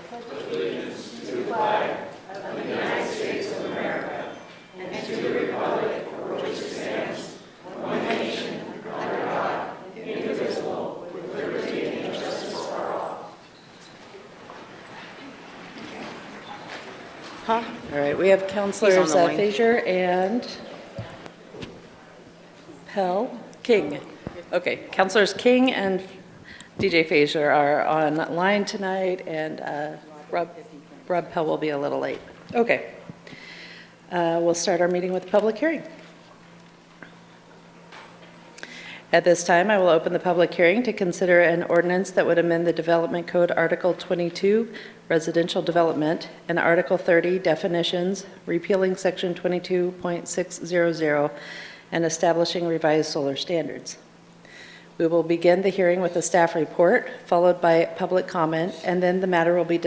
All right, we have Councilors Frazier and King. Okay, Councilors King and DJ Frazier are online tonight, and Rob Pell will be a little late. Okay, we'll start our meeting with the public hearing. At this time, I will open the public hearing to consider an ordinance that would amend the Development Code Article 22, Residential Development, and Article 30, Definitions, repealing Section 22.600, and establishing revised solar standards. We will begin the hearing with a staff report, followed by public comment, and then the matter will be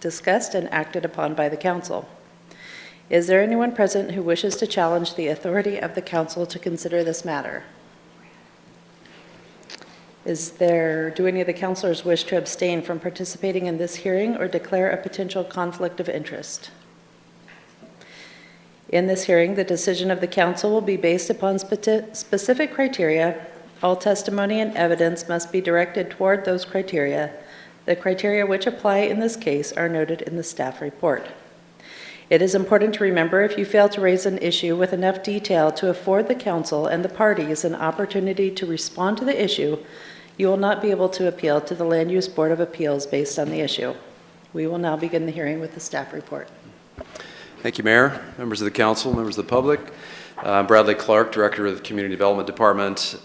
discussed and acted upon by the council. Is there anyone present who wishes to challenge the authority of the council to consider this matter? Do any of the councilors wish to abstain from participating in this hearing or declare a potential conflict of interest? In this hearing, the decision of the council will be based upon specific criteria. All testimony and evidence must be directed toward those criteria. The criteria which apply in this case are noted in the staff report. It is important to remember, if you fail to raise an issue with enough detail to afford the council and the parties an opportunity to respond to the issue, you will not be able to appeal to the Land Use Board of Appeals based on the issue. We will now begin the hearing with the staff report. Thank you, Mayor, members of the council, members of the public. I'm Bradley Clark, Director of the Community Development Department.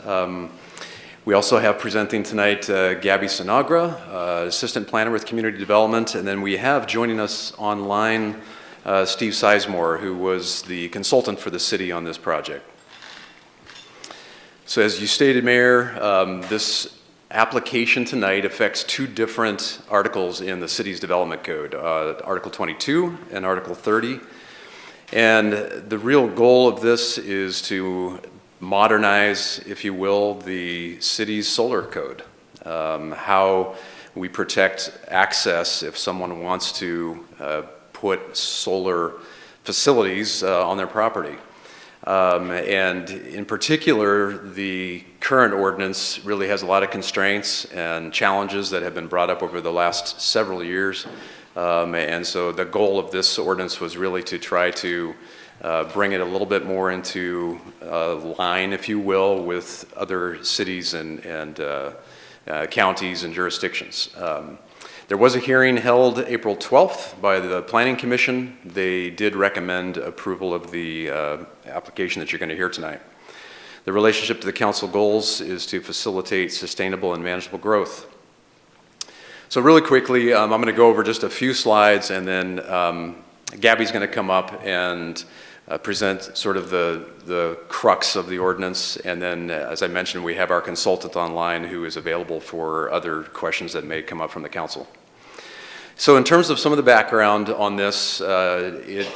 We also have presenting tonight Gabby Sinagra, Assistant Planner with Community Development, and then we have joining us online Steve Sizemore, who was the consultant for the city on this project. So as you stated, Mayor, this application tonight affects two different articles in the city's development code, Article 22 and Article 30. And the real goal of this is to modernize, if you will, the city's solar code, how we protect access if someone wants to put solar facilities on their property. And in particular, the current ordinance really has a lot of constraints and challenges that have been brought up over the last several years. And so the goal of this ordinance was really to try to bring it a little bit more into line, if you will, with other cities and counties and jurisdictions. There was a hearing held April 12th by the Planning Commission. They did recommend approval of the application that you're going to hear tonight. The relationship to the council goals is to facilitate sustainable and manageable growth. So really quickly, I'm going to go over just a few slides, and then Gabby's going to come up and present sort of the crux of the ordinance. And then, as I mentioned, we have our consultant online who is available for other questions that may come up from the council. So in terms of some of the background on this, really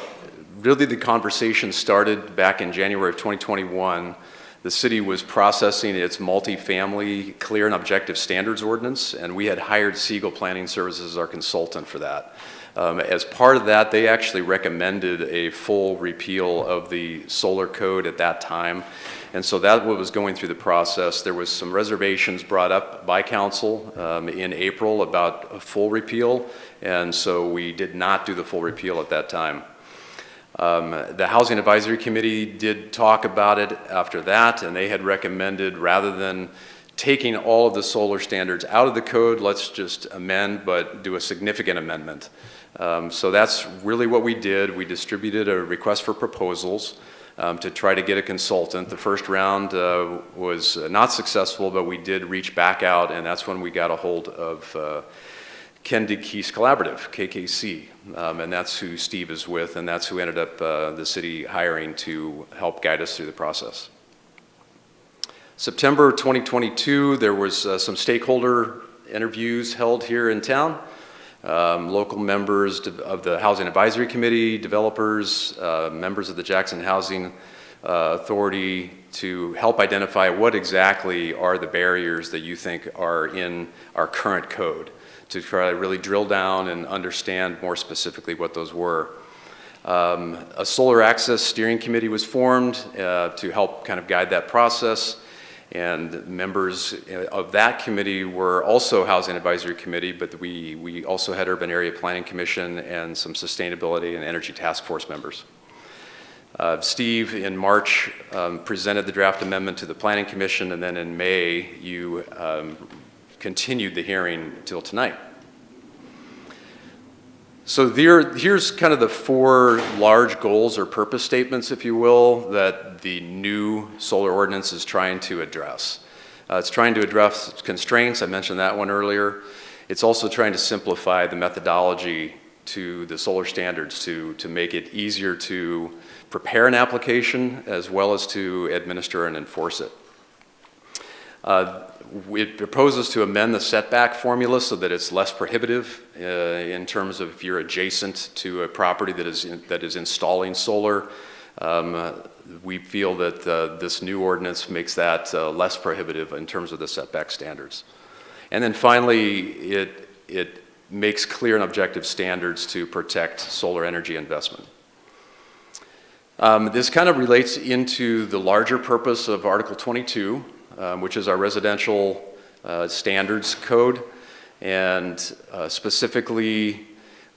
the conversation started back in January of 2021. The city was processing its multifamily clear and objective standards ordinance, and we had hired Siegel Planning Services as our consultant for that. As part of that, they actually recommended a full repeal of the solar code at that time. And so that was going through the process. There was some reservations brought up by council in April about a full repeal, and so we did not do the full repeal at that time. The Housing Advisory Committee did talk about it after that, and they had recommended, rather than taking all of the solar standards out of the code, let's just amend, but do a significant amendment. So that's really what we did. We distributed a request for proposals to try to get a consultant. The first round was not successful, but we did reach back out, and that's when we got a hold of Ken Digke's Collaborative, KKC, and that's who Steve is with, and that's who ended up the city hiring to help guide us through the process. September 2022, there was some stakeholder interviews held here in town. Local members of the Housing Advisory Committee, developers, members of the Jackson Housing authority to help identify what exactly are the barriers that you think are in our current code, to try to really drill down and understand more specifically what those were. A solar access steering committee was formed to help kind of guide that process, and members of that committee were also Housing Advisory Committee, but we also had Urban Area Planning Commission and some Sustainability and Energy Task Force members. Steve, in March, presented the draft amendment to the Planning Commission, and then in May, you continued the hearing till tonight. So here's kind of the 4 large goals or purpose statements, if you will, that the new solar ordinance is trying to address. It's trying to address constraints. I mentioned that one earlier. It's also trying to simplify the methodology to the solar standards to make it easier to prepare an application as well as to administer and enforce it. It proposes to amend the setback formula so that it's less prohibitive in terms of if you're adjacent to a property that is installing solar. We feel that this new ordinance makes that less prohibitive in terms of the setback standards. And then finally, it makes clear and objective standards to protect solar energy investment. This kind of relates into the larger purpose of Article 22, which is our residential standards code, and specifically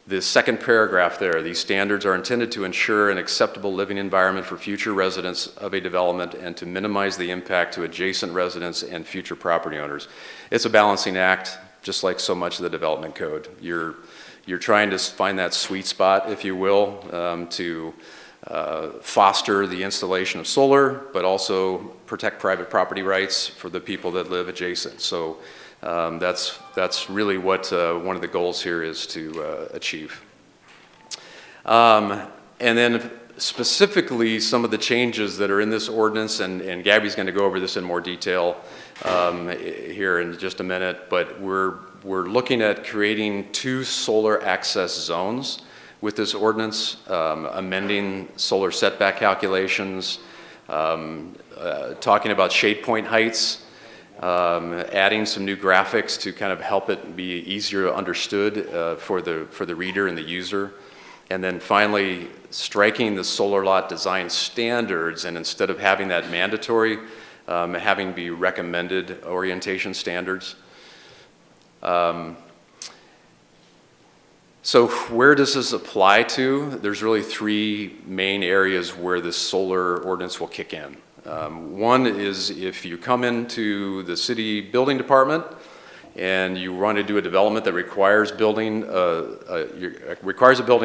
the second paragraph there. These standards are intended to ensure an acceptable living environment for future residents of a development and to minimize the impact to adjacent residents and future property owners. It's a balancing act, just like so much of the development code. You're trying to find that sweet spot, if you will, to foster the installation of solar, but also protect private property rights for the people that live adjacent. So that's really what one of the goals here is to achieve. And then specifically some of the changes that are in this ordinance, and Gabby's going to go over this in more detail here in just a minute, but we're looking at creating 2 solar access zones with this ordinance, amending solar setback calculations, talking about shade point heights, adding some new graphics to kind of help it be easier understood for the reader and the user. And then finally, striking the solar lot design standards, and instead of having that mandatory, having be recommended orientation standards. So where does this apply to? There's really 3 main areas where this solar ordinance will kick in. One is if you come into the city building department and you want to do a development that requires a building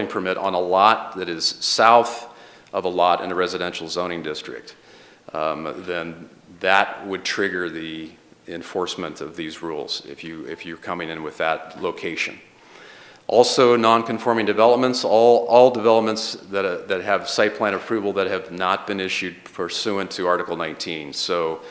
permit on a lot that is south of a lot in a residential zoning district, then that would trigger the enforcement of these rules if you're coming in with that location. Also, non-conforming developments, all developments that have site plan approval that have not been issued pursuant to Article 19. So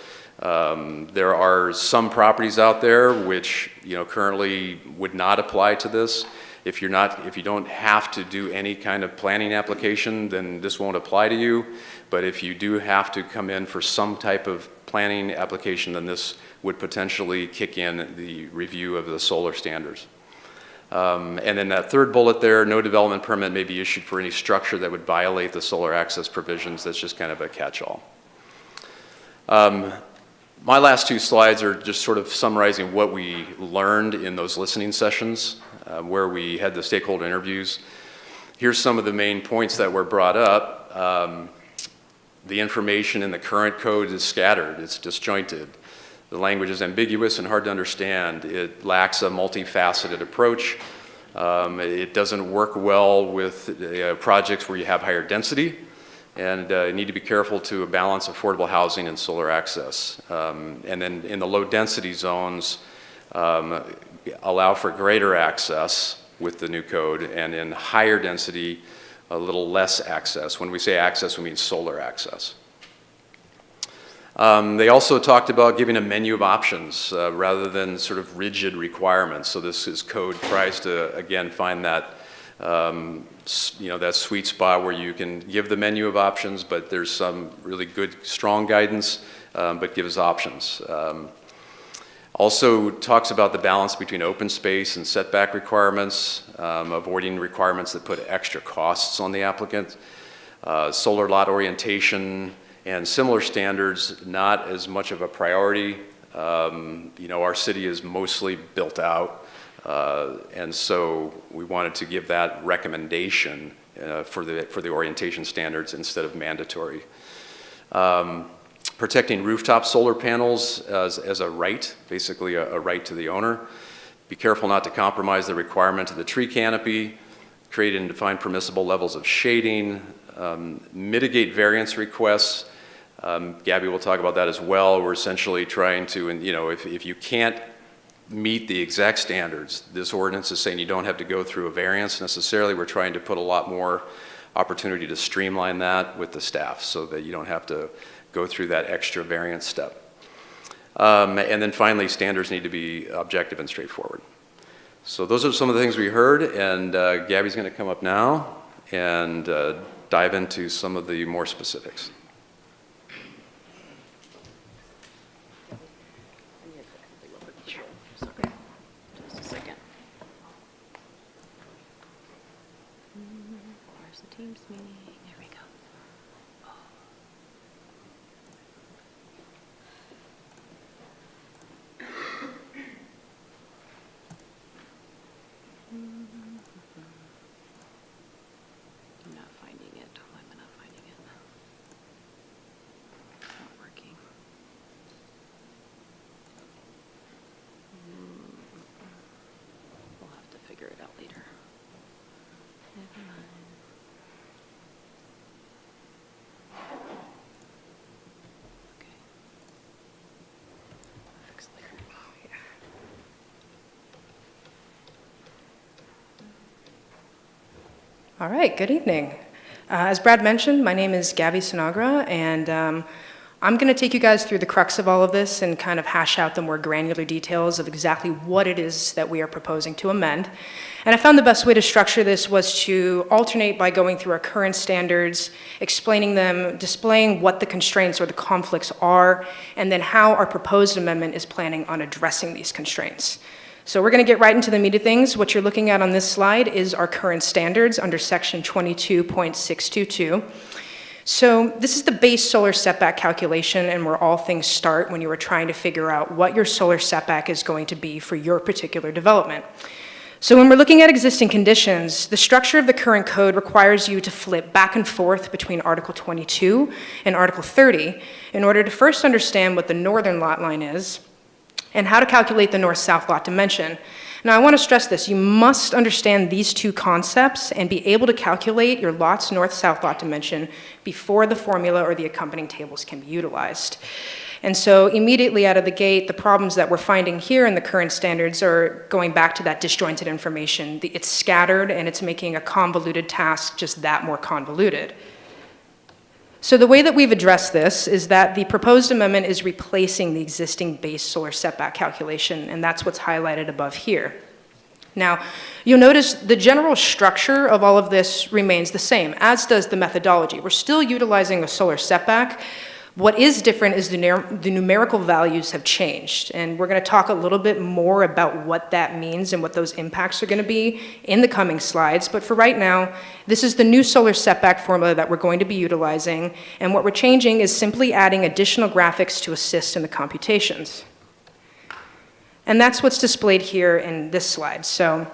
there are some properties out there which currently would not apply to this. If you don't have to do any kind of planning application, then this won't apply to you. But if you do have to come in for some type of planning application, then this would potentially kick in the review of the solar standards. And then that third bullet there, no development permit may be issued for any structure that would violate the solar access provisions. That's just kind of a catch-all. My last 2 slides are just sort of summarizing what we learned in those listening sessions where we had the stakeholder interviews. Here's some of the main points that were brought up. The information in the current code is scattered. It's disjointed. The language is ambiguous and hard to understand. It lacks a multifaceted approach. It doesn't work well with projects where you have higher density, and you need to be careful to balance affordable housing and solar access. And then in the low density zones, allow for greater access with the new code, and in higher density, a little less access. When we say access, we mean solar access. They also talked about giving a menu of options rather than sort of rigid requirements. So this code tries to, again, find that that sweet spot where you can give the menu of options, but there's some really good, strong guidance, but gives options. Also talks about the balance between open space and setback requirements, avoiding requirements that put extra costs on the applicant. Solar lot orientation and similar standards, not as much of a priority. Our city is mostly built out, and so we wanted to give that recommendation for the orientation standards instead of mandatory. Protecting rooftop solar panels as a right, basically a right to the owner. Be careful not to compromise the requirement of the tree canopy. Create and define permissible levels of shading. Mitigate variance requests. Gabby will talk about that as well. We're essentially trying to, if you can't meet the exact standards, this ordinance is saying you don't have to go through a variance necessarily. We're trying to put a lot more opportunity to streamline that with the staff so that you don't have to go through that extra variance step. And then finally, standards need to be objective and straightforward. So those are some of the things we heard, and Gabby's going to come up now and dive into some of the more specifics. Just a second. Where's the Teams meeting? There we go. I'm not finding it. Why am I not finding it? It's not working. We'll have to figure it out later. Never mind. Okay. I'll fix it later. Oh, yeah. All right, good evening. As Brad mentioned, my name is Gabby Sinagra, and I'm going to take you guys through the crux of all of this and kind of hash out the more granular details of exactly what it is that we are proposing to amend. And I found the best way to structure this was to alternate by going through our current standards, explaining them, displaying what the constraints or the conflicts are, and then how our proposed amendment is planning on addressing these constraints. So we're going to get right into the meat of things. What you're looking at on this slide is our current standards under section 22.622. So this is the base solar setback calculation and where all things start when you are trying to figure out what your solar setback is going to be for your particular development. So when we're looking at existing conditions, the structure of the current code requires you to flip back and forth between Article 22 and Article 30 in order to first understand what the northern lot line is and how to calculate the north-south lot dimension. Now, I want to stress this. You must understand these two concepts and be able to calculate your lot's north-south lot dimension before the formula or the accompanying tables can be utilized. And so immediately out of the gate, the problems that we're finding here in the current standards are going back to that disjointed information. It's scattered and it's making a convoluted task just that more convoluted. So the way that we've addressed this is that the proposed amendment is replacing the existing base solar setback calculation, and that's what's highlighted above here. Now, you'll notice the general structure of all of this remains the same, as does the methodology. We're still utilizing a solar setback. What is different is the numerical values have changed, and we're going to talk a little bit more about what that means and what those impacts are going to be in the coming slides. But for right now, this is the new solar setback formula that we're going to be utilizing, and what we're changing is simply adding additional graphics to assist in the computations. And that's what's displayed here in this slide. So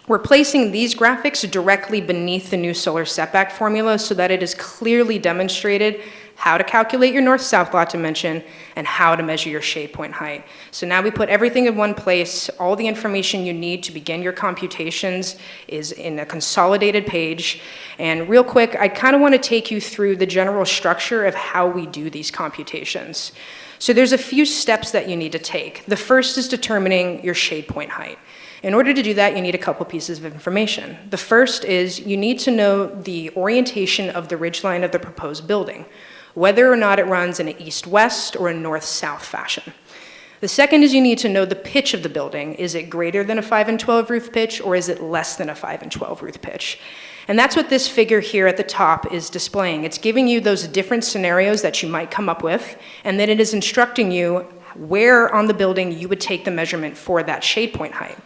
we're placing these graphics directly beneath the new solar setback formula so that it is clearly demonstrated how to calculate your north-south lot dimension and how to measure your shade point height. So now we put everything in one place. All the information you need to begin your computations is in a consolidated page. And real quick, I kind of want to take you through the general structure of how we do these computations. So there's a few steps that you need to take. The first is determining your shade point height. In order to do that, you need a couple pieces of information. The first is you need to know the orientation of the ridgeline of the proposed building, whether or not it runs in an east-west or a north-south fashion. The second is you need to know the pitch of the building. Is it greater than a 5 and 12 roof pitch, or is it less than a 5 and 12 roof pitch? And that's what this figure here at the top is displaying. It's giving you those different scenarios that you might come up with, and then it is instructing you where on the building you would take the measurement for that shade point height.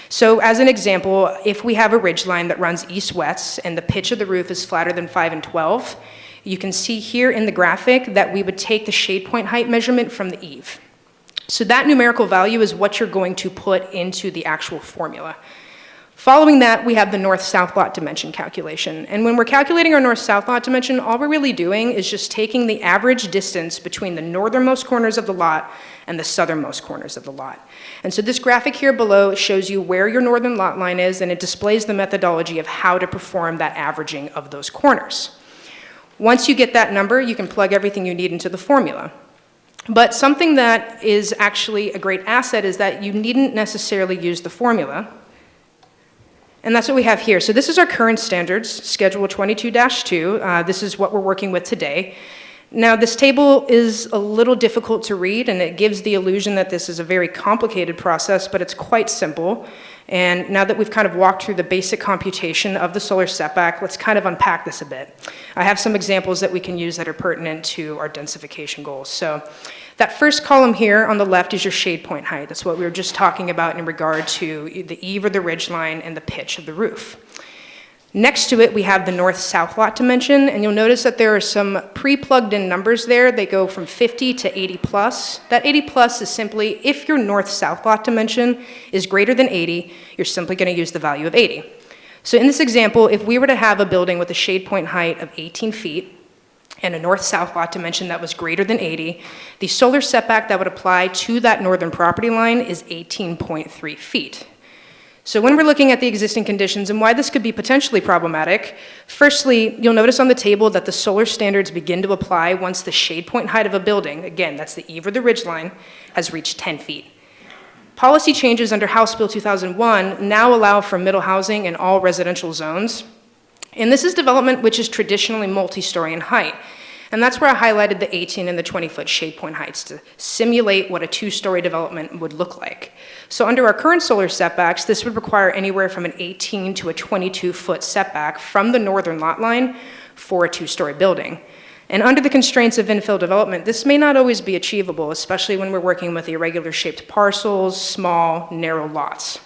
So as an example, if we have a ridge line that runs east-west and the pitch of the roof is flatter than 5 and 12, you can see here in the graphic that we would take the shade point height measurement from the eave. So that numerical value is what you're going to put into the actual formula. Following that, we have the north-south lot dimension calculation. And when we're calculating our north-south lot dimension, all we're really doing is just taking the average distance between the northernmost corners of the lot and the southernmost corners of the lot. And so this graphic here below shows you where your northern lot line is, and it displays the methodology of how to perform that averaging of those corners. Once you get that number, you can plug everything you need into the formula. But something that is actually a great asset is that you needn't necessarily use the formula. And that's what we have here. So this is our current standards, Schedule 22-2. This is what we're working with today. Now, this table is a little difficult to read, and it gives the illusion that this is a very complicated process, but it's quite simple. And now that we've kind of walked through the basic computation of the solar setback, let's kind of unpack this a bit. I have some examples that we can use that are pertinent to our densification goals. So that first column here on the left is your shade point height. That's what we were just talking about in regard to the eave or the ridge line and the pitch of the roof. Next to it, we have the north-south lot dimension, and you'll notice that there are some pre-plugged in numbers there. They go from 50 to 80 plus. That 80 plus is simply, if your north-south lot dimension is greater than 80, you're simply going to use the value of 80. So in this example, if we were to have a building with a shade point height of 18 feet and a north-south lot dimension that was greater than 80, the solar setback that would apply to that northern property line is 18.3 feet. So when we're looking at the existing conditions and why this could be potentially problematic, firstly, you'll notice on the table that the solar standards begin to apply once the shade point height of a building, again, that's the eave or the ridge line, has reached 10 feet. Policy changes under House Bill 2001 now allow for middle housing in all residential zones. And this is development which is traditionally multi-story in height. And that's where I highlighted the 18 and the 20-foot shade point heights to simulate what a two-story development would look like. So under our current solar setbacks, this would require anywhere from an 18 to a 22-foot setback from the northern lot line for a two-story building. And under the constraints of infill development, this may not always be achievable, especially when we're working with irregular shaped parcels, small, narrow lots.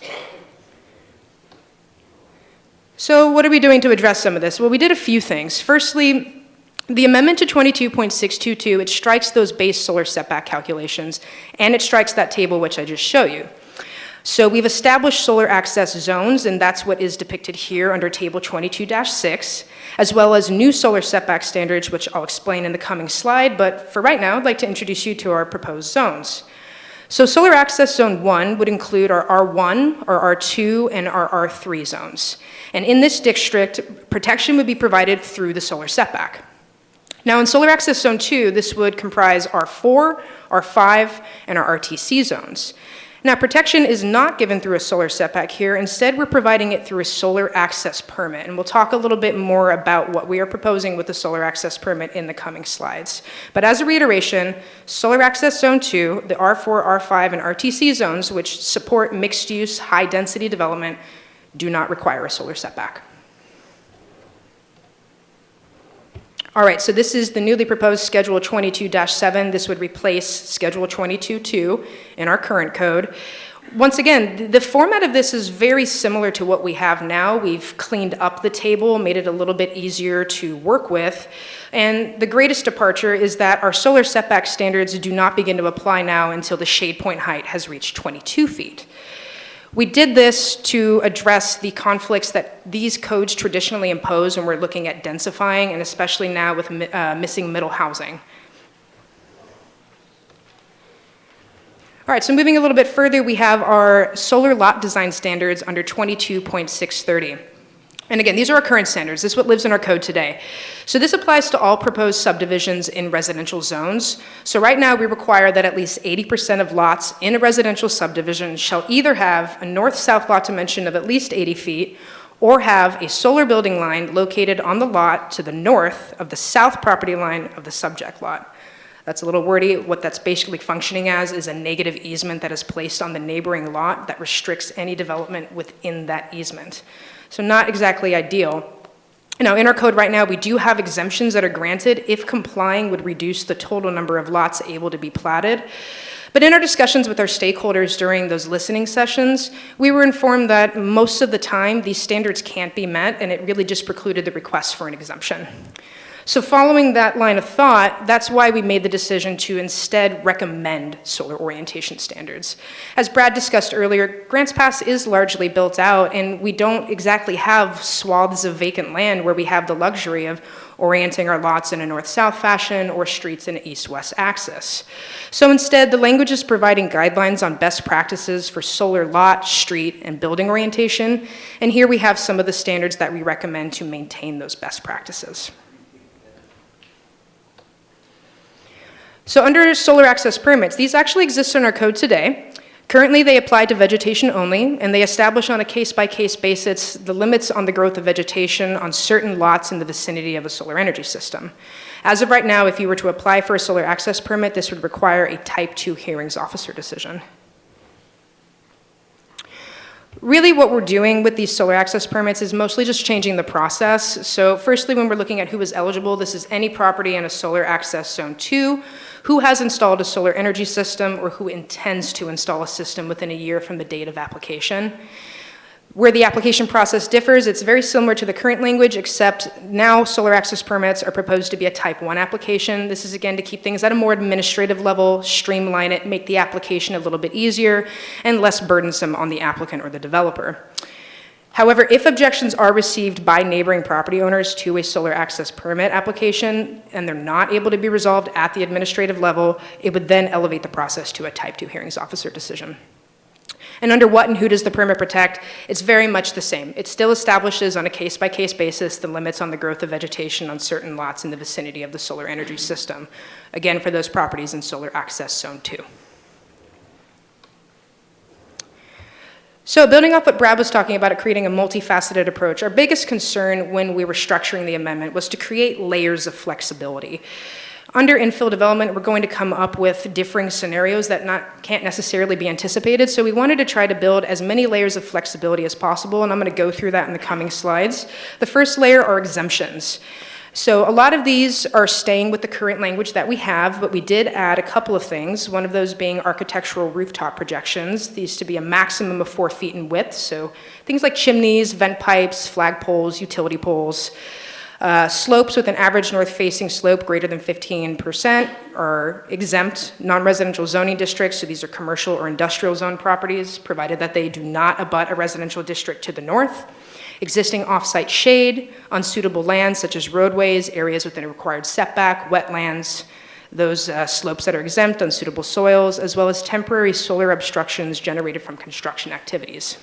So what are we doing to address some of this? Well, we did a few things. Firstly, the amendment to 22.622, it strikes those base solar setback calculations, and it strikes that table which I just showed you. So we've established solar access zones, and that's what is depicted here under table 22-6, as well as new solar setback standards, which I'll explain in the coming slide, but for right now, I'd like to introduce you to our proposed zones. So solar access zone 1 would include our R1, our R2, and our R3 zones. And in this district, protection would be provided through the solar setback. Now in Solar Access Zone 2, this would comprise R4, R5, and our RTC zones. Now protection is not given through a solar setback here. Instead, we're providing it through a solar access permit. And we'll talk a little bit more about what we are proposing with the solar access permit in the coming slides. But as a reiteration, Solar Access Zone 2, the R4, R5, and RTC zones, which support mixed-use, high-density development, do not require a solar setback. All right, so this is the newly proposed Schedule 22-7. This would replace Schedule 22-2 in our current code. Once again, the format of this is very similar to what we have now. We've cleaned up the table, made it a little bit easier to work with. And the greatest departure is that our solar setback standards do not begin to apply now until the shade point height has reached 22 feet. We did this to address the conflicts that these codes traditionally impose when we're looking at densifying, and especially now with missing middle housing. All right, so moving a little bit further, we have our solar lot design standards under 22.630. And again, these are our current standards. This is what lives in our code today. So this applies to all proposed subdivisions in residential zones. So right now, we require that at least 80% of lots in a residential subdivision shall either have a north-south lot dimension of at least 80 feet or have a solar building line located on the lot to the north of the south property line of the subject lot. That's a little wordy. What that's basically functioning as is a negative easement that is placed on the neighboring lot that restricts any development within that easement. So not exactly ideal. Now, in our code right now, we do have exemptions that are granted if complying would reduce the total number of lots able to be platted. But in our discussions with our stakeholders during those listening sessions, we were informed that most of the time these standards can't be met, and it really just precluded the request for an exemption. So following that line of thought, that's why we made the decision to instead recommend solar orientation standards. As Brad discussed earlier, Grants Pass is largely built out, and we don't exactly have swaths of vacant land where we have the luxury of orienting our lots in a north-south fashion or streets in an east-west axis. So instead, the language is providing guidelines on best practices for solar lot, street, and building orientation, and here we have some of the standards that we recommend to maintain those best practices. So under solar access permits, these actually exist in our code today. Currently, they apply to vegetation only, and they establish on a case-by-case basis the limits on the growth of vegetation on certain lots in the vicinity of a solar energy system. As of right now, if you were to apply for a solar access permit, this would require a Type 2 hearings officer decision. Really what we're doing with these solar access permits is mostly just changing the process. So firstly, when we're looking at who is eligible, this is any property in a solar access zone 2 who has installed a solar energy system or who intends to install a system within a year from the date of application. Where the application process differs, it's very similar to the current language, except now solar access permits are proposed to be a Type 1 application. This is again to keep things at a more administrative level, streamline it, make the application a little bit easier and less burdensome on the applicant or the developer. However, if objections are received by neighboring property owners to a solar access permit application and they're not able to be resolved at the administrative level, it would then elevate the process to a Type 2 hearings officer decision. And under what and who does the permit protect? It's very much the same. It still establishes on a case-by-case basis the limits on the growth of vegetation on certain lots in the vicinity of the solar energy system. Again, for those properties in solar access zone 2. So building off what Brad was talking about, creating a multifaceted approach, our biggest concern when we were structuring the amendment was to create layers of flexibility. Under infill development, we're going to come up with differing scenarios that can't necessarily be anticipated, so we wanted to try to build as many layers of flexibility as possible, and I'm going to go through that in the coming slides. The first layer are exemptions. So a lot of these are staying with the current language that we have, but we did add a couple of things, one of those being architectural rooftop projections. These to be a maximum of 4 feet in width, so things like chimneys, vent pipes, flagpoles, utility poles. Slopes with an average north-facing slope greater than 15% are exempt. Non-residential zoning districts, so these are commercial or industrial zone properties, provided that they do not abut a residential district to the north. Existing off-site shade, unsuitable lands such as roadways, areas within a required setback, wetlands, those slopes that are exempt, unsuitable soils, as well as temporary solar obstructions generated from construction activities.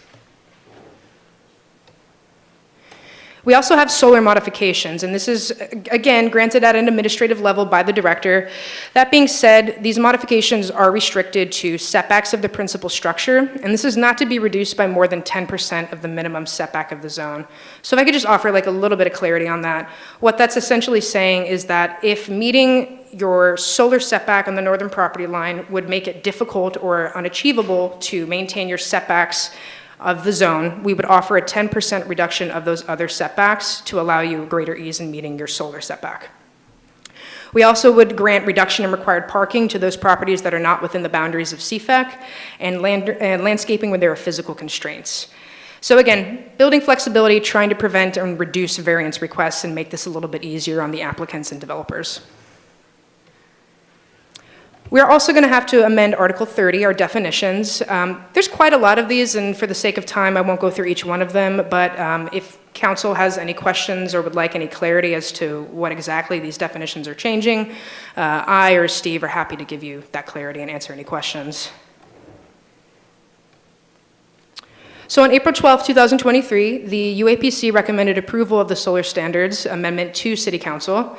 We also have solar modifications, and this is, again, granted at an administrative level by the director. That being said, these modifications are restricted to setbacks of the principal structure, and this is not to be reduced by more than 10% of the minimum setback of the zone. So if I could just offer like a little bit of clarity on that. What that's essentially saying is that if meeting your solar setback on the northern property line would make it difficult or unachievable to maintain your setbacks of the zone, we would offer a 10% reduction of those other setbacks to allow you greater ease in meeting your solar setback. We also would grant reduction in required parking to those properties that are not within the boundaries of CFEC and landscaping when there are physical constraints. So again, building flexibility, trying to prevent and reduce variance requests and make this a little bit easier on the applicants and developers. We're also going to have to amend Article 30, our definitions. There's quite a lot of these, and for the sake of time, I won't go through each one of them, but if council has any questions or would like any clarity as to what exactly these definitions are changing, I or Steve are happy to give you that clarity and answer any questions. So on April 12, 2023, the UAPC recommended approval of the Solar Standards Amendment to City Council,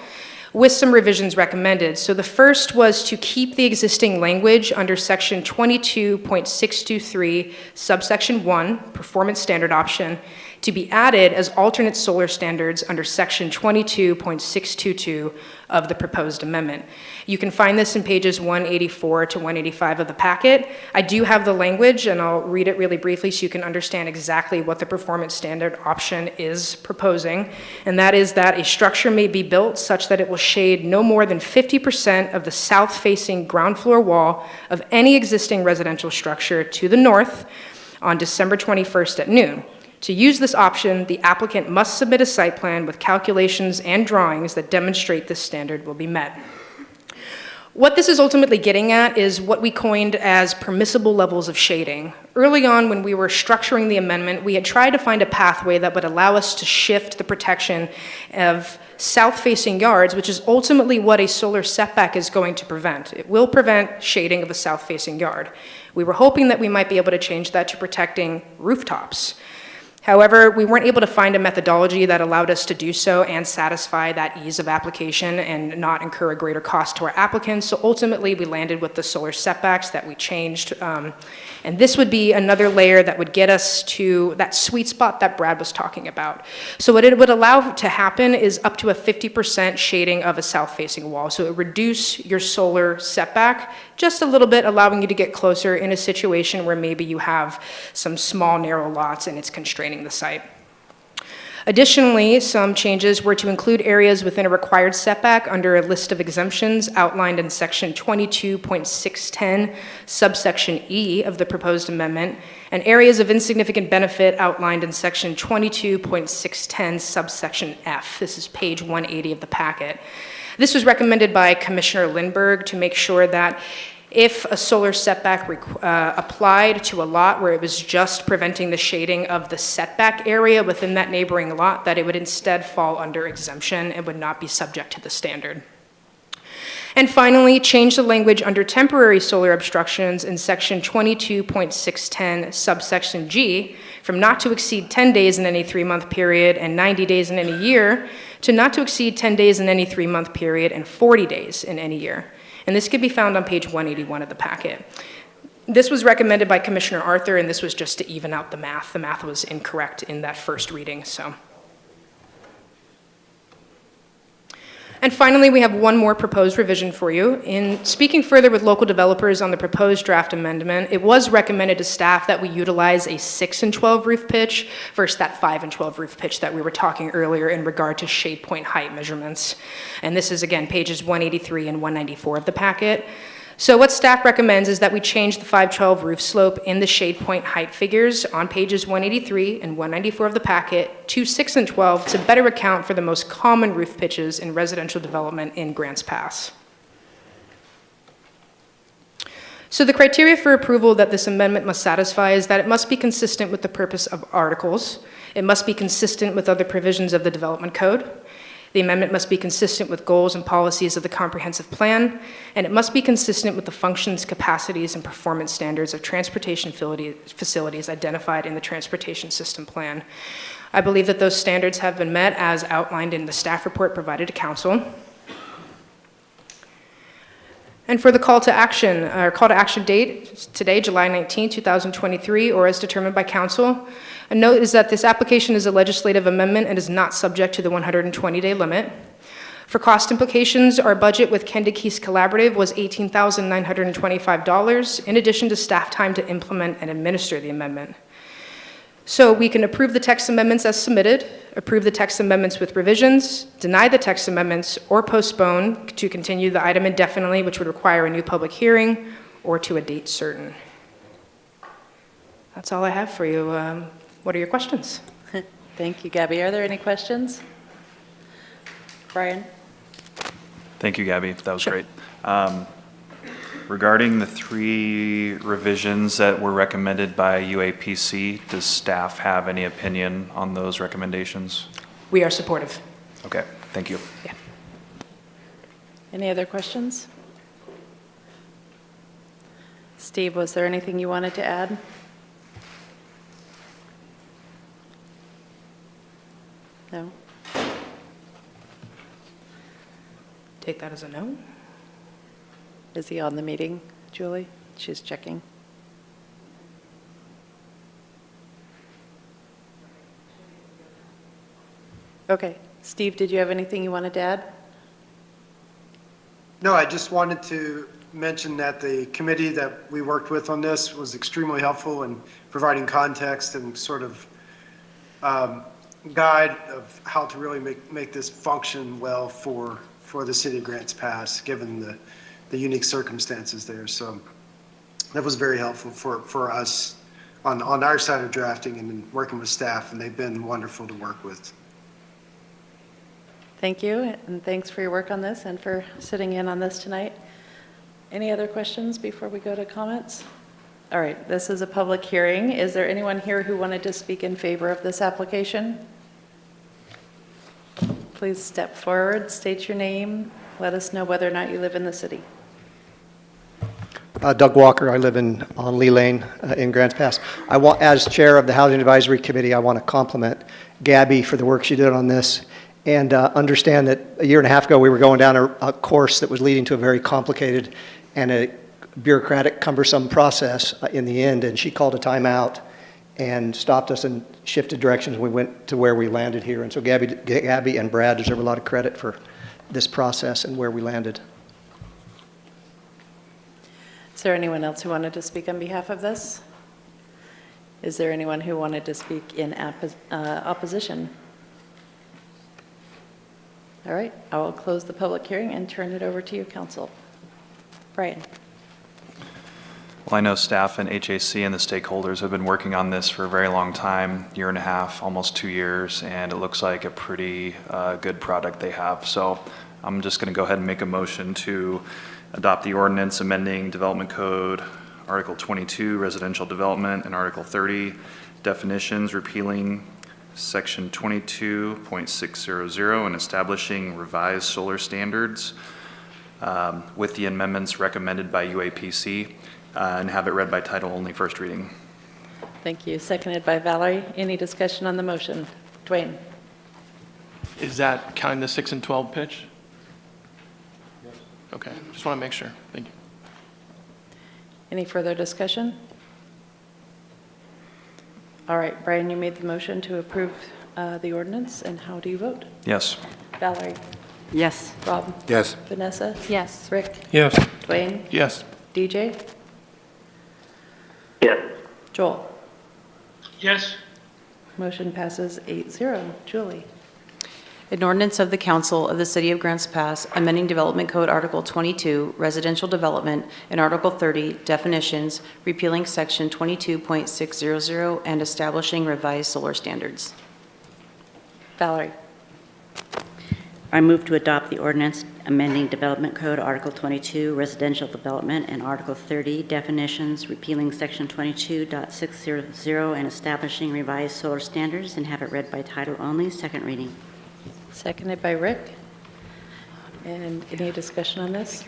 with some revisions recommended. So the first was to keep the existing language under section 22.623, subsection 1, performance standard option, to be added as alternate solar standards under section 22.622 of the proposed amendment. You can find this in pages 184 to 185 of the packet. I do have the language, and I'll read it really briefly so you can understand exactly what the performance standard option is proposing. And that is that a structure may be built such that it will shade no more than 50% of the south-facing ground floor wall of any existing residential structure to the north on December 21st at noon. To use this option, the applicant must submit a site plan with calculations and drawings that demonstrate this standard will be met. What this is ultimately getting at is what we coined as permissible levels of shading. Early on, when we were structuring the amendment, we had tried to find a pathway that would allow us to shift the protection of south-facing yards, which is ultimately what a solar setback is going to prevent. It will prevent shading of a south-facing yard. We were hoping that we might be able to change that to protecting rooftops. However, we weren't able to find a methodology that allowed us to do so and satisfy that ease of application and not incur a greater cost to our applicants. So ultimately, we landed with the solar setbacks that we changed. And this would be another layer that would get us to that sweet spot that Brad was talking about. So what it would allow to happen is up to a 50% shading of a south-facing wall. So it would reduce your solar setback just a little bit, allowing you to get closer in a situation where maybe you have some small, narrow lots and it's constraining the site. Additionally, some changes were to include areas within a required setback under a list of exemptions outlined in section 22.610, subsection E of the proposed amendment, and areas of insignificant benefit outlined in section 22.610, subsection F. This is page 180 of the packet. This was recommended by Commissioner Lindberg to make sure that if a solar setback applied to a lot where it was just preventing the shading of the setback area within that neighboring lot, that it would instead fall under exemption and would not be subject to the standard. And finally, change the language under temporary solar obstructions in section 22.610, subsection G, from not to exceed 10 days in any 3-month period and 90 days in any year, to not to exceed 10 days in any 3-month period and 40 days in any year. And this can be found on page 181 of the packet. This was recommended by Commissioner Arthur, and this was just to even out the math. The math was incorrect in that first reading, so. And finally, we have one more proposed revision for you. In speaking further with local developers on the proposed draft amendment, it was recommended to staff that we utilize a 6 and 12 roof pitch versus that 5 and 12 roof pitch that we were talking earlier in regard to shade point height measurements. And this is, again, pages 183 and 194 of the packet. So what staff recommends is that we change the 512 roof slope in the shade point height figures on pages 183 and 194 of the packet to 6 and 12 to better account for the most common roof pitches in residential development in Grants Pass. So the criteria for approval that this amendment must satisfy is that it must be consistent with the purpose of articles, it must be consistent with other provisions of the development code, the amendment must be consistent with goals and policies of the comprehensive plan, and it must be consistent with the functions, capacities, and performance standards of transportation facilities identified in the transportation system plan. I believe that those standards have been met as outlined in the staff report provided to council. And for the call to action date, today, July 19, 2023, or as determined by council, a note is that this application is a legislative amendment and is not subject to the 120-day limit. For cost implications, our budget with Kendall-Keys Collaborative was $18,925, in addition to staff time to implement and administer the amendment. So we can approve the text amendments as submitted, approve the text amendments with revisions, deny the text amendments, or postpone to continue the item indefinitely, which would require a new public hearing, or to a date certain. That's all I have for you. What are your questions? Thank you, Gabby. Are there any questions? Brian? Thank you, Gabby. That was Sure. great. Regarding the 3 revisions that were recommended by UAPC, does staff have any opinion on those recommendations? We are supportive. Okay, thank you. Yeah. Any other questions? Steve, was there anything you wanted to add? No? Take that as a no. Is he on the meeting, Julie? She's checking. Okay. Steve, did you have anything you wanted to add? No, I just wanted to mention that the committee that we worked with on this was extremely helpful in providing context and sort of guide of how to really make this function well for the city of Grants Pass, given the unique circumstances there. So that was very helpful for us on our side of drafting and working with staff, and they've been wonderful to work with. Thank you, and thanks for your work on this and for sitting in on this tonight. Any other questions before we go to comments? All right, this is a public hearing. Is there anyone here who wanted to speak in favor of this application? Please step forward, state your name, let us know whether or not you live in the city. Doug Walker, I live on Lee Lane in Grants Pass. As chair of the Housing Advisory Committee, I want to compliment Gabby for the work she did on this, and understand that a year and a half ago we were going down a course that was leading to a very complicated and a bureaucratic, cumbersome process in the end, and she called a timeout and stopped us and shifted directions. We went to where we landed here, and so Gabby and Brad deserve a lot of credit for this process and where we landed. Is there anyone else who wanted to speak on behalf of this? Is there anyone who wanted to speak in opposition? All right, I will close the public hearing and turn it over to you, council. Brian. Well, I know staff and HAC and the stakeholders have been working on this for a very long time, year and a half, almost 2 years, and it looks like a pretty good product they have. So I'm just going to go ahead and make a motion to adopt the ordinance amending Development Code, Article 22, Residential Development, and Article 30, Definitions, repealing Section 22.600 and establishing revised solar standards with the amendments recommended by UAPC, and have it read by title only, first reading. Thank you. Seconded by Valerie. Any discussion on the motion? Dwayne. Is that counting the 6 and 12 pitch? Yes. Okay, just want to make sure. Thank you. Any further discussion? All right, Brian, you made the motion to approve the ordinance, and how do you vote? Yes. Valerie? Yes. Rob? Yes. Vanessa? Yes. Rick? Yes. Dwayne? Yes. DJ? Yes. Joel? Yes. Motion passes 8-0. Julie? An ordinance of the Council of the City of Grants Pass amending Development Code Article 22, Residential Development, and Article 30, Definitions, repealing Section 22.600 and establishing revised solar standards. Valerie? I move to adopt the ordinance amending Development Code Article 22, Residential Development, and Article 30, Definitions, repealing Section 22.600 and establishing revised solar standards, and have it read by title only, second reading. Seconded by Rick. And any discussion on this?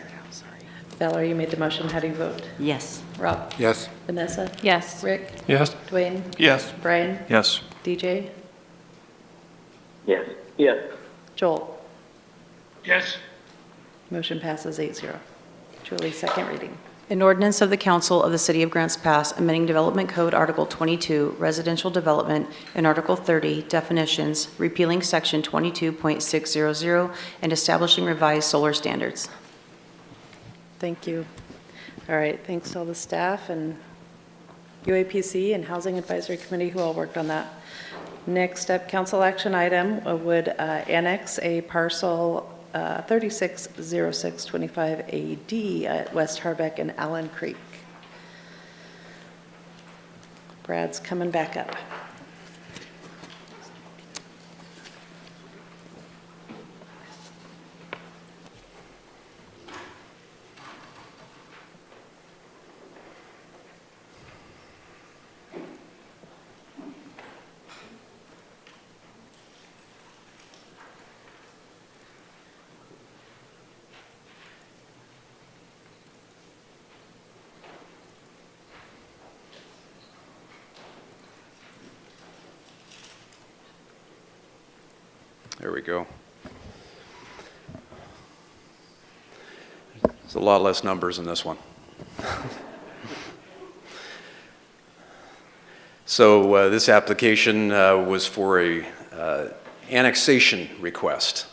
Valerie, you made the motion. How do you vote? Yes. Rob? Yes. Vanessa? Yes. Rick? Yes. Dwayne? Yes. Brian? Yes. DJ? Yes. Yes. Joel? Yes. Motion passes 8-0. Julie, second reading. An ordinance of the Council of the City of Grants Pass amending Development Code Article 22, Residential Development, and Article 30, Definitions, repealing Section 22.600 and establishing revised solar standards. Thank you. All right, thanks to all the staff and UAPC and Housing Advisory Committee who all worked on that. Next up, council action item would annex a parcel 360625AD at West Harbeck and Allen Creek. Brad's coming back up. There we go. There's a lot less numbers in this one. So this application was for a annexation request.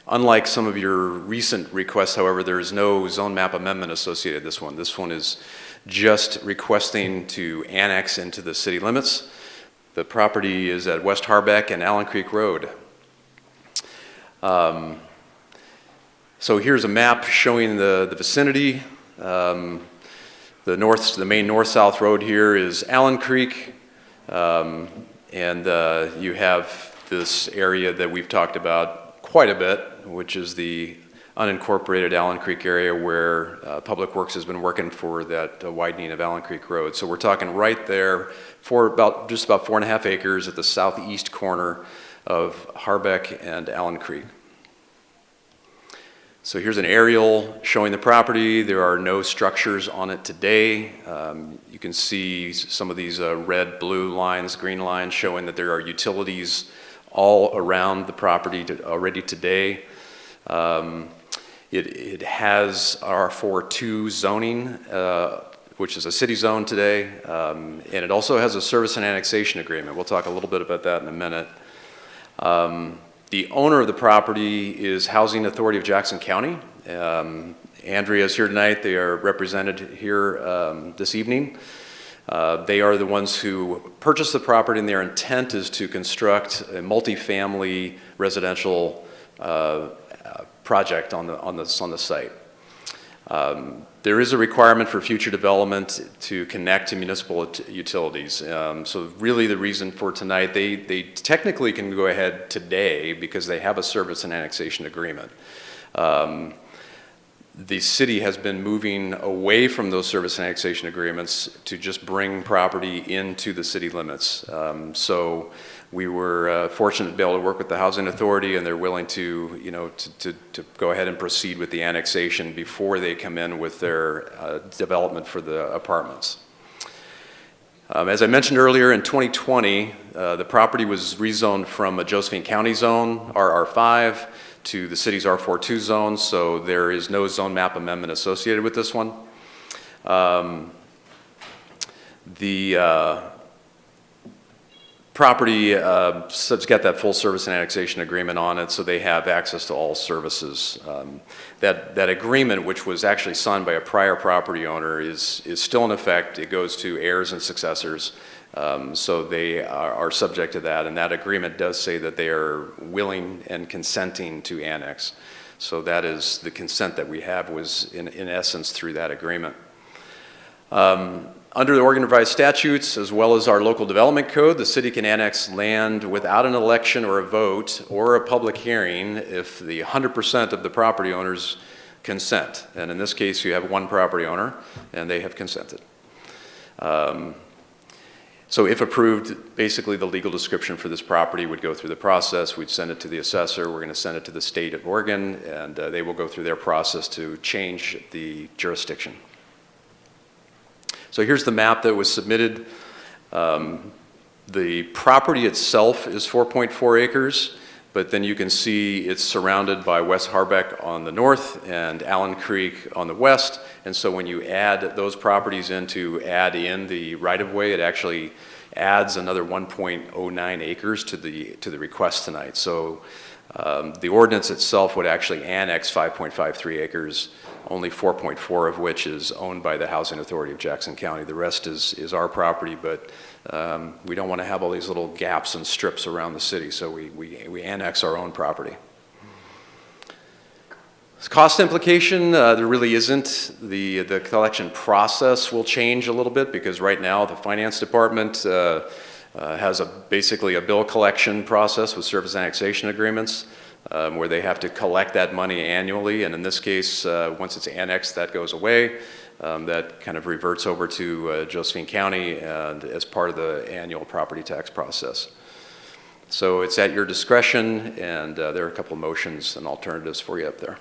Unlike some of your recent requests, however, there is no zone map amendment associated with this one. This one is just requesting to annex into the city limits. The property is at West Harbeck and Allen Creek Road. So here's a map showing the vicinity. The main north-south road here is Allen Creek, and you have this area that we've talked about quite a bit, which is the unincorporated Allen Creek area where Public Works has been working for that widening of Allen Creek Road. So we're talking right there for just about 4.5 acres at the southeast corner of Harbeck and Allen Creek. So here's an aerial showing the property. There are no structures on it today. You can see some of these red, blue lines, green lines showing that there are utilities all around the property already today. It has R42 zoning, which is a city zone today, and it also has a service and annexation agreement. We'll talk a little bit about that in a minute. The owner of the property is Housing Authority of Jackson County. Andrea is here tonight. They are represented here this evening. They are the ones who purchased the property, and their intent is to construct a multifamily residential project on the site. There is a requirement for future development to connect to municipal utilities. So really the reason for tonight, they technically can go ahead today because they have a service and annexation agreement. The city has been moving away from those service and annexation agreements to just bring property into the city limits. So we were fortunate to be able to work with the Housing Authority, and they're willing to, to go ahead and proceed with the annexation before they come in with their development for the apartments. As I mentioned earlier, in 2020, the property was rezoned from a Josephine County zone, RR5, to the city's R42 zone, so there is no zone map amendment associated with this one. The property has got that full service and annexation agreement on it, so they have access to all services. That agreement, which was actually signed by a prior property owner, is still in effect. It goes to heirs and successors. So they are subject to that, and that agreement does say that they are willing and consenting to annex. So that is the consent that we have was in essence through that agreement. Under the Oregon Revised Statutes, as well as our local development code, the city can annex land without an election or a vote or a public hearing if the 100% of the property owners consent. And in this case, you have one property owner, and they have consented. So if approved, basically the legal description for this property would go through the process. We'd send it to the assessor. We're going to send it to the state of Oregon, and they will go through their process to change the jurisdiction. So here's the map that was submitted. The property itself is 4.4 acres, but then you can see it's surrounded by West Harbeck on the north and Allen Creek on the west. And so when you add those properties in to add in the right-of-way, it actually adds another 1.09 acres to the request tonight. So the ordinance itself would actually annex 5.53 acres, only 4.4 of which is owned by the Housing Authority of Jackson County. The rest is our property, but we don't want to have all these little gaps and strips around the city, so we annex our own property. Cost implication, there really isn't. The collection process will change a little bit because right now the finance department has basically a bill collection process with service annexation agreements where they have to collect that money annually, and in this case, once it's annexed, that goes away. That kind of reverts over to Josephine County and as part of the annual property tax process. So it's at your discretion, and there are a couple of motions and alternatives for you up there.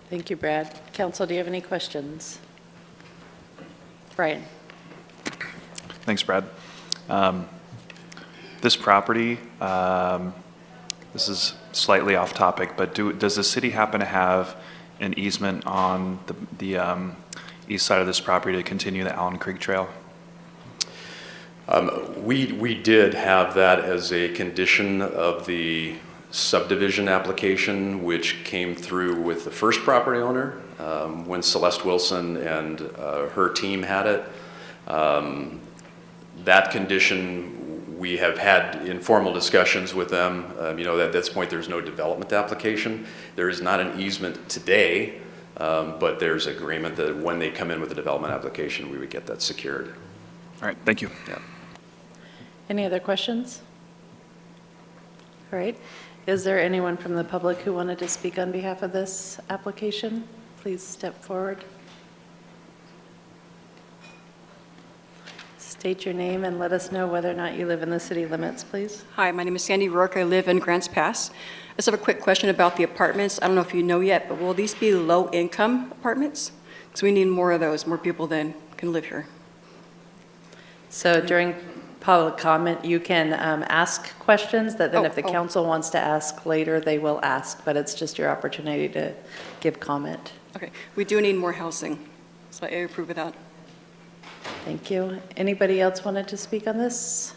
Thank you, Brad. Council, do you have any questions? Brian. Thanks, Brad. This property, this is slightly off topic, but does the city happen to have an easement on the east side of this property to continue the Allen Creek Trail? We did have that as a condition of the subdivision application, which came through with the first property owner when Celeste Wilson and her team had it. That condition, we have had informal discussions with them. At this point, there's no development application. There is not an easement today, but there's agreement that when they come in with a development application, we would get that secured. All right, thank you. Yeah. Any other questions? All right. Is there anyone from the public who wanted to speak on behalf of this application? Please step forward. State your name and let us know whether or not you live in the city limits, please. Hi, my name is Sandy Rourke. I live in Grants Pass. I just have a quick question about the apartments. I don't know if you know yet, but will these be low-income apartments? Because we need more of those, more people then can live here. So during public comment, you can ask questions that then if the Oh. council wants to ask later, they will ask, but it's just your opportunity to give comment. Okay, we do need more housing, so I approve of that. Thank you. Anybody else wanted to speak on this?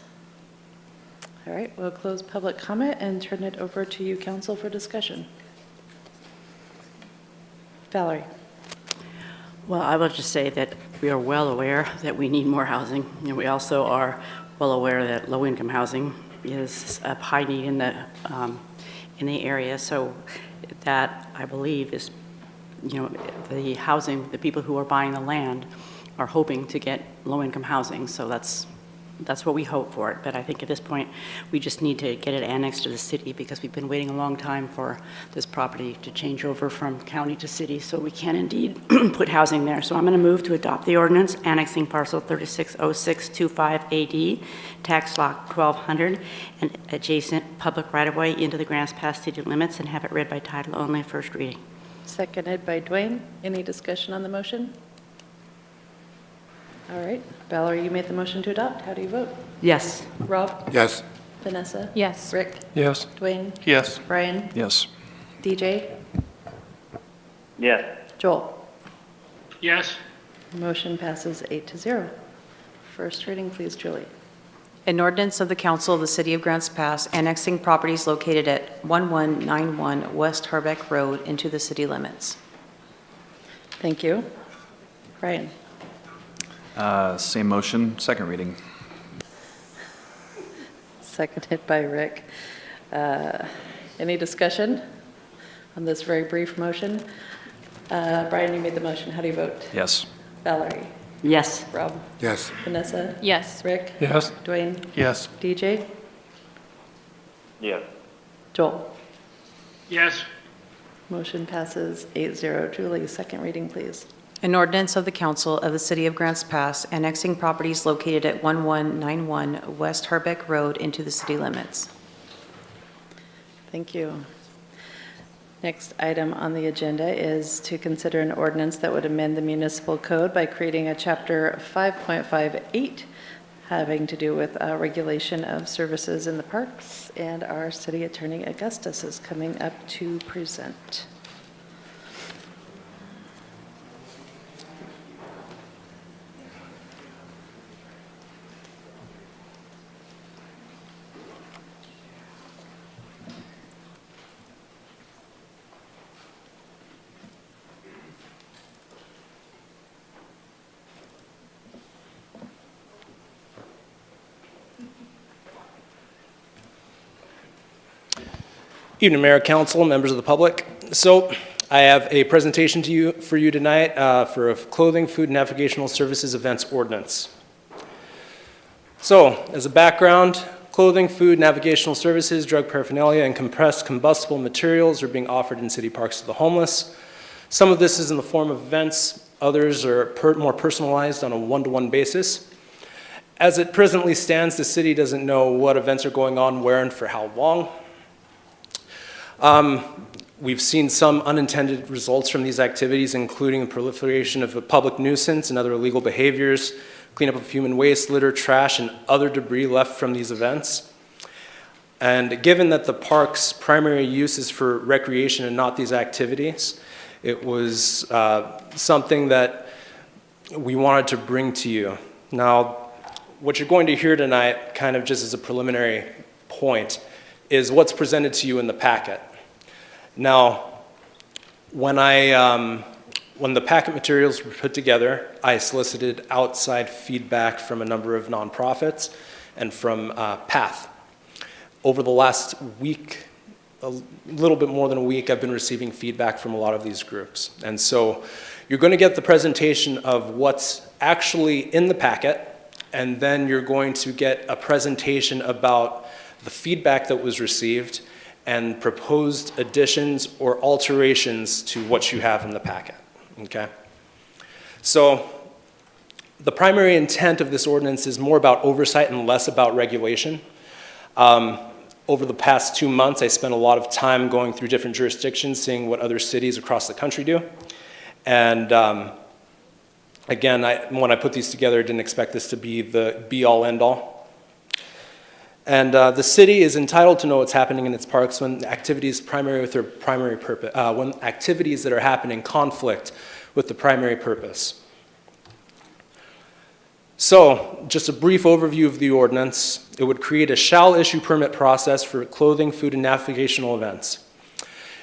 All right, we'll close public comment and turn it over to you, council, for discussion. Valerie. Well, I will just say that we are well aware that we need more housing, and we also are well aware that low-income housing is a high need in the area. So that, I believe, is, the housing, the people who are buying the land are hoping to get low-income housing. So that's what we hope for it. But I think at this point, we just need to get it annexed to the city because we've been waiting a long time for this property to change over from county to city. So we can indeed put housing there. So I'm going to move to adopt the ordinance annexing parcel 360625AD, tax lot 1200, and adjacent public right-of-way into the Grants Pass city limits and have it read by title only, first reading. Seconded by Dwayne. Any discussion on the motion? All right. Valerie, you made the motion to adopt. How do you vote? Yes. Rob? Yes. Vanessa? Yes. Rick? Yes. Dwayne? Yes. Brian? Yes. DJ? Yes. Joel? Yes. Motion passes 8-0. First reading, please, Julie. An ordinance of the Council of the City of Grants Pass annexing properties located at 1191 West Harbeck Road into the city limits. Thank you. Brian? Same motion, second reading. Seconded by Rick. Any discussion on this very brief motion? Brian, you made the motion. How do you vote? Yes. Valerie? Yes. Rob? Yes. Vanessa? Yes. Rick? Yes. Dwayne? Yes. DJ? Yes. Joel? Yes. Motion passes 8-0. Julie, second reading, please. An ordinance of the Council of the City of Grants Pass annexing properties located at 1191 West Harbeck Road into the city limits. Thank you. Next item on the agenda is to consider an ordinance that would amend the municipal code by creating a chapter 5.58 having to do with regulation of services in the parks, and our city attorney Augustus is coming up to present. Evening, Mayor, Council, members of the public. So I have a presentation for you tonight for a clothing, food, and navigational services events ordinance. So as a background, clothing, food, navigational services, drug paraphernalia, and compressed combustible materials are being offered in city parks to the homeless. Some of this is in the form of events. Others are more personalized on a one-to-one basis. As it presently stands, the city doesn't know what events are going on, where, and for how long. We've seen some unintended results from these activities, including the proliferation of a public nuisance and other illegal behaviors, cleanup of human waste, litter, trash, and other debris left from these events. And given that the park's primary use is for recreation and not these activities, it was something that we wanted to bring to you. Now, what you're going to hear tonight, kind of just as a preliminary point, is what's presented to you in the packet. Now, when the packet materials were put together, I solicited outside feedback from a number of nonprofits and from PATH. Over the last week, a little bit more than a week, I've been receiving feedback from a lot of these groups. And so you're going to get the presentation of what's actually in the packet, and then you're going to get a presentation about the feedback that was received and proposed additions or alterations to what you have in the packet, okay? So the primary intent of this ordinance is more about oversight and less about regulation. Over the past 2 months, I spent a lot of time going through different jurisdictions, seeing what other cities across the country do. And again, when I put these together, I didn't expect this to be the be-all, end-all. And the city is entitled to know what's happening in its parks when activities with their primary purpose, when activities that are happening conflict with the primary purpose. So, just a brief overview of the ordinance. It would create a shall issue permit process for clothing, food, and navigational events.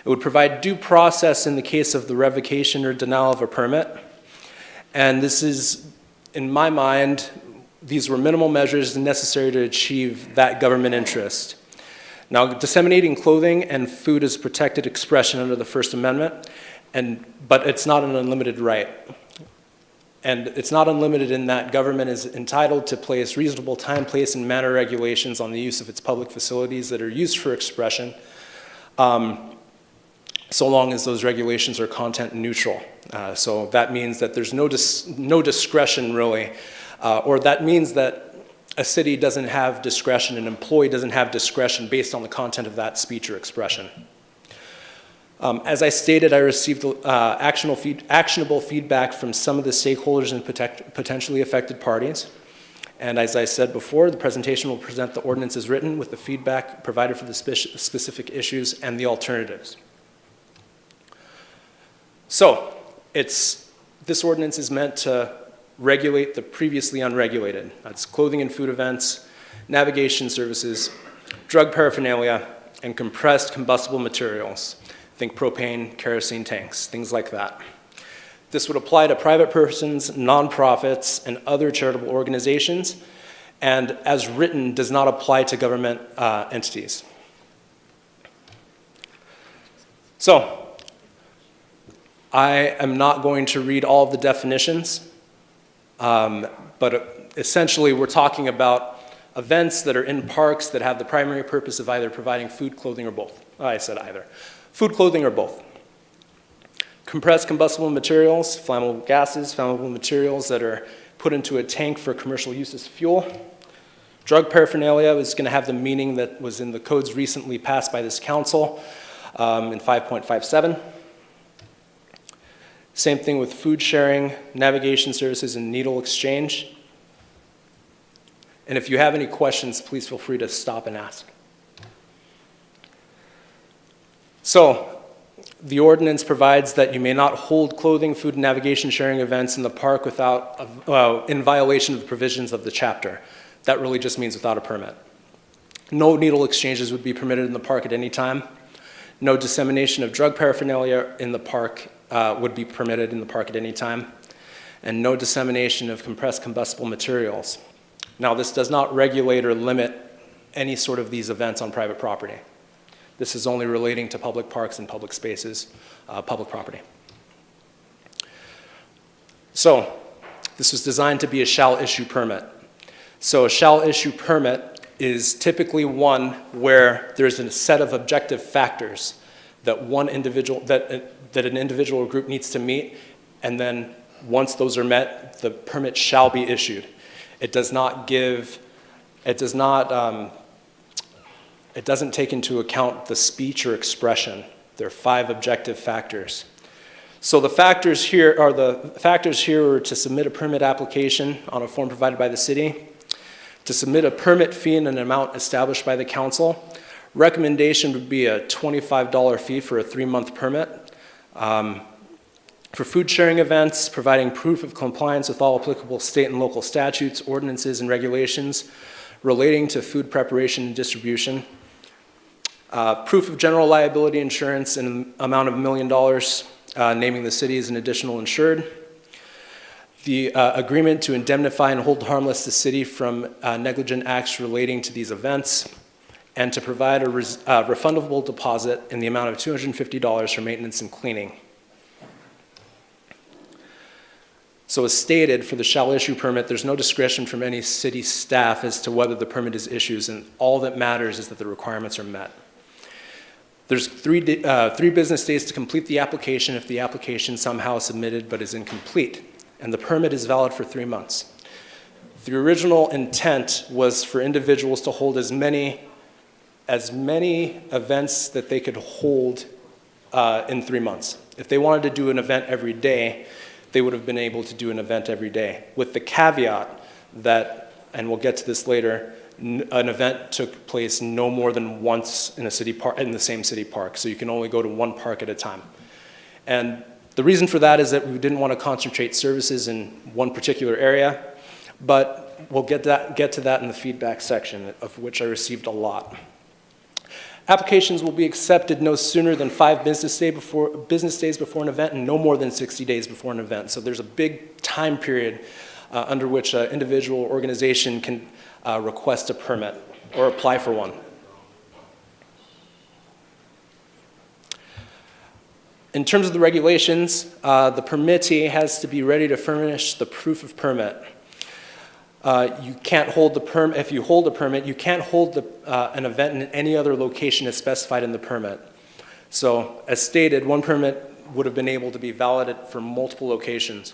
It would provide due process in the case of the revocation or denial of a permit. And this is, in my mind, these were minimal measures necessary to achieve that government interest. Now, disseminating clothing and food is protected expression under the First Amendment, but it's not an unlimited right. And it's not unlimited in that government is entitled to place reasonable time, place, and manner regulations on the use of its public facilities that are used for expression, so long as those regulations are content neutral. So that means that there's no discretion really, or that means that a city doesn't have discretion, an employee doesn't have discretion based on the content of that speech or expression. As I stated, I received actionable feedback from some of the stakeholders and potentially affected parties. And as I said before, the presentation will present the ordinance as written with the feedback provided for the specific issues and the alternatives. So, this ordinance is meant to regulate the previously unregulated. That's clothing and food events, navigation services, drug paraphernalia, and compressed combustible materials. Think propane, kerosene tanks, things like that. This would apply to private persons, nonprofits, and other charitable organizations, and as written, does not apply to government entities. So, I am not going to read all of the definitions, but essentially we're talking about events that are in parks that have the primary purpose of either providing food, clothing, or both. I said either. Food, clothing, or both. Compressed combustible materials, flammable gases, flammable materials that are put into a tank for commercial use as fuel. Drug paraphernalia is going to have the meaning that was in the codes recently passed by this council in 5.57. Same thing with food sharing, navigation services, and needle exchange. And if you have any questions, please feel free to stop and ask. So, the ordinance provides that you may not hold clothing, food, and navigation sharing events in the park in violation of the provisions of the chapter. That really just means without a permit. No needle exchanges would be permitted in the park at any time. No dissemination of drug paraphernalia in the park would be permitted in the park at any time. And no dissemination of compressed combustible materials. Now, this does not regulate or limit any sort of these events on private property. This is only relating to public parks and public spaces, public property. So, this was designed to be a shall issue permit. So a shall issue permit is typically one where there's a set of objective factors that an individual or group needs to meet, and then once those are met, the permit shall be issued. It doesn't take into account the speech or expression. There are 5 objective factors. So the factors here are to submit a permit application on a form provided by the city, to submit a permit fee in an amount established by the council. Recommendation would be a $25 fee for a 3-month permit. For food sharing events, providing proof of compliance with all applicable state and local statutes, ordinances, and regulations relating to food preparation and distribution. Proof of general liability insurance in an amount of $1 million, naming the city as an additional insured. The agreement to indemnify and hold harmless the city from negligent acts relating to these events, and to provide a refundable deposit in the amount of $250 for maintenance and cleaning. So as stated, for the shall issue permit, there's no discretion from any city staff as to whether the permit is issued, and all that matters is that the requirements are met. There's three business days to complete the application if the application somehow submitted but is incomplete, and the permit is valid for 3 months. The original intent was for individuals to hold as many events that they could hold in 3 months. If they wanted to do an event every day, they would have been able to do an event every day, with the caveat that, and we'll get to this later, an event took place no more than once in a city park, in the same city park, so you can only go to one park at a time. And the reason for that is that we didn't want to concentrate services in one particular area, but we'll get to that in the feedback section, of which I received a lot. Applications will be accepted no sooner than 5 business days before an event, and no more than 60 days before an event. So there's a big time period under which an individual or organization can request a permit or apply for one. In terms of the regulations, the permittee has to be ready to furnish the proof of permit. You can't hold the permit. If you hold a permit, you can't hold an event in any other location as specified in the permit. So, as stated, one permit would have been able to be valid for multiple locations.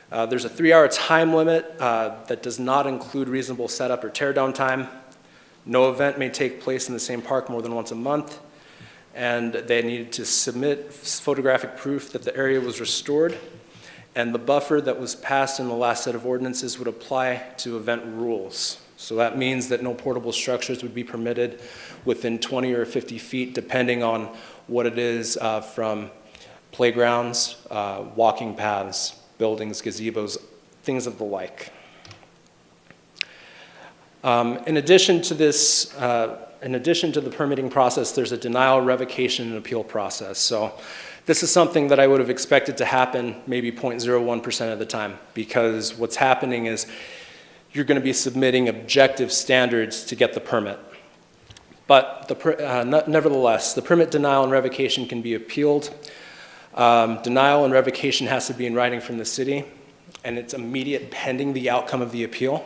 There's a 3-hour time limit that does not include reasonable setup or teardown time. No event may take place in the same park more than once a month. And they needed to submit photographic proof that the area was restored. And the buffer that was passed in the last set of ordinances would apply to event rules. So that means that no portable structures would be permitted within 20 or 50 feet, depending on what it is, from playgrounds, walking paths, buildings, gazebos, things of the like. In addition to this, in addition to the permitting process, there's a denial, revocation, and appeal process. So this is something that I would have expected to happen maybe 0.01% of the time, because what's happening is you're going to be submitting objective standards to get the permit. But nevertheless, the permit denial and revocation can be appealed. Denial and revocation has to be in writing from the city, and it's immediate pending the outcome of the appeal.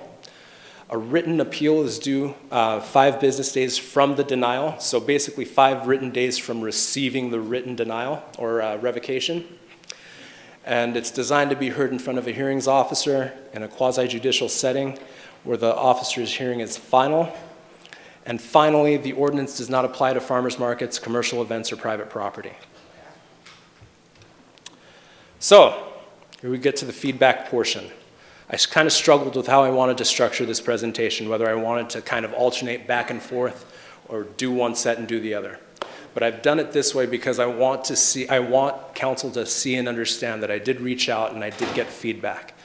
A written appeal is due 5 business days from the denial, so basically 5 written days from receiving the written denial or revocation. And it's designed to be heard in front of a hearings officer in a quasi-judicial setting where the officer's hearing is final. And finally, the ordinance does not apply to farmers markets, commercial events, or private property. So, here we get to the feedback portion. I kind of struggled with how I wanted to structure this presentation, whether I wanted to kind of alternate back and forth or do one set and do the other. But I've done it this way because I want council to see and understand that I did reach out and I did get feedback.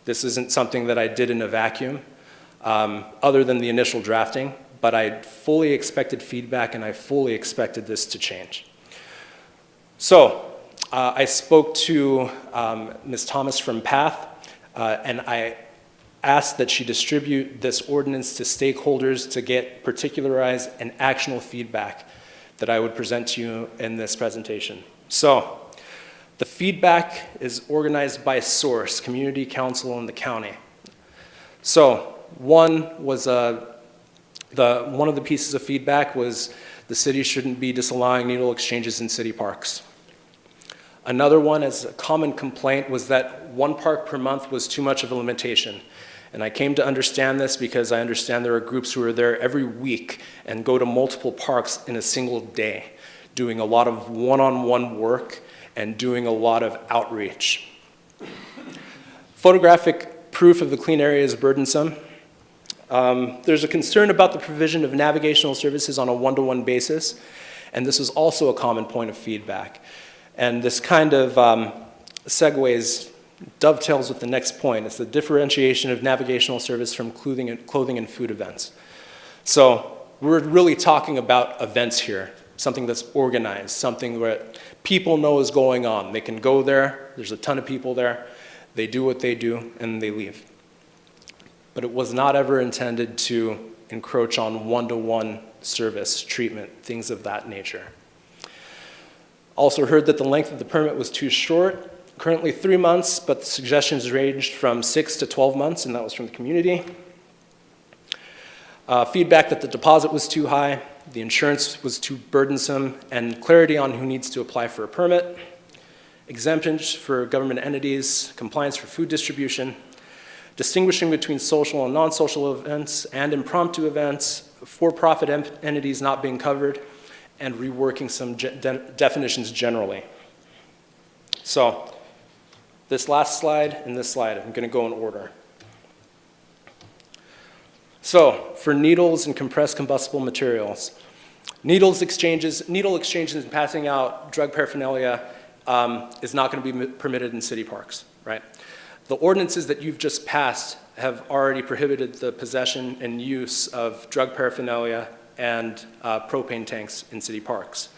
This isn't something that I did in a vacuum, other than the initial drafting, but I fully expected feedback and I fully expected this to change. So, I spoke to Ms. Thomas from PATH, and I asked that she distribute this ordinance to stakeholders to get particularized and actionable feedback that I would present to you in this presentation. So, the feedback is organized by source, community, council, and the county. So, one of the pieces of feedback was the city shouldn't be disallowing needle exchanges in city parks. Another one, as a common complaint, was that 1 park per month was too much of a limitation. And I came to understand this because I understand there are groups who are there every week and go to multiple parks in a single day, doing a lot of one-on-one work and doing a lot of outreach. Photographic proof of the clean area is burdensome. There's a concern about the provision of navigational services on a one-to-one basis, and this is also a common point of feedback. And this kind of segues, dovetails with the next point. It's the differentiation of navigational service from clothing and food events. So we're really talking about events here, something that's organized, something where people know is going on. They can go there, there's a ton of people there, they do what they do, and they leave. But it was not ever intended to encroach on one-to-one service, treatment, things of that nature. Also heard that the length of the permit was too short, currently 3 months, but the suggestions ranged from 6 to 12 months, and that was from the community. Feedback that the deposit was too high, the insurance was too burdensome, and clarity on who needs to apply for a permit, exemptions for government entities, compliance for food distribution, distinguishing between social and non-social events and impromptu events, for-profit entities not being covered, and reworking some definitions generally. So, this last slide and this slide, I'm going to go in order. So, for needles and compressed combustible materials, needle exchanges and passing out drug paraphernalia is not going to be permitted in city parks, right? The ordinances that you've just passed have already prohibited the possession and use of drug paraphernalia and propane tanks in city parks.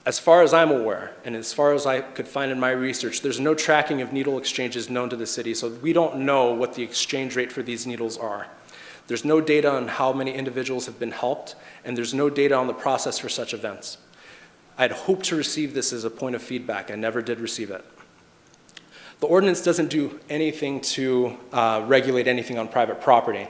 As far as I'm aware, and as far as I could find in my research, there's no tracking of needle exchanges known to the city, so we don't know what the exchange rate for these needles are. There's no data on how many individuals have been helped, and there's no data on the process for such events. I'd hoped to receive this as a point of feedback. I never did receive it. The ordinance doesn't do anything to regulate anything on private property.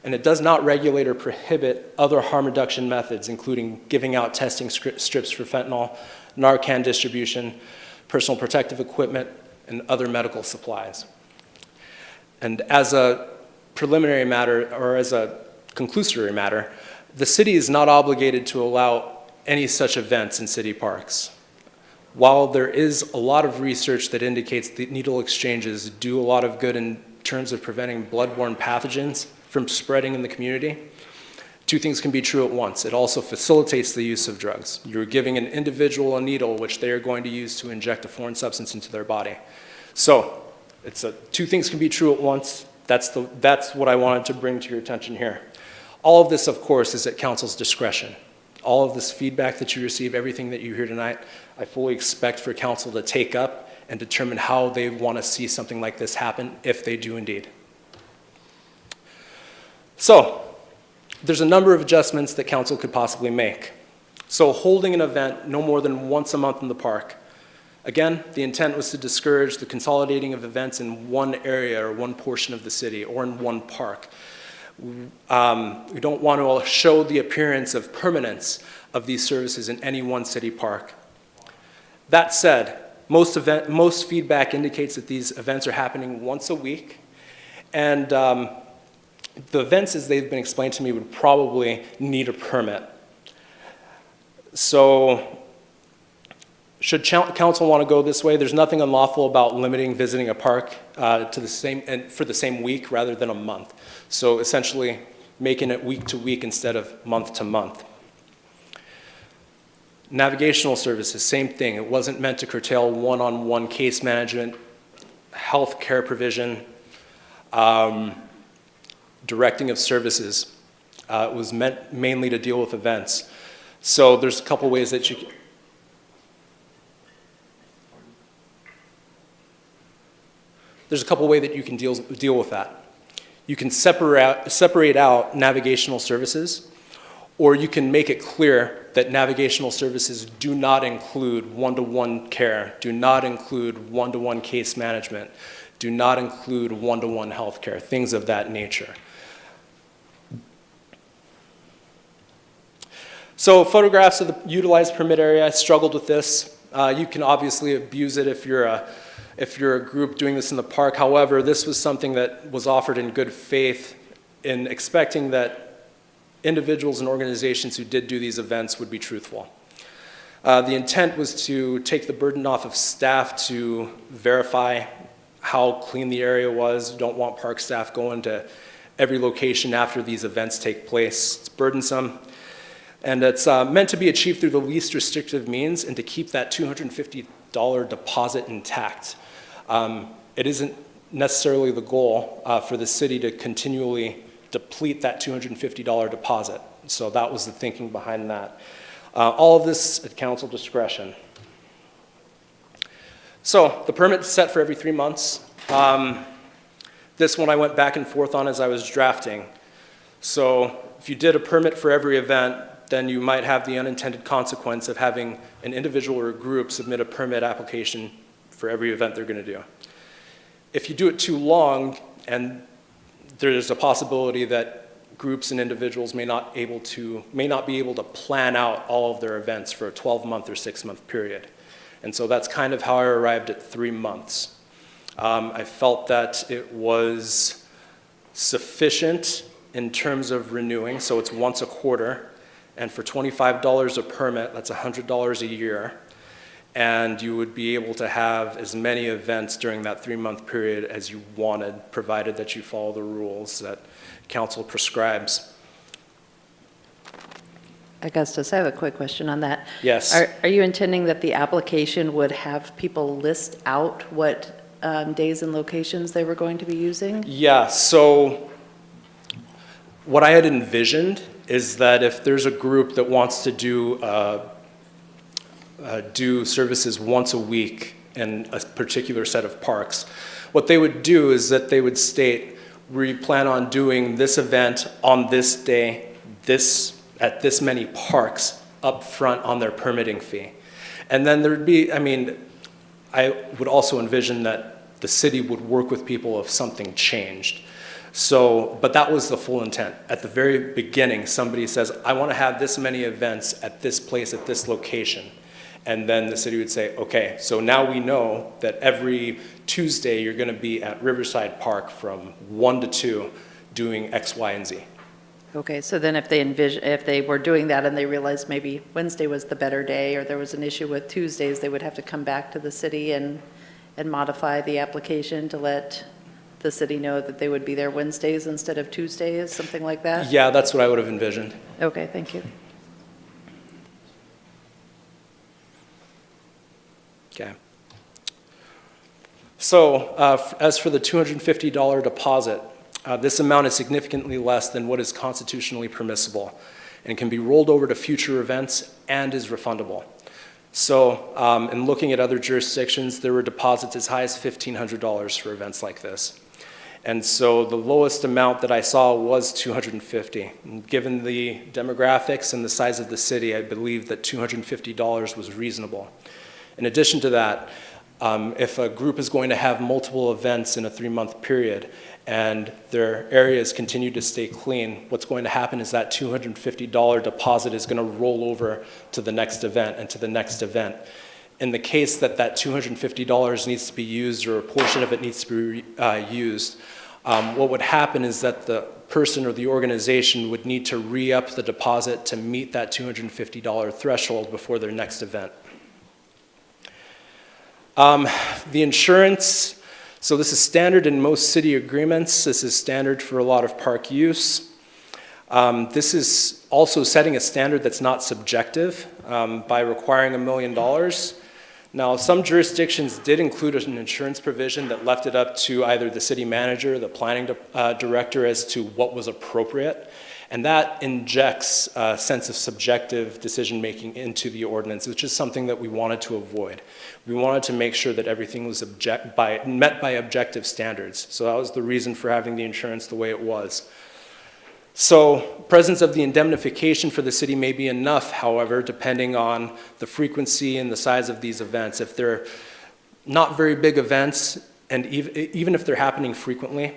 And it does not regulate or prohibit other harm reduction methods, including giving out testing strips for fentanyl, Narcan distribution, personal protective equipment, and other medical supplies. And as a preliminary matter, or as a conclusory matter, the city is not obligated to allow any such events in city parks. While there is a lot of research that indicates that needle exchanges do a lot of good in terms of preventing bloodborne pathogens from spreading in the community, two things can be true at once. It also facilitates the use of drugs. You're giving an individual a needle which they are going to use to inject a foreign substance into their body. So two things can be true at once. That's what I wanted to bring to your attention here. All of this, of course, is at council's discretion. All of this feedback that you receive, everything that you hear tonight, I fully expect for council to take up and determine how they want to see something like this happen, if they do indeed. So, there's a number of adjustments that council could possibly make. So, holding an event no more than once a month in the park. Again, the intent was to discourage the consolidating of events in one area or one portion of the city or in one park. We don't want to show the appearance of permanence of these services in any one city park. That said, most feedback indicates that these events are happening once a week, and the events as they've been explained to me would probably need a permit. So, should council want to go this way, there's nothing unlawful about limiting visiting a park for the same week rather than a month. So essentially making it week to week instead of month to month. Navigational services, same thing. It wasn't meant to curtail one-on-one case management, health care provision, directing of services. It was meant mainly to deal with events. So there's a couple ways that you can... There's a couple ways that you can deal with that. You can separate out navigational services, or you can make it clear that navigational services do not include one-to-one care, do not include one-to-one case management, do not include one-to-one health care, things of that nature. So photographs of the utilized permit area, I struggled with this. You can obviously abuse it if you're a group doing this in the park. However, this was something that was offered in good faith in expecting that individuals and organizations who did do these events would be truthful. The intent was to take the burden off of staff to verify how clean the area was. Don't want park staff going to every location after these events take place. It's burdensome. And it's meant to be achieved through the least restrictive means and to keep that 250 deposit intact. It isn't necessarily the goal for the city to continually deplete that $250 deposit. So that was the thinking behind that. All of this at council discretion. So the permit's set for every 3 months. This one I went back and forth on as I was drafting. So if you did a permit for every event, then you might have the unintended consequence of having an individual or a group submit a permit application for every event they're going to do. If you do it too long, and there's a possibility that groups and individuals may not be able to plan out all of their events for a 12-month or 6-month period. And so that's kind of how I arrived at 3 months. I felt that it was sufficient in terms of renewing, so it's once a quarter, and for $25 a permit, that's $100 a year, and you would be able to have as many events during that 3-month period as you wanted, provided that you follow the rules that council prescribes. Augustus, I have a quick question on that. Yes. Are you intending that the application would have people list out what days and locations they were going to be using? Yeah, so what I had envisioned is that if there's a group that wants to do services once a week in a particular set of parks, what they would do is that they would state, we plan on doing this event on this day, at this many parks up front on their permitting fee. And then there'd be, I would also envision that the city would work with people if something changed. So, but that was the full intent. At the very beginning, somebody says, I want to have this many events at this place, at this location. And then the city would say, okay, so now we know that every Tuesday you're going to be at Riverside Park from 1 to 2 doing X, Y, and Z. Okay, so then if they were doing that and they realized maybe Wednesday was the better day, or there was an issue with Tuesdays, they would have to come back to the city and modify the application to let the city know that they would be there Wednesdays instead of Tuesdays, something like that? Yeah, that's what I would have envisioned. Okay, thank you. Okay. So as for the $250 deposit, this amount is significantly less than what is constitutionally permissible and can be rolled over to future events and is refundable. So in looking at other jurisdictions, there were deposits as high as $1,500 for events like this. And so the lowest amount that I saw was $250. And given the demographics and the size of the city, I believe that $250 was reasonable. In addition to that, if a group is going to have multiple events in a 3-month period and their areas continue to stay clean, what's going to happen is that $250 deposit is going to roll over to the next event and to the next event. In the case that that $250 needs to be used or a portion of it needs to be used, what would happen is that the person or the organization would need to re-up the deposit to meet that $250 threshold before their next event. The insurance, so this is standard in most city agreements. This is standard for a lot of park use. This is also setting a standard that's not subjective by requiring $1 million. Now, some jurisdictions did include an insurance provision that left it up to either the city manager or the planning director as to what was appropriate. And that injects a sense of subjective decision-making into the ordinance, which is something that we wanted to avoid. We wanted to make sure that everything was met by objective standards. So that was the reason for having the insurance the way it was. So presence of the indemnification for the city may be enough, however, depending on the frequency and the size of these events. If they're not very big events, and even if they're happening frequently,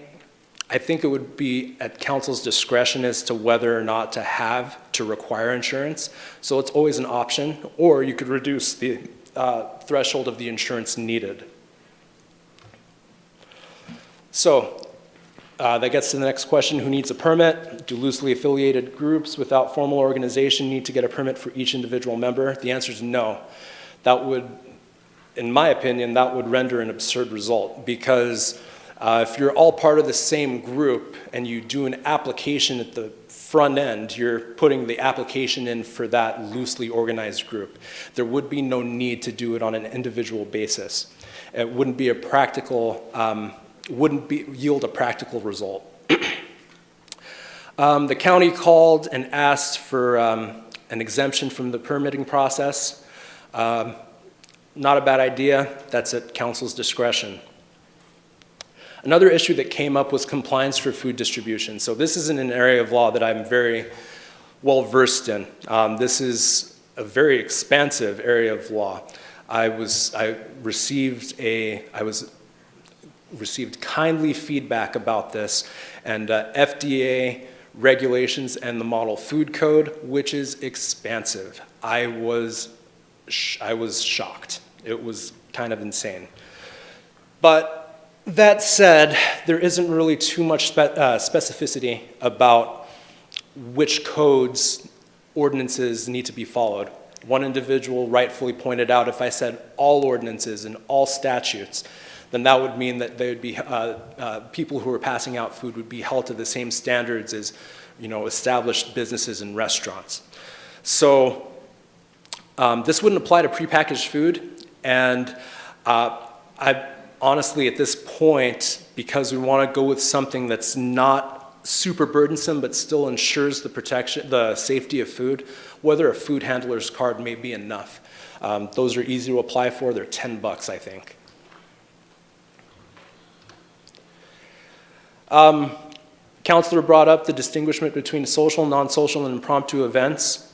I think it would be at council's discretion as to whether or not to require insurance. So it's always an option, or you could reduce the threshold of the insurance needed. So that gets to the next question, who needs a permit? Do loosely affiliated groups without formal organization need to get a permit for each individual member? The answer is no. That would, in my opinion, that would render an absurd result, because If you're all part of the same group and you do an application at the front end, you're putting the application in for that loosely organized group. There would be no need to do it on an individual basis. It wouldn't be a practical, yield a practical result. The county called and asked for an exemption from the permitting process. Not a bad idea. That's at council's discretion. Another issue that came up was compliance for food distribution. So this isn't an area of law that I'm very well versed in. This is a very expansive area of law. I received kindly feedback about this, and FDA regulations and the model food code, which is expansive. I was shocked. It was kind of insane. But that said, there isn't really too much specificity about which codes, ordinances need to be followed. One individual rightfully pointed out, if I said all ordinances and all statutes, then that would mean that they would be, people who are passing out food would be held to the same standards as, established businesses and restaurants. So this wouldn't apply to prepackaged food, and honestly, at this point, because we want to go with something that's not super burdensome but still ensures the safety of food, whether a food handler's card may be enough. Those are easy to apply for. They're $10, I think. Counselor brought up the distinguishment between social, non-social, and impromptu events.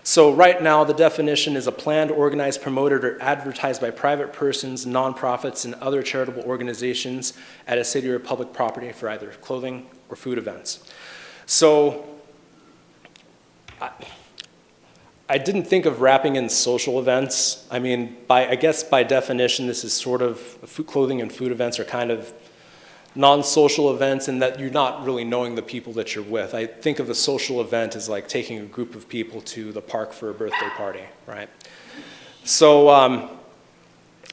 So right now, the definition is a planned, organized, promoted, or advertised by private persons, nonprofits, and other charitable organizations at a city or public property for either clothing or food events. So I didn't think of wrapping in social events. I mean, I guess by definition, this is sort of, clothing and food events are kind of non-social events in that you're not really knowing the people that you're with. I think of a social event as like taking a group of people to the park for a birthday party, right? So,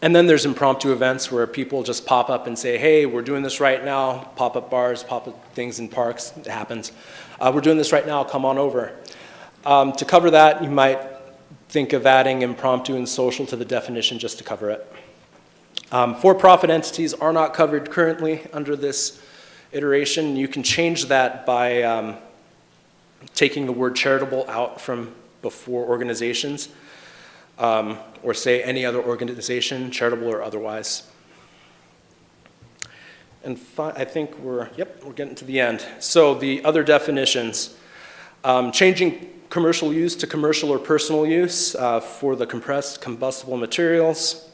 and then there's impromptu events where people just pop up and say, hey, we're doing this right now, pop-up bars, pop-up things in parks, it happens. We're doing this right now, come on over. To cover that, you might think of adding impromptu and social to the definition just to cover it. For-profit entities are not covered currently under this iteration. You can change that by taking the word charitable out from before organizations, or say any other organization, charitable or otherwise. And I think we're getting to the end. So the other definitions, changing commercial use to commercial or personal use for the compressed combustible materials.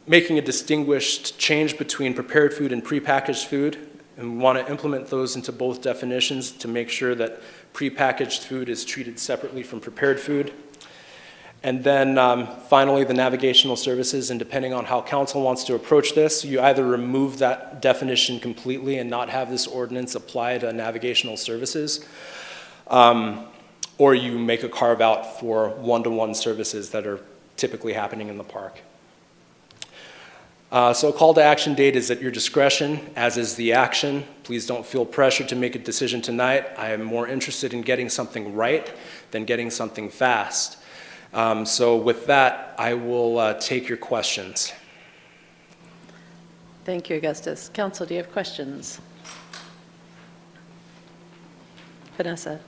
Making a distinguished change between prepared food and prepackaged food, and we want to implement those into both definitions to make sure that prepackaged food is treated separately from prepared food. And then finally, the navigational services, and depending on how council wants to approach this, you either remove that definition completely and not have this ordinance apply to navigational services, or you make a carve out for one-to-one services that are typically happening in the park. So a call to action date is at your discretion, as is the action. Please don't feel pressured to make a decision tonight. I am more interested in getting something right than getting something fast. So with that, I will take your questions. Thank you, Augustus. Council, do you have questions? Vanessa?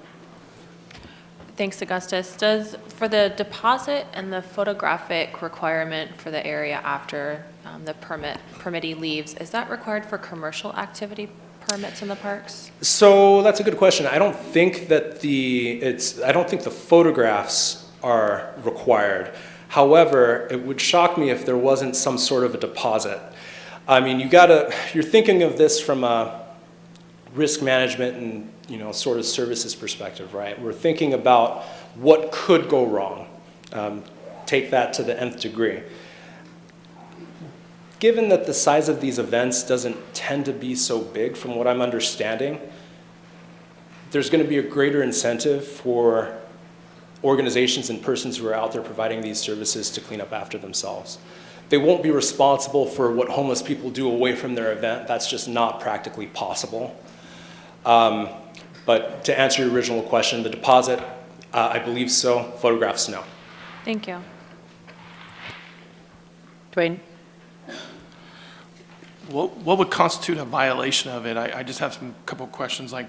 Thanks, Augustus. For the deposit and the photographic requirement for the area after the permittee leaves, is that required for commercial activity permits in the parks? So that's a good question. I don't think that I don't think the photographs are required. However, it would shock me if there wasn't some sort of a deposit. I mean, you're thinking of this from a risk management and sort of services perspective, right? We're thinking about what could go wrong. Take that to the nth degree. Given that the size of these events doesn't tend to be so big, from what I'm understanding, there's going to be a greater incentive for organizations and persons who are out there providing these services to clean up after themselves. They won't be responsible for what homeless people do away from their event. That's just not practically possible. But to answer your original question, the deposit, I believe so. Photographs, no. Thank you. Dwayne? What would constitute a violation of it? I just have some couple questions, like,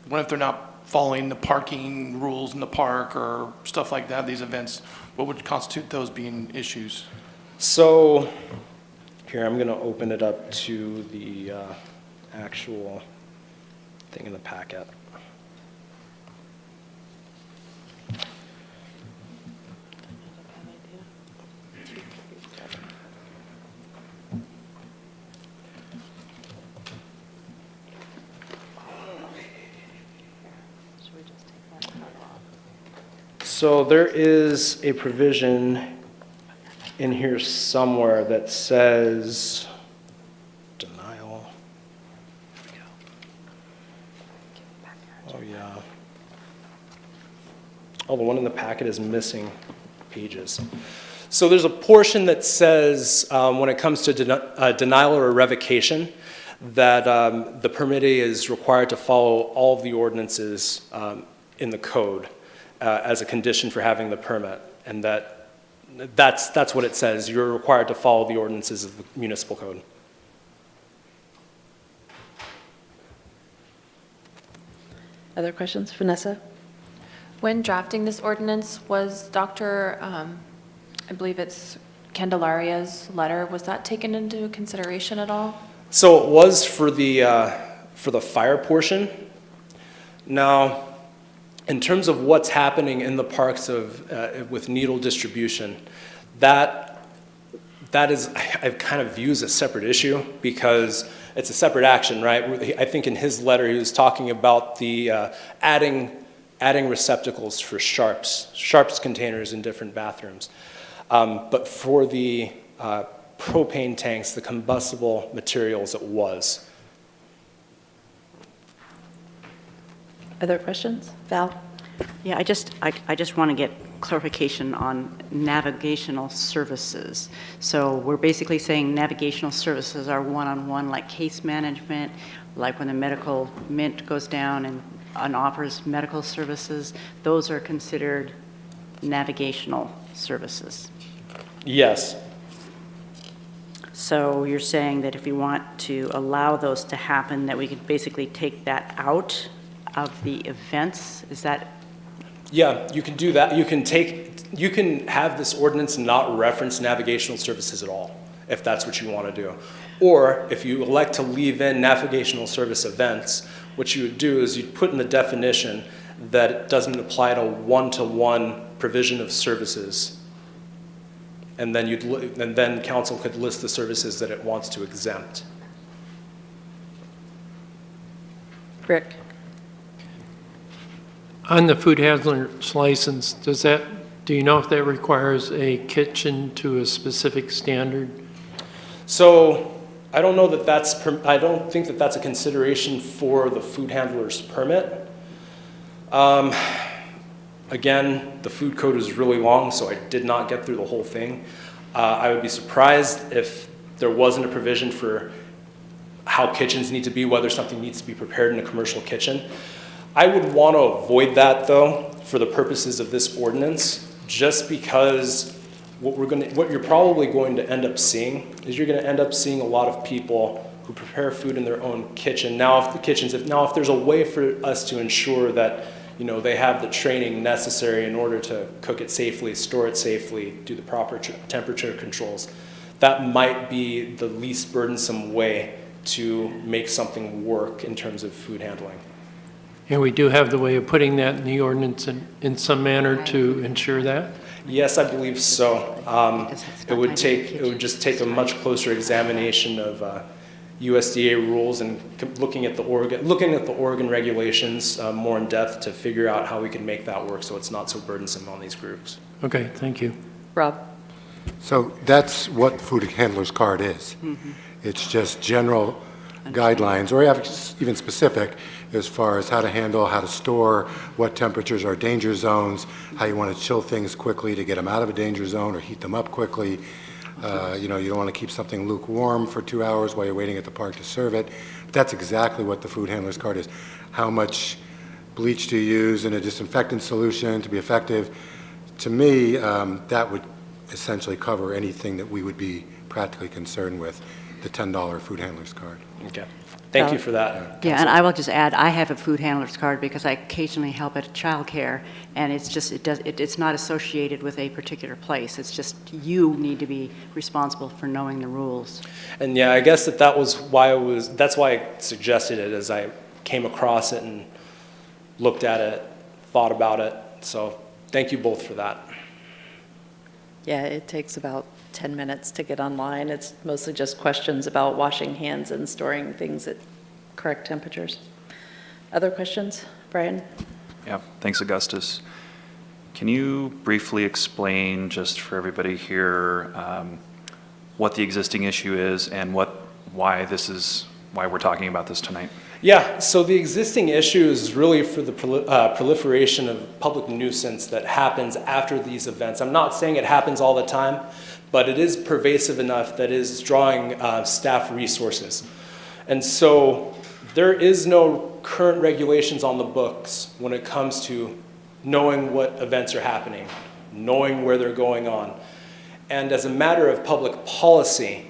what if they're not following the parking rules in the park or stuff like that, these events? What would constitute those being issues? So, here, I'm gonna open it up to the actual thing in the packet. So there is a provision in here somewhere that says denial. Oh, yeah. Oh, the one in the packet is missing pages. So there's a portion that says when it comes to denial or revocation that the permittee is required to follow all of the ordinances in the code as a condition for having the permit, and that's what it says. You're required to follow the ordinances of the municipal code. Other questions? Vanessa? When drafting this ordinance, was Dr., I believe it's Candelaria's letter, was that taken into consideration at all? So it was for the fire portion. Now, in terms of what's happening in the parks with needle distribution, that is, I kind of view as a separate issue because it's a separate action, right? I think in his letter he was talking about the adding receptacles for sharps containers in different bathrooms. But for the propane tanks, the combustible materials, it was. Other questions? Val? Yeah, I just want to get clarification on navigational services. So we're basically saying navigational services are one-on-one, like case management, like when the medical mint goes down and offers medical services, those are considered navigational services. Yes. So you're saying that if we want to allow those to happen, that we could basically take that out of the events? Is that? Yeah, you can do that. You can have this ordinance not reference navigational services at all, if that's what you want to do. Or if you elect to leave in navigational service events, what you would do is you'd put in the definition that it doesn't apply to one-to-one provision of services. And then council could list the services that it wants to exempt. Rick? On the food handler's license, do you know if that requires a kitchen to a specific standard? So I don't know that I don't think that that's a consideration for the food handler's permit. Again, the food code is really long, so I did not get through the whole thing. I would be surprised if there wasn't a provision for how kitchens need to be, whether something needs to be prepared in a commercial kitchen. I would want to avoid that, though, for the purposes of this ordinance, just because what you're probably going to end up seeing is you're going to end up seeing a lot of people who prepare food in their own kitchen. Now, if there's a way for us to ensure that they have the training necessary in order to cook it safely, store it safely, do the proper temperature controls, that might be the least burdensome way to make something work in terms of food handling. And we do have the way of putting that in the ordinance in some manner to ensure that? Yes, I believe so. It would just take a much closer examination of USDA rules and looking at the Oregon regulations more in depth to figure out how we can make that work so it's not so burdensome on these groups. Okay, thank you. Rob? So that's what food handler's card is. Mm-hmm. It's just general guidelines, or even specific, as far as how to handle, how to store, what temperatures are danger zones, how you want to chill things quickly to get them out of a danger zone or heat them up quickly. You know, you don't want to keep something lukewarm for 2 hours while you're waiting at the park to serve it. But that's exactly what the food handler's card is. How much bleach to use in a disinfectant solution to be effective. To me, that would essentially cover anything that we would be practically concerned with, the $10 food handler's card. Okay. Thank you for that. Yeah, and I will just add, I have a food handler's card because I occasionally help at childcare, and it's just, it's not associated with a particular place. It's just you need to be responsible for knowing the rules. And yeah, I guess that's why I suggested it as I came across it and looked at it, thought about it. So thank you both for that. Yeah, it takes about 10 minutes to get online. It's mostly just questions about washing hands and storing things at correct temperatures. Other questions? Brian? Yeah, thanks, Augustus. Can you briefly explain, just for everybody here, what the existing issue is and why we're talking about this tonight? Yeah, so the existing issue is really for the proliferation of public nuisance that happens after these events. I'm not saying it happens all the time, but it is pervasive enough that it is drawing staff resources. And so there is no current regulations on the books when it comes to knowing what events are happening, knowing where they're going on. And as a matter of public policy,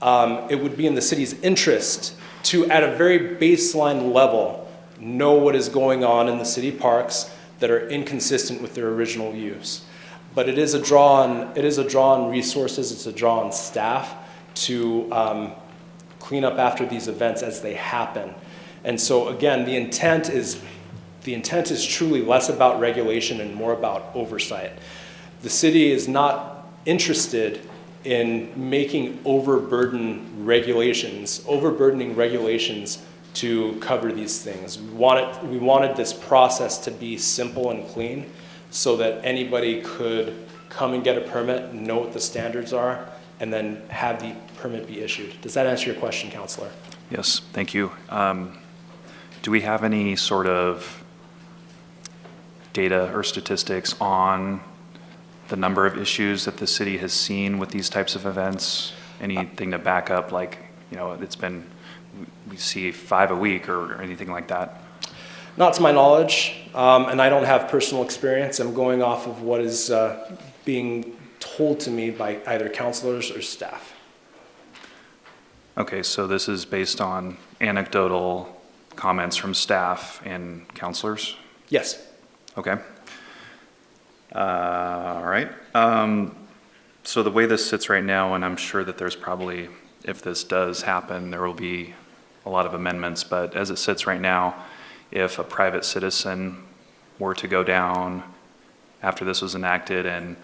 it would be in the city's interest to, at a very baseline level, know what is going on in the city parks that are inconsistent with their original use. But it is a draw on resources, it's a draw on staff to clean up after these events as they happen. And so again, the intent is truly less about regulation and more about oversight. The city is not interested in making overburdening regulations to cover these things. We wanted this process to be simple and clean so that anybody could come and get a permit, know what the standards are, and then have the permit be issued. Does that answer your question, Councilor? Yes, thank you. Do we have any sort of data or statistics on the number of issues that the city has seen with these types of events? Anything to back up, like, you know, we see 5 a week or anything like that? Not to my knowledge, and I don't have personal experience. I'm going off of what is being told to me by either councilors or staff. Okay, so this is based on anecdotal comments from staff and councilors? Yes. Okay. All right. So the way this sits right now, and I'm sure that there's probably, if this does happen, there will be a lot of amendments, but as it sits right now, if a private citizen were to go down after this was enacted and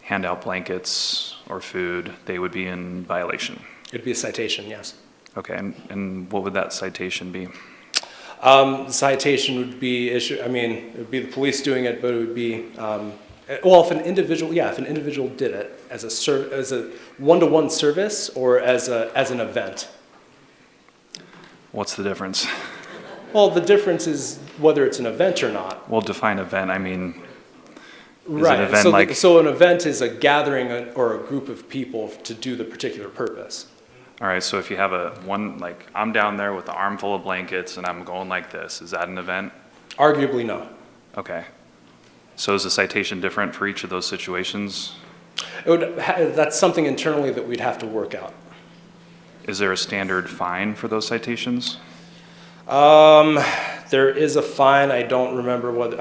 hand out blankets or food, they would be in violation? It'd be a citation, yes. Okay, and what would that citation be? The citation would be issued, I mean, it would be the police doing it, but it would be, well, if an individual did it as a one-to-one service or as an event. What's the difference? Well, the difference is whether it's an event or not. Well, define event. I mean, right. An event So an event is a gathering or a group of people to do the particular purpose. All right, so if you have like I'm down there with an armful of blankets and I'm going like this, is that an event? Arguably, no. Okay. So is the citation different for each of those situations? That's something internally that we'd have to work out. Is there a standard fine for those citations? There is a fine. I don't remember what,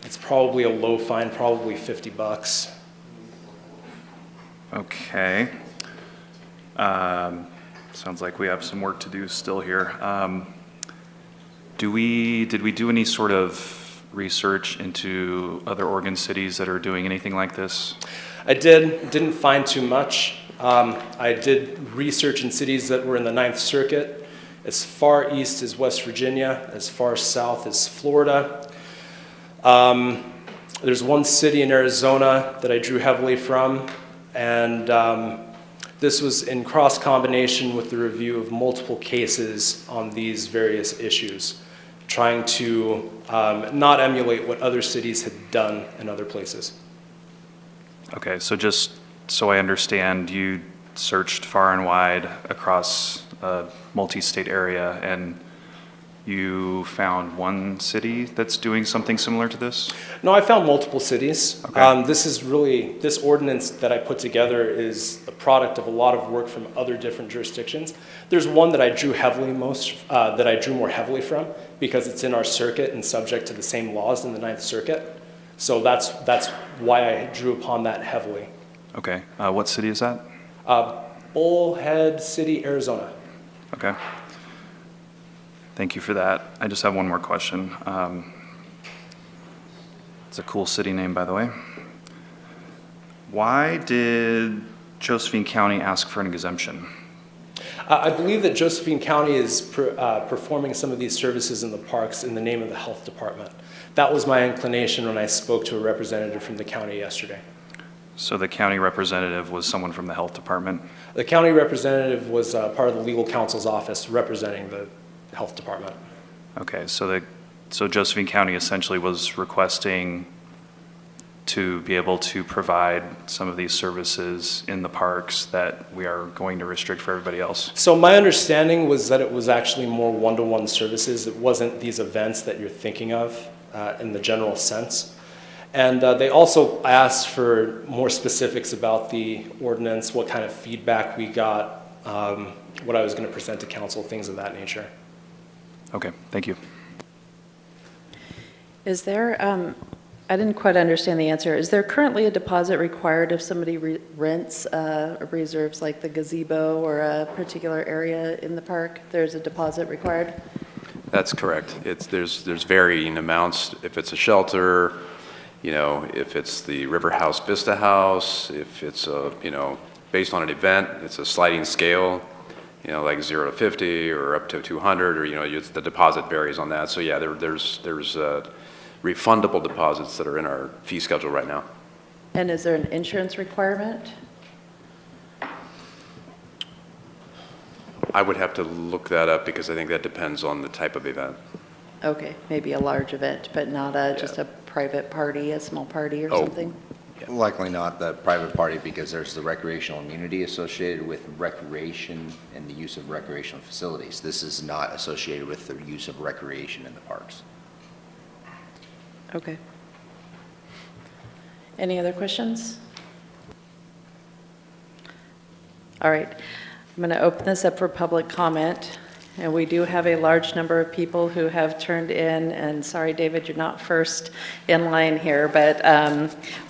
it's probably a low fine, probably $50. Okay. Sounds like we have some work to do still here. Did we do any sort of research into other Oregon cities that are doing anything like this? I didn't find too much. I did research in cities that were in the 9th Circuit, as far east as West Virginia, as far south as Florida. There's one city in Arizona that I drew heavily from, and this was in cross combination with the review of multiple cases on these various issues, trying to not emulate what other cities had done in other places. Okay, so just so I understand you searched far and wide across a multi-state area, and you found one city that's doing something similar to this? No, I found multiple cities. Okay. This ordinance that I put together is the product of a lot of work from other different jurisdictions. There's one that I drew more heavily from because it's in our circuit and subject to the same laws in the Ninth Circuit. So that's why I drew upon that heavily. Okay, what city is that? Bullhead City, Arizona. Okay. Thank you for that. I just have one more question. It's a cool city name, by the way. Why did Josephine County ask for an exemption? I believe that Josephine County is performing some of these services in the parks in the name of the health department. That was my inclination when I spoke to a representative from the county yesterday. So the county representative was someone from the health department? The county representative was part of the legal counsel's office representing the health department. Okay, so Josephine County essentially was requesting to be able to provide some of these services in the parks that we are going to restrict for everybody else? So my understanding was that it was actually more one-to-one services. It wasn't these events that you're thinking of in the general sense. And they also asked for more specifics about the ordinance, what kind of feedback we got, what I was going to present to council, things of that nature. Okay, thank you. Is there, I didn't quite understand the answer. Is there currently a deposit required if somebody rents or reserves like the gazebo or a particular area in the park? There's a deposit required? That's correct. There's varying amounts. If it's a shelter, if it's the River House Vista House, if it's based on an event, it's a sliding scale, like 0 to 50 or up to 200, or the deposit varies on that. So yeah, there's refundable deposits that are in our fee schedule right now. And is there an insurance requirement? I would have to look that up because I think that depends on the type of event. Okay, maybe a large event, but not just a private party, a small party or something? Likely not the private party because there's the recreational immunity associated with recreation and the use of recreational facilities. This is not associated with the use of recreation in the parks. Okay. Any other questions? All right, I'm going to open this up for public comment. And we do have a large number of people who have turned in, and sorry, David, you're not first in line here, but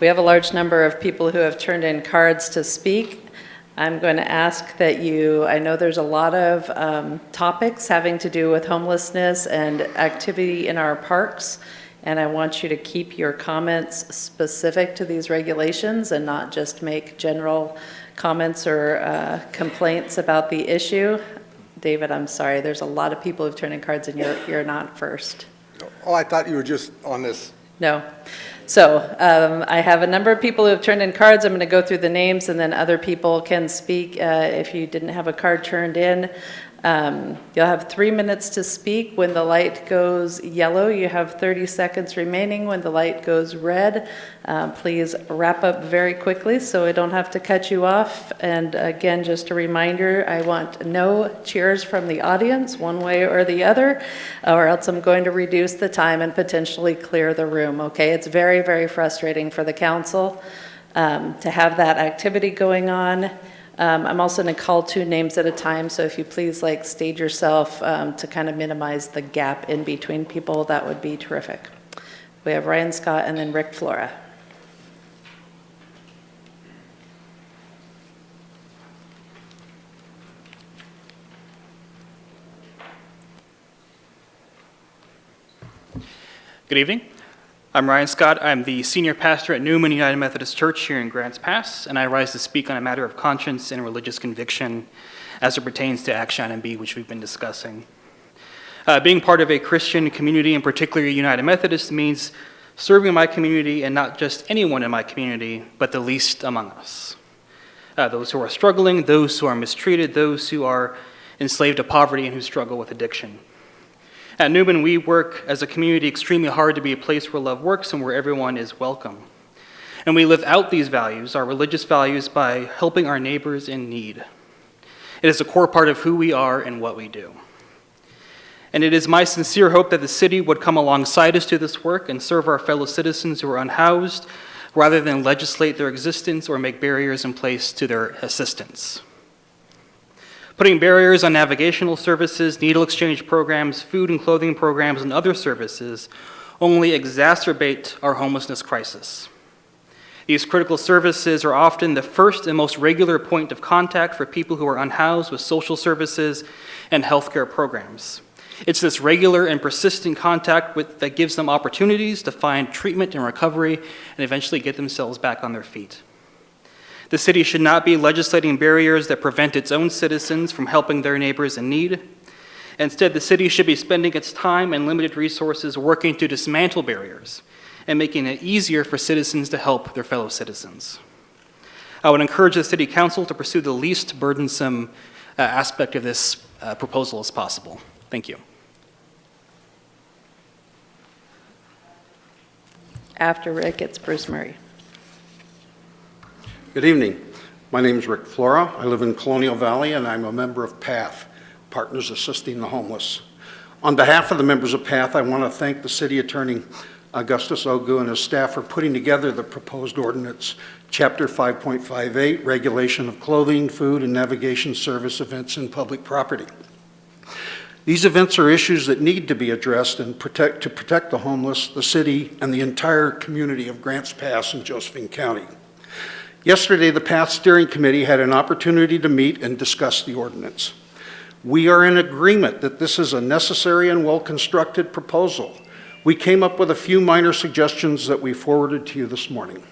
we have a large number of people who have turned in cards to speak. I'm going to ask that I know there's a lot of topics having to do with homelessness and activity in our parks, and I want you to keep your comments specific to these regulations and not just make general comments or complaints about the issue. David, I'm sorry, there's a lot of people who've turned in cards and you're not first. Oh, I thought you were just on this. No. So I have a number of people who have turned in cards. I'm going to go through the names and then other people can speak if you didn't have a card turned in. You'll have 3 minutes to speak. When the light goes yellow, you have 30 seconds remaining. When the light goes red, please wrap up very quickly so I don't have to cut you off. And again, just a reminder, I want no cheers from the audience one way or the other, or else I'm going to reduce the time and potentially clear the room, okay? It's very, very frustrating for the council to have that activity going on. I'm also going to call 2 names at a time, so if you please stage yourself to kind of minimize the gap in between people, that would be terrific. We have Ryan Scott and then Rick Flora. Good evening. I'm Ryan Scott. I'm the senior pastor at Newman United Methodist Church here in Grants Pass, and I rise to speak on a matter of conscience and religious conviction as it pertains to Action Item B, which we've been discussing. Being part of a Christian community, and particularly United Methodist, means serving my community, and not just anyone in my community, but the least among us. Those who are struggling, those who are mistreated, those who are enslaved to poverty and who struggle with addiction. At Newman, we work as a community extremely hard to be a place where love works and where everyone is welcome. And we live out these values, our religious values, by helping our neighbors in need. It is a core part of who we are and what we do. And it is my sincere hope that the city would come alongside us to this work and serve our fellow citizens who are unhoused, rather than legislate their existence or make barriers in place to their assistance. Putting barriers on navigational services, needle exchange programs, food and clothing programs, and other services only exacerbate our homelessness crisis. These critical services are often the first and most regular point of contact for people who are unhoused with social services and healthcare programs. It's this regular and persistent contact that gives them opportunities to find treatment and recovery and eventually get themselves back on their feet. The city should not be legislating barriers that prevent its own citizens from helping their neighbors in need. Instead, the city should be spending its time and limited resources working to dismantle barriers and making it easier for citizens to help their fellow citizens. I would encourage the City Council to pursue the least burdensome aspect of this proposal as possible. Thank you. After Rick, it's Bruce Murray. Good evening. My name is Rick Flora. I live in Colonial Valley, and I'm a member of PATH, Partners Assisting the Homeless. On behalf of the members of PATH, I want to thank the City Attorney, Augustus Ogu, and his staff for putting together the proposed ordinance, Chapter 5.58, Regulation of Clothing, Food, and Navigation Service Events in Public Property. These events are issues that need to be addressed and to protect the homeless, the city, and the entire community of Grants Pass in Josephine County. Yesterday, the PATH Steering Committee had an opportunity to meet and discuss the ordinance. We are in agreement that this is a necessary and well-constructed proposal. We came up with a few minor suggestions that we forwarded to you this morning.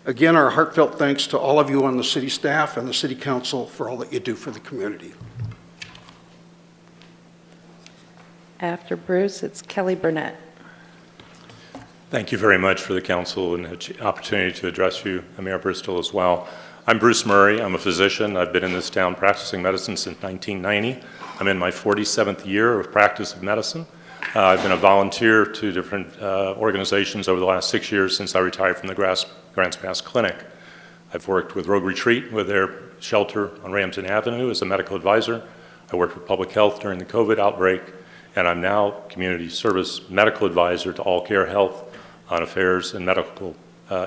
Again, our heartfelt thanks to all of you on the city staff and the City Council for all that you do for the community. After Bruce, it's Kelly Burnett. Thank you very much for the council and the opportunity to address you, Mayor Bristol, as well. I'm Bruce Murray. I'm a physician. I've been in this town practicing medicine since 1990. I'm in my 47th year of practice of medicine. I've been a volunteer to different organizations over the last 6 years since I retired from the Grants Pass Clinic. I've worked with Rogue Retreat with their shelter on Ramsden Avenue as a medical advisor. I worked with public health during the COVID outbreak, and I'm now community service medical advisor to All Care Health on affairs and medical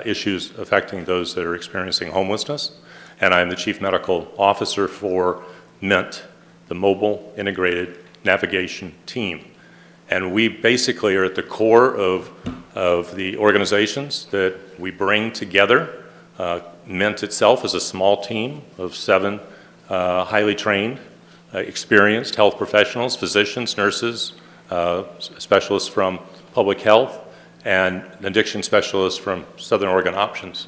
issues affecting those that are experiencing homelessness. And I'm the Chief Medical Officer for MINT, the Mobile Integrated Navigation Team. And we basically are at the core of the organizations that we bring together. MINT itself is a small team of 7 highly trained, experienced health professionals, physicians, nurses, specialists from public health, and addiction specialists from Southern Oregon Options.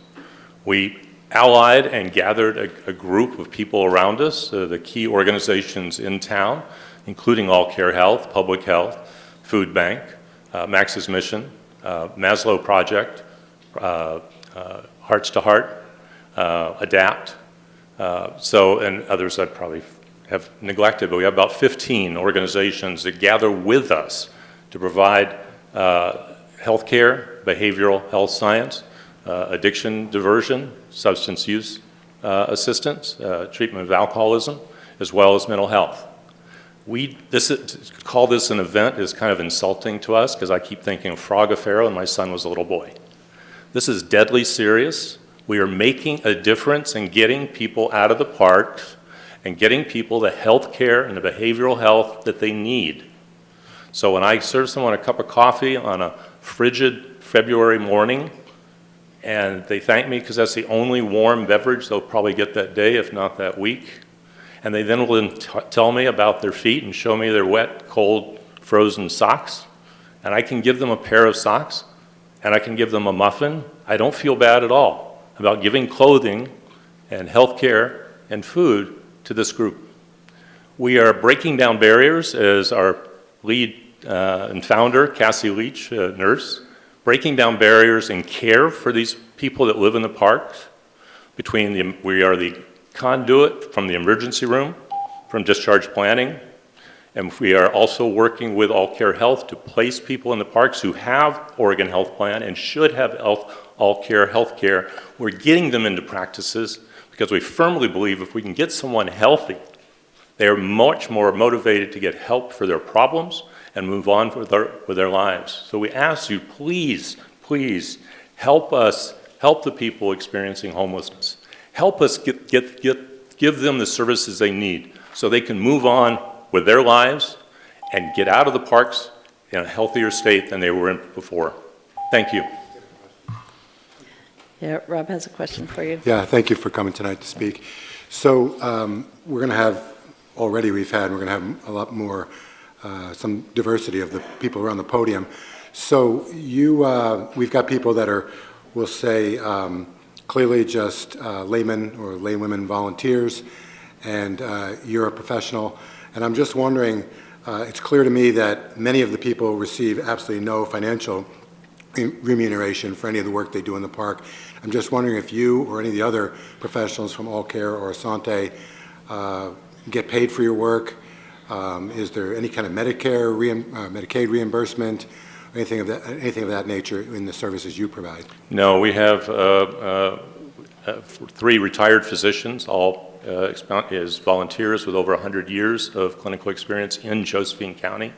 We allied and gathered a group of people around us, the key organizations in town, including All Care Health, Public Health, Food Bank, Max's Mission, Maslow Project, Hearts to Heart, ADAPT, and others I probably have neglected, but we have about 15 organizations that gather with us to provide healthcare, behavioral health science, addiction diversion, substance use assistance, treatment of alcoholism, as well as mental health. To call this an event is kind of insulting to us because I keep thinking of Frog Pharaoh and my son was a little boy. This is deadly serious. We are making a difference in getting people out of the parks and getting people the health care and the behavioral health that they need. So when I serve someone a cup of coffee on a frigid February morning, and they thank me because that's the only warm beverage they'll probably get that day, if not that week, and they then will tell me about their feet and show me their wet, cold, frozen socks, and I can give them a pair of socks, and I can give them a muffin. I don't feel bad at all about giving clothing and health care and food to this group. We are breaking down barriers, as our lead and founder, Cassie Leach, nurse, breaking down barriers in care for these people that live in the parks. We are the conduit from the emergency room, from discharge planning, and we are also working with All Care Health to place people in the parks who have Oregon Health Plan and should have all care, health care. We're getting them into practices because we firmly believe if we can get someone healthy, they are much more motivated to get help for their problems and move on with their lives. So we ask you, please, please help us, help the people experiencing homelessness. Help us give them the services they need so they can move on with their lives and get out of the parks in a healthier state than they were in before. Thank you. Yeah, Rob has a question for you. Yeah, thank you for coming tonight to speak. So we're going to have, already we're going to have a lot more, some diversity of the people around the podium. So we've got people that are, we'll say, clearly just laymen or laywomen volunteers, and you're a professional. And I'm just wondering, it's clear to me that many of the people receive absolutely no financial remuneration for any of the work they do in the park. I'm just wondering if you or any of the other professionals from All Care or Asante get paid for your work. Is there any kind of Medicaid reimbursement, anything of that nature in the services you provide? No, we have 3 retired physicians, all as volunteers with over 100 years of clinical experience in Josephine County.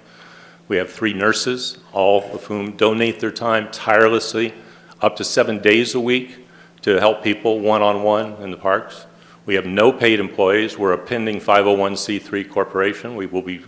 We have 3 nurses, all of whom donate their time tirelessly, up to 7 days a week, to help people one-on-one in the parks. We have no paid employees. We're a pending 501c3 corporation. We will be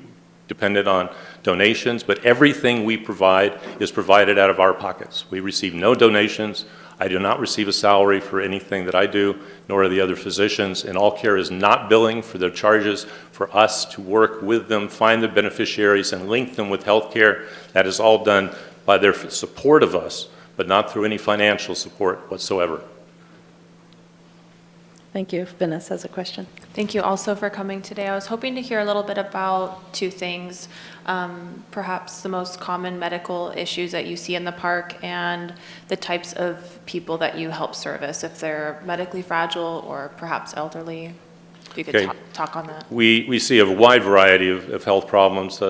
dependent on donations, but everything we provide is provided out of our pockets. We receive no donations. I do not receive a salary for anything that I do, nor are the other physicians, and All Care is not billing for their charges for us to work with them, find the beneficiaries, and link them with health care. That is all done by their support of us, but not through any financial support whatsoever. Thank you. Vanessa has a question. Thank you also for coming today. I was hoping to hear a little bit about 2 things, perhaps the most common medical issues that you see in the park and the types of people that you help service, if they're medically fragile or perhaps elderly. If you could talk on that. We see a wide variety of health problems,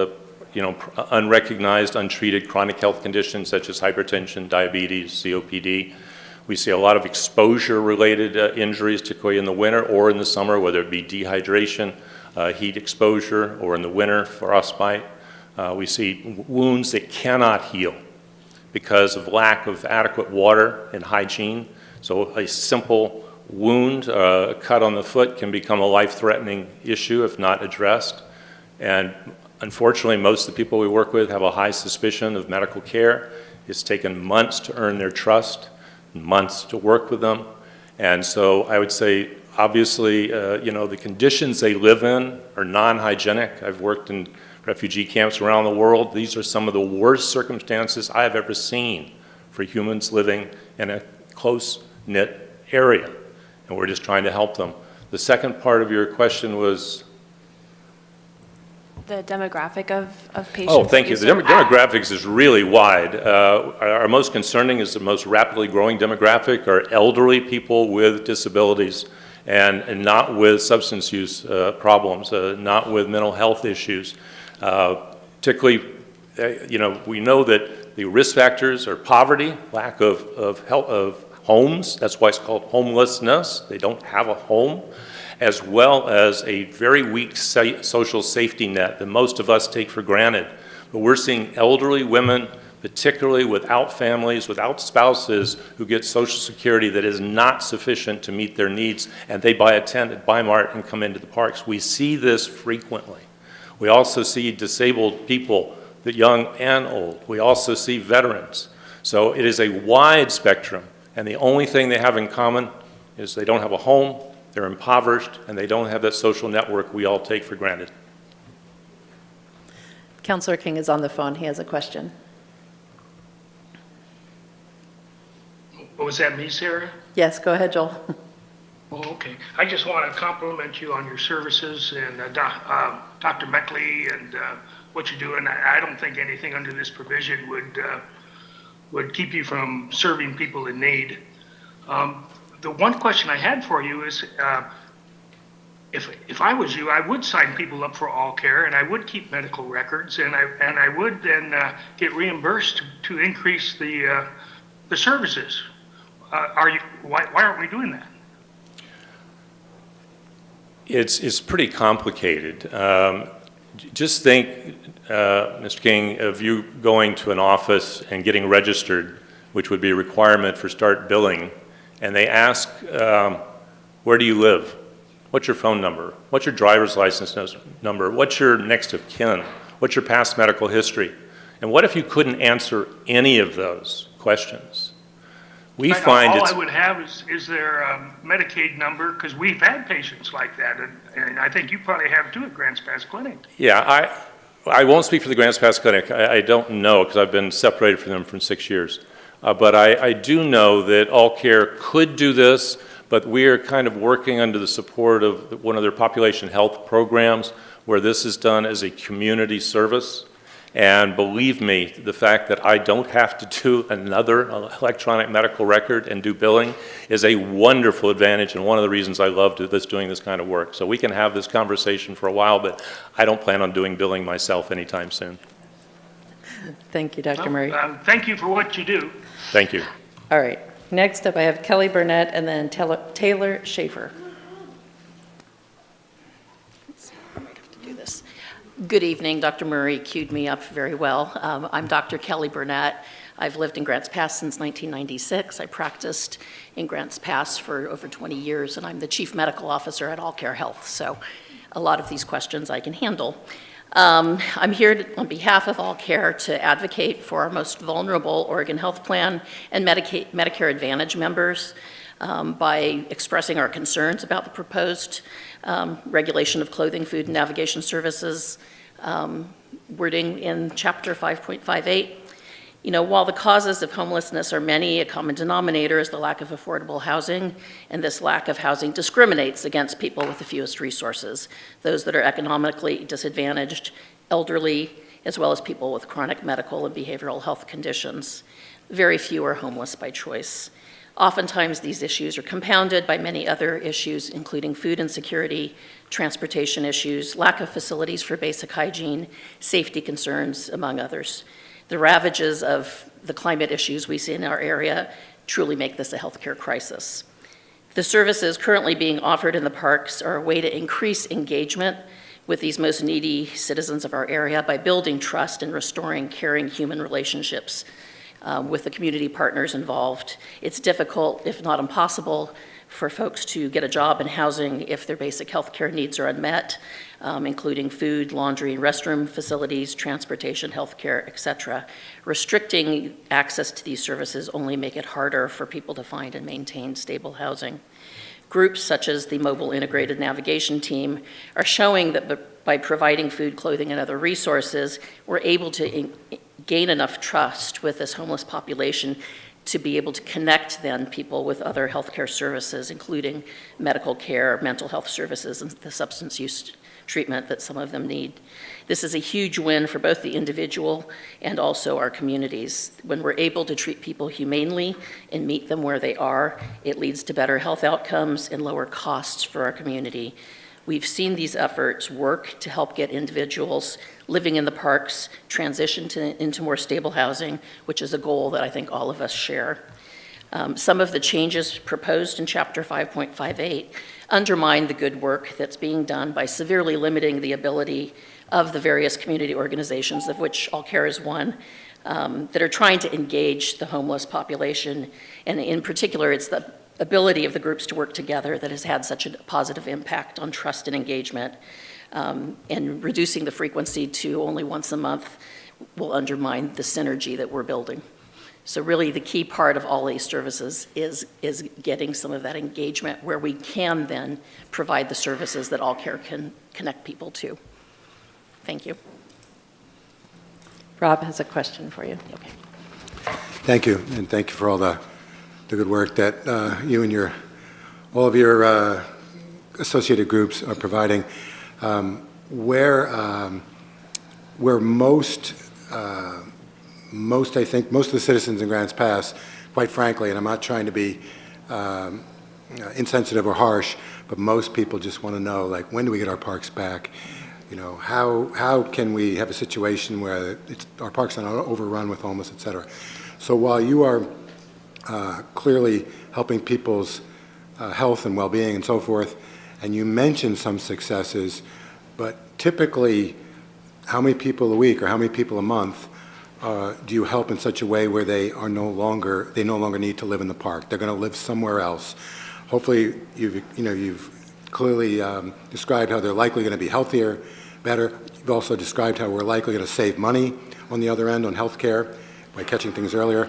unrecognized, untreated chronic health conditions such as hypertension, diabetes, COPD. We see a lot of exposure-related injuries, particularly in the winter or in the summer, whether it be dehydration, heat exposure, or in the winter, frostbite. We see wounds that cannot heal because of lack of adequate water and hygiene. So a simple wound, cut on the foot, can become a life-threatening issue if not addressed. And unfortunately, most of the people we work with have a high suspicion of medical care. It's taken months to earn their trust, months to work with them. And so I would say, obviously, the conditions they live in are non-hygienic. I've worked in refugee camps around the world. These are some of the worst circumstances I have ever seen for humans living in a close-knit area. And we're just trying to help them. The second part of your question was? The demographic of patients. Oh, thank you. The demographics is really wide. Our most concerning is the most rapidly growing demographic are elderly people with disabilities and not with substance use problems, not with mental health issues. Particularly, we know that the risk factors are poverty, lack of homes. That's why it's called homelessness. They don't have a home, as well as a very weak social safety net that most of us take for granted. But we're seeing elderly women, particularly without families, without spouses, who get Social Security that is not sufficient to meet their needs, and they buy a tent at Bi-Mart and come into the parks. We see this frequently. We also see disabled people, the young and old. We also see veterans. So it is a wide spectrum, and the only thing they have in common is they don't have a home, they're impoverished, and they don't have that social network we all take for granted. Councillor King is on the phone. He has a question. Was that me, Sarah? Yes, go ahead, Joel. Oh, okay. I just want to compliment you on your services and Dr. Meckley and what you're doing. I don't think anything under this provision would keep you from serving people in need. The one question I had for you is, if I was you, I would sign people up for All Care, and I would keep medical records, and I would then get reimbursed to increase the services. why aren't we doing that? It's pretty complicated. Just think, Mr. King, of you going to an office and getting registered, which would be a requirement for start billing, and they ask, where do you live? What's your phone number? What's your driver's license number? What's your next of kin? What's your past medical history? And what if you couldn't answer any of those questions? We find all it's... I would have is their Medicaid number, because we've had patients like that, and I think you probably have too at Grants Pass Clinic. Yeah, I won't speak for the Grants Pass Clinic. I don't know, because I've been separated from them for 6 years. But I do know that All Care could do this, but we are kind of working under the support of one of their population health programs, where this is done as a community service. And believe me, the fact that I don't have to do another electronic medical record and do billing is a wonderful advantage, and one of the reasons I love doing this kind of work. So we can have this conversation for a while, but I don't plan on doing billing myself anytime soon. Thank you, Dr. Murray. Thank you for what you do. Thank you. All right. Next up, I have Kelly Burnett and then Taylor Schaefer. Good evening. Dr. Murray queued me up very well. I'm Dr. Kelly Burnett. I've lived in Grants Pass since 1996. I practiced in Grants Pass for over 20 years, and I'm the Chief Medical Officer at All Care Health, so a lot of these questions I can handle. I'm here on behalf of All Care to advocate for our most vulnerable Oregon Health Plan and Medicare Advantage members by expressing our concerns about the proposed regulation of clothing, food, and navigation services wording in Chapter 5.58. You know, while the causes of homelessness are many, a common denominator is the lack of affordable housing, and this lack of housing discriminates against people with the fewest resources, those that are economically disadvantaged, elderly, as well as people with chronic medical and behavioral health conditions. Very few are homeless by choice. Oftentimes, these issues are compounded by many other issues, including food insecurity, transportation issues, lack of facilities for basic hygiene, safety concerns, among others. The ravages of the climate issues we see in our area truly make this a healthcare crisis. The services currently being offered in the parks are a way to increase engagement with these most needy citizens of our area by building trust and restoring caring human relationships with the community partners involved. It's difficult, if not impossible, for folks to get a job and housing if their basic health care needs are unmet, including food, laundry, and restroom facilities, transportation, health care, et cetera. Restricting access to these services only make it harder for people to find and maintain stable housing. Groups such as the Mobile Integrated Navigation Team are showing that by providing food, clothing, and other resources, we're able to gain enough trust with this homeless population to be able to connect then people with other healthcare services, including medical care, mental health services, and the substance use treatment that some of them need. This is a huge win for both the individual and also our communities. When we're able to treat people humanely and meet them where they are, it leads to better health outcomes and lower costs for our community. We've seen these efforts work to help get individuals living in the parks transition into more stable housing, which is a goal that I think all of us share. Some of the changes proposed in Chapter 5.58 undermine the good work that's being done by severely limiting the ability of the various community organizations, of which All Care is one, that are trying to engage the homeless population. And in particular, it's the ability of the groups to work together that has had such a positive impact on trust and engagement. And reducing the frequency to only once a month will undermine the synergy that we're building. So really the key part of all these services is getting some of that engagement where we can then provide the services that All Care can connect people to. Thank you. Rob has a question for you. Okay. Thank you, and thank you for all the good work that you and all of your associated groups are providing. Where most, I think, most of the citizens in Grants Pass, quite frankly, and I'm not trying to be insensitive or harsh, but most people just want to know, like, when do we get our parks back? You know, how can we have a situation where our parks are not overrun with homeless, et cetera? So while you are clearly helping people's health and well-being and so forth. And you mentioned some successes, but typically, how many people a week or how many people a month do you help in such a way where they no longer need to live in the park? They're going to live somewhere else. Hopefully, you've clearly described how they're likely going to be healthier, better. You've also described how we're likely going to save money on the other end on health care by catching things earlier.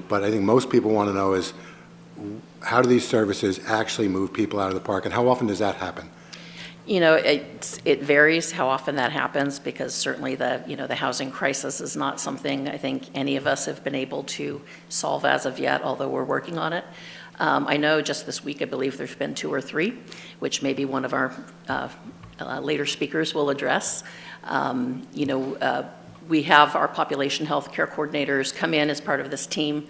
But I think most people want to know is, how do these services actually move people out of the park, and how often does that happen? You know, it varies how often that happens, because certainly the housing crisis is not something I think any of us have been able to solve as of yet, although we're working on it. I know just this week, I believe there's been 2 or 3, which maybe one of our later speakers will address. We have our population health care coordinators come in as part of this team.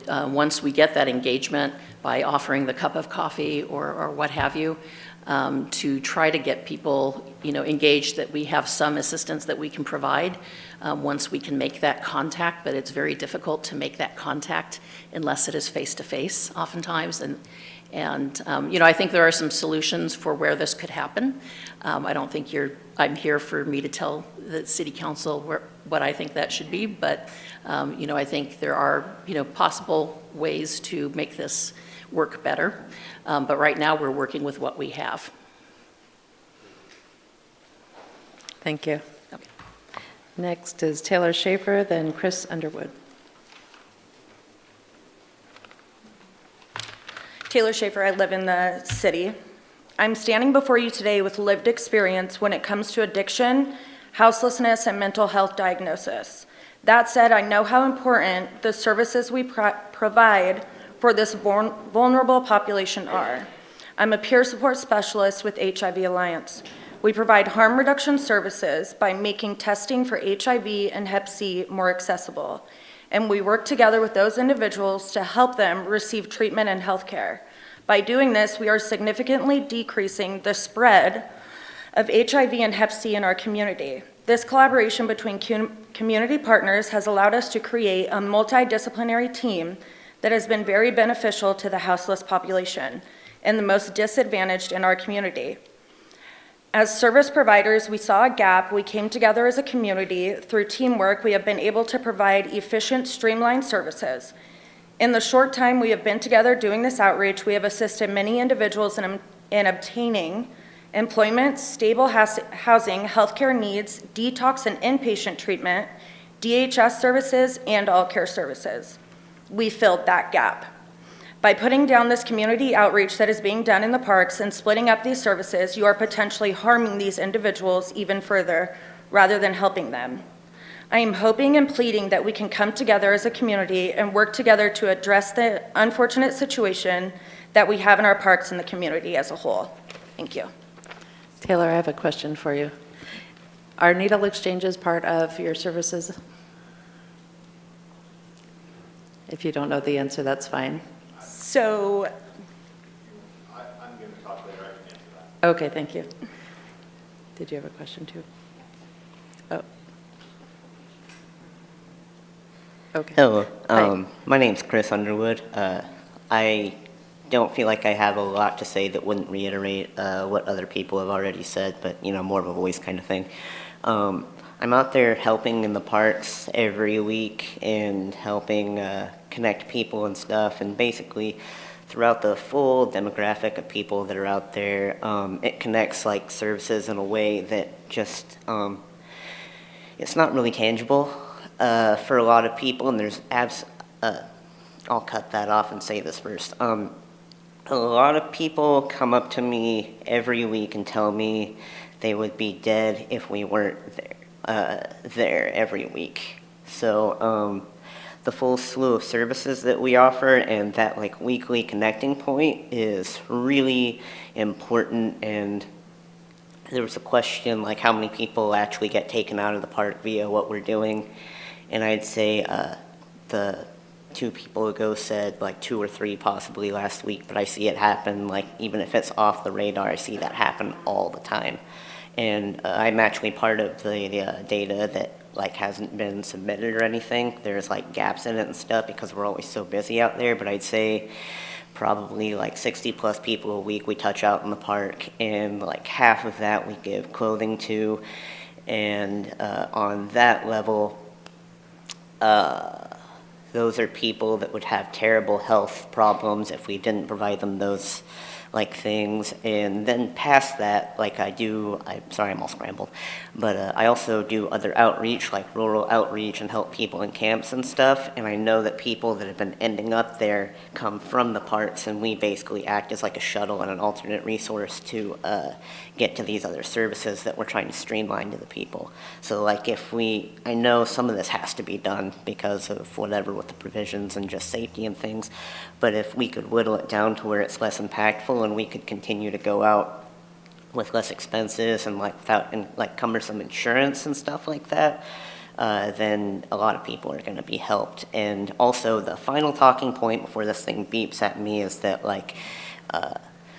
Once we get that engagement by offering the cup of coffee or what have you, to try to get people, engaged, that we have some assistance that we can provide once we can make that contact. But it's very difficult to make that contact unless it is face-to-face oftentimes. And I think there are some solutions for where this could happen. I don't think I'm here for me to tell the City Council what I think that should be, but I think there are possible ways to make this work better. But right now we're working with what we have. Thank you. Okay. Next is Taylor Schaefer, then Chris Underwood. Taylor Schaefer, I live in the city. I'm standing before you today with lived experience when it comes to addiction, houselessness, and mental health diagnosis. That said, I know how important the services we provide for this vulnerable population are. I'm a peer support specialist with HIV Alliance. We provide harm reduction services by making testing for HIV and Hep C more accessible. And we work together with those individuals to help them receive treatment and health care. By doing this, we are significantly decreasing the spread of HIV and Hep C in our community. This collaboration between community partners has allowed us to create a multidisciplinary team that has been very beneficial to the houseless population and the most disadvantaged in our community. As service providers, we saw a gap. We came together as a community. Through teamwork, we have been able to provide efficient, streamlined services. In the short time we have been together doing this outreach, we have assisted many individuals in obtaining employment, stable housing, healthcare needs, detox and inpatient treatment, DHS services, and all care services. We filled that gap. By putting down this community outreach that is being done in the parks and splitting up these services, you are potentially harming these individuals even further rather than helping them. I am hoping and pleading that we can come together as a community and work together to address the unfortunate situation that we have in our parks and the community as a whole. Thank you. Taylor, I have a question for you. Are needle exchanges part of your services? If you don't know the answer, that's fine. So, I'm going to talk later. I can answer that. Okay, thank you. Did you have a question too? Oh. Okay. Hello, my name's Chris Underwood. I don't feel like I have a lot to say that wouldn't reiterate what other people have already said, but more of a voice kind of thing. I'm out there helping in the parks every week and helping connect people and stuff, and basically throughout the full demographic of people that are out there, it connects like services in a way that just it's not really tangible for a lot of people, and there's I'll cut that off and say this first. A lot of people come up to me every week and tell me they would be dead if we weren't there every week. So the full slew of services that we offer and that like weekly connecting point is really important. And there was a question like how many people actually get taken out of the park via what we're doing, and I'd say the 2 people ago said like 2 or 3 possibly last week, but I see it happen, like even if it's off the radar, I see that happen all the time. And I'm actually part of the data that like hasn't been submitted or anything. There's like gaps in it and stuff because we're always so busy out there, but I'd say probably like 60+ people a week we touch out in the park, and like half of that we give clothing to. And on that level, those are people that would have terrible health problems if we didn't provide them those like things. And then past that, like sorry, I'm all scrambled, but I also do other outreach, like rural outreach, and help people in camps and stuff. And I know that people that have been ending up there come from the parks, and we basically act as like a shuttle and an alternate resource to get to these other services that we're trying to streamline to the people. So like I know some of this has to be done because of whatever with the provisions and just safety and things, but if we could whittle it down to where it's less impactful and we could continue to go out with less expenses and without cumbersome insurance and stuff like that, then a lot of people are going to be helped. And also the final talking point before this thing beeps at me is that like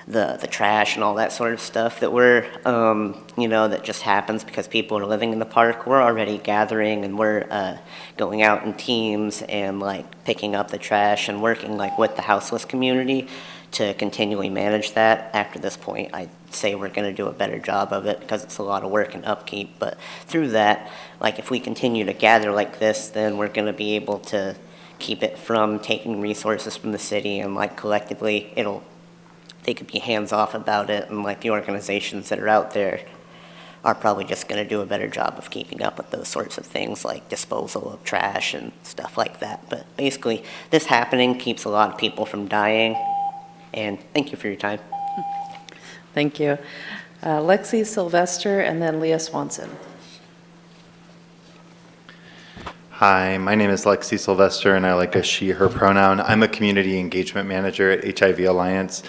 the trash and all that sort of stuff that we're that just happens because people are living in the park. We're already gathering and we're going out in teams and like picking up the trash and working like with the houseless community to continually manage that. After this point, I'd say we're going to do a better job of it because it's a lot of work and upkeep. But through that, like if we continue to gather like this, then we're going to be able to keep it from taking resources from the city, and like collectively they could be hands off about it, and like the organizations that are out there are probably just going to do a better job of keeping up with those sorts of things like disposal of trash and stuff like that. But basically, this happening keeps a lot of people from dying. And thank you for your time. Thank you. Lexi Sylvester and then Leah Swanson. Hi, my name is Lexi Sylvester, and I like a she, her pronoun. I'm a community engagement manager at HIV Alliance,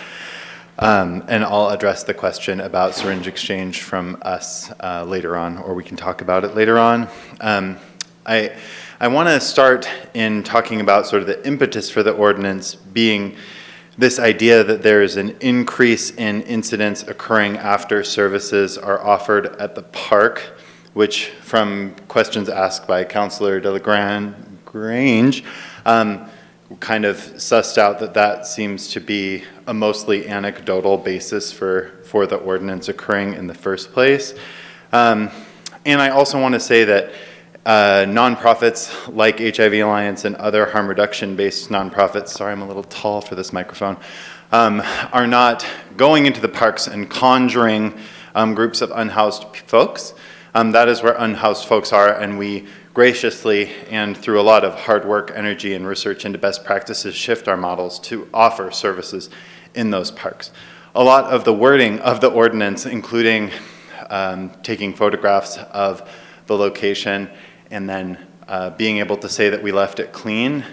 and I'll address the question about syringe exchange from us later on, or we can talk about it later on. I want to start in talking about sort of the impetus for the ordinance being this idea that there is an increase in incidents occurring after services are offered at the park, which from questions asked by Councilor DeLagrange, kind of sussed out that seems to be a mostly anecdotal basis for the ordinance occurring in the first place. And I also want to say that nonprofits like HIV Alliance and other harm reduction based nonprofits, sorry I'm a little tall for this microphone, are not going into the parks and conjuring groups of unhoused folks. That is where unhoused folks are, and we graciously and through a lot of hard work, energy, and research into best practices shift our models to offer services in those parks. A lot of the wording of the ordinance, including taking photographs of the location and then being able to say that we left it clean,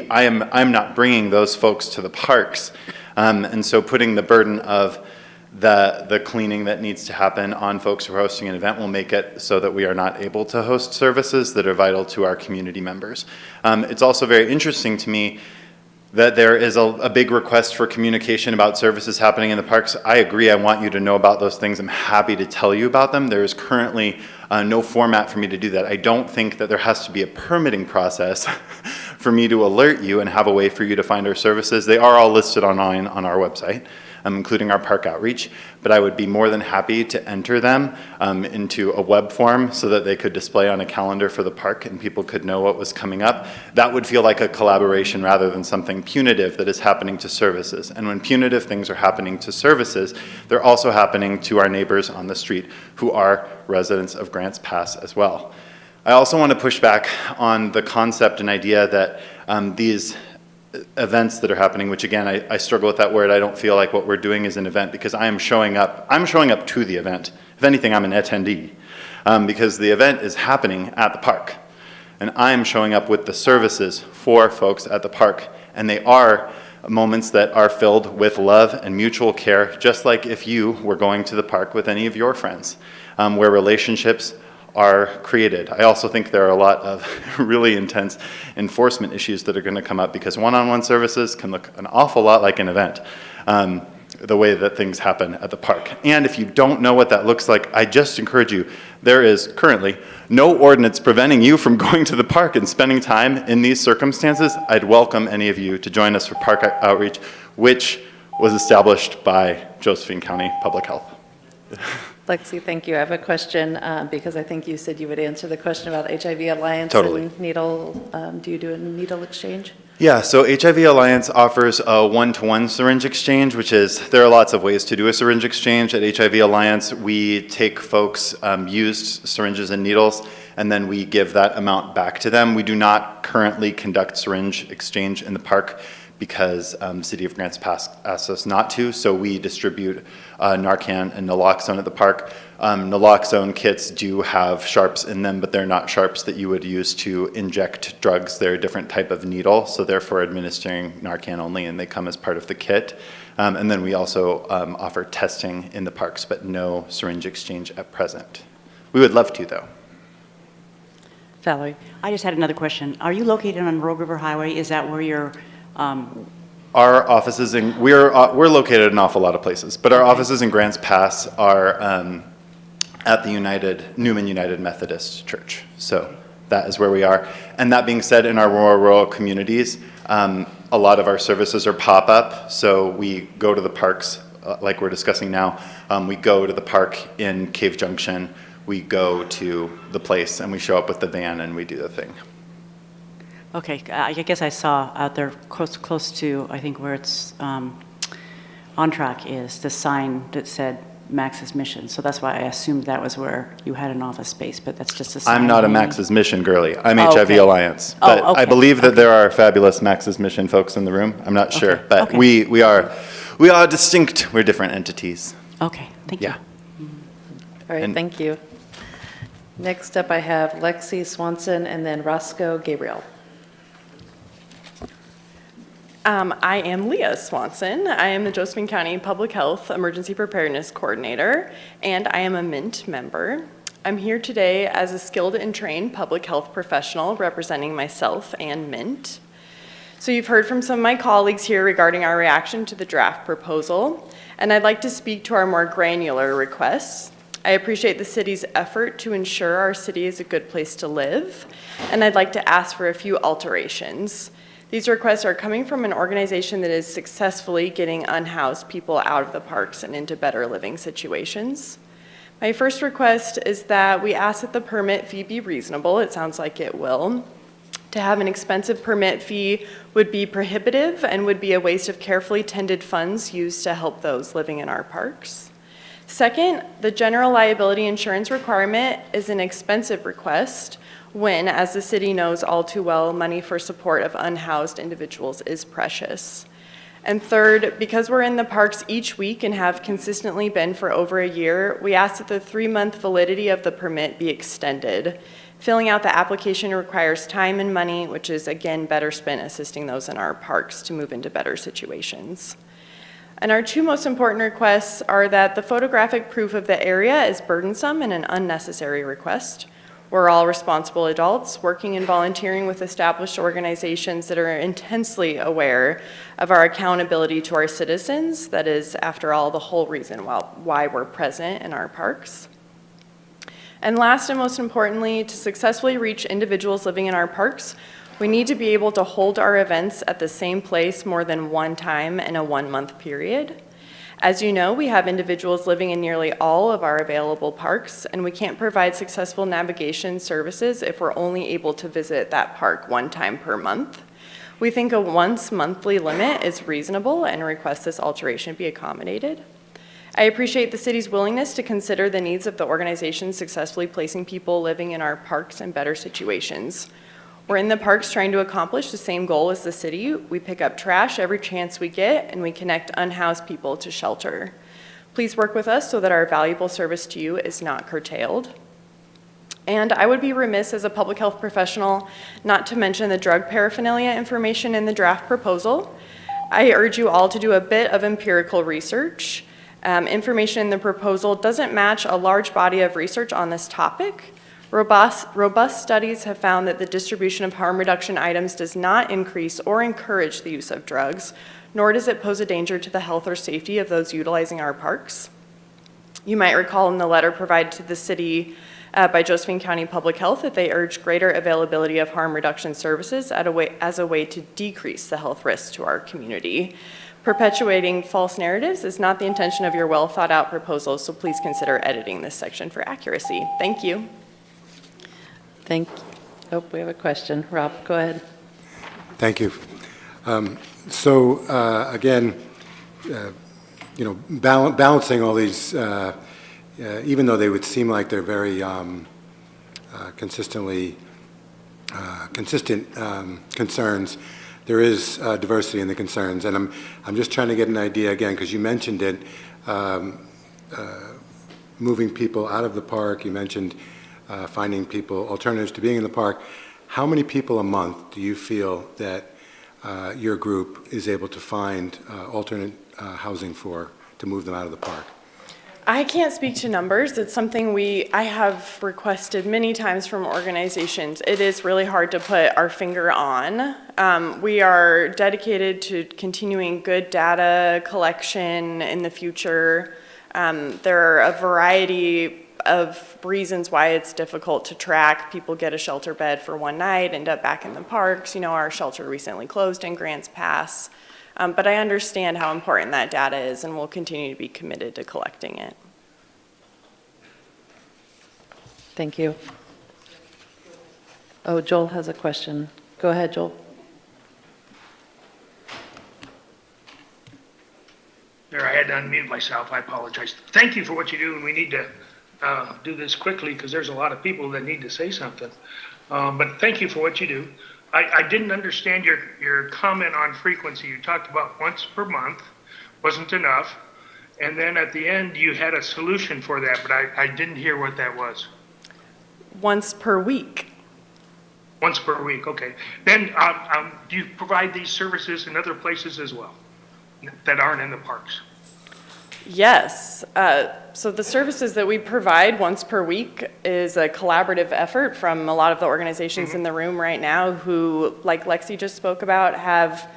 I'm not bringing those folks to the parks, and so putting the burden of the cleaning that needs to happen on folks who are hosting an event will make it so that we are not able to host services that are vital to our community members. It's also very interesting to me that there is a big request for communication about services happening in the parks. I agree, I want you to know about those things. I'm happy to tell you about them. There is currently no format for me to do that. I don't think that there has to be a permitting process for me to alert you and have a way for you to find our services. They are all listed online on our website, including our park outreach, but I would be more than happy to enter them into a web form so that they could display on a calendar for the park and people could know what was coming up. That would feel like a collaboration rather than something punitive that is happening to services. And when punitive things are happening to services, they're also happening to our neighbors on the street who are residents of Grants Pass as well. I also want to push back on the concept and idea that these events that are happening, which again, I struggle with that word. I don't feel like what we're doing is an event because I'm showing up to the event. If anything, I'm an attendee because the event is happening at the park. And I'm showing up with the services for folks at the park. And they are moments that are filled with love and mutual care, just like if you were going to the park with any of your friends, where relationships are created. I also think there are a lot of really intense enforcement issues that are going to come up because one-on-one services can look an awful lot like an event. the way that things happen at the park. And if you don't know what that looks like, I just encourage you, there is currently no ordinance preventing you from going to the park and spending time in these circumstances. I'd welcome any of you to join us for park outreach, which was established by Josephine County Public Health. Lexi, thank you. I have a question because I think you said you would answer the question about HIV Alliance Totally. and needle. Do you do a needle exchange? Yeah, so HIV Alliance offers a one-to-one syringe exchange, which is, there are lots of ways to do a syringe exchange. At HIV Alliance, we take folks' used syringes and needles, and then we give that amount back to them. We do not currently conduct syringe exchange in the park because City of Grants Pass asked us not to, so we distribute Narcan and naloxone at the park. Naloxone kits do have sharps in them, but they're not sharps that you would use to inject drugs. They're a different type of needle, so therefore administering Narcan only, and they come as part of the kit. And then we also offer testing in the parks, but no syringe exchange at present. We would love to, though. Valerie? I just had another question. Are you located on Rogue River Highway? Is that where you're... Our offices we're located in an awful lot of places, but our offices in Grants Pass are at the Newman United Methodist Church. So that is where we are. And that being said, in our rural communities, a lot of our services are pop-up. So we go to the parks, like we're discussing now. We go to the park in Cave Junction. We go to the place and we show up with the van and we do the thing. Okay, I guess I saw out there close to, I think where it's on track is the sign that said Max's Mission. So that's why I assumed that was where you had an office space, but that's just a sign. I'm not a Max's Mission girly. I'm Oh, HIV okay. Alliance. Oh, But okay. I believe that there are fabulous Max's Mission folks in the room. I'm not sure, Okay. but Okay. we are distinct. We're different entities. Okay, thank you. Yeah. All right, And- thank you. Next up, I have Lexi Swanson and then Roscoe Gabriel. I am Leah Swanson. I am the Josephine County Public Health Emergency Preparedness Coordinator, and I am a MINT member. I'm here today as a skilled and trained public health professional representing myself and MINT. So you've heard from some of my colleagues here regarding our reaction to the draft proposal, and I'd like to speak to our more granular requests. I appreciate the city's effort to ensure our city is a good place to live, and I'd like to ask for a few alterations. These requests are coming from an organization that is successfully getting unhoused people out of the parks and into better living situations. My first request is that we ask that the permit fee be reasonable. It sounds like it will. To have an expensive permit fee would be prohibitive and would be a waste of carefully tended funds used to help those living in our parks. Second, the general liability insurance requirement is an expensive request when, as the city knows all too well, money for support of unhoused individuals is precious. And third, because we're in the parks each week and have consistently been for over a year, we ask that the 3-month validity of the permit be extended. Filling out the application requires time and money, which is again better spent assisting those in our parks to move into better situations. And our two most important requests are that the photographic proof of the area is burdensome and an unnecessary request. We're all responsible adults working and volunteering with established organizations that are intensely aware of our accountability to our citizens. That is, after all, the whole reason why we're present in our parks. And last and most importantly, to successfully reach individuals living in our parks, we need to be able to hold our events at the same place more than one time in a 1-month period. As you know, we have individuals living in nearly all of our available parks, and we can't provide successful navigation services if we're only able to visit that park one time per month. We think a once monthly limit is reasonable and request this alteration be accommodated. I appreciate the city's willingness to consider the needs of the organization successfully placing people living in our parks in better situations. We're in the parks trying to accomplish the same goal as the city. We pick up trash every chance we get, and we connect unhoused people to shelter. Please work with us so that our valuable service to you is not curtailed. And I would be remiss as a public health professional not to mention the drug paraphernalia information in the draft proposal. I urge you all to do a bit of empirical research. Information in the proposal doesn't match a large body of research on this topic. Robust studies have found that the distribution of harm reduction items does not increase or encourage the use of drugs, nor does it pose a danger to the health or safety of those utilizing our parks. You might recall in the letter provided to the city by Josephine County Public Health that they urge greater availability of harm reduction services as a way to decrease the health risks to our community. Perpetuating false narratives is not the intention of your well thought out proposal, so please consider editing this section for accuracy. Thank you. Thank you. Oh, we have a question. Rob, go ahead. Thank you. Again, balancing all these, even though they would seem like they're very consistent concerns, there is diversity in the concerns, and I'm just trying to get an idea again, because you mentioned it, moving people out of the park. You mentioned finding people alternatives to being in the park. How many people a month do you feel that your group is able to find alternate housing for to move them out of the park? I can't speak to numbers. It's something I have requested many times from organizations. It is really hard to put our finger on. We are dedicated to continuing good data collection in the future. There are a variety of reasons why it's difficult to track. People get a shelter bed for one night, end up back in the parks. You know, our shelter recently closed in Grants Pass. But I understand how important that data is, and we'll continue to be committed to collecting it. Thank you. Oh, Joel has a question. Go ahead, Joel. There, I had to unmute myself. I apologize. Thank you for what you do, and we need to do this quickly because there's a lot of people that need to say something. But thank you for what you do. I didn't understand your comment on frequency. You talked about once per month, wasn't enough. And then at the end, you had a solution for that, but I didn't hear what that was. Once per week. Once per week, okay. Then do you provide these services in other places as well that aren't in the parks? Yes. So the services that we provide once per week is a collaborative effort from a lot of the organizations in the room right now who, like Lexi just spoke about, have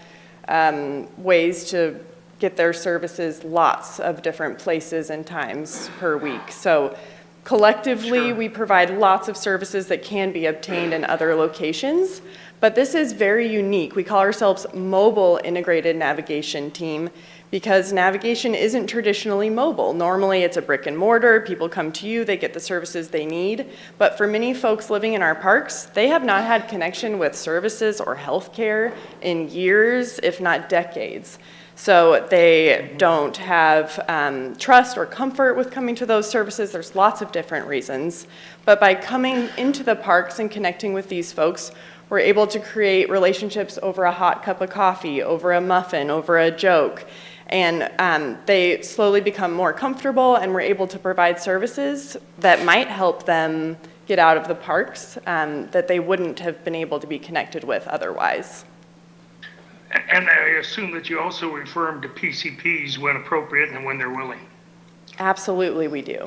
ways to get their services lots of different places and times per week. So collectively, we provide lots of services that can be obtained in other locations, but this is very unique. We call ourselves Mobile Integrated Navigation Team because navigation isn't traditionally mobile. Normally it's a brick and mortar, people come to you, they get the services they need, but for many folks living in our parks, they have not had connection with services or healthcare in years, if not decades. So they don't have trust or comfort with coming to those services. There's lots of different reasons. But by coming into the parks and connecting with these folks, we're able to create relationships over a hot cup of coffee, over a muffin, over a joke. And they slowly become more comfortable, and we're able to provide services that might help them get out of the parks that they wouldn't have been able to be connected with otherwise. And I assume that you also refer them to PCPs when appropriate and when they're willing. Absolutely, we do.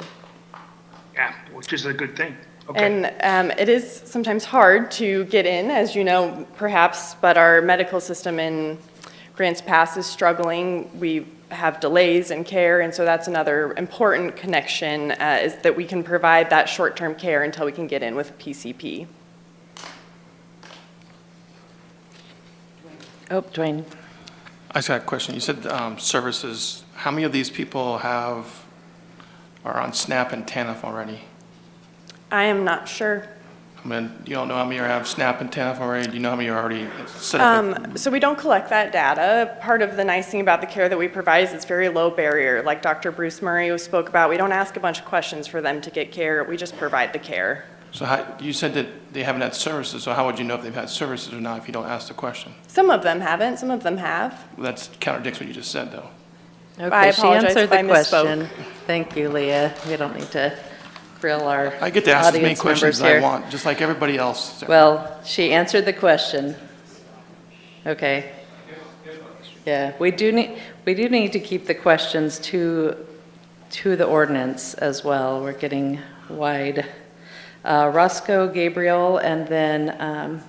Yeah, which is a good thing. Okay. And it is sometimes hard to get in, as you know, perhaps, but our medical system in Grants Pass is struggling. We have delays in care, and so that's another important connection is that we can provide that short-term care until we can get in with a PCP. Oh, Dwayne. I just got a question. You said services. How many of these people are on SNAP and TANF already? I am not sure. I mean, you don't know how many have SNAP and TANF already? Do you know how many are already set up? So we don't collect that data. Part of the nice thing about the care that we provide is it's very low barrier. Like Dr. Bruce Murray spoke about, we don't ask a bunch of questions for them to get care. We just provide the care. So you said that they haven't had services, so how would you know if they've had services or not if you don't ask the question? Some of them haven't, some of them have. Well, that contradicts what you just said, though. Okay, I she apologize answered if I the misspoke. question. Thank you, Leah. We don't need to grill our I get to ask as many audience questions members as I here. want, just like everybody else. So. Well, she answered the question. Okay. Yeah, we do need to keep the questions to the ordinance as well. We're getting wide. Roscoe, Gabriel, and then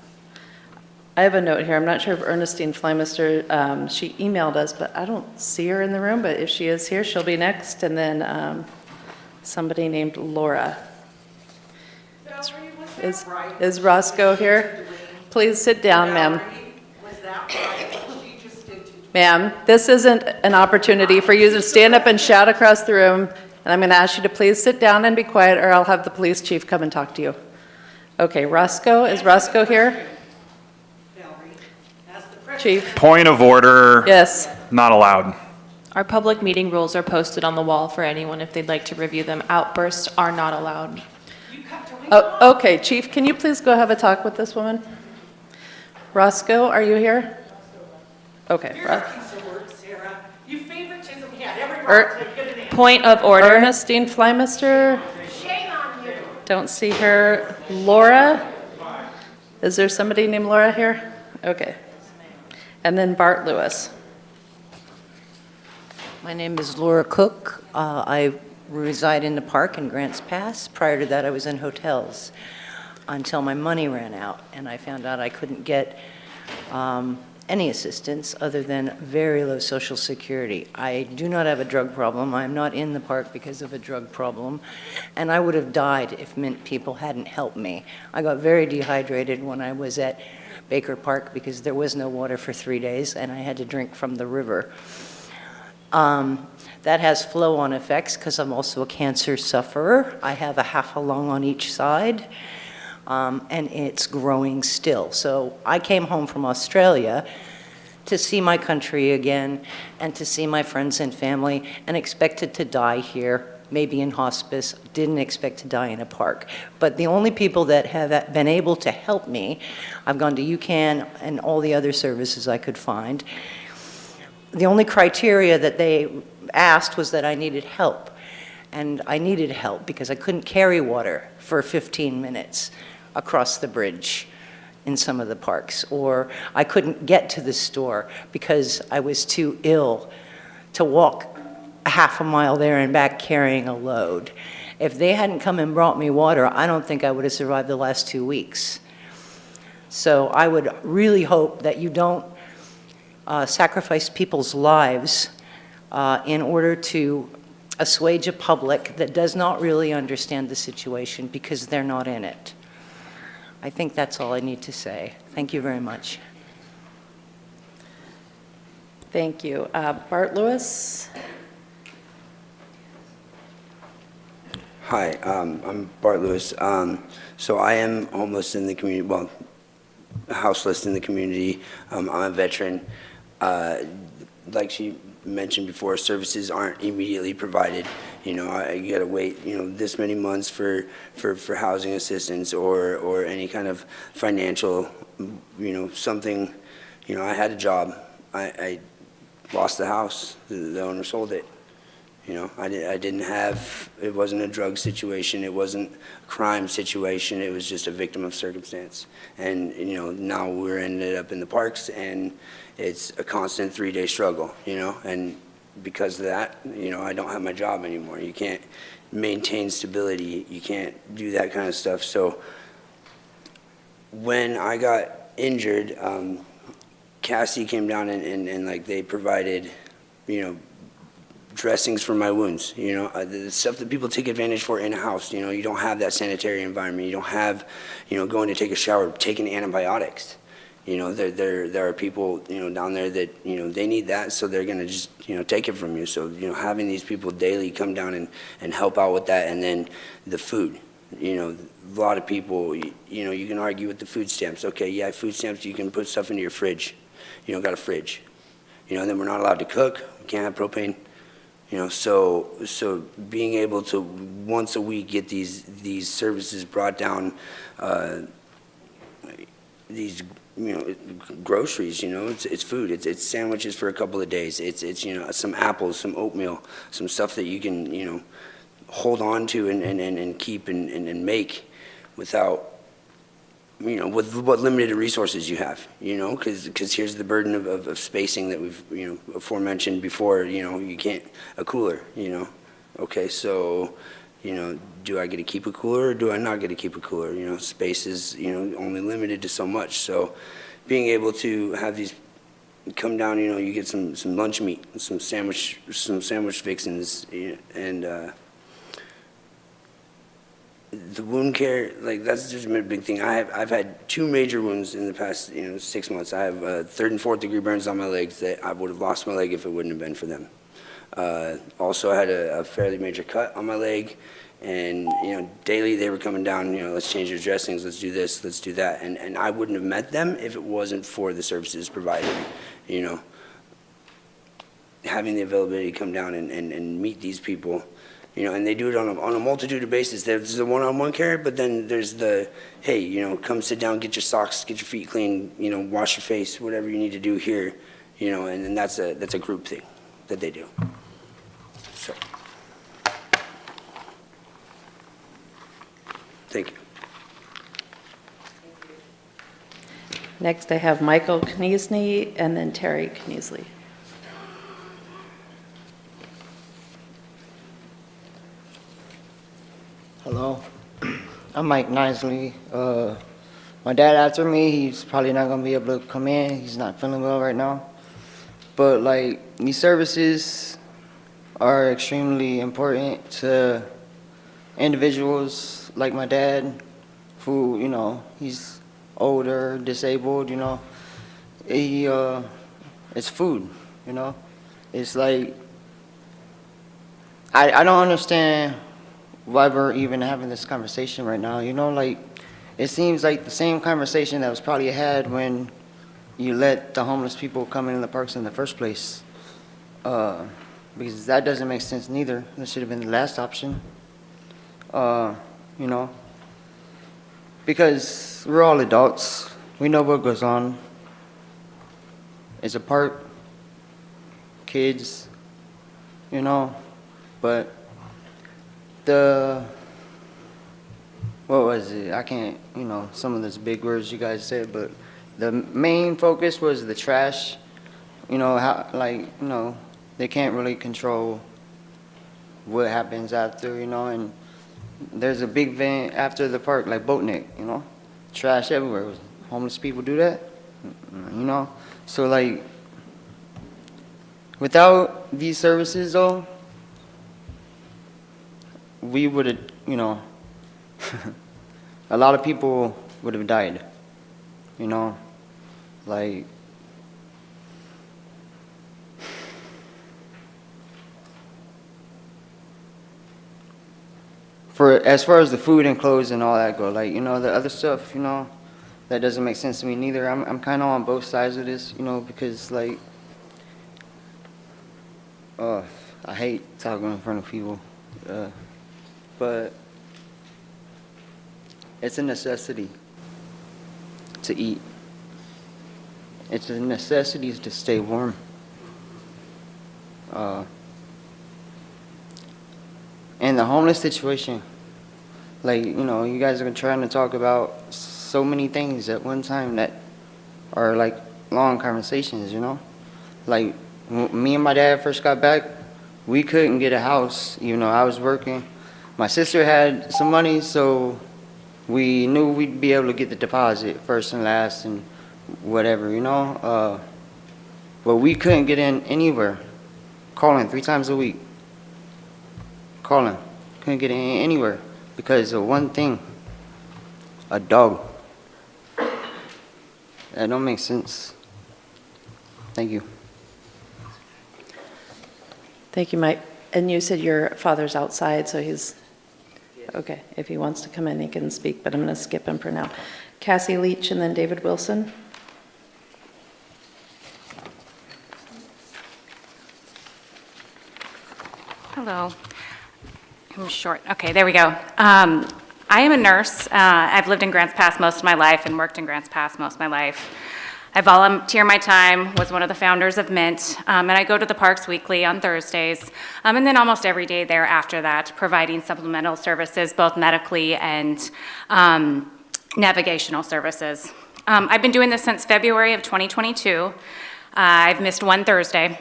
I have a note here. I'm not sure if Ernestine Flemister, she emailed us, but I don't see her in the room, but if she is here, she'll be next. And then somebody named Laura. Is Roscoe here? Please sit down, ma'am. Ma'am, this isn't an opportunity for you to stand up and shout across the room, and I'm going to ask you to please sit down and be quiet, or I'll have the police chief come and talk to you. Okay, Roscoe, is Roscoe here? Chief? Point of order. Yes. Not allowed. Our public meeting rules are posted on the wall for anyone if they'd like to review them. Outbursts are not allowed. Oh, okay, Chief, can you please go have a talk with this woman? Roscoe, are you here? Okay. Point of order. Ernestine Flemister? Shame on you. Don't see her. Laura? Is there somebody named Laura here? Okay. And then Bart Lewis. My name is Laura Cook. I reside in the park in Grants Pass. Prior to that, I was in hotels until my money ran out, and I found out I couldn't get any assistance other than very low Social Security. I do not have a drug problem. I'm not in the park because of a drug problem, and I would have died if Mint people hadn't helped me. I got very dehydrated when I was at Baker Park because there was no water for 3 days, and I had to drink from the river. That has flow-on effects because I'm also a cancer sufferer. I have a half a lung on each side, and it's growing still. So I came home from Australia to see my country again and to see my friends and family, and expected to die here, maybe in hospice. Didn't expect to die in a park. But the only people that have been able to help me, I've gone to UCAN and all the other services I could find. The only criteria that they asked was that I needed help. And I needed help because I couldn't carry water for 15 minutes across the bridge in some of the parks. Or I couldn't get to the store because I was too ill to walk a half a mile there and back carrying a load. If they hadn't come and brought me water, I don't think I would have survived the last 2 weeks. So I would really hope that you don't sacrifice people's lives in order to assuage a public that does not really understand the situation because they're not in it. I think that's all I need to say. Thank you very much. Thank you. Bart Lewis? Hi, I'm Bart Lewis. So I am homeless in the community, well, houseless in the community. I'm a veteran. Like she mentioned before, services aren't immediately provided. You know, I gotta wait, you know, this many months for housing assistance or any kind of financial, you know, something. You know, I had a job. I lost the house. The owner sold it. You know, I didn't have, it wasn't a drug situation, it wasn't a crime situation, it was just a victim of circumstance. And, you know, now we're ended up in the parks and it's a constant 3-day struggle, you know, and because of that, you know, I don't have my job anymore. You can't maintain stability, you can't do that kind of stuff. So when I got injured, Cassie came down and like they provided, you know, dressings for my wounds, you know, the stuff that people take advantage for in a house. You know, you don't have that sanitary environment. You don't have, you know, going to take a shower, taking antibiotics. You know, there are people, you know, down there that, you know, they need that, so they're going to just, you know, take it from you. So, you know, having these people daily come down and help out with that, and then the food. You know, a lot of people, you know, you can argue with the food stamps. Okay, yeah, food stamps, you can put stuff into your fridge. You know, got a fridge. You know, and then we're not allowed to cook. We can't have propane. You know, so being able to once a week get these services brought down, these, you know, groceries, you know, it's food, it's sandwiches for a couple of days, it's you know, some apples, some oatmeal, some stuff that you can, you know, hold on to and keep and make without, you know, with what limited resources you have, you know, because here's the burden of spacing that we've, you know, aforementioned before. You know, you can't, a cooler, you know. Okay, so do I get to keep a cooler or do I not get to keep a cooler? Space is, only limited to so much. So being able to have these come down, you get some lunch meat, some sandwich fixings, and the wound care, like, that's just a big thing. I've had 2 major wounds in the past, 6 months. I have 3rd and 4th degree burns on my legs that I would have lost my leg if it wouldn't have been for them. Also, I had a fairly major cut on my leg, and daily they were coming down. Let's change your dressings. Let's do this. Let's do that. And I wouldn't have met them if it wasn't for the services provided. Having the availability to come down and meet these people. And they do it on a multitude of bases. There's the one-on-one care, but then there's the, hey, come sit down, get your socks, get your feet clean, wash your face, whatever you need to do here, and then that's a group thing that they do. So, thank you. Next, I have Michael Kniesny and then Terry Kniesley. Hello, I'm Mike Knisley. My dad after me, he's probably not gonna be able to come in. He's not feeling well right now. But like, these services are extremely important to individuals like my dad, who, he's older, disabled, it's food, It's like, I don't understand why we're even having this conversation right now, like, it seems like the same conversation that was probably had when you let the homeless people come in the parks in the first place. Because that doesn't make sense neither. That should have been the last option. Because we're all adults. We know what goes on. It's a park, kids, but what was it? I can't, some of those big words you guys said, but the main focus was the trash. How, they can't really control what happens after, and there's a big van after the park, like Boatneck, trash everywhere. Homeless people do that, So like, without these services though, we would have, a lot of people would have died, like, as far as the food and clothes and all that go, like, the other stuff, that doesn't make sense to me neither. I'm kind of on both sides of this, because like, I hate talking in front of people, but it's a necessity to eat. It's a necessity to stay warm. And the homeless situation, like, you guys are trying to talk about so many things at one time that are like long conversations, Like, me and my dad first got back, we couldn't get a house, I was working. My sister had some money, so we knew we'd be able to get the deposit first and last and whatever, but we couldn't get in anywhere. Calling 3 times a week. Calling. Couldn't get in anywhere because of one thing. A dog. That don't make sense. Thank you. Thank you, Mike. And you said your father's outside, so he's, okay, if he wants to come in, he can speak, but I'm going to skip him for now. Cassie Leach and then David Wilson. Hello. I'm short. Okay, there we go. I am a nurse. I've lived in Grants Pass most of my life and worked in Grants Pass most of my life. I volunteer my time, was one of the founders of Mint, and I go to the parks weekly on Thursdays, and then almost every day there after that, providing supplemental services, both medically and navigational services. I've been doing this since February of 2022. I've missed one Thursday.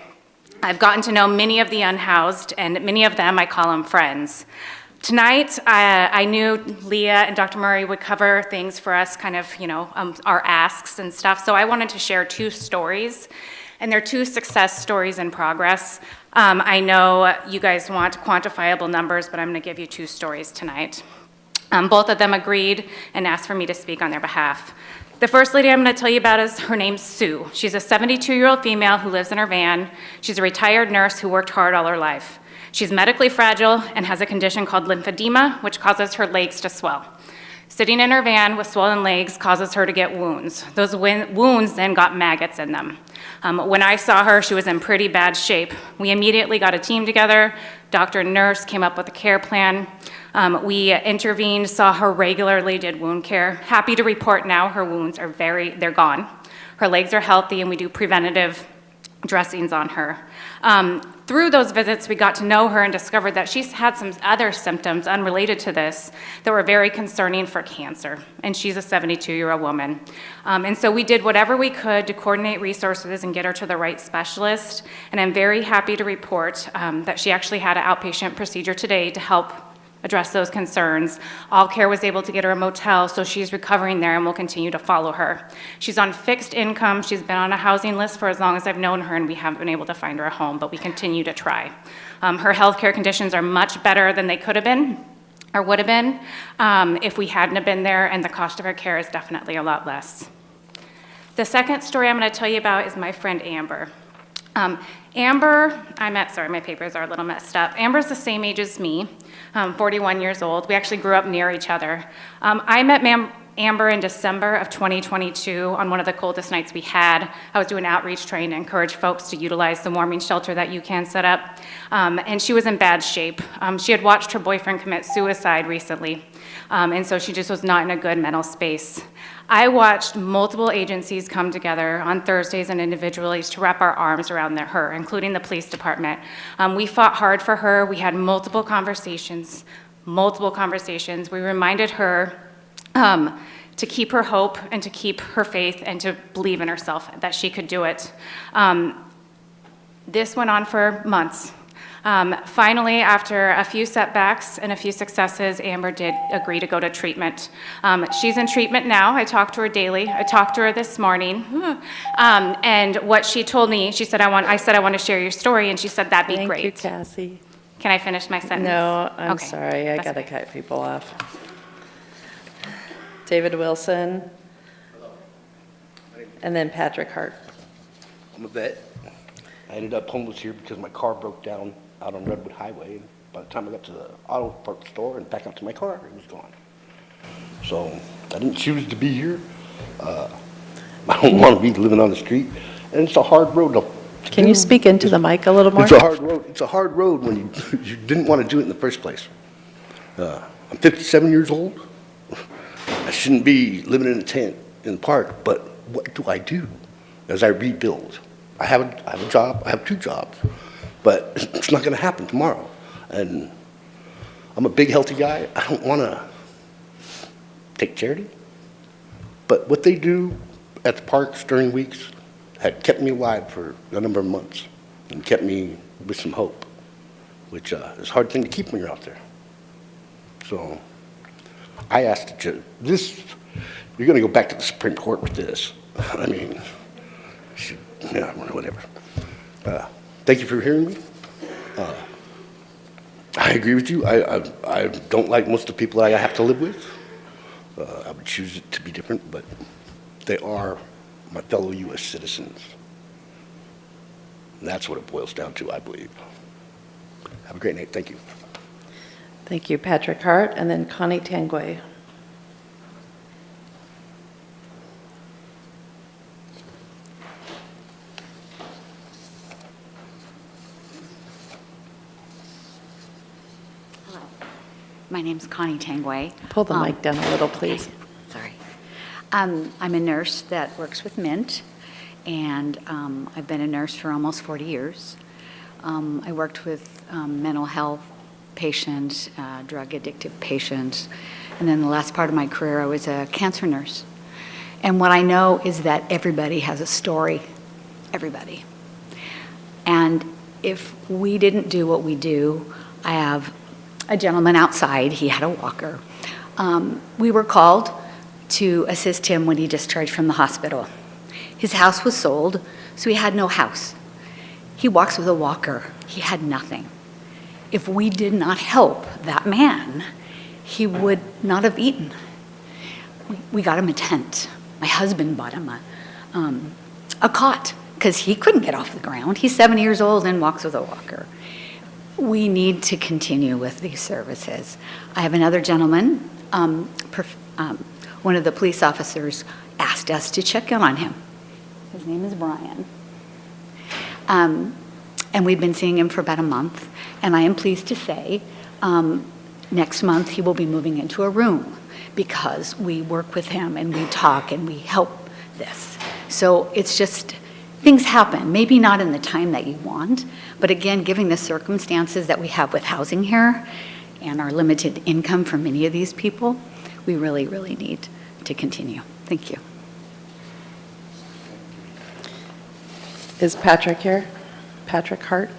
I've gotten to know many of the unhoused, and many of them I call them friends. Tonight, I knew Leah and Dr. Murray would cover things for us, kind of, our asks and stuff. So I wanted to share 2 stories, and they're 2 success stories in progress. I know you guys want quantifiable numbers, but I'm going to give you 2 stories tonight. Both of them agreed and asked for me to speak on their behalf. The first lady I'm going to tell you about is, her name's Sue. She's a 72-year-old female who lives in her van. She's a retired nurse who worked hard all her life. She's medically fragile and has a condition called lymphedema, which causes her legs to swell. Sitting in her van with swollen legs causes her to get wounds. Those wounds then got maggots in them. When I saw her, she was in pretty bad shape. We immediately got a team together. Doctor and nurse came up with a care plan. We intervened, saw her regularly, did wound care. Happy to report now her wounds are they're gone. Her legs are healthy, and we do preventative dressings on her. Through those visits, we got to know her and discovered that she's had some other symptoms unrelated to this that were very concerning for cancer, and she's a 72-year-old woman. And so we did whatever we could to coordinate resources and get her to the right specialist, and I'm very happy to report that she actually had an outpatient procedure today to help address those concerns. All Care was able to get her a motel, so she's recovering there, and we'll continue to follow her. She's on fixed income. She's been on a housing list for as long as I've known her, and we haven't been able to find her a home, but we continue to try. Her healthcare conditions are much better than they could have been or would have been if we hadn't have been there, and the cost of her care is definitely a lot less. The second story I'm going to tell you about is my friend Amber. Amber, sorry, my papers are a little messed up. Amber's the same age as me, 41 years old. We actually grew up near each other. I met Amber in December of 2022 on one of the coldest nights we had. I was doing outreach training to encourage folks to utilize the warming shelter that you can set up. And she was in bad shape. She had watched her boyfriend commit suicide recently. And so she just was not in a good mental space. I watched multiple agencies come together on Thursdays and individually to wrap our arms around her, including the police department. We fought hard for her. We had multiple conversations. We reminded her to keep her hope and to keep her faith and to believe in herself, that she could do it. This went on for months. Finally, after a few setbacks and a few successes, Amber did agree to go to treatment. She's in treatment now. I talk to her daily. I talked to her this morning. And what she told me, she said, I said, I want to share your story. And she said, that'd be great. Thank you, Cassie. Can I finish my sentence? No, I'm Okay, sorry. I that's got to okay. cut people off. David Wilson. And then Patrick Hart. I'm a vet. I ended up homeless here because my car broke down out on Redwood Highway. And by the time I got to the auto parts store and back out to my car, it was gone. So I didn't choose to be here. I don't want to be living on the street. And it's a hard road to Can you speak into the mic a little more? It's a hard road. It's a hard road when you didn't want to do it in the first place. I'm 57 years old. I shouldn't be living in a tent in the park, but what do I do as I rebuild? I have a job. I have 2 jobs, but it's not going to happen tomorrow. And I'm a big, healthy guy. I don't want to take charity, but what they do at the parks during weeks had kept me alive for a number of months and kept me with some hope, which is a hard thing to keep when you're out there. So I asked the judge, you're going to go back to the Supreme Court with this. I mean, yeah, whatever. Thank you for hearing me. I agree with you. I don't like most of the people I have to live with. I would choose it to be different, but they are my fellow U.S. citizens. And that's what it boils down to, I believe. Have a great night. Thank you. Thank you, Patrick Hart, and then Connie Tangway. My name's Connie Tangway. Pull the mic down a little, please. Sorry. I'm a nurse that works with Mint, and I've been a nurse for almost 40 years. I worked with mental health patients, drug addictive patients, and then the last part of my career I was a cancer nurse. And what I know is that everybody has a story, everybody. And if we didn't do what we do, I have a gentleman outside. He had a walker. We were called to assist him when he discharged from the hospital. His house was sold, so he had no house. He walks with a walker. He had nothing. If we did not help that man, he would not have eaten. We got him a tent. My husband bought him a cot because he couldn't get off the ground. He's 70 years old and walks with a walker. We need to continue with these services. I have another gentleman, one of the police officers asked us to check in on him. His name is Brian. And we've been seeing him for about a month. And I am pleased to say, next month he will be moving into a room because we work with him and we talk and we help this. So it's just, things happen, maybe not in the time that you want, but again, given the circumstances that we have with housing here and our limited income for many of these people, we really, really need to continue. Thank you. Is Patrick here? Patrick Hart?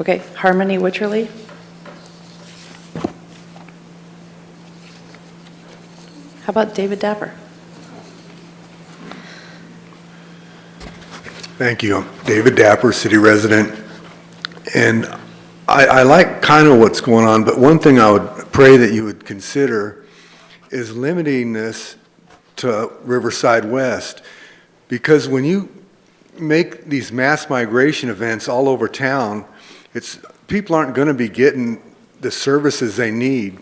Okay, Harmony Witcherly? How about David Dapper? Thank you. I'm David Dapper, city resident. And I like kind of what's going on, but one thing I would pray that you would consider is limiting this to Riverside West. Because when you make these mass migration events all over town, people aren't going to be getting the services they need.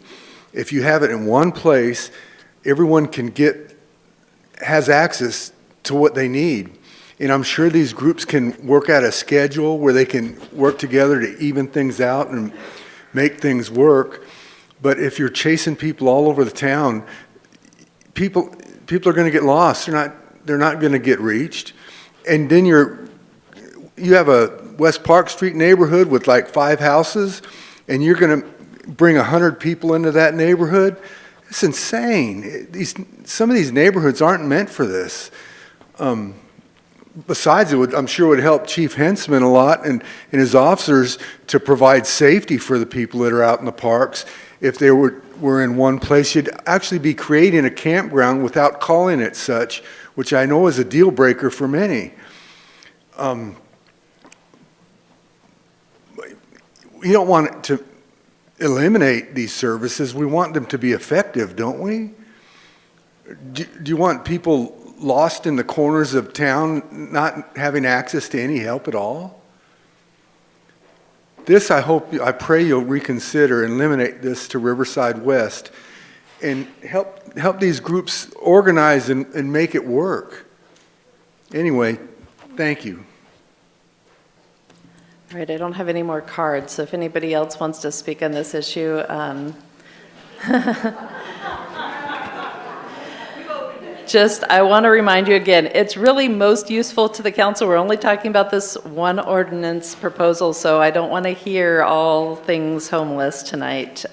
If you have it in one place, everyone has access to what they need. And I'm sure these groups can work out a schedule where they can work together to even things out and make things work. But if you're chasing people all over the town, people are going to get lost. They're not going to get reached. And then you have a West Park Street neighborhood with like 5 houses, and you're going to bring 100 people into that neighborhood. It's insane. Some of these neighborhoods aren't meant for this. Besides, I'm sure it would help Chief Hensman a lot and his officers to provide safety for the people that are out in the parks. If they were in one place, you'd actually be creating a campground without calling it such, which I know is a deal breaker for many. We don't want to eliminate these services. We want them to be effective, don't we? Do you want people lost in the corners of town not having access to any help at all? This, I pray you'll reconsider and eliminate this to Riverside West and help these groups organize and make it work. Anyway, thank you. All right, I don't have any more cards, so if anybody else wants to speak on this issue, I want to remind you again, it's really most useful to the council. We're only talking about this one ordinance proposal, so I don't want to hear all things homeless tonight,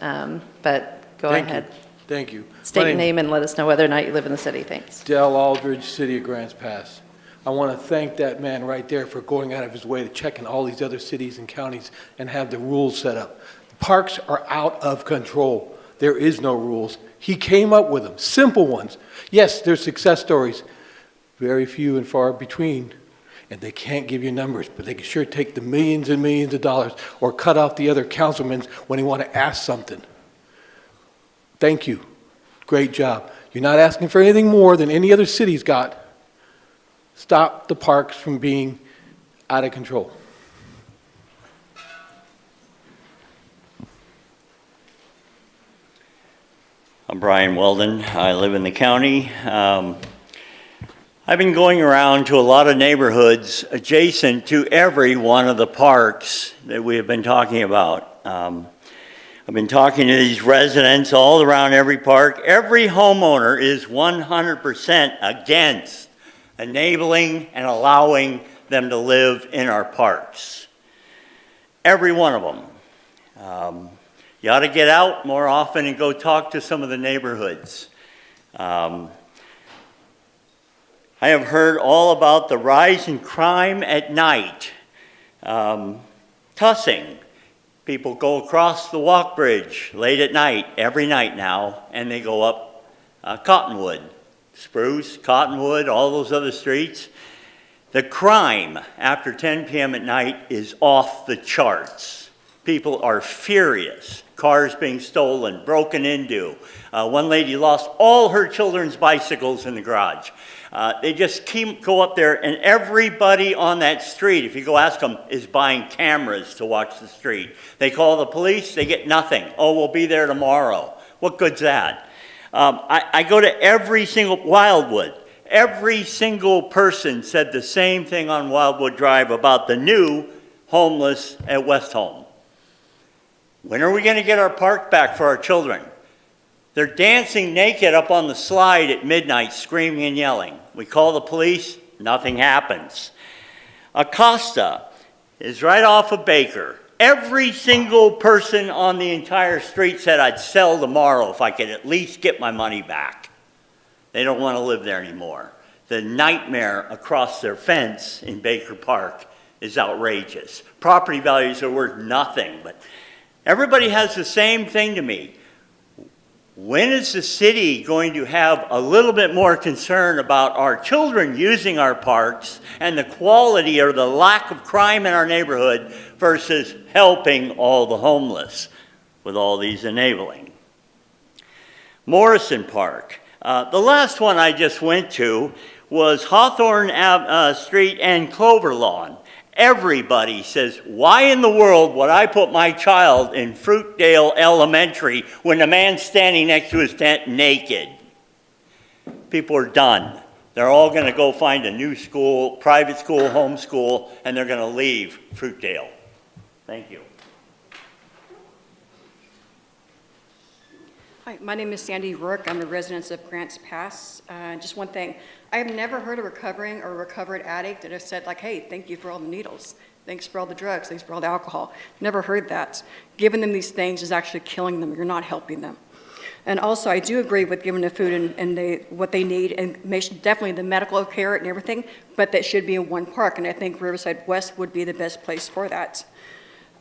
but go ahead. Thank you. State your name and let us know whether or not you live in the city. Thanks. Dell Aldridge, City of Grants Pass. I want to thank that man right there for going out of his way to check in all these other cities and counties and have the rules set up. The parks are out of control. There is no rules. He came up with them, simple ones. Yes, there's success stories, very few and far between, and they can't give you numbers, but they can sure take the millions and millions of dollars or cut off the other councilmen when they want to ask something. Thank you. Great job. You're not asking for anything more than any other city's got. Stop the parks from being out of control. I'm Brian Weldon. I live in the county. I've been going around to a lot of neighborhoods adjacent to every one of the parks that we have been talking about. I've been talking to these residents all around every park. Every homeowner is 100% against enabling and allowing them to live in our parks. Every one of them. You ought to get out more often and go talk to some of the neighborhoods. I have heard all about the rise in crime at night. Tussing People go across the walk bridge late at night, every night now, and they go up Cottonwood, Spruce, Cottonwood, all those other streets. The crime after 10 p.m. at night is off the charts. People are furious. Cars being stolen, broken into. One lady lost all her children's bicycles in the garage. They just go up there, and everybody on that street, if you go ask them, is buying cameras to watch the street. They call the police, they get nothing. Oh, we'll be there tomorrow. What good's that? I go to every single, Wildwood, every single person said the same thing on Wildwood Drive about the new homeless at West Home. When are we going to get our park back for our children? They're dancing naked up on the slide at midnight, screaming and yelling. We call the police, nothing happens. Acosta is right off of Baker. Every single person on the entire street said I'd sell tomorrow if I could at least get my money back. They don't want to live there anymore. The nightmare across their fence in Baker Park is outrageous. Property values are worth nothing, but everybody has the same thing to me. When is the city going to have a little bit more concern about our children using our parks and the quality or the lack of crime in our neighborhood versus helping all the homeless with all these enabling? Morrison Park. The last one I just went to was Hawthorne Street and Clover Lawn. Everybody says, why in the world would I put my child in Fruitdale Elementary when the man's standing next to his tent naked? People are done. They're all going to go find a new school, private school, homeschool, and they're going to leave Fruitdale. Thank you. Hi, my name is Sandy Rourke. I'm a resident of Grants Pass. Just one thing, I have never heard a recovering or recovered addict that has said like, hey, thank you for all the needles. Thanks for all the drugs. Thanks for all the alcohol. Never heard that. Giving them these things is actually killing them. You're not helping them. And also, I do agree with giving the food and what they need, and definitely the medical care and everything, but that should be in one park, and I think Riverside West would be the best place for that.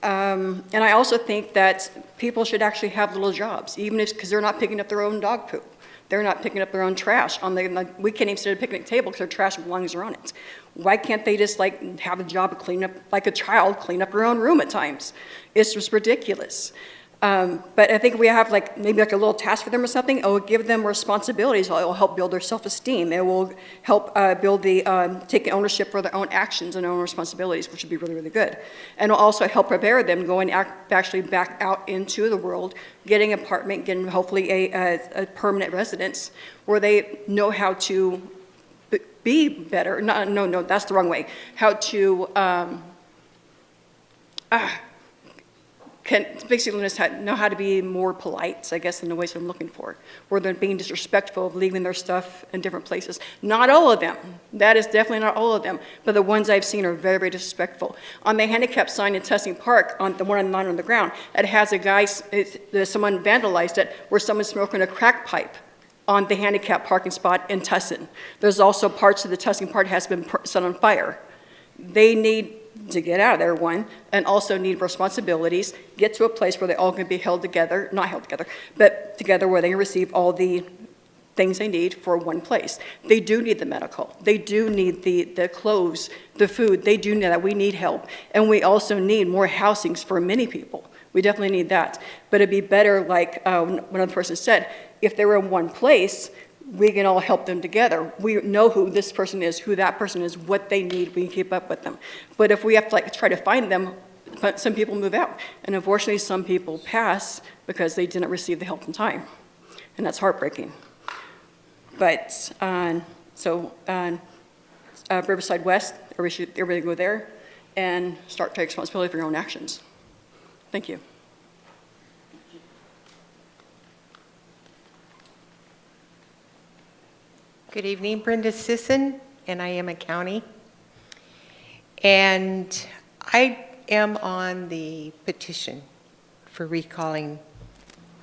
And I also think that people should actually have little jobs, even if, because they're not picking up their own dog poop. They're not picking up their own trash. We can't even sit at a picnic table because their trash belongings are on it. Why can't they just like have a job of cleaning up, like a child, clean up their own room at times? It's just ridiculous. But I think we have like maybe like a little task for them or something. It will give them responsibilities. It will help build their self-esteem. It will help build take ownership for their own actions and own responsibilities, which would be really, really good. And it will also help prepare them going actually back out into the world, getting an apartment, getting hopefully a permanent residence where they know how to be better. No, that's the wrong way. How to can basically just know how to be more polite, I guess, in the ways I'm looking for, where they're being disrespectful of leaving their stuff in different places. Not all of them. That is definitely not all of them, but the ones I've seen are very, very disrespectful. On the handicap sign in Tussie Park, on the one on the ground, it has a guy, someone vandalized it, where someone's smoking a crack pipe on the handicap parking spot in Tussin. There's also parts of the Tussin Park has been set on fire. They need to get out of there, one, and also need responsibilities, get to a place where they all can be held together, not held together, but together where they can receive all the things they need for one place. They do need the medical. They do need the clothes, the food. They do need that. We need help. And we also need more housings for many people. We definitely need that. But it'd be better, like one other person said, if they were in one place, we can all help them together. We know who this person is, who that person is, what they need, we can keep up with them. But if we have to like try to find them, some people move out. And unfortunately, some people pass because they didn't receive the help in time. And that's heartbreaking. But, Riverside West, everybody go there and start taking responsibility for your own actions. Thank you. Good evening, Brenda Sisson, and I am a county. And I am on the petition for recalling.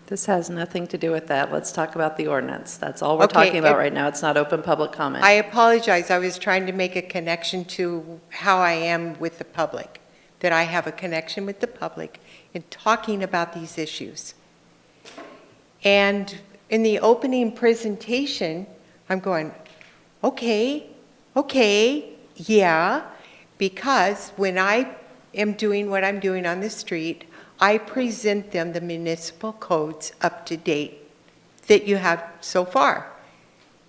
This has nothing to do with that. Let's talk about the ordinance. That's all we're talking about right now. It's not open public comment. I apologize. I was trying to make a connection to how I am with the public, that I have a connection with the public and talking about these issues. And in the opening presentation, I'm going, okay, yeah, because when I am doing what I'm doing on the street, I present them the municipal codes up to date that you have so far.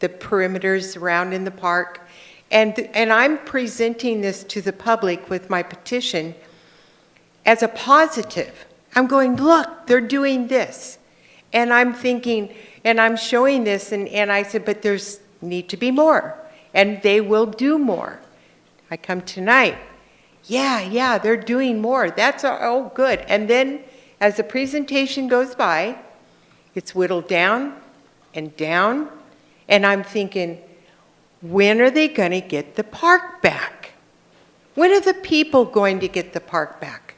The perimeters around in the park. And I'm presenting this to the public with my petition as a positive. I'm going, look, they're doing this. And I'm thinking, and I'm showing this, and I said, but there's need to be more. And they will do more. I come tonight. Yeah, they're doing more. That's, oh, good. And then as the presentation goes by, it's whittled down and down. And I'm thinking, when are they going to get the park back? When are the people going to get the park back?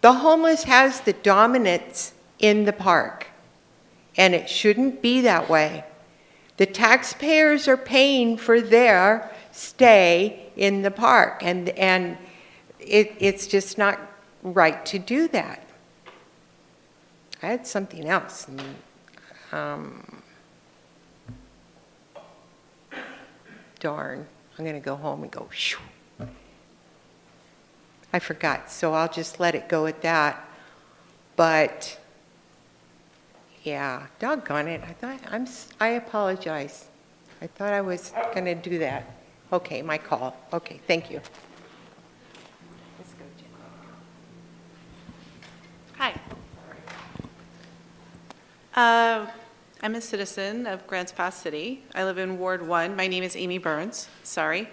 The homeless has the dominance in the park, and it shouldn't be that way. The taxpayers are paying for their stay in the park, and it's just not right to do that. I had something else. Darn, I'm going to go home and go, shoo. I forgot, so I'll just let it go at that. But, yeah, doggone it. I apologize. I thought I was going to do that. Okay, my call. Okay, thank you. Let's go, Jen. Hi. I'm a citizen of Grants Pass City. I live in Ward 1. My name is Amy Burns. Sorry.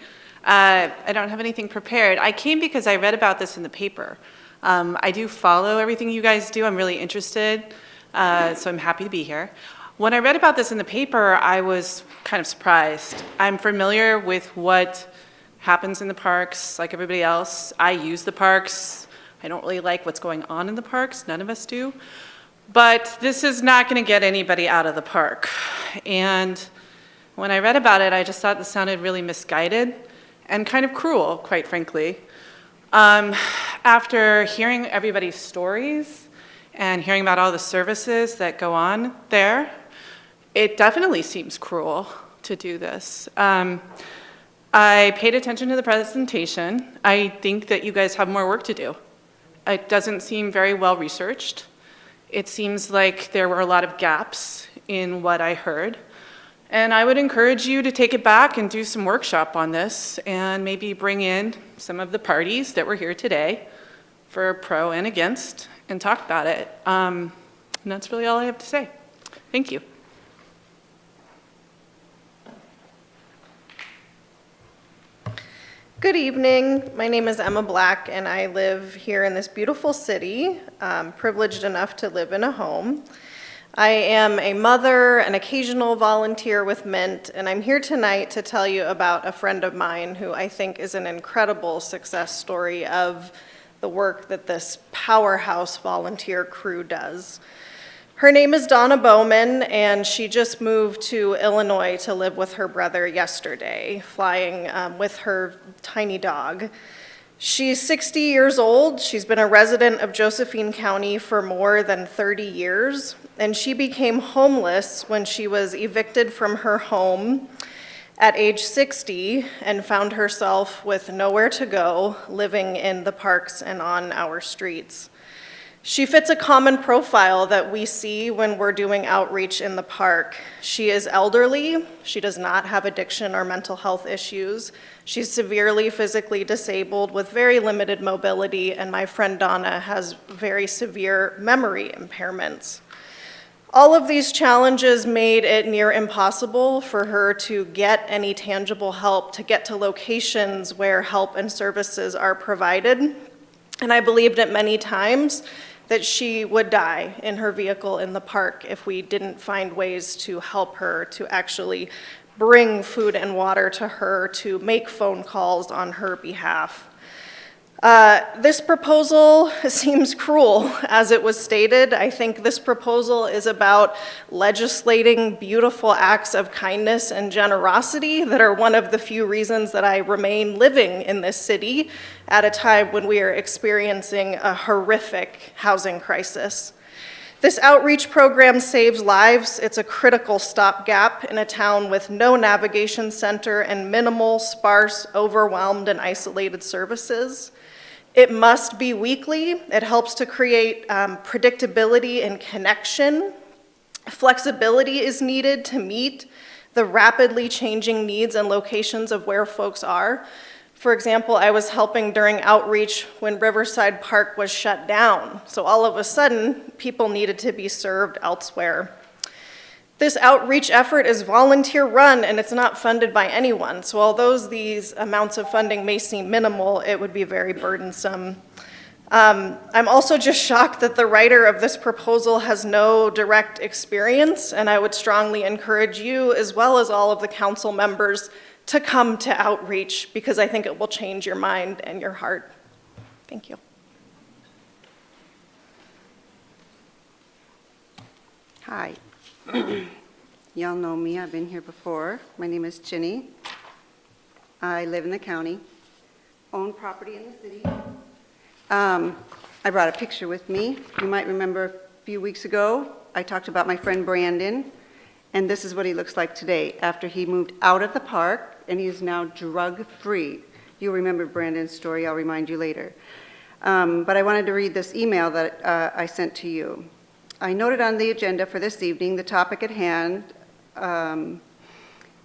I don't have anything prepared. I came because I read about this in the paper. I do follow everything you guys do. I'm really interested, so I'm happy to be here. When I read about this in the paper, I was kind of surprised. I'm familiar with what happens in the parks, like everybody else. I use the parks. I don't really like what's going on in the parks. None of us do. But this is not going to get anybody out of the park. And when I read about it, I just thought this sounded really misguided and kind of cruel, quite frankly. After hearing everybody's stories and hearing about all the services that go on there, it definitely seems cruel to do this. I paid attention to the presentation. I think that you guys have more work to do. It doesn't seem very well researched. It seems like there were a lot of gaps in what I heard. And I would encourage you to take it back and do some workshop on this and maybe bring in some of the parties that were here today for pro and against and talk about it. And that's really all I have to say. Thank you. Good evening. My name is Emma Black, and I live here in this beautiful city. I'm privileged enough to live in a home. I am a mother, an occasional volunteer with Mint, and I'm here tonight to tell you about a friend of mine who I think is an incredible success story of the work that this powerhouse volunteer crew does. Her name is Donna Bowman, and she just moved to Illinois to live with her brother yesterday, flying with her tiny dog. She's 60 years old. She's been a resident of Josephine County for more than 30 years, and she became homeless when she was evicted from her home at age 60 and found herself with nowhere to go, living in the parks and on our streets. She fits a common profile that we see when we're doing outreach in the park. She is elderly. She does not have addiction or mental health issues. She's severely physically disabled with very limited mobility, and my friend Donna has very severe memory impairments. All of these challenges made it near impossible for her to get any tangible help, to get to locations where help and services are provided. And I believed it many times that she would die in her vehicle in the park if we didn't find ways to help her, to actually bring food and water to her, to make phone calls on her behalf. This proposal seems cruel, as it was stated. I think this proposal is about legislating beautiful acts of kindness and generosity that are one of the few reasons that I remain living in this city at a time when we are experiencing a horrific housing crisis. This outreach program saves lives. It's a critical stopgap in a town with no navigation center and minimal, sparse, overwhelmed, and isolated services. It must be weekly. It helps to create predictability and connection. Flexibility is needed to meet the rapidly changing needs and locations of where folks are. For example, I was helping during outreach when Riverside Park was shut down. So all of a sudden, people needed to be served elsewhere. This outreach effort is volunteer run and it's not funded by anyone. So although these amounts of funding may seem minimal, it would be very burdensome. I'm also just shocked that the writer of this proposal has no direct experience, and I would strongly encourage you, as well as all of the council members, to come to outreach because I think it will change your mind and your heart. Thank you. Hi. Y'all know me, I've been here before. My name is Ginny. I live in the county, own property in the city. I brought a picture with me. You might remember a few weeks ago, I talked about my friend Brandon, and this is what he looks like today after he moved out of the park and he is now drug-free. You'll remember Brandon's story, I'll remind you later. But I wanted to read this email that I sent to you. I noted on the agenda for this evening, the topic at hand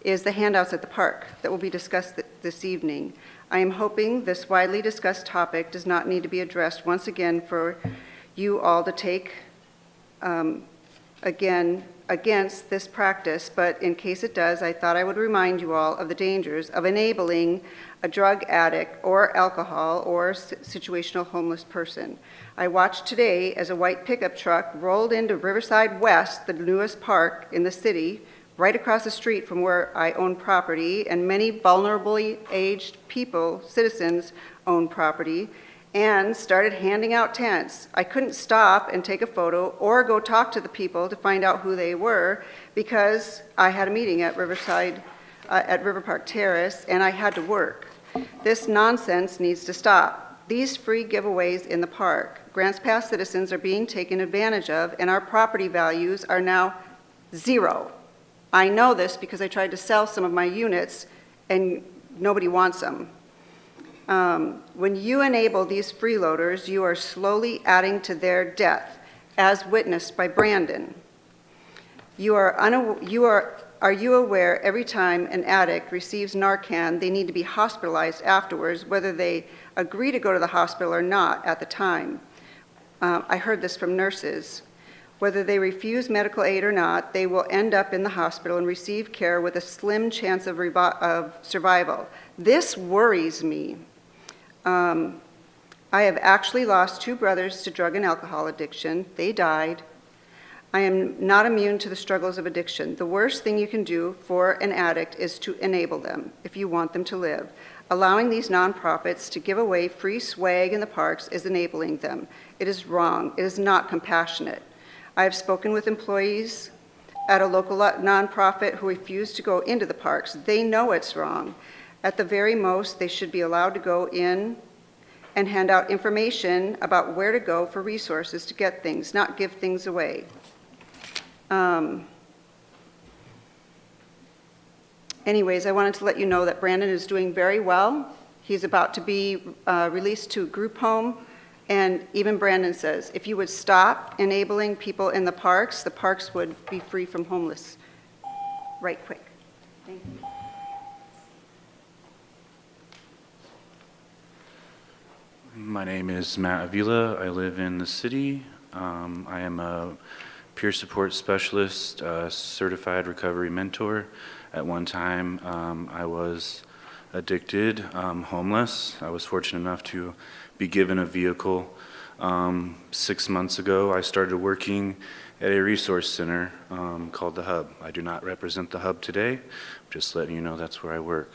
is the handouts at the park that will be discussed this evening. I am hoping this widely discussed topic does not need to be addressed once again for you all to take against this practice, but in case it does, I thought I would remind you all of the dangers of enabling a drug addict or alcohol or situational homeless person. I watched today as a white pickup truck rolled into Riverside West, the newest park in the city, right across the street from where I own property, and many vulnerably aged people, citizens, own property, and started handing out tents. I couldn't stop and take a photo or go talk to the people to find out who they were because I had a meeting at Riverside, at River Park Terrace, and I had to work. This nonsense needs to stop. These free giveaways in the park, Grants Pass citizens are being taken advantage of, and our property values are now zero. I know this because I tried to sell some of my units and nobody wants them. When you enable these freeloaders, you are slowly adding to their death, as witnessed by Brandon. Are you aware every time an addict receives Narcan, they need to be hospitalized afterwards, whether they agree to go to the hospital or not at the time? I heard this from nurses. Whether they refuse medical aid or not, they will end up in the hospital and receive care with a slim chance of survival. This worries me. I have actually lost 2 brothers to drug and alcohol addiction. They died. I am not immune to the struggles of addiction. The worst thing you can do for an addict is to enable them if you want them to live. Allowing these nonprofits to give away free swag in the parks is enabling them. It is wrong. It is not compassionate. I have spoken with employees at a local nonprofit who refuse to go into the parks. They know it's wrong. At the very most, they should be allowed to go in and hand out information about where to go for resources to get things, not give things away. Anyways, I wanted to let you know that Brandon is doing very well. He's about to be released to a group home. And even Brandon says, if you would stop enabling people in the parks would be free from homeless right quick. Thank you. My name is Matt Avila. I live in the city. I am a peer support specialist, certified recovery mentor. At one time, I was addicted, homeless. I was fortunate enough to be given a vehicle. 6 months ago, I started working at a resource center called The Hub. I do not represent The Hub today, just letting you know that's where I work.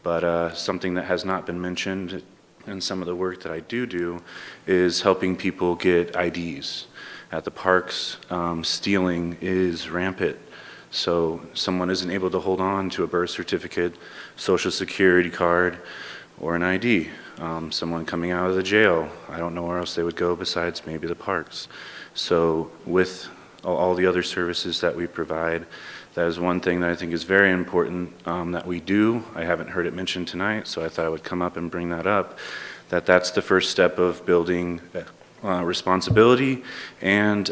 But something that has not been mentioned and some of the work that I do is helping people get IDs. At the parks, stealing is rampant. So someone isn't able to hold on to a birth certificate, social security card, or an ID. Someone coming out of the jail, I don't know where else they would go besides maybe the parks. So with all the other services that we provide, that is one thing that I think is very important that we do. I haven't heard it mentioned tonight, so I thought I would come up and bring that up, that's the first step of building responsibility and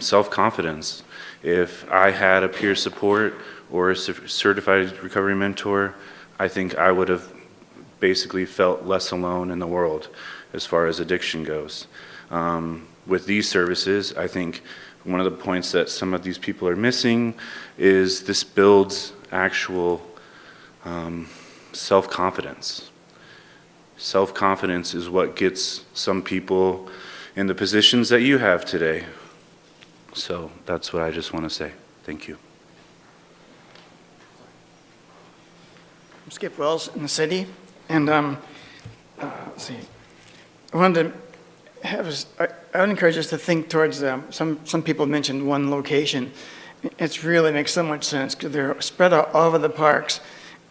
self-confidence. If I had a peer support or a certified recovery mentor, I think I would have basically felt less alone in the world as far as addiction goes. With these services, I think one of the points that some of these people are missing is this builds actual self-confidence. Self-confidence is what gets some people in the positions that you have today. So that's what I just want to say. Thank you. I'm Skip Wells in the city, and let's see. I wanted to I would encourage us to think towards some people mentioned one location. It really makes so much sense because they're spread out all over the parks,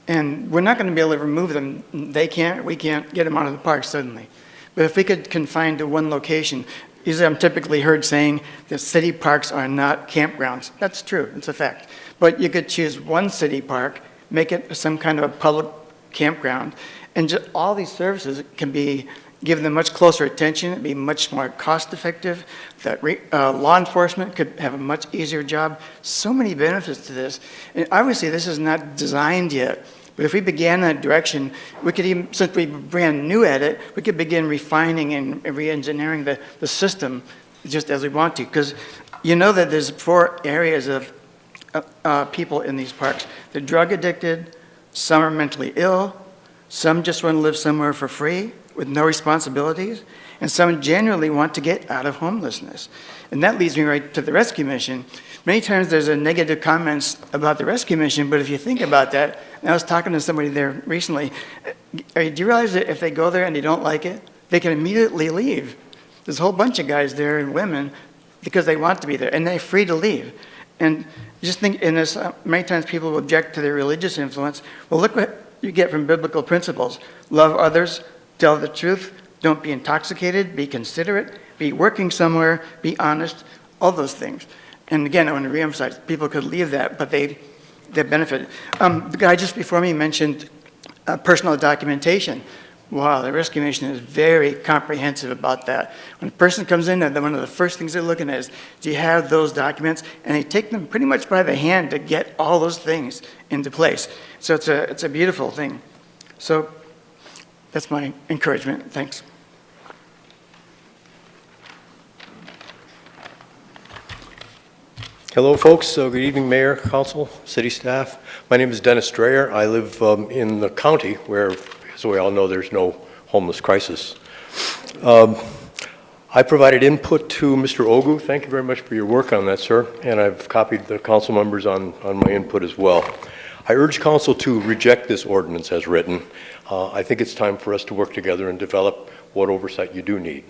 and we're not going to be able to remove them. They can't, we can't get them out of the park suddenly. But if we could confine to one location, usually I'm typically heard saying that city parks are not campgrounds. That's true, it's a fact. But you could choose one city park, make it some kind of a public campground, and just all these services can be given them much closer attention, it'd be much more cost effective, that law enforcement could have a much easier job. So many benefits to this. And obviously this is not designed yet, but if we began that direction, we could even, since we're brand new at it, we could begin refining and re-engineering the system just as we want to. Because you know that there's 4 areas of people in these parks. They're drug addicted, some are mentally ill, some just want to live somewhere for free with no responsibilities, and some genuinely want to get out of homelessness. And that leads me right to the rescue mission. Many times there's a negative comments about the rescue mission, but if you think about that, and I was talking to somebody there recently, do you realize that if they go there and they don't like it, they can immediately leave? There's a whole bunch of guys there and women because they want to be there, and they're free to leave. And just think in this, many times people object to their religious influence. Well, look what you get from biblical principles. Love others, tell the truth, don't be intoxicated, be considerate, be working somewhere, be honest, all those things. And again, I want to reemphasize, people could leave that, but they benefit. The guy just before me mentioned personal documentation. Wow, the rescue mission is very comprehensive about that. When a person comes in, one of the first things they're looking at is, do you have those documents? And they take them pretty much by the hand to get all those things into place. So it's a beautiful thing. So that's my encouragement. Thanks. Hello, folks. Good evening, Mayor, Council, City staff. My name is Dennis Dreyer. I live in the county where, as we all know, there's no homeless crisis. I provided input to Mr. Ogu. Thank you very much for your work on that, sir. And I've copied the council members on my input as well. I urge council to reject this ordinance as written. I think it's time for us to work together and develop what oversight you do need.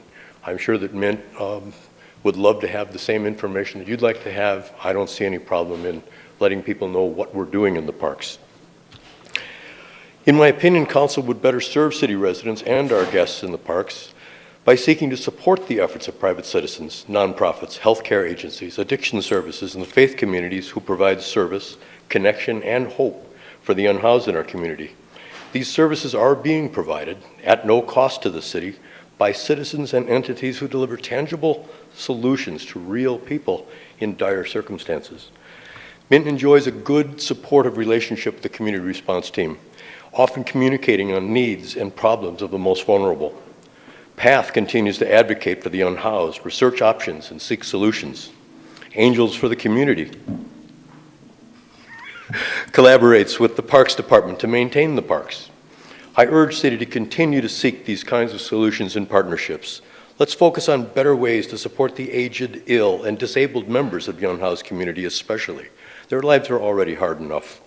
I'm sure that Mint would love to have the same information that you'd like to have. I don't see any problem in letting people know what we're doing in the parks. In my opinion, council would better serve city residents and our guests in the parks by seeking to support the efforts of private citizens, nonprofits, healthcare agencies, addiction services, and the faith communities who provide service, connection, and hope for the unhoused in our community. These services are being provided at no cost to the city by citizens and entities who deliver tangible solutions to real people in dire circumstances. Mint enjoys a good, supportive relationship with the community response team, often communicating on needs and problems of the most vulnerable. PATH continues to advocate for the unhoused, research options, and seek solutions. Angels for the Community collaborates with the Parks Department to maintain the parks. I urge City to continue to seek these kinds of solutions and partnerships. Let's focus on better ways to support the aged, ill, and disabled members of the unhoused community especially. Their lives are already hard enough.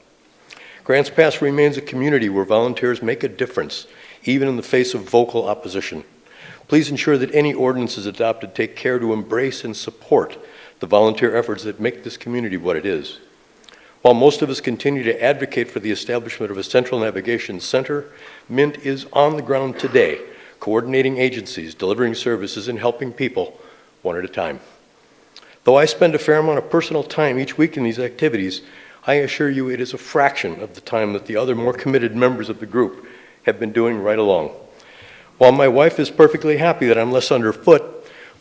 Grants Pass remains a community where volunteers make a difference even in the face of vocal opposition. Please ensure that any ordinances adopted take care to embrace and support the volunteer efforts that make this community what it is. While most of us continue to advocate for the establishment of a central navigation center, Mint is on the ground today, coordinating agencies, delivering services, and helping people one at a time. Though I spend a fair amount of personal time each week in these activities, I assure you it is a fraction of the time that the other more committed members of the group have been doing right along. While my wife is perfectly happy that I'm less underfoot,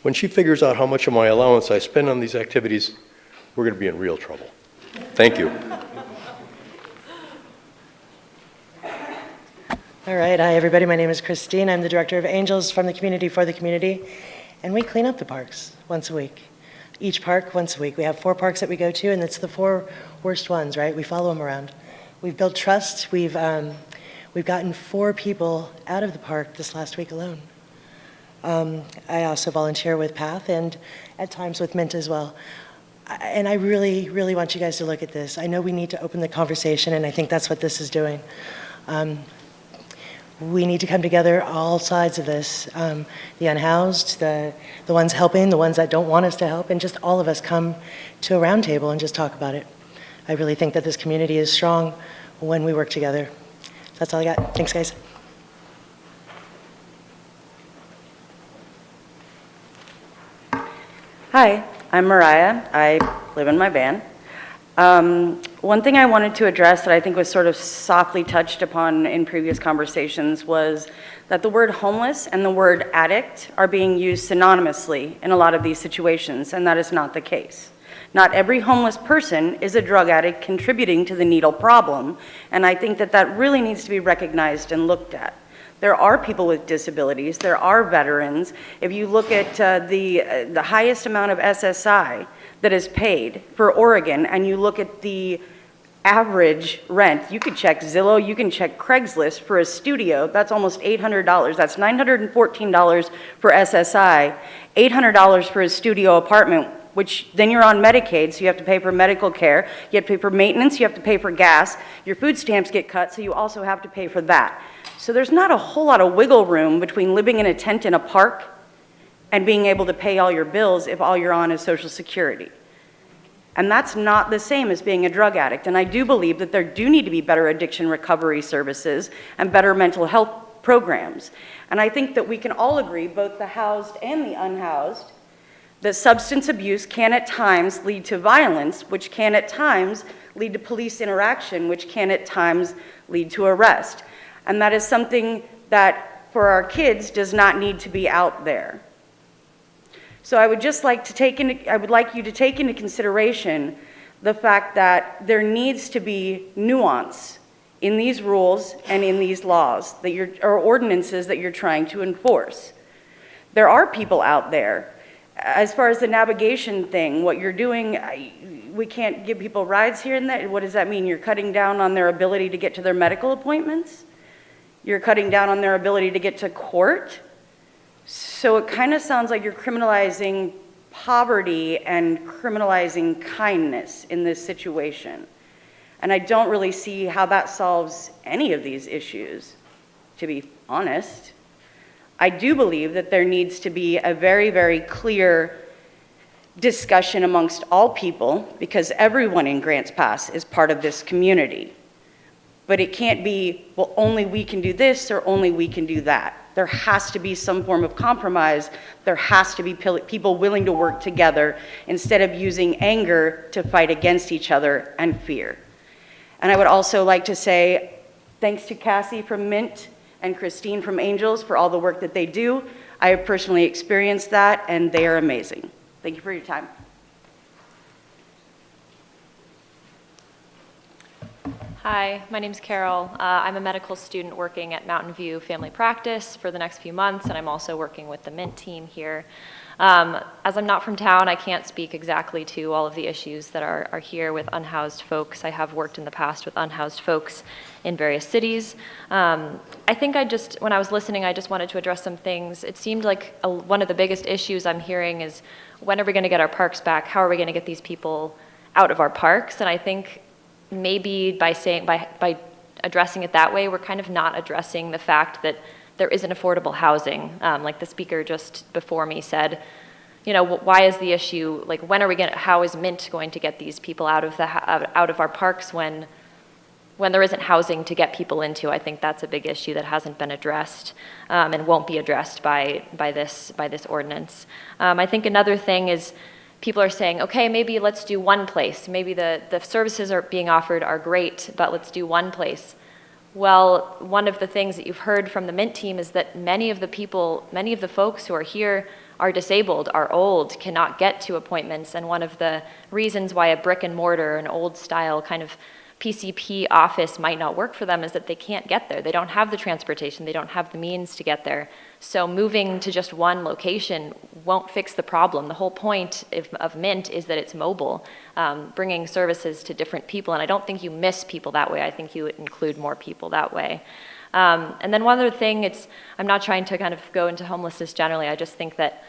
when she figures out how much of my allowance I spend on these activities, we're going to be in real trouble. Thank you. All right, hi everybody, my name is Christine. I'm the director of Angels from the Community for the Community, and we clean up the parks once a week. Each park once a week. We have 4 parks that we go to, and it's the 4 worst ones, right? We follow them around. We've built trust. We've gotten 4 people out of the park this last week alone. I also volunteer with PATH and at times with Mint as well. And I really, really want you guys to look at this. I know we need to open the conversation, and I think that's what this is doing. We need to come together, all sides of this, the unhoused, the ones helping, the ones that don't want us to help, and just all of us come to a round table and just talk about it. I really think that this community is strong when we work together. That's all I got. Thanks, guys. Hi, I'm Mariah. I live in my van. One thing I wanted to address that I think was sort of softly touched upon in previous conversations was that the word homeless and the word addict are being used synonymously in a lot of these situations, and that is not the case. Not every homeless person is a drug addict contributing to the needle problem, and I think that that really needs to be recognized and looked at. There are people with disabilities, there are veterans. If you look at the highest amount of SSI that is paid for Oregon, and you look at the average rent, you could check Zillow, you can check Craigslist for a studio, that's almost $800. That's $914 for SSI, $800 for a studio apartment, which then you're on Medicaid, so you have to pay for medical care, you have to pay for maintenance, you have to pay for gas, your food stamps get cut, so you also have to pay for that. So there's not a whole lot of wiggle room between living in a tent in a park and being able to pay all your bills if all you're on is Social Security. And that's not the same as being a drug addict. And I do believe that there do need to be better addiction recovery services and better mental health programs. And I think that we can all agree, both the housed and the unhoused, that substance abuse can at times lead to violence, which can at times lead to police interaction, which can at times lead to arrest. And that is something that, for our kids, does not need to be out there. So I would just like to I would like you to take into consideration the fact that there needs to be nuance in these rules and in these laws or ordinances that you're trying to enforce. There are people out there. As far as the navigation thing, what you're doing, we can't give people rides here and there. What does that mean? You're cutting down on their ability to get to their medical appointments? You're cutting down on their ability to get to court? So it kind of sounds like you're criminalizing poverty and criminalizing kindness in this situation. And I don't really see how that solves any of these issues, to be honest. I do believe that there needs to be a very, very clear discussion amongst all people, because everyone in Grants Pass is part of this community. But it can't be, well, only we can do this or only we can do that. There has to be some form of compromise. There has to be people willing to work together instead of using anger to fight against each other and fear. And I would also like to say thanks to Cassie from Mint and Christine from Angels for all the work that they do. I have personally experienced that, and they are amazing. Thank you for your time. Hi, my name's Carol. I'm a medical student working at Mountain View Family Practice for the next few months, and I'm also working with the Mint team here. As I'm not from town, I can't speak exactly to all of the issues that are here with unhoused folks. I have worked in the past with unhoused folks in various cities. I think when I was listening, I just wanted to address some things. It seemed like one of the biggest issues I'm hearing is, when are we going to get our parks back? How are we going to get these people out of our parks? And I think maybe by addressing it that way, we're kind of not addressing the fact that there isn't affordable housing. Like the speaker just before me said, you know, why is the issue, like when are we going to, how is Mint going to get these people out of our parks when there isn't housing to get people into? I think that's a big issue that hasn't been addressed and won't be addressed by this ordinance. I think another thing is people are saying, okay, maybe let's do one place. Maybe the services are being offered are great, but let's do one place. Well, one of the things that you've heard from the Mint team is that many of the folks who are here are disabled, are old, cannot get to appointments, and one of the reasons why a brick and mortar, an old style kind of PCP office might not work for them is that they can't get there. They don't have the transportation, they don't have the means to get there. So moving to just one location won't fix the problem. The whole point of Mint is that it's mobile, bringing services to different people, and I don't think you miss people that way. I think you include more people that way. And then one other thing, I'm not trying to kind of go into homelessness generally, I just think that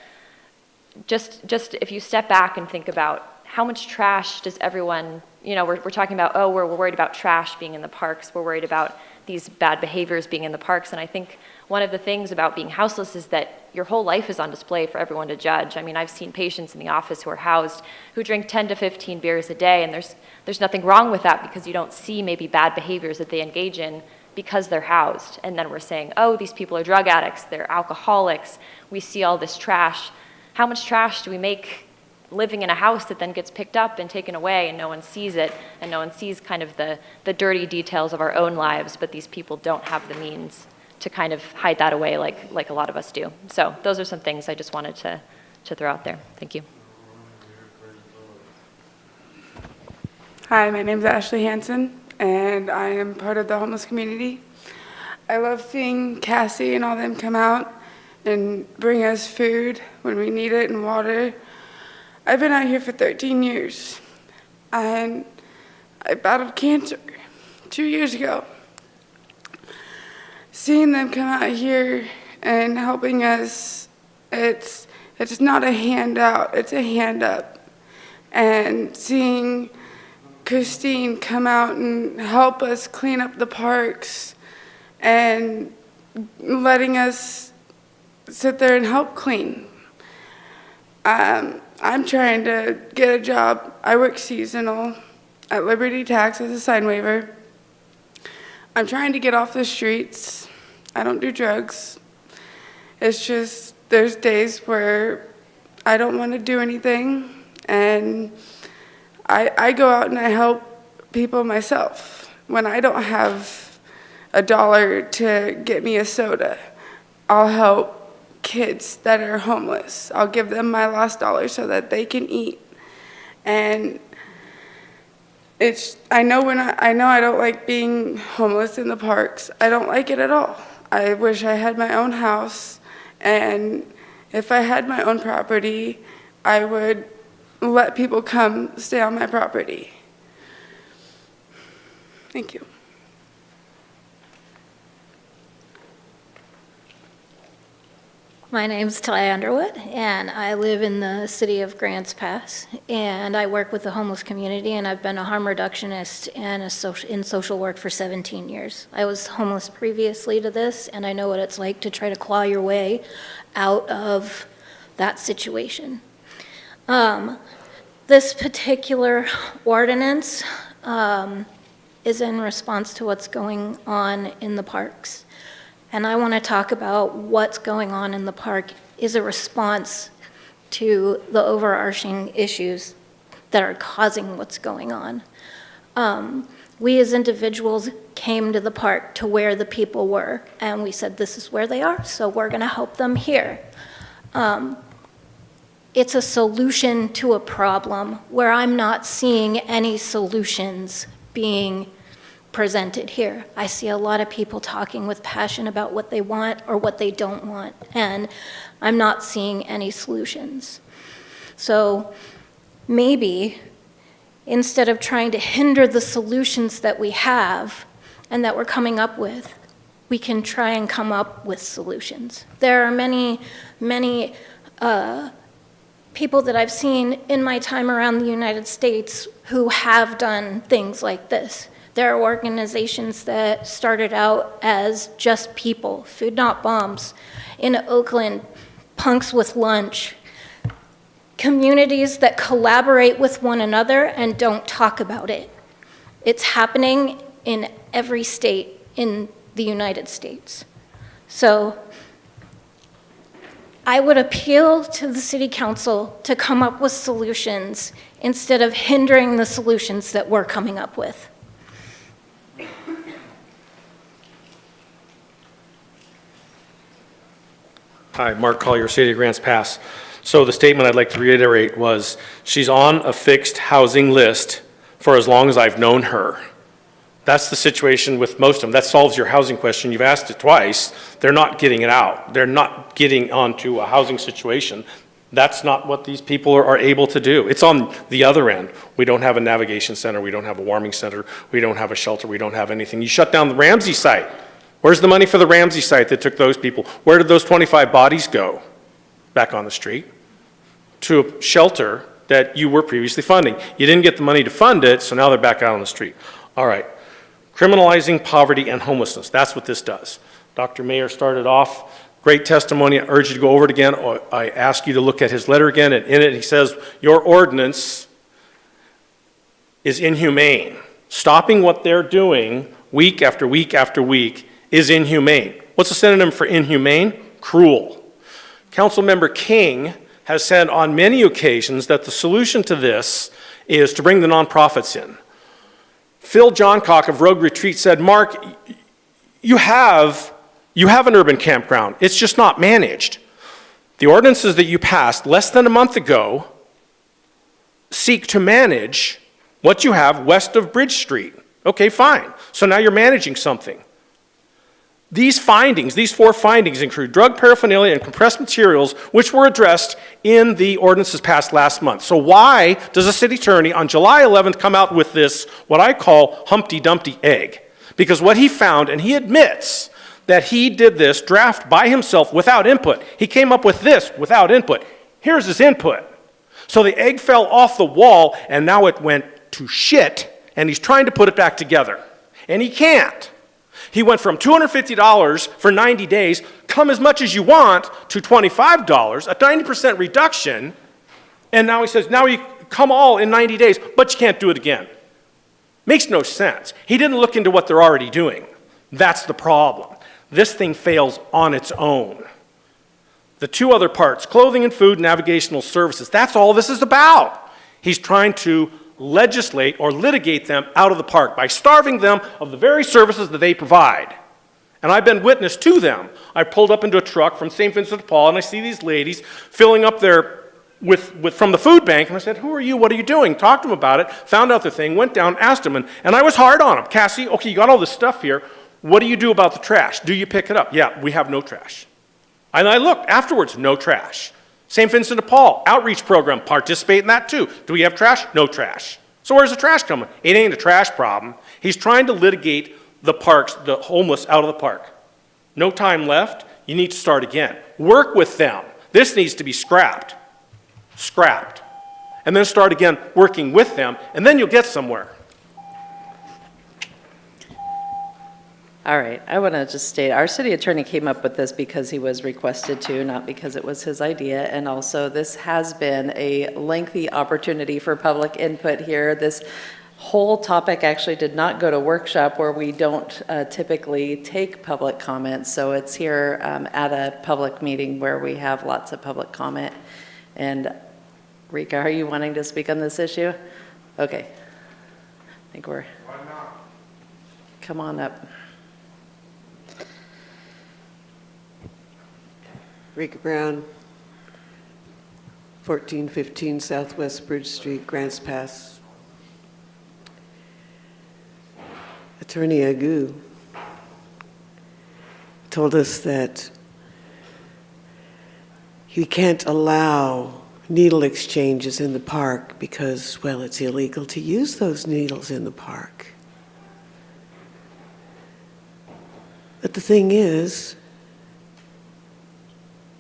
just if you step back and think about how much trash does everyone, you know, we're talking about, oh, we're worried about trash being in the parks, we're worried about these bad behaviors being in the parks, and I think one of the things about being houseless is that your whole life is on display for everyone to judge. I mean, I've seen patients in the office who are housed who drink 10 to 15 beers a day, and there's nothing wrong with that because you don't see maybe bad behaviors that they engage in because they're housed. And then we're saying, oh, these people are drug addicts, they're alcoholics, we see all this trash. How much trash do we make living in a house that then gets picked up and taken away and no one sees it, and no one sees kind of the dirty details of our own lives, but these people don't have the means to kind of hide that away like a lot of us do. So those are some things I just wanted to throw out there. Thank you. Hi, my name is Ashley Hansen, and I am part of the homeless community. I love seeing Cassie and all them come out and bring us food when we need it and water. I've been out here for 13 years, and I battled cancer 2 years ago. Seeing them come out here and helping us, it's not a handout, it's a hand up. And seeing Christine come out and help us clean up the parks and letting us sit there and help clean. I'm trying to get a job. I work seasonal at Liberty Tax as a sign waiver. I'm trying to get off the streets. I don't do drugs. It's just there's days where I don't want to do anything, and I go out and I help people myself. When I don't have $1 to get me a soda, I'll help kids that are homeless. I'll give them my last $1 so that they can eat. And I know I don't like being homeless in the parks. I don't like it at all. I wish I had my own house, and if I had my own property, I would let people come stay on my property. Thank you. My name's Ty Underwood, and I live in the city of Grants Pass, and I work with the homeless community, and I've been a harm reductionist and in social work for 17 years. I was homeless previously to this, and I know what it's like to try to claw your way out of that situation. This particular ordinance is in response to what's going on in the parks. And I want to talk about what's going on in the park is a response to the overarching issues that are causing what's going on. We as individuals came to the park to where the people were, and we said, this is where they are, so we're going to help them here. It's a solution to a problem where I'm not seeing any solutions being presented here. I see a lot of people talking with passion about what they want or what they don't want, and I'm not seeing any solutions. So maybe instead of trying to hinder the solutions that we have and that we're coming up with, we can try and come up with solutions. There are many people that I've seen in my time around the United States who have done things like this. There are organizations that started out as just people, Food Not Bombs. In Oakland, Punks with Lunch. Communities that collaborate with one another and don't talk about it. It's happening in every state in the United States. So I would appeal to the City Council to come up with solutions instead of hindering the solutions that we're coming up with. Hi, Mark Collier, City of Grants Pass. So the statement I'd like to reiterate was, she's on a fixed housing list for as long as I've known her. That's the situation with most of them. That solves your housing question. You've asked it twice. They're not getting it out. They're not getting onto a housing situation. That's not what these people are able to do. It's on the other end. We don't have a navigation center. We don't have a warming center. We don't have a shelter. We don't have anything. You shut down the Ramsey site. Where's the money for the Ramsey site that took those people? Where did those 25 bodies go? Back on the street. To a shelter that you were previously funding. You didn't get the money to fund it, so now they're back out on the street. All right. Criminalizing poverty and homelessness. That's what this does. Dr. Mayer started off, great testimony. I urge you to go over it again. I ask you to look at his letter again, and in it he says, your ordinance is inhumane. Stopping what they're doing week after week after week is inhumane. What's a synonym for inhumane? Cruel. Councilmember King has said on many occasions that the solution to this is to bring the nonprofits in. Phil Johncock of Rogue Retreat said, Mark, you have an urban campground. It's just not managed. The ordinances that you passed less than a month ago seek to manage what you have west of Bridge Street. Okay, fine. So now you're managing something. These findings, these 4 findings include drug paraphernalia and compressed materials, which were addressed in the ordinances passed last month. So why does the city attorney on July 11th come out with this, what I call Humpty Dumpty egg? Because what he found, and he admits that he did this draft by himself without input. He came up with this without input. Here's his input. So the egg fell off the wall, and now it went to shit, and he's trying to put it back together. And he can't. He went from $250 for 90 days, come as much as you want, to $25, a 90% reduction, and now he says, now you come all in 90 days, but you can't do it again. Makes no sense. He didn't look into what they're already doing. That's the problem. This thing fails on its own. The 2 other parts, clothing and food, navigational services, that's all this is about. He's trying to legislate or litigate them out of the park by starving them of the very services that they provide. And I've been witness to them. I pulled up into a truck from St. Vincent de Paul, and I see these ladies filling up their from the food bank, and I said, who are you? What are you doing? Talked to them about it, found out the thing, went down, asked them, and I was hard on them. Cassie, okay, you got all this stuff here. What do you do about the trash? Do you pick it up? Yeah, we have no trash. And I looked afterwards, no trash. St. Vincent de Paul, outreach program, participate in that too. Do we have trash? No trash. So where's the trash coming? It ain't a trash problem. He's trying to litigate the parks, the homeless out of the park. No time left. You need to start again. Work with them. This needs to be scrapped. Scrapped. And then start again working with them, and then you'll get somewhere. All right, I want to just state, our city attorney came up with this because he was requested to, not because it was his idea. And also, this has been a lengthy opportunity for public input here. This whole topic actually did not go to workshop, where we don't typically take public comments. So it's here at a public meeting where we have lots of public comment. And Rika, are you wanting to speak on this issue? Okay. I think we're... Why not? Come on up. Rika Brown, 1415 Southwest Bridge Street, Grants Pass. Attorney Agu told us that he can't allow needle exchanges in the park because, well, it's illegal to use those needles in the park. But the thing is,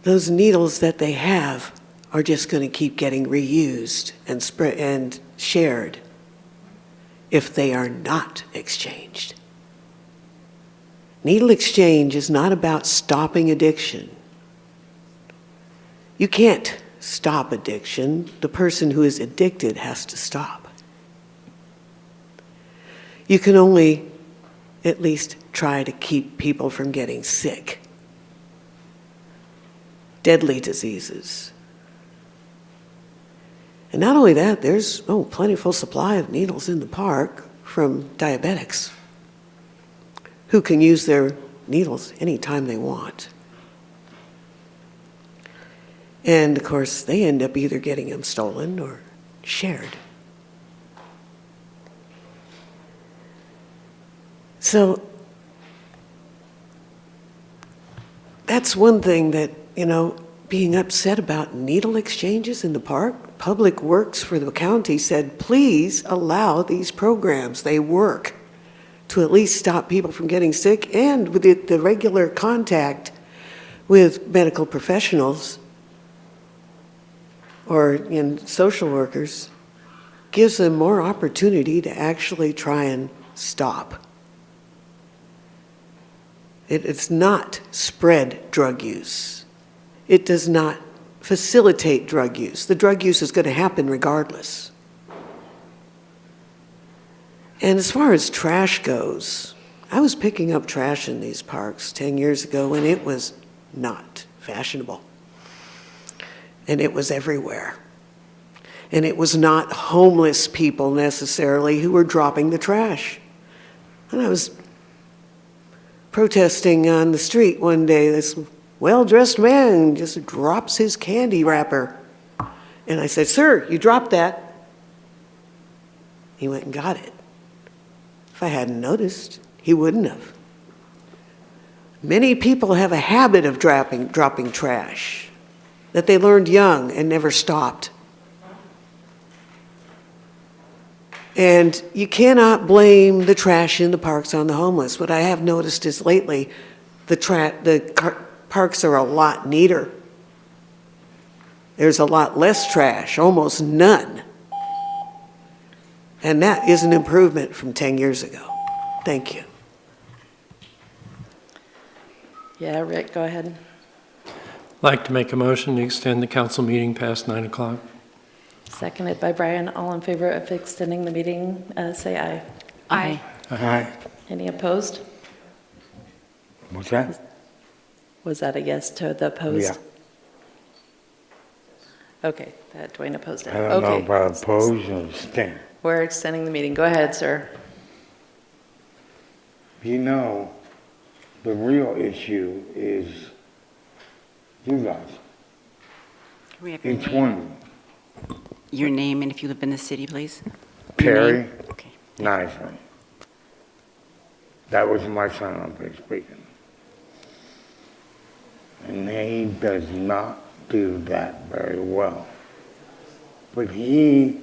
those needles that they have are just going to keep getting reused and spread and shared. if they are not exchanged. Needle exchange is not about stopping addiction. You can't stop addiction. The person who is addicted has to stop. You can only at least try to keep people from getting sick. Deadly diseases. And not only that, there's plentiful supply of needles in the park from diabetics who can use their needles anytime they want. And of course, they end up either getting them stolen or shared. So that's one thing that, being upset about needle exchanges in the park. Public Works for the county said, please allow these programs. They work to at least stop people from getting sick, and with the regular contact with medical professionals or in social workers gives them more opportunity to actually try and stop. It's not spread drug use. It does not facilitate drug use. The drug use is going to happen regardless. And as far as trash goes, I was picking up trash in these parks 10 years ago when it was not fashionable. And it was everywhere. And it was not homeless people necessarily who were dropping the trash. And I was protesting on the street one day, this well-dressed man just drops his candy wrapper. And I said, sir, you dropped that. He went and got it. If I hadn't noticed, he wouldn't have. Many people have a habit of dropping trash that they learned young and never stopped. And you cannot blame the trash in the parks on the homeless. What I have noticed is lately, the parks are a lot neater. There's a lot less trash, almost none. And that is an improvement from 10 years ago. Thank you. Yeah, Rick, go ahead. I'd like to make a motion to extend the council meeting past 9 o'clock. Seconded by Brian. All in favor of extending the meeting, say aye. Aye. Aye. Any opposed? What's that? Was that a yes to the opposed? Yeah. Okay, that Dwayne opposed it. I don't know Okay, about oppose or abstain. we're extending the meeting. Go ahead, sir. You know, the real issue is you guys. We have your Each name. one. Your name and if you live in the city, please. Your Perry, name? Okay. nicely. That was my son up there speaking. And he does not do that very well. But he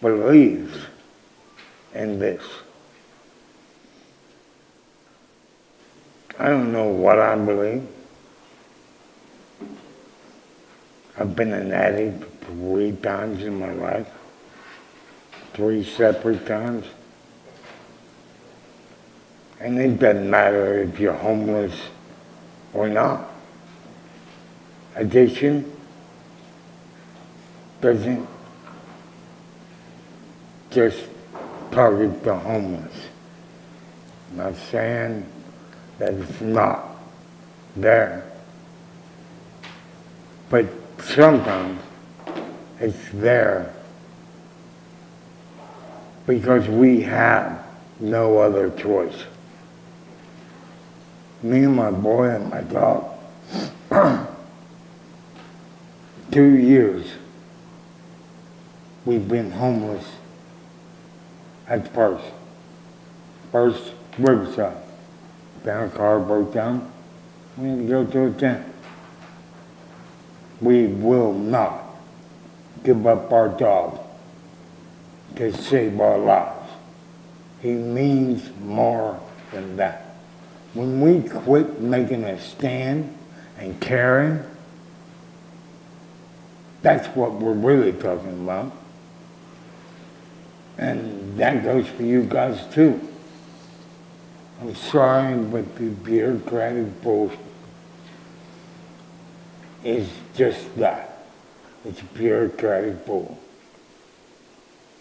believes in this. I don't know what I believe. I've been an addict 3 times in my life, 3 separate times. And it doesn't matter if you're homeless or not. Addiction doesn't just target the homeless. I'm not saying that it's not there, but sometimes it's there because we have no other choice. Me and my boy and my dog, 2 years we've been homeless at the park. First, Riverside. Then our car broke down. We had to go to a tent. We will not give up our dog to save our lives. He means more than that. When we quit making a stand and caring, that's what we're really talking about. And that goes for you guys too. I'm sorry, but the bureaucratic bullshit is just that. It's bureaucratic bull.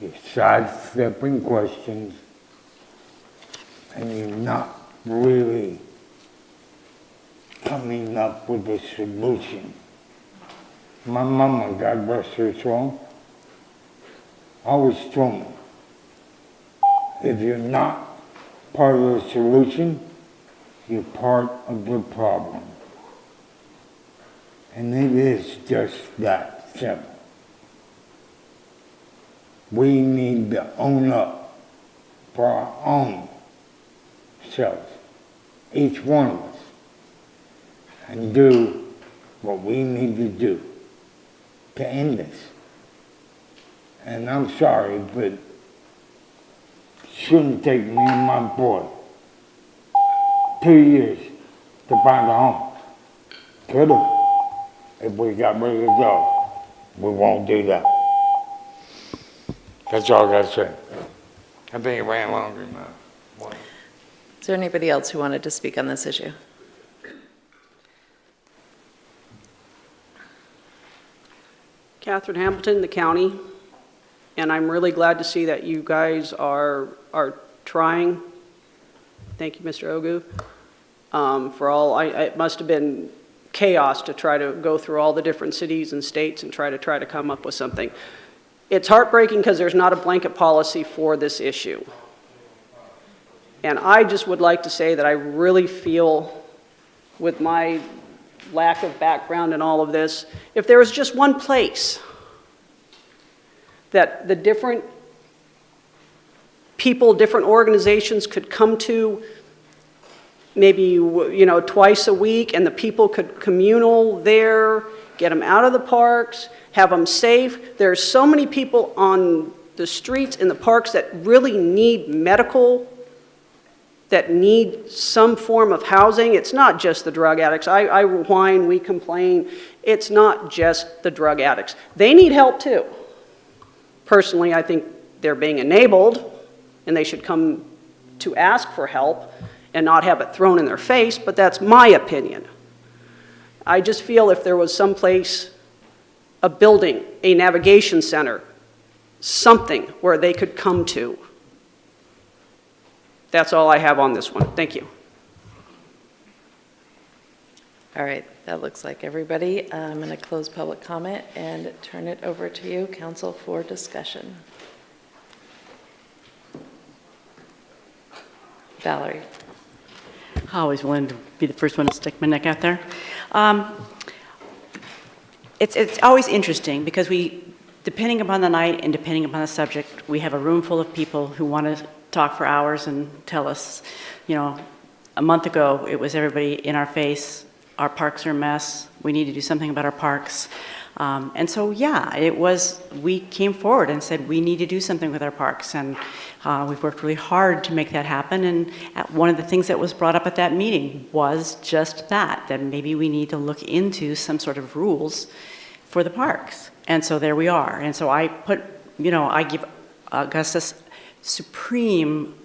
You're sidestepping questions, and you're not really coming up with a solution. My mama, God bless her soul, always told me, if you're not part of the solution, you're part of the problem. And it is just that simple. We need to own up for our own selves, each one of us, and do what we need to do to end this. And I'm sorry, but it shouldn't take me and my boy 2 years to find a home. Could've, if we got ready to go. We won't do that. That's all I gotta say. I think it ran longer than that. Is there anybody else who wanted to speak on this issue? Catherine Hamilton, the county, and I'm really glad to see that you guys are trying. Thank you, Mr. Ogu, for all. It must have been chaos to try to go through all the different cities and states and try to come up with something. It's heartbreaking because there's not a blanket policy for this issue. And I just would like to say that I really feel, with my lack of background in all of this, if there was just one place that the different people, different organizations could come to, maybe twice a week, and the people could communal there, get them out of the parks, have them safe. There's so many people on the streets in the parks that really need medical, that need some form of housing. It's not just the drug addicts. I whine, we complain. It's not just the drug addicts. They need help too. Personally, I think they're being enabled, and they should come to ask for help and not have it thrown in their face, but that's my opinion. I just feel if there was some place, a building, a navigation center, something where they could come to. That's all I have on this one. Thank you. All right, that looks like everybody. I'm going to close public comment and turn it over to you, council, for discussion. Valerie. I always wanted to be the first one to stick my neck out there. It's always interesting because depending upon the night and depending upon the subject, we have a room full of people who want to talk for hours and tell us, a month ago it was everybody in our face, our parks are a mess, we need to do something about our parks. And so, we came forward and said we need to do something with our parks, and we've worked really hard to make that happen. And one of the things that was brought up at that meeting was just that maybe we need to look into some sort of rules for the parks. And so there we are. And so I give Augustus supreme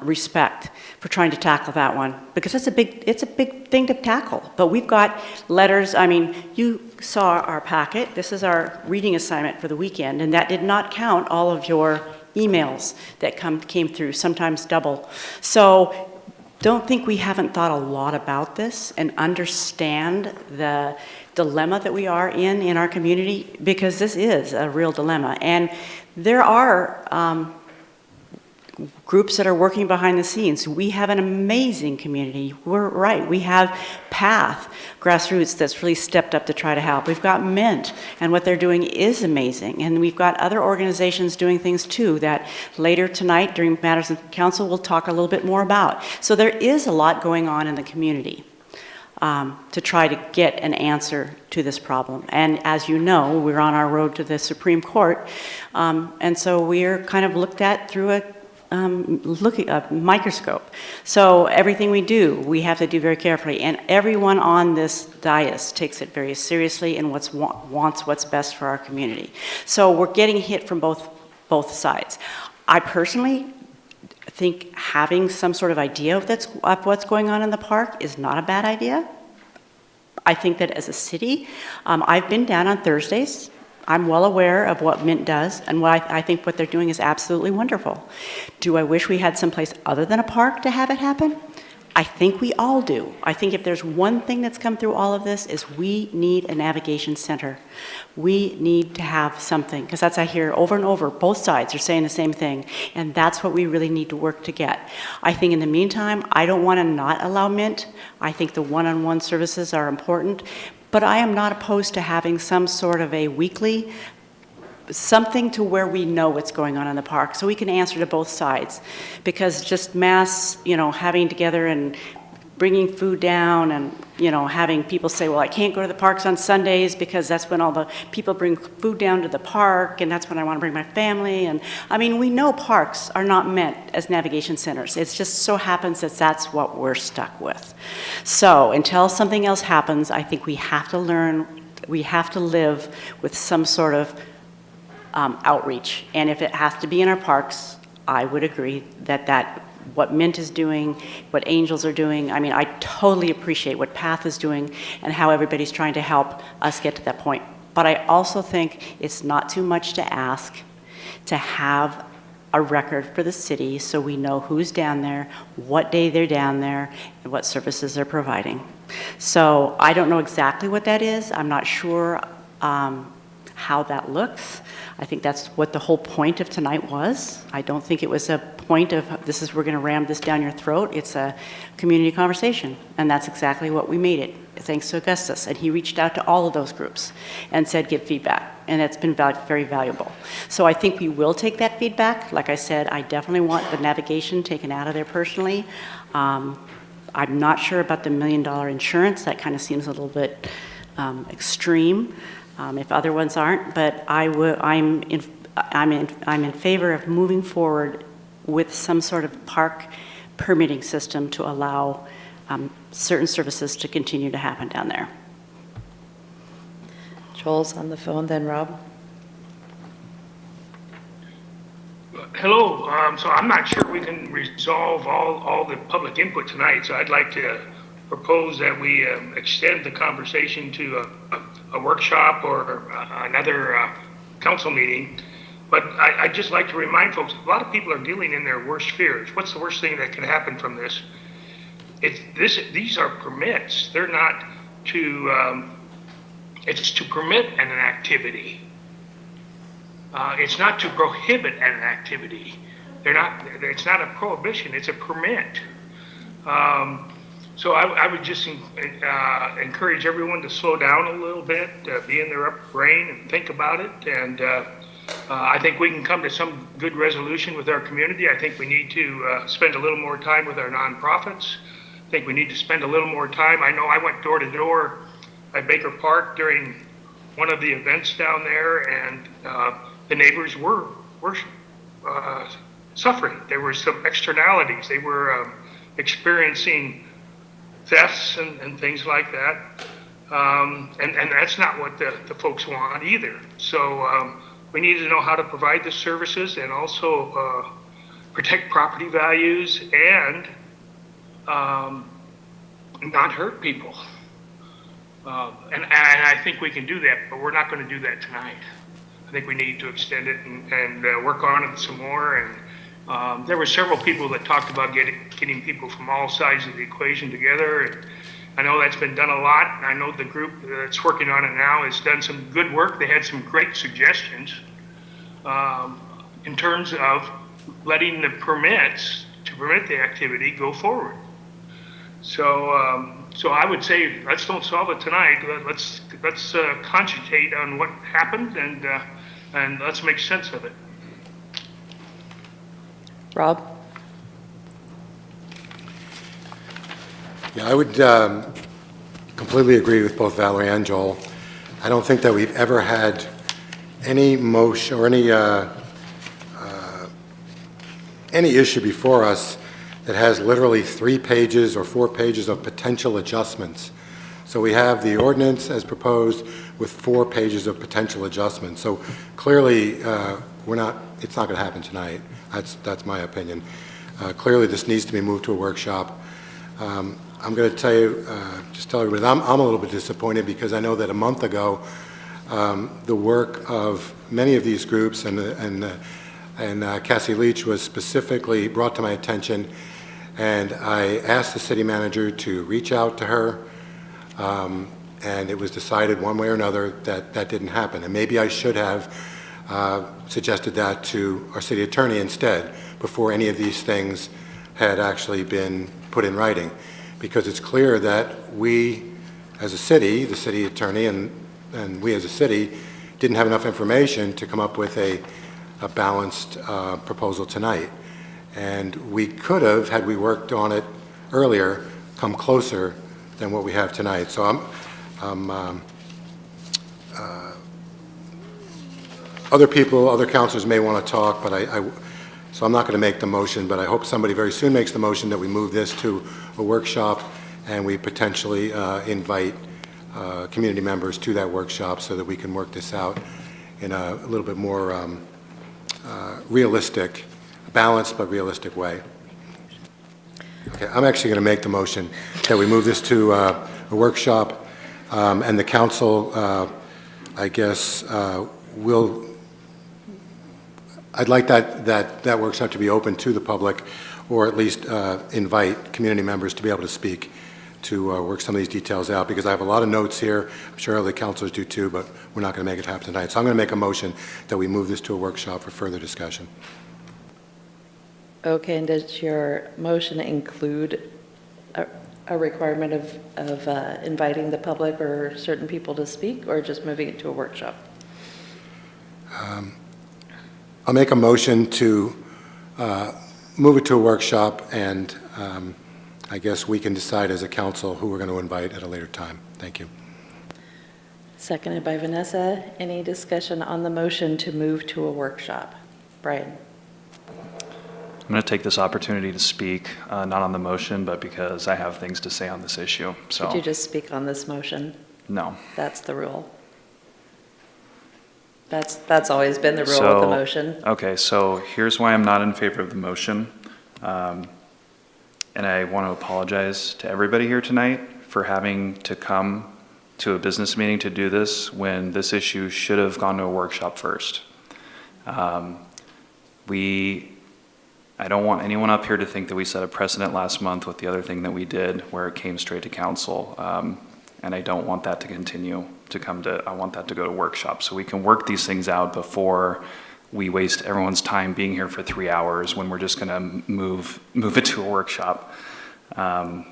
respect for trying to tackle that one, because it's a big thing to tackle. But we've got letters. I mean, you saw our packet. This is our reading assignment for the weekend, and that did not count all of your emails that came through, sometimes double. So don't think we haven't thought a lot about this and understand the dilemma that we are in our community, because this is a real dilemma. And there are groups that are working behind the scenes. We have an amazing community. We're right. We have PATH, grassroots, that's really stepped up to try to help. We've got Mint, and what they're doing is amazing. And we've got other organizations doing things too that later tonight during Matters of Council we'll talk a little bit more about. So there is a lot going on in the community to try to get an answer to this problem. And as you know, we're on our road to the Supreme Court. And so we're kind of looked at through a microscope. So everything we do, we have to do very carefully. And everyone on this dais takes it very seriously and wants what's best for our community. So we're getting hit from both sides. I personally think having some sort of idea of what's going on in the park is not a bad idea. I think that as a city, I've been down on Thursdays. I'm well aware of what Mint does, and I think what they're doing is absolutely wonderful. Do I wish we had someplace other than a park to have it happen? I think we all do. I think if there's one thing that's come through all of this is we need a navigation center. We need to have something, because that's I hear over and over, both sides are saying the same thing, and that's what we really need to work to get. I think in the meantime, I don't want to not allow Mint. I think the one-on-one services are important, but I am not opposed to having some sort of a weekly something to where we know what's going on in the park, so we can answer to both sides. Because just mass, having together and bringing food down and, having people say, well, I can't go to the parks on Sundays because that's when all the people bring food down to the park, and that's when I want to bring my family. And I mean, we know parks are not meant as navigation centers. It just so happens that that's what we're stuck with. So until something else happens, I think we have to live with some sort of outreach. And if it has to be in our parks, I would agree that what Mint is doing, what Angels are doing, I mean, I totally appreciate what PATH is doing and how everybody's trying to help us get to that point. But I also think it's not too much to ask to have a record for the city so we know who's down there, what day they're down there, and what services they're providing. So I don't know exactly what that is. I'm not sure how that looks. I think that's what the whole point of tonight was. I don't think it was a point of we're going to ram this down your throat. It's a community conversation, and that's exactly what we made it, thanks to Augustus. And he reached out to all of those groups and said, give feedback, and it's been very valuable. So I think we will take that feedback. Like I said, I definitely want the navigation taken out of there personally. I'm not sure about the $1 million insurance. That kind of seems a little bit extreme. If other ones aren't, but I'm in favor of moving forward with some sort of park permitting system to allow certain services to continue to happen down there. Joel's on the phone, then Rob. Hello. So I'm not sure we can resolve all the public input tonight, so I'd like to propose that we extend the conversation to a workshop or another council meeting. But I'd just like to remind folks, a lot of people are dealing in their worst fears. What's the worst thing that can happen from this? These are permits. They're not to, it's to permit an activity. It's not to prohibit an activity. It's not a prohibition, it's a permit. So I would just encourage everyone to slow down a little bit, be in their upper brain and think about it. And I think we can come to some good resolution with our community. I think we need to spend a little more time with our nonprofits. I think we need to spend a little more time. I know I went door to door at Baker Park during one of the events down there, and the neighbors were suffering. There were some externalities. They were experiencing thefts and things like that. And that's not what the folks want either. So we need to know how to provide the services and also protect property values and not hurt people. And I think we can do that, but we're not going to do that tonight. I think we need to extend it and work on it some more. And there were several people that talked about getting people from all sides of the equation together. And I know that's been done a lot. I know the group that's working on it now has done some good work. They had some great suggestions in terms of letting the permits to permit the activity go forward. So, so I would say let's don't solve it tonight. Let's concentrate on what happened and let's make sense of it. Rob? Yeah, I would completely agree with both Valerie and Joel. I don't think that we've ever had any motion or any issue before us that has literally 3 pages or 4 pages of potential adjustments. So we have the ordinance as proposed with 4 pages of potential adjustments. So clearly, it's not going to happen tonight. That's my opinion. Clearly, this needs to be moved to a workshop. I'm going to tell you, just tell everybody, I'm a little bit disappointed because I know that a month ago, the work of many of these groups and Cassie Leach was specifically brought to my attention, and I asked the city manager to reach out to her, and it was decided one way or another that that didn't happen. And maybe I should have suggested that to our city attorney instead, before any of these things had actually been put in writing, because it's clear that we as a city, the city attorney and we as a city, didn't have enough information to come up with a balanced proposal tonight. And we could have, had we worked on it earlier, come closer than what we have tonight. So other people, other councilors may want to talk, but so I'm not going to make the motion, but I hope somebody very soon makes the motion that we move this to a workshop and we potentially invite community members to that workshop so that we can work this out in a little bit more realistic, balanced but realistic way. Okay, I'm actually going to make the motion that we move this to a workshop, and the council, I guess, I'd like that workshop to be open to the public, or at least invite community members to be able to speak to work some of these details out, because I have a lot of notes here. I'm sure other councilors do too, but we're not going to make it happen tonight. So I'm going to make a motion that we move this to a workshop for further discussion. Okay, and does your motion include a requirement of inviting the public or certain people to speak, or just moving it to a workshop? I'll make a motion to move it to a workshop, and I guess we can decide as a council who we're going to invite at a later time. Thank you. Seconded by Vanessa. Any discussion on the motion to move to a workshop? Brian? I'm going to take this opportunity to speak, not on the motion, but because I have things to say on this issue. So, Could you just speak on this motion? No. That's the rule. That's always been the rule with the motion. Okay, so here's why I'm not in favor of the motion. And I want to apologize to everybody here tonight for having to come to a business meeting to do this when this issue should have gone to a workshop first. I don't want anyone up here to think that we set a precedent last month with the other thing that we did where it came straight to council. And I don't want that to continue to I want that to go to workshop so we can work these things out before we waste everyone's time being here for 3 hours when we're just going to move it to a workshop. And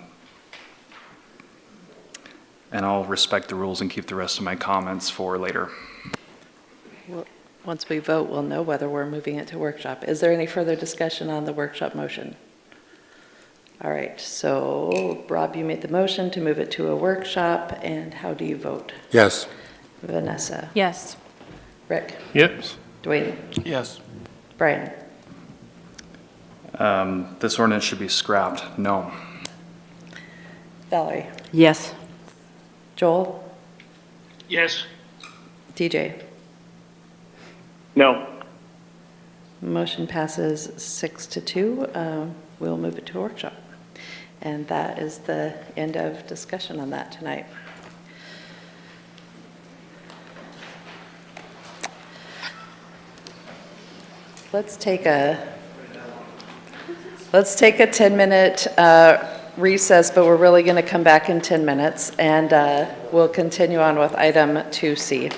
I'll respect the rules and keep the rest of my comments for later. Well, once we vote, we'll know whether we're moving it to workshop. Is there any further discussion on the workshop motion? All right, so Rob, you made the motion to move it to a workshop, and how do you vote? Yes. Vanessa? Yes. Rick? Yes. Dwayne? Yes. Brian? This ordinance should be scrapped. No. Valerie? Yes. Joel? Yes. DJ? No. Motion passes 6-2. We'll move it to a workshop. And that is the end of discussion on that tonight. Let's take a 10-minute recess, but we're really going to come back in 10 minutes, and we'll continue on with item 2C.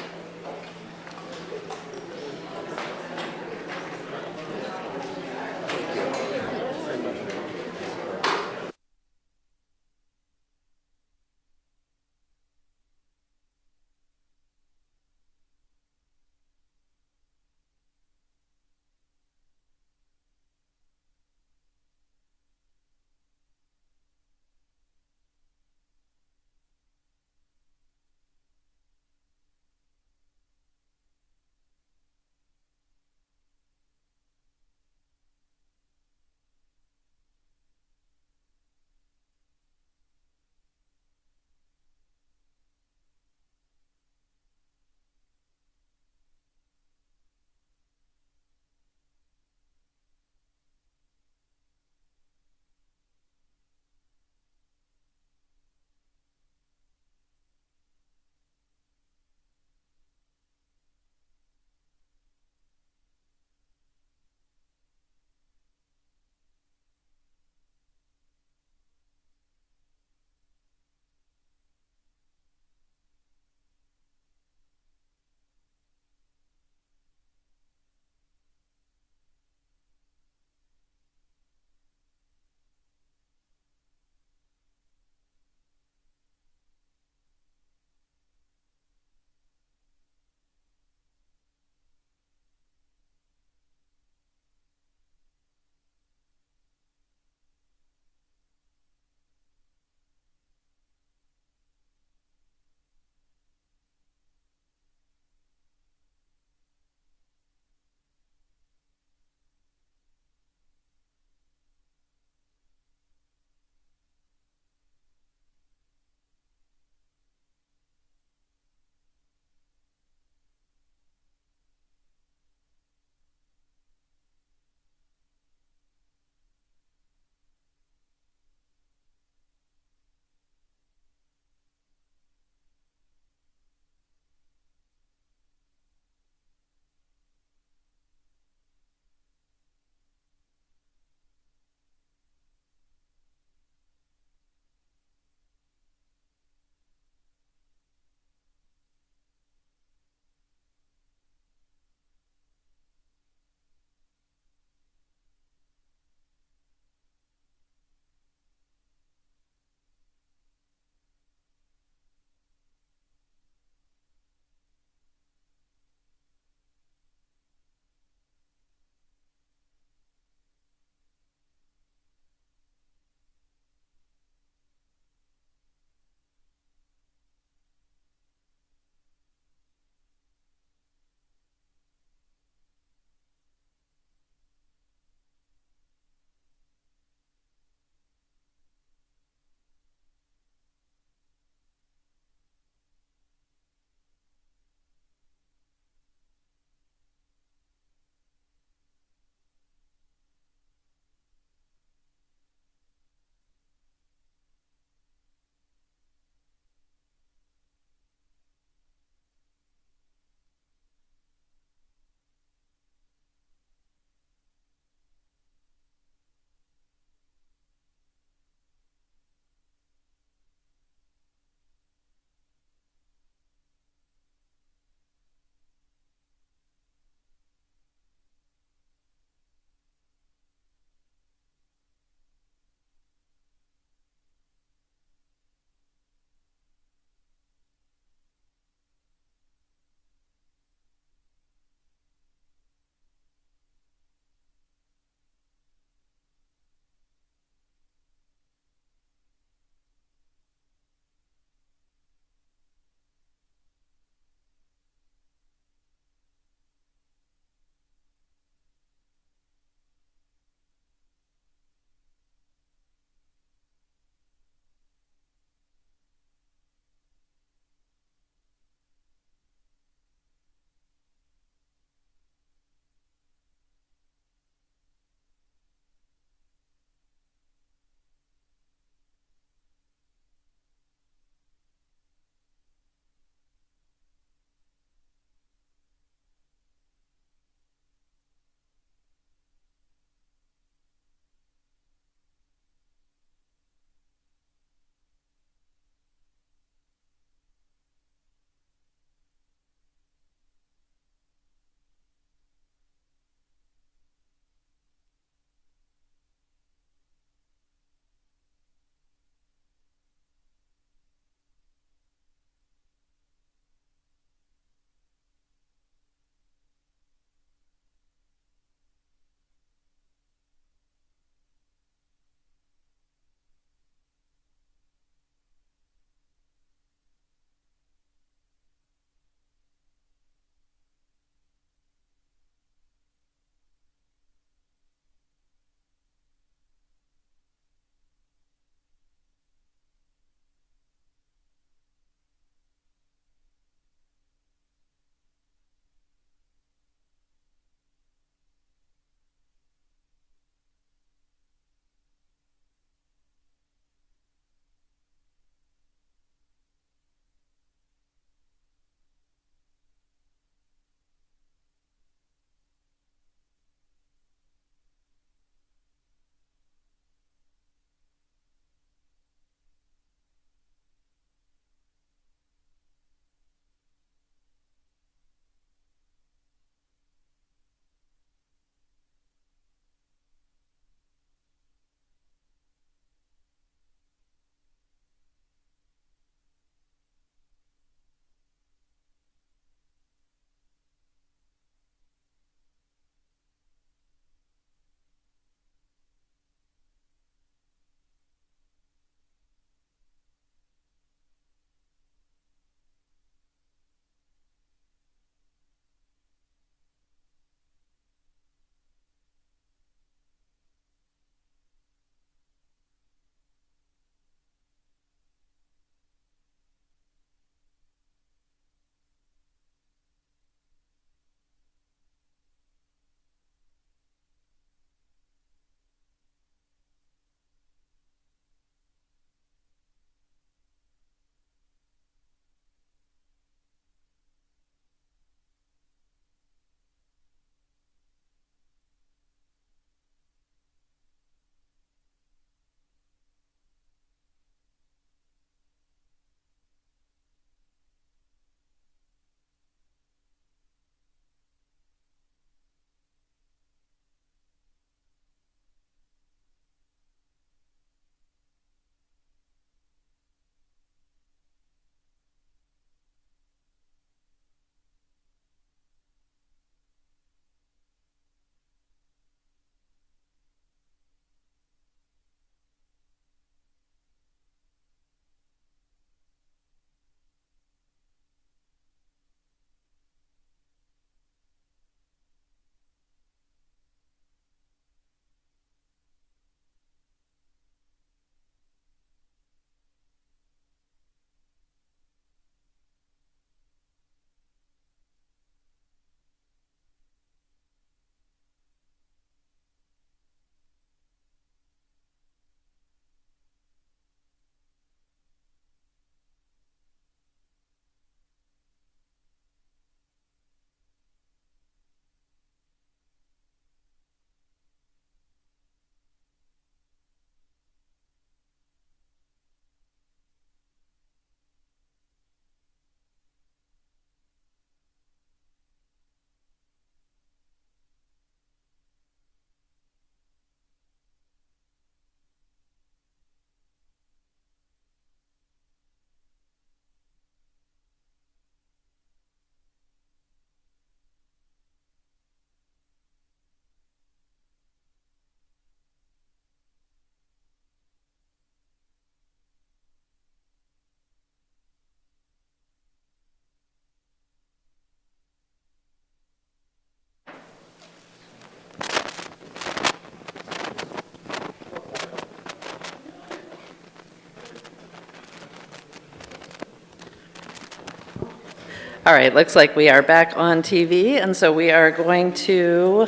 All right, looks like we are back on TV, and so we are going to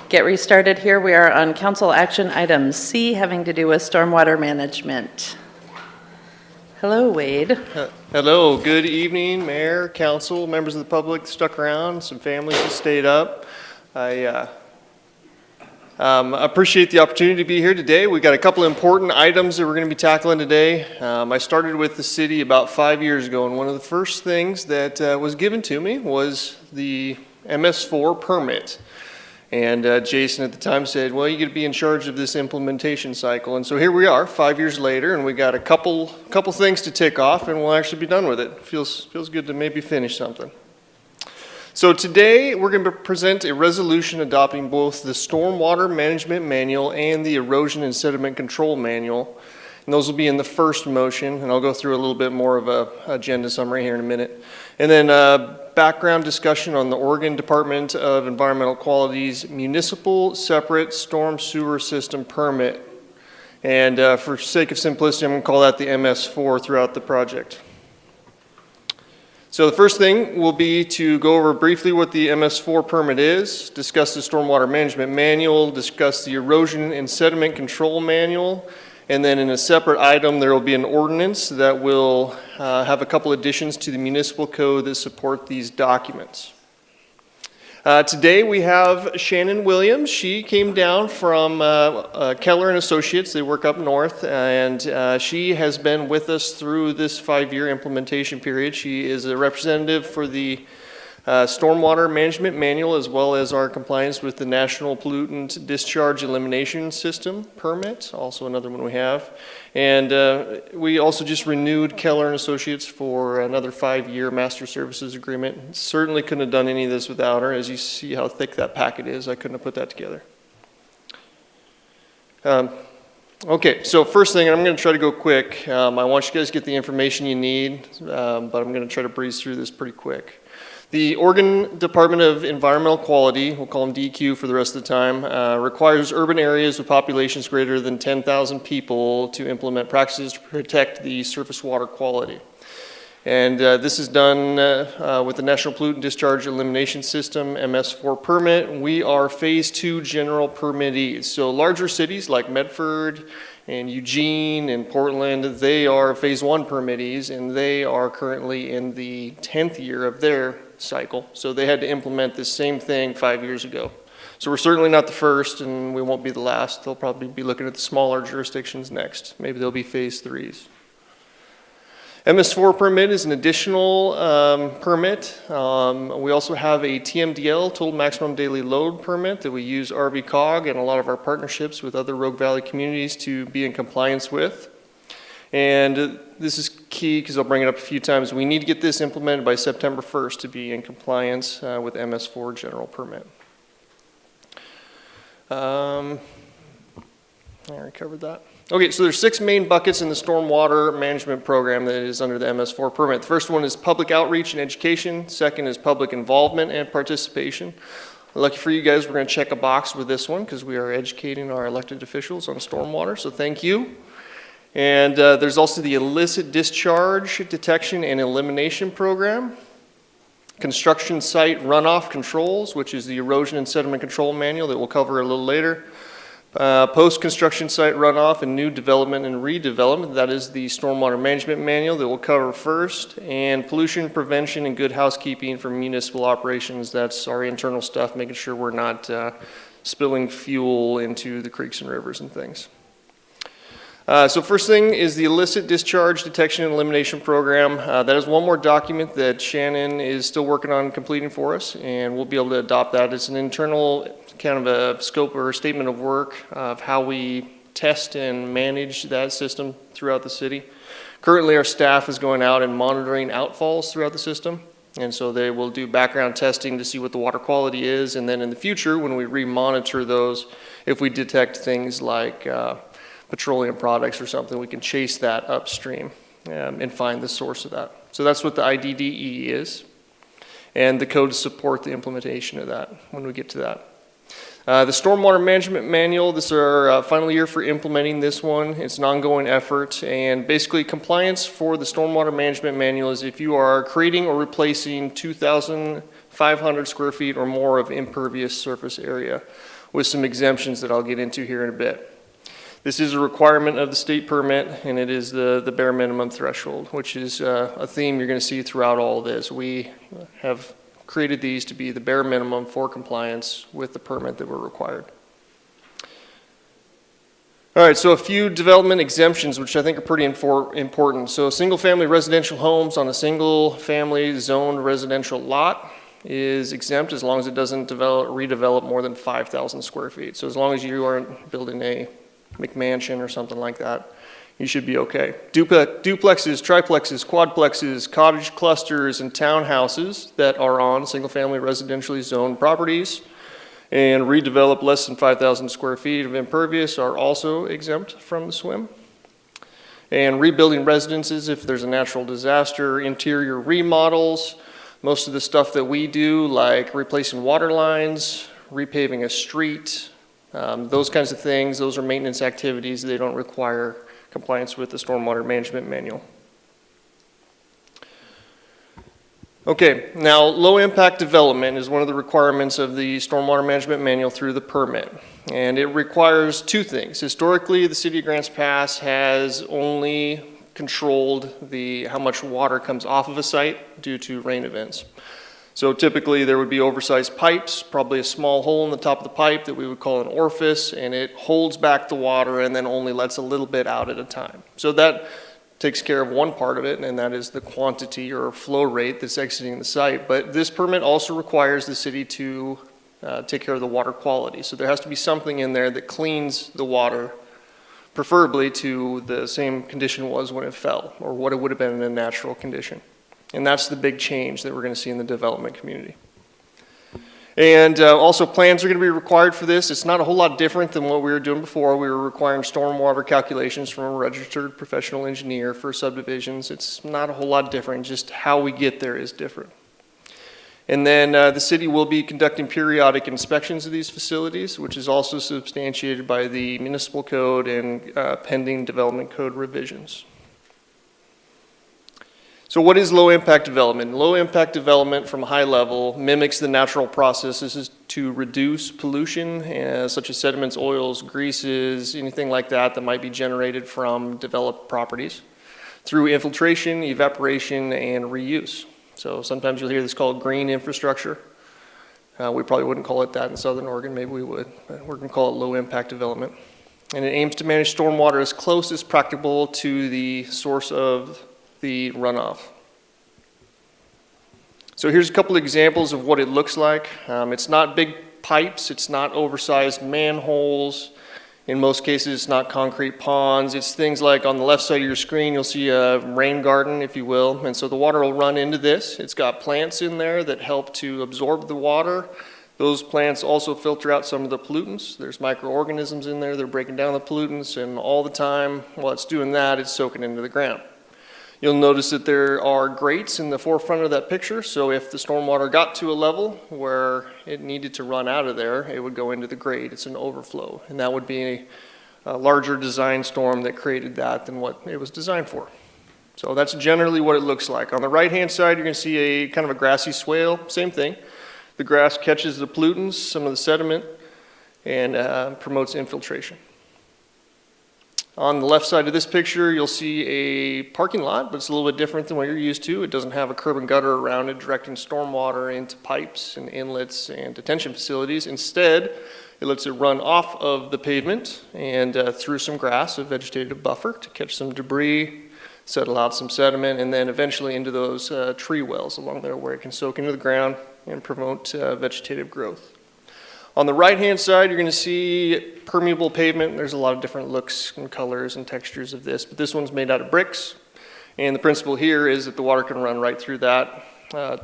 get restarted here. We are on council action item C, having to do with stormwater management. Hello, Wade. Hello, good evening, Mayor, Council, members of the public stuck around, some families that stayed up. I appreciate the opportunity to be here today. We've got a couple of important items that we're going to be tackling today. I started with the city about 5 years ago, and one of the first things that was given to me was the MS4 permit. And Jason at the time said, well, you're going to be in charge of this implementation cycle. And so here we are, 5 years later, and we got a couple things to tick off, and we'll actually be done with it. Feels good to maybe finish something. So today, we're going to present a resolution adopting both the Stormwater Management Manual and the Erosion and Sediment Control Manual. And those will be in the first motion, and I'll go through a little bit more of an agenda summary here in a minute. And then background discussion on the Oregon Department of Environmental Quality's Municipal Separate Storm Sewer System Permit. And for sake of simplicity, I'm going to call that the MS4 throughout the project. So the first thing will be to go over briefly what the MS4 permit is, discuss the Stormwater Management Manual, discuss the Erosion and Sediment Control Manual, and then in a separate item there will be an ordinance that will have a couple additions to the municipal code that support these documents. Today we have Shannon Williams. She came down from Keller and Associates. They work up north, and she has been with us through this 5-year implementation period. She is a representative for the Stormwater Management Manual, as well as our compliance with the National Pollutant Discharge Elimination System permit, also another one we have. And we also just renewed Keller and Associates for another 5-year master services agreement. Certainly couldn't have done any of this without her. As you see how thick that packet is, I couldn't have put that together. Okay, so first thing, and I'm going to try to go quick. I want you guys to get the information you need, but I'm going to try to breeze through this pretty quick. The Oregon Department of Environmental Quality, we'll call them DEQ for the rest of the time, requires urban areas with populations greater than 10,000 people to implement practices to protect the surface water quality. And this is done with the National Pollutant Discharge Elimination System, MS4 permit. We are Phase 2 general permittees. So larger cities like Medford and Eugene and Portland, they are Phase 1 permittees, and they are currently in the 10th year of their cycle. So they had to implement this same thing 5 years ago. So we're certainly not the first, and we won't be the last. They'll probably be looking at the smaller jurisdictions next. Maybe they'll be Phase 3s. MS4 permit is an additional permit. We also have a TMDL, Total Maximum Daily Load permit, that we use RVCOG and a lot of our partnerships with other Rogue Valley communities to be in compliance with. And this is key because I'll bring it up a few times. We need to get this implemented by September 1st to be in compliance with MS4 general permit. I already covered that. Okay, so there's 6 main buckets in the stormwater management program that is under the MS4 permit. The first one is public outreach and education. Second is public involvement and participation. Lucky for you guys, we're going to check a box with this one because we are educating our elected officials on stormwater, so thank you. And there's also the illicit discharge detection and elimination program. Construction site runoff controls, which is the erosion and sediment control manual that we'll cover a little later. Post-construction site runoff and new development and redevelopment, that is the stormwater management manual that we'll cover first. And pollution prevention and good housekeeping for municipal operations, that's our internal stuff, making sure we're not spilling fuel into the creeks and rivers and things. So first thing is the illicit discharge detection and elimination program. That is one more document that Shannon is still working on completing for us, and we'll be able to adopt that. It's an internal kind of a scope or a statement of work of how we test and manage that system throughout the city. Currently our staff is going out and monitoring outfalls throughout the system, and so they will do background testing to see what the water quality is, and then in the future when we re-monitor those, if we detect things like petroleum products or something, we can chase that upstream and find the source of that. So that's what the IDDE is, and the codes support the implementation of that when we get to that. The Stormwater Management Manual, this is our final year for implementing this one. It's an ongoing effort, and basically compliance for the Stormwater Management Manual is if you are creating or replacing 2,500 square feet or more of impervious surface area, with some exemptions that I'll get into here in a bit. This is a requirement of the state permit, and it is the bare minimum threshold, which is a theme you're going to see throughout all of this. We have created these to be the bare minimum for compliance with the permit that were required. All right, so a few development exemptions, which I think are pretty important. So single-family residential homes on a single-family zoned residential lot is exempt as long as it doesn't redevelop more than 5,000 square feet. So as long as you aren't building a McMansion or something like that, you should be okay. Duplexes, triplexes, quadplexes, cottage clusters, and townhouses that are on single-family residentially zoned properties and redevelop less than 5,000 square feet of impervious are also exempt from the SWIM. And rebuilding residences if there's a natural disaster, interior remodels, most of the stuff that we do, like replacing water lines, repaving a street, those kinds of things, those are maintenance activities. They don't require compliance with the Stormwater Management Manual. Okay, now low impact development is one of the requirements of the Stormwater Management Manual through the permit. And it requires two things. Historically, the City of Grants Pass has only controlled how much water comes off of a site due to rain events. So typically there would be oversized pipes, probably a small hole in the top of the pipe that we would call an orifice, and it holds back the water and then only lets a little bit out at a time. So that takes care of one part of it, and that is the quantity or flow rate that's exiting the site. But this permit also requires the city to take care of the water quality. So there has to be something in there that cleans the water, preferably to the same condition it was when it fell, or what it would have been in a natural condition. And that's the big change that we're going to see in the development community. And also plans are going to be required for this. It's not a whole lot different than what we were doing before. We were requiring stormwater calculations from a registered professional engineer for subdivisions. It's not a whole lot different, just how we get there is different. And then the city will be conducting periodic inspections of these facilities, which is also substantiated by the municipal code and pending development code revisions. So what is low impact development? Low impact development from a high level mimics the natural processes to reduce pollution, such as sediments, oils, greases, anything like that that might be generated from developed properties through infiltration, evaporation, and reuse. So sometimes you'll hear this called green infrastructure. We probably wouldn't call it that in Southern Oregon, maybe we would, but we're gonna call it low impact development. And it aims to manage stormwater as close as practicable to the source of the runoff. So here's a couple examples of what it looks like. It's not big pipes, it's not oversized manholes. In most cases, it's not concrete ponds. It's things like on the left side of your screen, you'll see a rain garden, if you will. And so the water will run into this. It's got plants in there that help to absorb the water. Those plants also filter out some of the pollutants. There's microorganisms in there. They're breaking down the pollutants, and all the time while it's doing that, it's soaking into the ground. You'll notice that there are grates in the forefront of that picture, so if the stormwater got to a level where it needed to run out of there, it would go into the grate. It's an overflow, and that would be a larger design storm that created that than what it was designed for. So that's generally what it looks like. On the right-hand side, you're going to see a kind of a grassy swale, same thing. The grass catches the pollutants, some of the sediment, and promotes infiltration. On the left side of this picture, you'll see a parking lot, but it's a little bit different than what you're used to. It doesn't have a curb and gutter around it directing stormwater into pipes and inlets and detention facilities. Instead, it lets it run off of the pavement and through some grass, a vegetative buffer, to catch some debris, settle out some sediment, and then eventually into those tree wells along there where it can soak into the ground and promote vegetative growth. On the right-hand side, you're going to see permeable pavement. There's a lot of different looks and colors and textures of this, but this one's made out of bricks. And the principle here is that the water can run right through that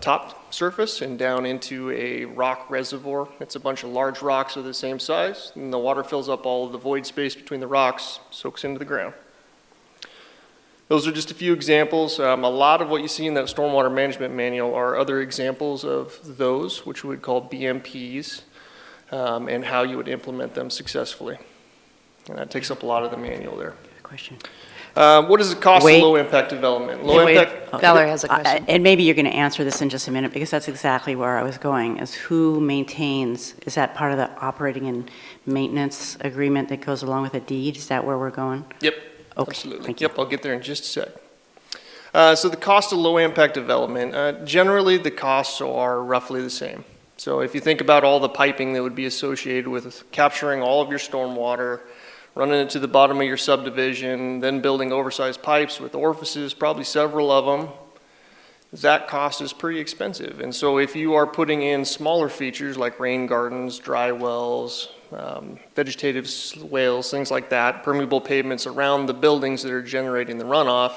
top surface and down into a rock reservoir. It's a bunch of large rocks of the same size, and the water fills up all of the void space between the rocks, soaks into the ground. Those are just a few examples. A lot of what you see in that stormwater management manual are other examples of those, which we would call BMPs. and how you would implement them successfully. And that takes up a lot of the manual there. Question. What is the cost Wait. of low-impact development? Wait, Low-impact. Valerie has a question. And maybe you're going to answer this in just a minute, because that's exactly where I was going, is who maintains, is that part of the operating and maintenance agreement that goes along with a deed? Is that where we're going? Yep, Okay, absolutely. thank you. Yep, I'll get there in just a sec. So the cost of low-impact development, generally the costs are roughly the same. So if you think about all the piping that would be associated with capturing all of your stormwater, running it to the bottom of your subdivision, then building oversized pipes with orifices, probably several of them, that cost is pretty expensive. And so if you are putting in smaller features like rain gardens, dry wells, vegetative swales, things like that, permeable pavements around the buildings that are generating the runoff,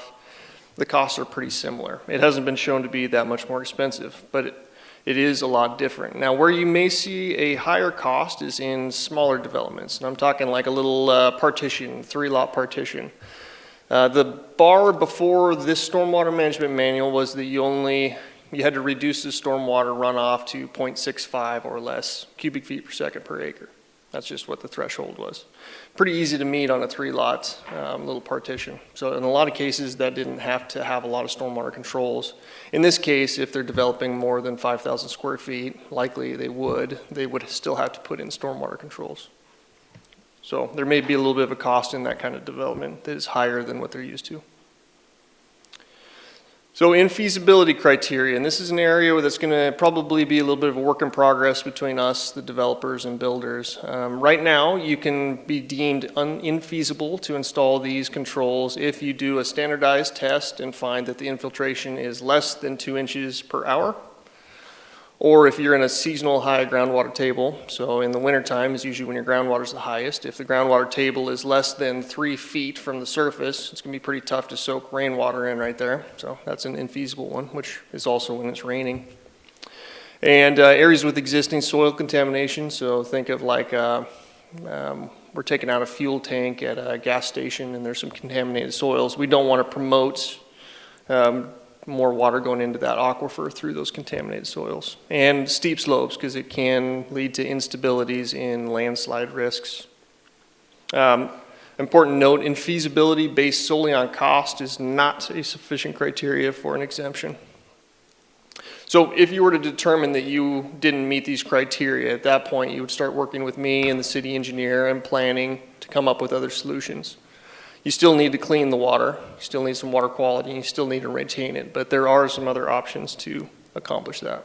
the costs are pretty similar. It hasn't been shown to be that much more expensive, but it is a lot different. Now, where you may see a higher cost is in smaller developments. And I'm talking like a little partition, 3-lot partition. The bar before this stormwater management manual was that you had to reduce the stormwater runoff to 0.65 or less cubic feet per second per acre. That's just what the threshold was. Pretty easy to meet on a 3-lot little partition. So in a lot of cases, that didn't have to have a lot of stormwater controls. In this case, if they're developing more than 5,000 square feet, likely they would still have to put in stormwater controls. So there may be a little bit of a cost in that kind of development that is higher than what they're used to. So infeasibility criteria, and this is an area that's going to probably be a little bit of a work in progress between us, the developers and builders. Right now, you can be deemed infeasible to install these controls if you do a standardized test and find that the infiltration is less than 2 inches per hour, or if you're in a seasonal high groundwater table. So in the wintertime is usually when your groundwater is the highest. If the groundwater table is less than 3 feet from the surface, it's going to be pretty tough to soak rainwater in right there. So that's an infeasible one, which is also when it's raining. And areas with existing soil contamination. So think of like we're taking out a fuel tank at a gas station and there's some contaminated soils. We don't want to promote more water going into that aquifer through those contaminated soils. And steep slopes, because it can lead to instabilities in landslide risks. Important note, infeasibility based solely on cost is not a sufficient criteria for an exemption. So if you were to determine that you didn't meet these criteria, at that point you would start working with me and the city engineer and planning to come up with other solutions. You still need to clean the water, you still need some water quality, and you still need to retain it, but there are some other options to accomplish that.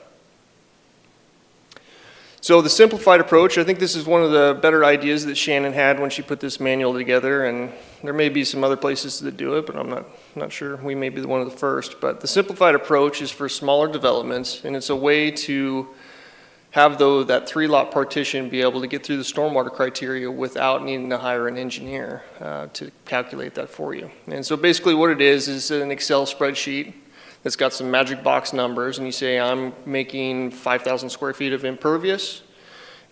So the simplified approach, I think this is one of the better ideas that Shannon had when she put this manual together, and there may be some other places that do it, but I'm not sure. We may be one of the first, but the simplified approach is for smaller developments, and it's a way to have that 3-lot partition be able to get through the stormwater criteria without needing to hire an engineer to calculate that for you. And so basically what it is an Excel spreadsheet that's got some magic box numbers, and you say, I'm making 5,000 square feet of impervious,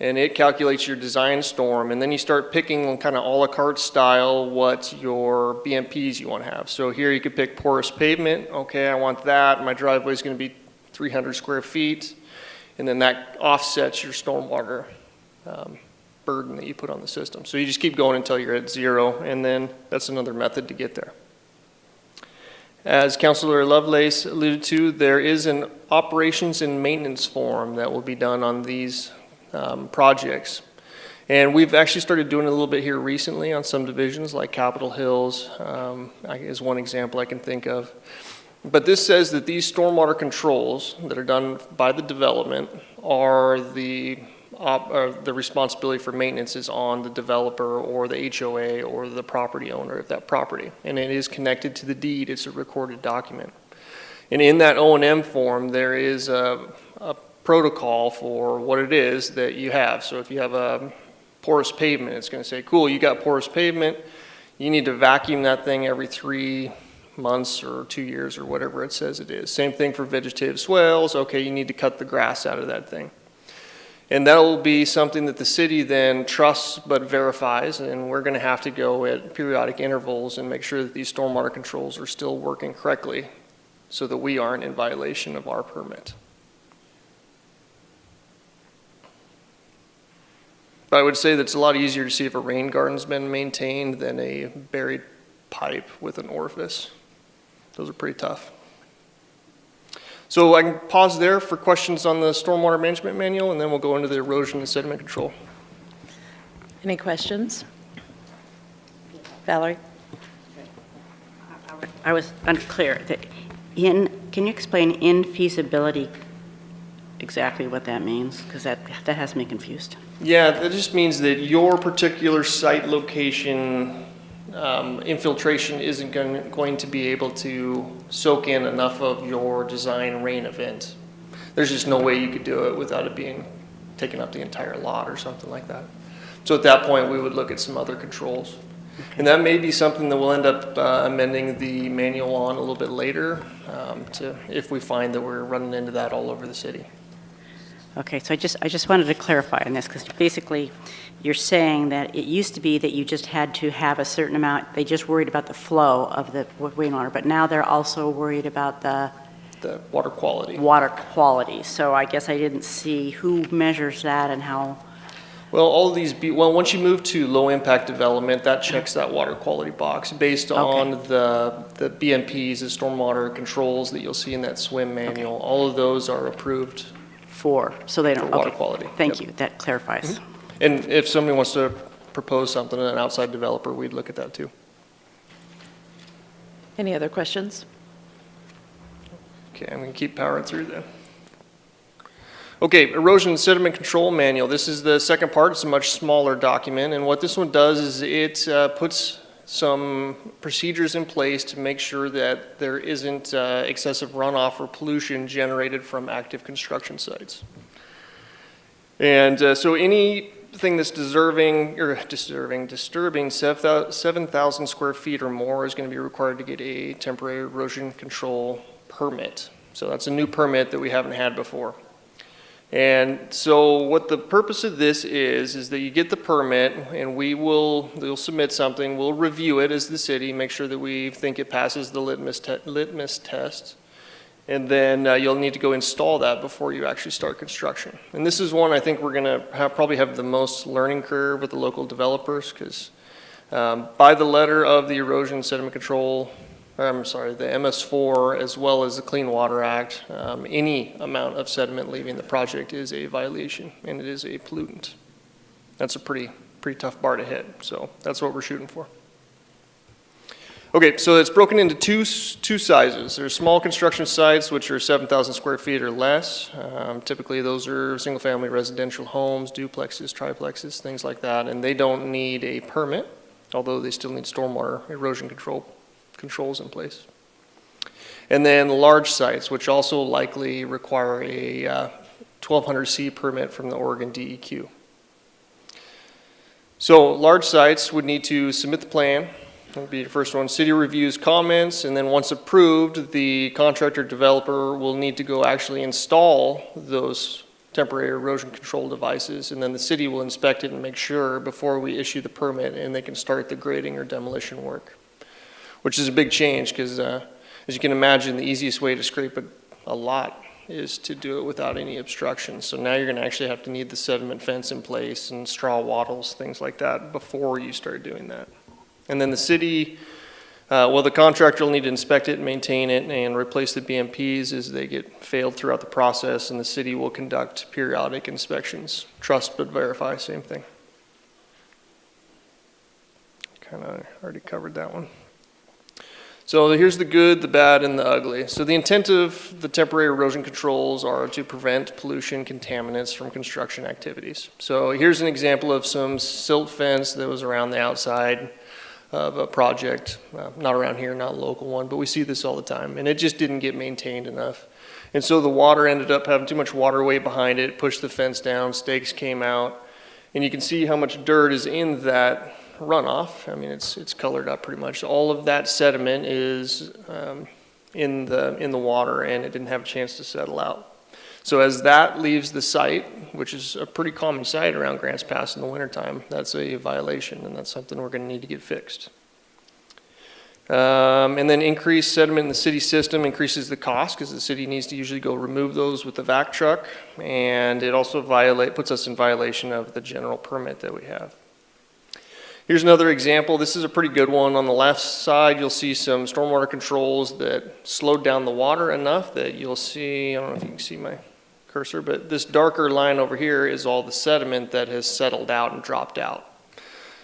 and it calculates your design storm, and then you start picking kind of a la carte style what your BMPs you want to have. So here you could pick porous pavement. Okay, I want that. My driveway is going to be 300 square feet. And then that offsets your stormwater burden that you put on the system. So you just keep going until you're at 0, and then that's another method to get there. As Councilor Lovelace alluded to, there is an operations and maintenance form that will be done on these projects. And we've actually started doing it a little bit here recently on some divisions like Capitol Hills is one example I can think of. But this says that these stormwater controls that are done by the development are the responsibility for maintenance is on the developer or the HOA or the property owner of that property. And it is connected to the deed. It's a recorded document. And in that O&M form, there is a protocol for what it is that you have. So if you have a porous pavement, it's going to say, cool, you got porous pavement. You need to vacuum that thing every 3 months or 2 years or whatever it says it is. Same thing for vegetative swales. Okay, you need to cut the grass out of that thing. And that will be something that the city then trusts but verifies, and we're going to have to go at periodic intervals and make sure that these stormwater controls are still working correctly so that we aren't in violation of our permit. But I would say that it's a lot easier to see if a rain garden's been maintained than a buried pipe with an orifice. Those are pretty tough. So I can pause there for questions on the stormwater management manual, and then we'll go into the erosion and sediment control. Any questions? Valerie? I was unclear. Can you explain infeasibility, exactly what that means? Because that has me confused. Yeah, that just means that your particular site location infiltration isn't going to be able to soak in enough of your design rain event. There's just no way you could do it without it being taking up the entire lot or something like that. So at that point, we would look at some other controls. And that may be something that we'll end up amending the manual on a little bit later if we find that we're running into that all over the city. Okay, so I just wanted to clarify on this, because basically you're saying that it used to be that you just had to have a certain amount, they just worried about the flow of the rainwater, but now they're also worried about the water quality. Water quality. So I guess I didn't see who measures that and how. Well, all of these, once you move to low impact development, that checks that water quality box based on the BMPs, the stormwater controls that you'll see in that SWIM manual. Okay. All of those are approved so they don't, for water quality. Thank you, that clarifies. Mm-hmm. And if somebody wants to propose something to an outside developer, we'd look at that too. Any other questions? Okay, I'm going to keep powering through then. Okay, erosion and sediment control manual. This is the second part. It's a much smaller document, and what this one does is it puts some procedures in place to make sure that there isn't excessive runoff or pollution generated from active construction sites. And so anything that's disturbing 7,000 square feet or more is going to be required to get a temporary erosion control permit. So that's a new permit that we haven't had before. And so what the purpose of this is that you get the permit and they'll submit something, we'll review it as the city, make sure that we think it passes the litmus test. And then you'll need to go install that before you actually start construction. And this is one I think we're gonna probably have the most learning curve with the local developers, because by the letter of the erosion sediment control, the MS4, as well as the Clean Water Act, any amount of sediment leaving the project is a violation, and it is a pollutant. That's a pretty tough bar to hit, so that's what we're shooting for. Okay, so it's broken into two sizes. There's small construction sites, which are 7,000 square feet or less. Typically, those are single-family residential homes, duplexes, triplexes, things like that, and they don't need a permit, although they still need stormwater erosion controls in place. And then large sites, which also likely require a 1200C permit from the Oregon DEQ. So large sites would need to submit the plan. That would be the first one. City reviews comments, and then once approved, the contractor developer will need to go actually install those temporary erosion control devices, and then the city will inspect it and make sure before we issue the permit, and they can start the grading or demolition work. Which is a big change because, as you can imagine, the easiest way to scrape a lot is to do it without any obstruction. So now you're going to actually have to need the sediment fence in place and straw wattles, things like that, before you start doing that. And then the city, the contractor will need to inspect it, maintain it, and replace the BMPs as they get failed throughout the process, and the city will conduct periodic inspections. Trust but verify, same thing. Kind of already covered that one. So here's the good, the bad, and the ugly. So the intent of the temporary erosion controls are to prevent pollution contaminants from construction activities. So here's an example of some silt fence that was around the outside of a project, not around here, not a local one, but we see this all the time, and it just didn't get maintained enough. And so the water ended up having too much water weight behind it, pushed the fence down, stakes came out, and you can see how much dirt is in that runoff. I mean, it's colored up pretty much. All of that sediment is in the water, and it didn't have a chance to settle out. So as that leaves the site, which is a pretty common site around Grants Pass in the wintertime, that's a violation, and that's something we're going to need to get fixed. And then increased sediment in the city system increases the cost because the city needs to usually go remove those with the vac truck. And it also puts us in violation of the general permit that we have. Here's another example. This is a pretty good one. On the left side, you'll see some stormwater controls that slowed down the water enough that you'll see, I don't know if you can see my cursor, but this darker line over here is all the sediment that has settled out and dropped out.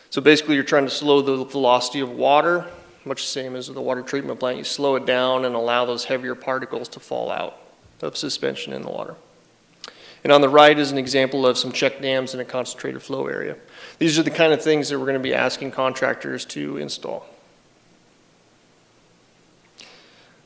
So basically, you're trying to slow the velocity of water, much the same as with the water treatment plant. You slow it down and allow those heavier particles to fall out of suspension in the water. And on the right is an example of some check dams in a concentrated flow area. These are the kind of things that we're going to be asking contractors to install.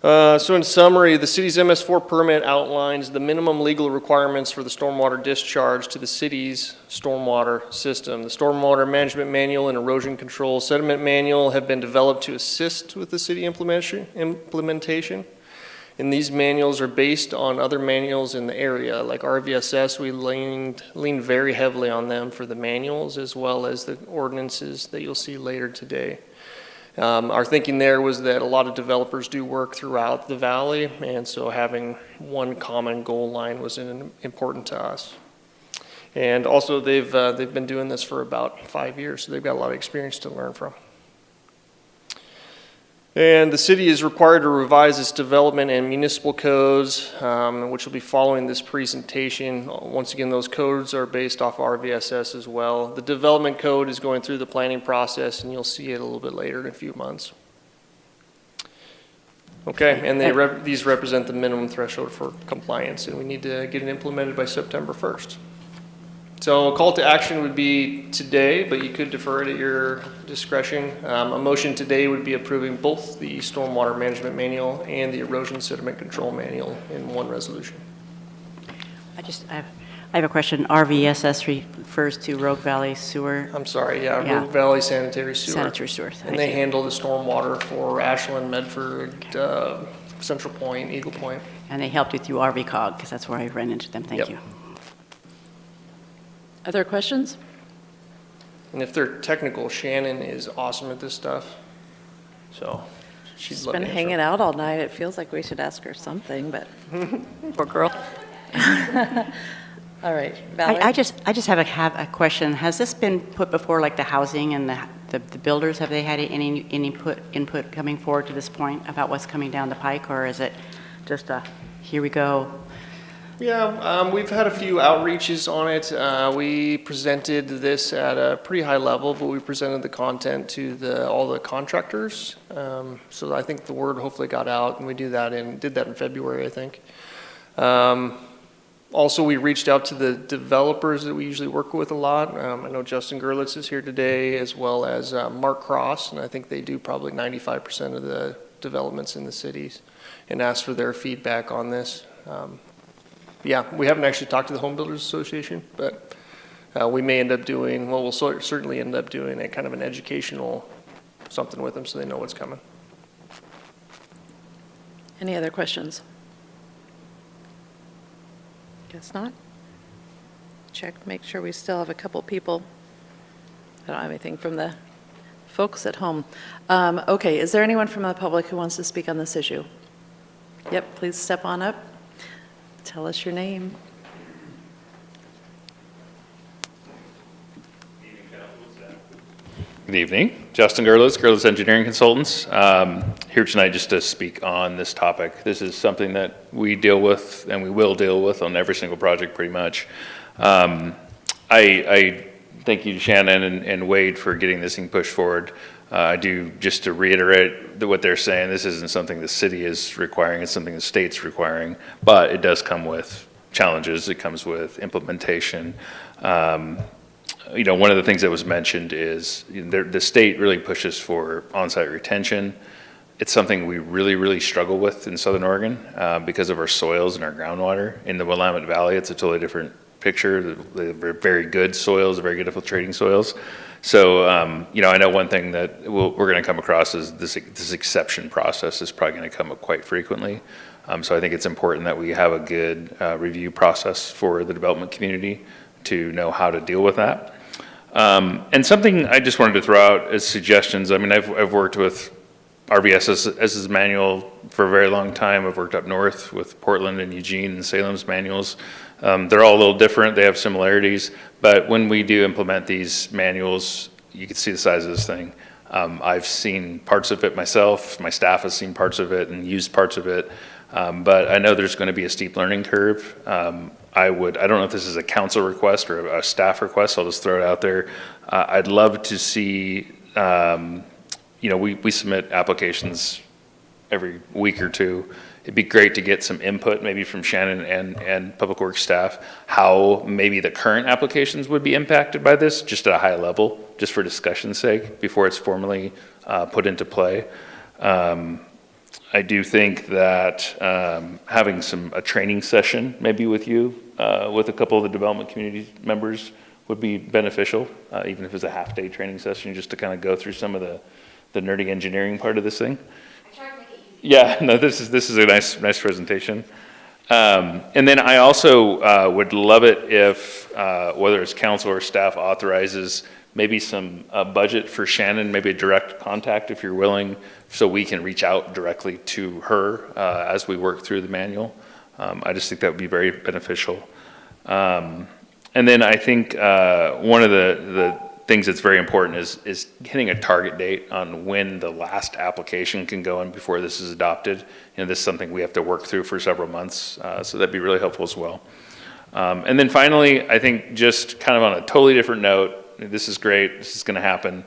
So in summary, the city's MS4 permit outlines the minimum legal requirements for the stormwater discharge to the city's stormwater system. The Stormwater Management Manual and Erosion Control Sediment Manual have been developed to assist with the city implementation. And these manuals are based on other manuals in the area. Like RVSS, we leaned very heavily on them for the manuals as well as the ordinances that you'll see later today. Our thinking there was that a lot of developers do work throughout the valley, and so having one common goal line was important to us. And also they've been doing this for about 5 years, so they've got a lot of experience to learn from. And the city is required to revise its development and municipal codes, which will be following this presentation. Once again, those codes are based off RVSS as well. The development code is going through the planning process, and you'll see it a little bit later in a few months. Okay, and these represent the minimum threshold for compliance, and we need to get it implemented by September 1st. So a call to action would be today, but you could defer it at your discretion. A motion today would be approving both the Stormwater Management Manual and the Erosion Sediment Control Manual in one resolution. I have a question. RVSS refers to Rogue Valley Sewer. I'm sorry, yeah. Rogue Valley Sanitary Sewer. Sanitary Sewer. And they handle the stormwater for Ashland, Medford, Central Point, Eagle Point. And they helped you through RVCOG, because that's where I ran into them. Thank you. Other questions? And if they're technical, Shannon is awesome at this stuff. So She's been hanging out all night. It feels like we should ask her something, but Poor girl. all right. Valerie? I just have a question. Has this been put before, like the housing and the builders? Have they had any input coming forward to this point about what's coming down the pike, or is it just a here we go? Yeah, we've had a few outreaches on it. We presented this at a pretty high level, but we presented the content to all the contractors. So I think the word hopefully got out, and we did that in February, I think. Also, we reached out to the developers that we usually work with a lot. I know Justin Gerlitz is here today, as well as Mark Cross, and I think they do probably 95% of the developments in the cities, and asked for their feedback on this. Yeah, we haven't actually talked to the Home Builders Association, but we may end up doing, well, we'll certainly end up doing a kind of an educational something with them so they know what's coming. Any other questions? Guess not. Check, make sure we still have a couple people. I don't have anything from the folks at home. Okay, is there anyone from the public who wants to speak on this issue? Yep, please step on up. Tell us your name. Good evening. Justin Gerlitz, Gerlitz Engineering Consultants. Here tonight just to speak on this topic. This is something that we deal with and we will deal with on every single project pretty much. I thank you, Shannon and Wade, for getting this thing pushed forward. I do, just to reiterate what they're saying, this isn't something the city is requiring, it's something the state's requiring, but it does come with challenges. It comes with implementation. You know, one of the things that was mentioned is the state really pushes for on-site retention. It's something we really, really struggle with in Southern Oregon because of our soils and our groundwater. In the Willamette Valley, it's a totally different picture. They're very good soils, very good infiltrating soils. So, you know, I know one thing that we're going to come across is this exception process is probably going to come up quite frequently. So I think it's important that we have a good review process for the development community to know how to deal with that. And something I just wanted to throw out as suggestions. I mean, I've worked with RVSS's manual for a very long time. I've worked up north with Portland and Eugene and Salem's manuals. They're all a little different. They have similarities, but when we do implement these manuals, you can see the size of this thing. I've seen parts of it myself. My staff has seen parts of it and used parts of it, but I know there's going to be a steep learning curve. I don't know if this is a council request or a staff request. I'll just throw it out there. I'd love to see, we submit applications every week or two. It'd be great to get some input maybe from Shannon and Public Works staff, how maybe the current applications would be impacted by this, just at a high level, just for discussion's sake, before it's formally put into play. I do think that having a training session maybe with you, with a couple of the development community members would be beneficial, even if it's a half-day training session, just to kind of go through some of the nerdy engineering part of this thing. Yeah, no, this is a nice presentation. And then I also would love it if, whether it's council or staff authorizes maybe some budget for Shannon, maybe a direct contact if you're willing, so we can reach out directly to her as we work through the manual. I just think that would be very beneficial. And then I think one of the things that's very important is hitting a target date on when the last application can go in before this is adopted. This is something we have to work through for several months, so that'd be really helpful as well. And then finally, I think just kind of on a totally different note, this is great, this is going to happen.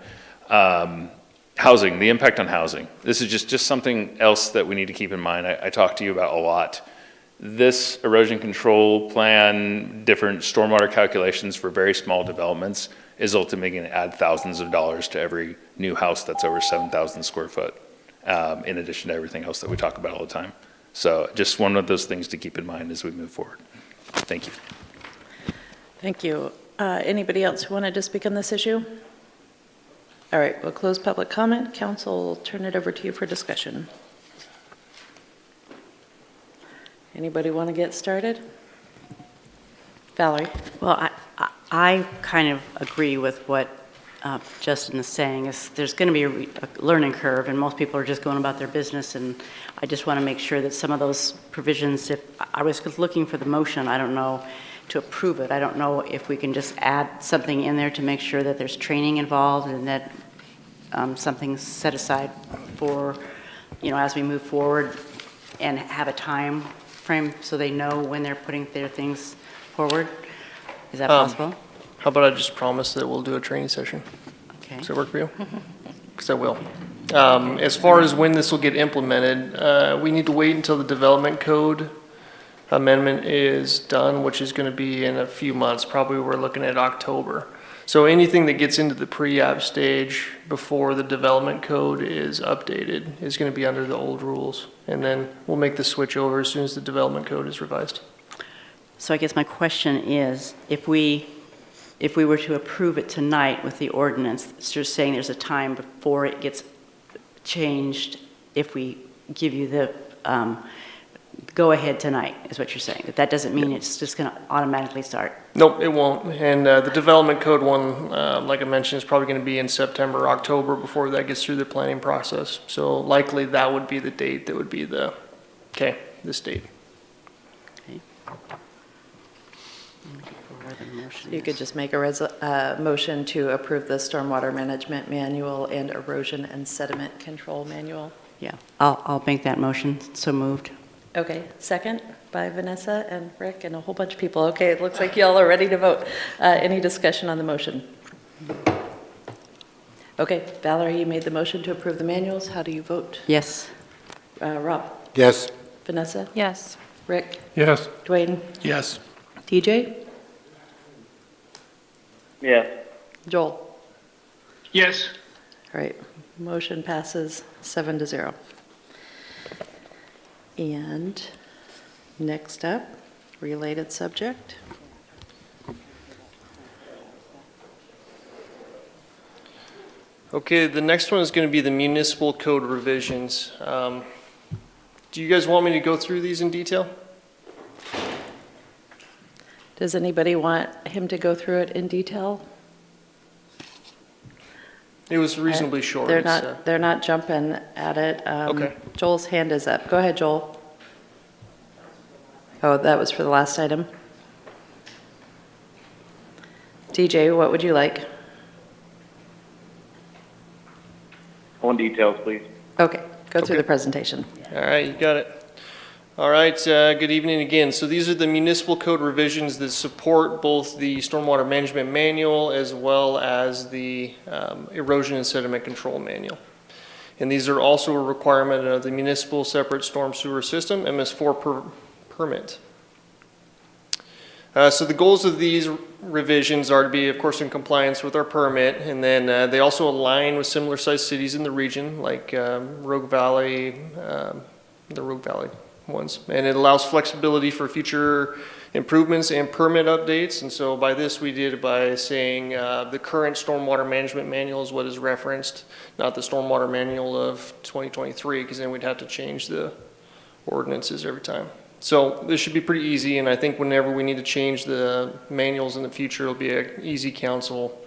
Housing, the impact on housing. This is just something else that we need to keep in mind. I talk to you about a lot. This erosion control plan, different stormwater calculations for very small developments is ultimately going to add thousands of dollars to every new house that's over 7,000 square foot, in addition to everything else that we talk about all the time. So just one of those things to keep in mind as we move forward. Thank you. Thank you. Anybody else who wanted to speak on this issue? All right, we'll close public comment. Council will turn it over to you for discussion. Anybody want to get started? Valerie? Well, I kind of agree with what Justin is saying. There's going to be a learning curve, and most people are just going about their business, and I just want to make sure that some of those provisions, if I was looking for the motion, I don't know, to approve it. I don't know if we can just add something in there to make sure that there's training involved and that something's set aside for, as we move forward, and have a time frame so they know when they're putting their things forward. Is that possible? How about I just promise that we'll do a training session? Okay. Does that work for you? Because I will. As far as when this will get implemented, we need to wait until the development code amendment is done, which is going to be in a few months. Probably we're looking at October. So anything that gets into the pre-app stage before the development code is updated is going to be under the old rules. And then we'll make the switch over as soon as the development code is revised. So I guess my question is, if we were to approve it tonight with the ordinance, it's just saying there's a time before it gets changed, if we give you the go-ahead tonight, is what you're saying. That doesn't mean it's just going to automatically start. Nope, it won't. And the development code one, like I mentioned, is probably going to be in September, October before that gets through the planning process. So likely that would be the date that would be this date. Okay. You could just make a motion to approve the Stormwater Management Manual and Erosion and Sediment Control Manual. Yeah, I'll make that motion. So moved. Okay, second by Vanessa and Rick and a whole bunch of people. Okay, it looks like y'all are ready to vote. Any discussion on the motion? Okay, Valerie, you made the motion to approve the manuals. How do you vote? Yes. Rob? Yes. Vanessa? Yes. Rick? Yes. Dwayne? Yes. TJ? Yeah. Joel? Yes. All right, motion passes 7-0. And next up, related subject. Okay, the next one is going to be the municipal code revisions. Do you guys want me to go through these in detail? Does anybody want him to go through it in detail? It was reasonably short. They're not jumping at it. Okay. Joel's hand is up. Go ahead, Joel. Oh, that was for the last item. DJ, what would you like? On details, please. Okay, go through the presentation. All right, you got it. All right, good evening again. So these are the municipal code revisions that support both the Stormwater Management Manual as well as the Erosion and Sediment Control Manual. And these are also a requirement of the Municipal Separate Storm Sewer System, MS4 permit. So the goals of these revisions are to be, of course, in compliance with our permit, and then they also align with similar sized cities in the region, like Rogue Valley, the Rogue Valley ones. And it allows flexibility for future improvements and permit updates. And so by this, we did it by saying the current Stormwater Management Manual is what is referenced, not the Stormwater Manual of 2023, because then we'd have to change the ordinances every time. So this should be pretty easy, and I think whenever we need to change the manuals in the future, it'll be an easy council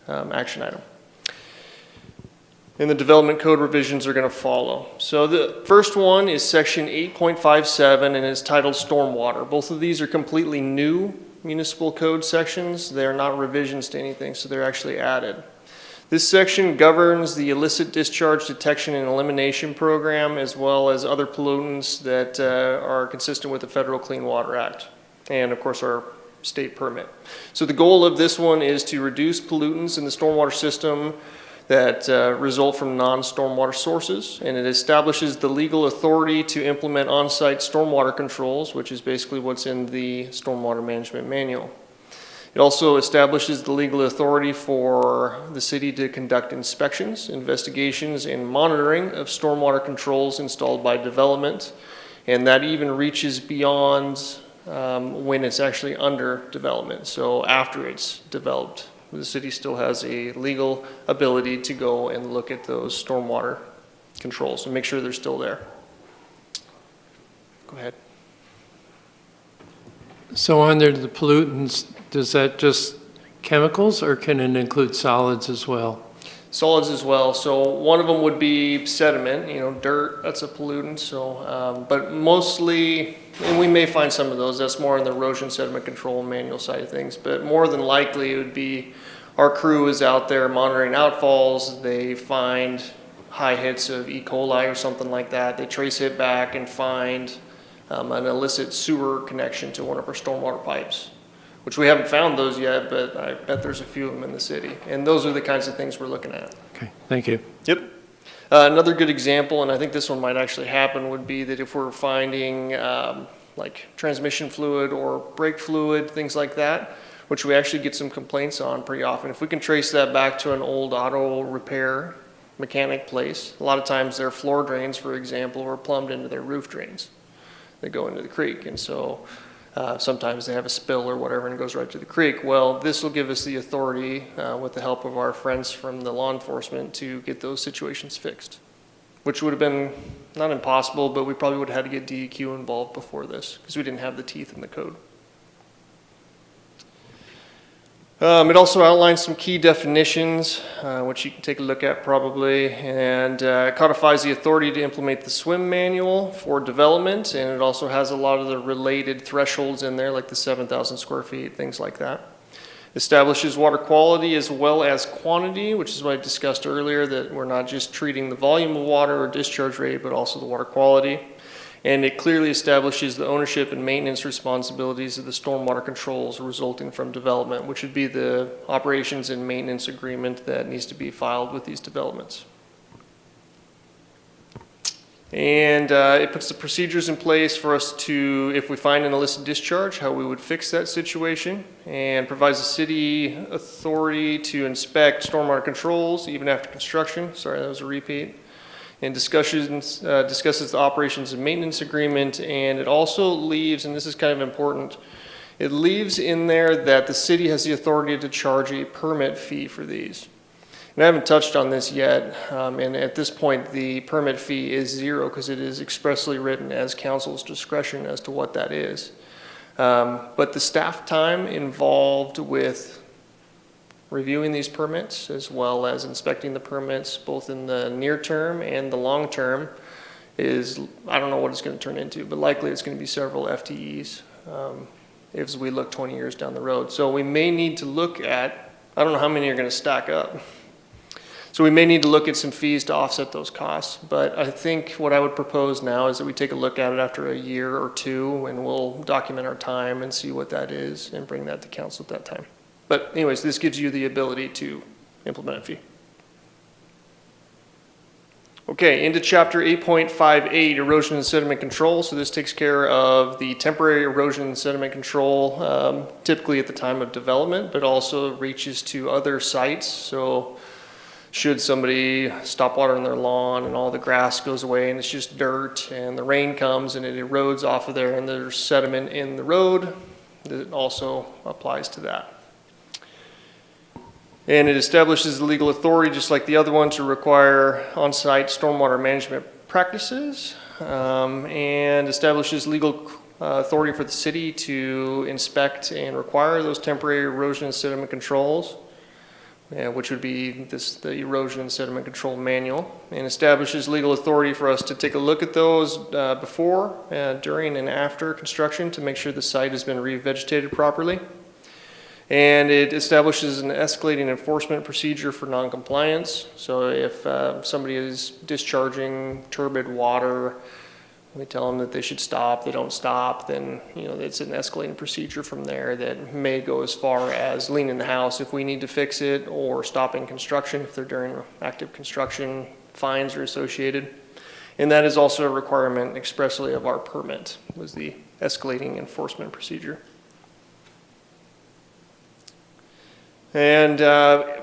action item. And the development code revisions are going to follow. So the first one is section 8.57, and it's titled Stormwater. Both of these are completely new municipal code sections. They're not revisions to anything, so they're actually added. This section governs the illicit discharge detection and elimination program, as well as other pollutants that are consistent with the Federal Clean Water Act, and of course our state permit. So the goal of this one is to reduce pollutants in the stormwater system that result from non-stormwater sources, and it establishes the legal authority to implement on-site stormwater controls, which is basically what's in the Stormwater Management Manual. It also establishes the legal authority for the city to conduct inspections, investigations, and monitoring of stormwater controls installed by development, and that even reaches beyond when it's actually under development. So after it's developed, the city still has a legal ability to go and look at those stormwater controls and make sure they're still there. Go ahead. So under the pollutants, does that just chemicals, or can it include solids as well? Solids as well. So one of them would be sediment, dirt, that's a pollutant. So, but mostly, and we may find some of those, that's more on the erosion sediment control manual side of things, but more than likely it would be our crew is out there monitoring outfalls. They find high hits of E. coli or something like that. They trace it back and find an illicit sewer connection to one of our stormwater pipes, which we haven't found those yet, but I bet there's a few of them in the city. And those are the kinds of things we're looking at. Okay, thank you. Yep. Another good example, and I think this one might actually happen, would be that if we're finding like transmission fluid or brake fluid, things like that, which we actually get some complaints on pretty often. If we can trace that back to an old auto repair mechanic place, a lot of times their floor drains, for example, are plumbed into their roof drains that go into the creek. And so sometimes they have a spill or whatever and it goes right to the creek. Well, this will give us the authority, with the help of our friends from the law enforcement, to get those situations fixed, which would have been not impossible, but we probably would have had to get DEQ involved before this because we didn't have the teeth in the code. It also outlines some key definitions, which you can take a look at probably, and codifies the authority to implement the SWIM manual for development, and it also has a lot of the related thresholds in there, like the 7,000 square feet, things like that. Establishes water quality as well as quantity, which is what I discussed earlier, that we're not just treating the volume of water or discharge rate, but also the water quality. And it clearly establishes the ownership and maintenance responsibilities of the stormwater controls resulting from development, which would be the operations and maintenance agreement that needs to be filed with these developments. And it puts the procedures in place for us to, if we find an illicit discharge, how we would fix that situation, and provides the city authority to inspect stormwater controls even after construction. Sorry, that was a repeat. And discusses the operations and maintenance agreement, and it also leaves, and this is kind of important, it leaves in there that the city has the authority to charge a permit fee for these. And I haven't touched on this yet, and at this point the permit fee is zero because it is expressly written as council's discretion as to what that is. But the staff time involved with reviewing these permits as well as inspecting the permits both in the near term and the long term is, I don't know what it's going to turn into, but likely it's going to be several FTEs as we look 20 years down the road. So we may need to look at, I don't know how many are going to stack up. So we may need to look at some fees to offset those costs, but I think what I would propose now is that we take a look at it after a year or two and we'll document our time and see what that is and bring that to council at that time. But anyways, this gives you the ability to implement a fee. Okay, into chapter 8.58, erosion and sediment control. So this takes care of the temporary erosion and sediment control, typically at the time of development, but also reaches to other sites. So should somebody stop watering their lawn and all the grass goes away and it's just dirt and the rain comes and it erodes off of there and there's sediment in the road, that also applies to that. And it establishes the legal authority, just like the other one, to require on-site stormwater management practices, and establishes legal authority for the city to inspect and require those temporary erosion and sediment controls, which would be the erosion and sediment control manual, and establishes legal authority for us to take a look at those before, during, and after construction to make sure the site has been revegetated properly. And it establishes an escalating enforcement procedure for noncompliance. So if somebody is discharging turbid water, we tell them that they should stop, they don't stop, then it's an escalating procedure from there that may go as far as leaning the house if we need to fix it, or stopping construction if they're during active construction. Fines are associated. And that is also a requirement expressly of our permit, was the escalating enforcement procedure. And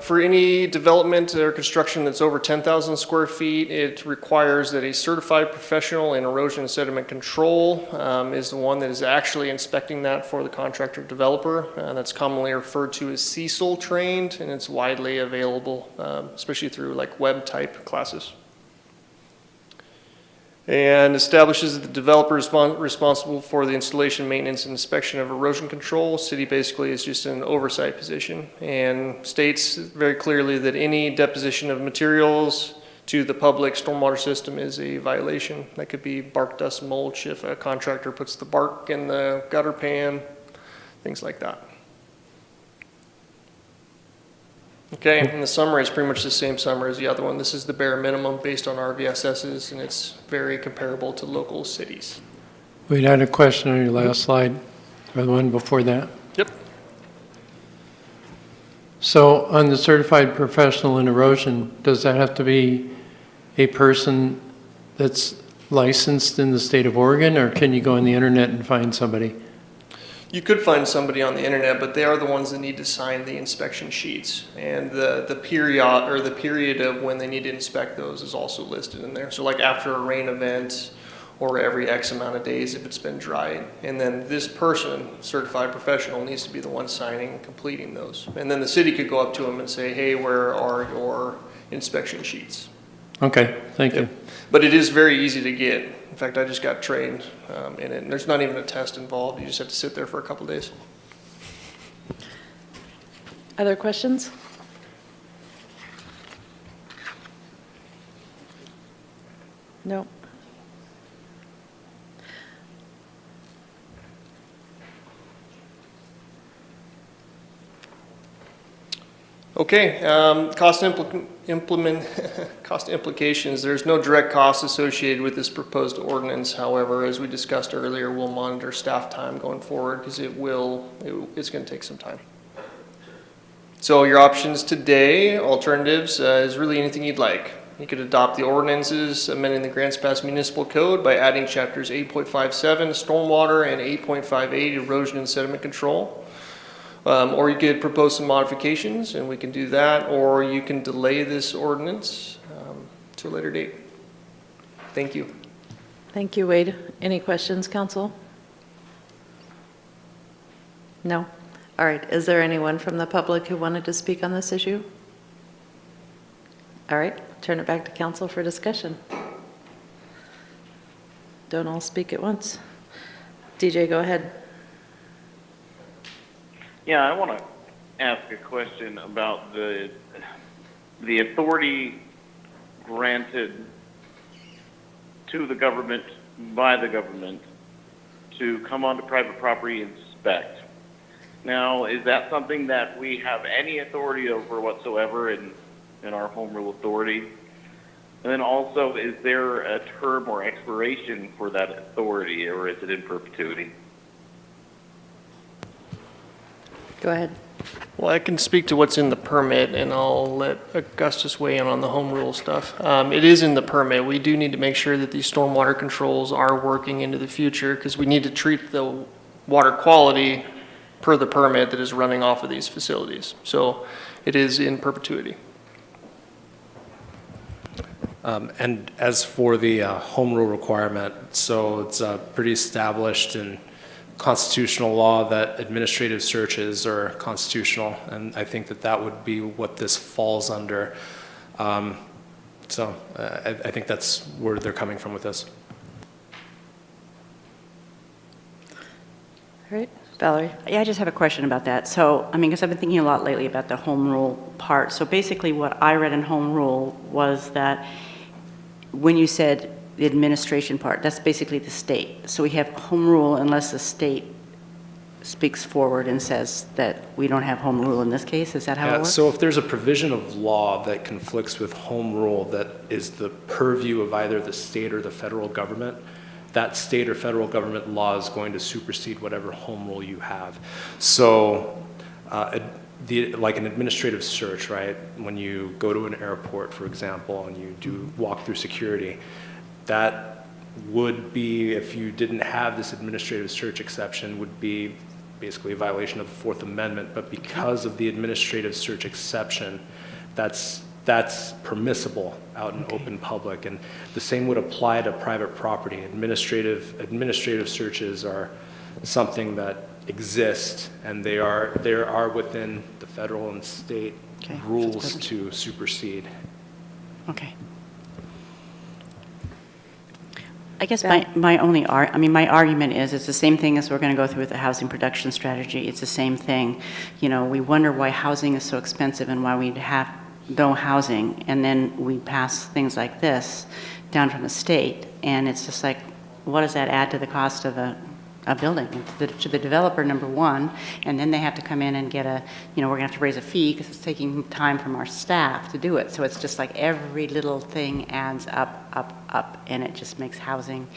for any development or construction that's over 10,000 square feet, it requires that a certified professional in erosion and sediment control is the one that is actually inspecting that for the contractor developer. That's commonly referred to as CECL trained, and it's widely available, especially through like web type classes. And establishes that the developer is responsible for the installation, maintenance, and inspection of erosion control. City basically is just an oversight position, and states very clearly that any deposition of materials to the public stormwater system is a violation. That could be bark, dust, mulch if a contractor puts the bark in the gutter pan, things like that. Okay, and the summary is pretty much the same summary as the other one. This is the bare minimum based on RVSS's, and it's very comparable to local cities. We had a question on your last slide, or the one before that. Yep. So on the certified professional in erosion, does that have to be a person that's licensed in the state of Oregon, or can you go on the internet and find somebody? You could find somebody on the internet, but they are the ones that need to sign the inspection sheets, and the period of when they need to inspect those is also listed in there. So like after a rain event, or every X amount of days if it's been dry, and then this person, certified professional, needs to be the one signing and completing those. And then the city could go up to them and say, "Hey, where are your inspection sheets?" Okay, thank you. But it is very easy to get. In fact, I just got trained in it, and there's not even a test involved. You just have to sit there for a couple days. Other questions? No. Okay, cost implications. There's no direct cost associated with this proposed ordinance. However, as we discussed earlier, we'll monitor staff time going forward because it's going to take some time. So your options today, alternatives, is really anything you'd like. You could adopt the ordinances amending the Grants Pass Municipal Code by adding chapters 8.57 Stormwater and 8.58 Erosion and Sediment Control. Or you could propose some modifications, and we can do that, or you can delay this ordinance to a later date. Thank you. Thank you, Wade. Any questions, council? No? All right. Is there anyone from the public who wanted to speak on this issue? All right. Turn it back to council for discussion. Don't all speak at once. DJ, go ahead. Yeah, I want to ask a question about the authority granted to the government by the government to come onto private property and inspect. Now, is that something that we have any authority over whatsoever in our home rule authority? And then also, is there a term or expiration for that authority, or is it in perpetuity? Go ahead. Well, I can speak to what's in the permit, and I'll let Augustus weigh in on the home rule stuff. It is in the permit. We do need to make sure that these stormwater controls are working into the future, because we need to treat the water quality per the permit that is running off of these facilities. So it is in perpetuity. And as for the home rule requirement, so it's pretty established in constitutional law that administrative searches are constitutional, and I think that that would be what this falls under. So I think that's where they're coming from with this. All right, Valerie. Yeah, I just have a question about that. So, I mean, because I've been thinking a lot lately about the home rule part. So basically what I read in home rule was that when you said the administration part, that's basically the state. So we have home rule unless the state speaks forward and says that we don't have home rule in this case. Is that how it works? So if there's a provision of law that conflicts with home rule that is the purview of either the state or the federal government, that state or federal government law is going to supersede whatever home rule you have. So like an administrative search, right? When you go to an airport, for example, and you do walk through security, that would be, if you didn't have this administrative search exception, would be basically a violation of the Fourth Amendment. But because of the administrative search exception, that's permissible out in open public, and the same would apply to private property. Administrative searches are something that exist, and they are within the federal and state rules to supersede. Okay. I guess my argument is it's the same thing as we're going to go through with the housing production strategy. It's the same thing. You know, we wonder why housing is so expensive and why we have no housing, and then we pass things like this down from the state, and it's just like, what does that add to the cost of a building? To the developer, number one, and then they have to come in and get we're going to have to raise a fee because it's taking time from our staff to do it. So it's just like every little thing adds up, and it just makes housing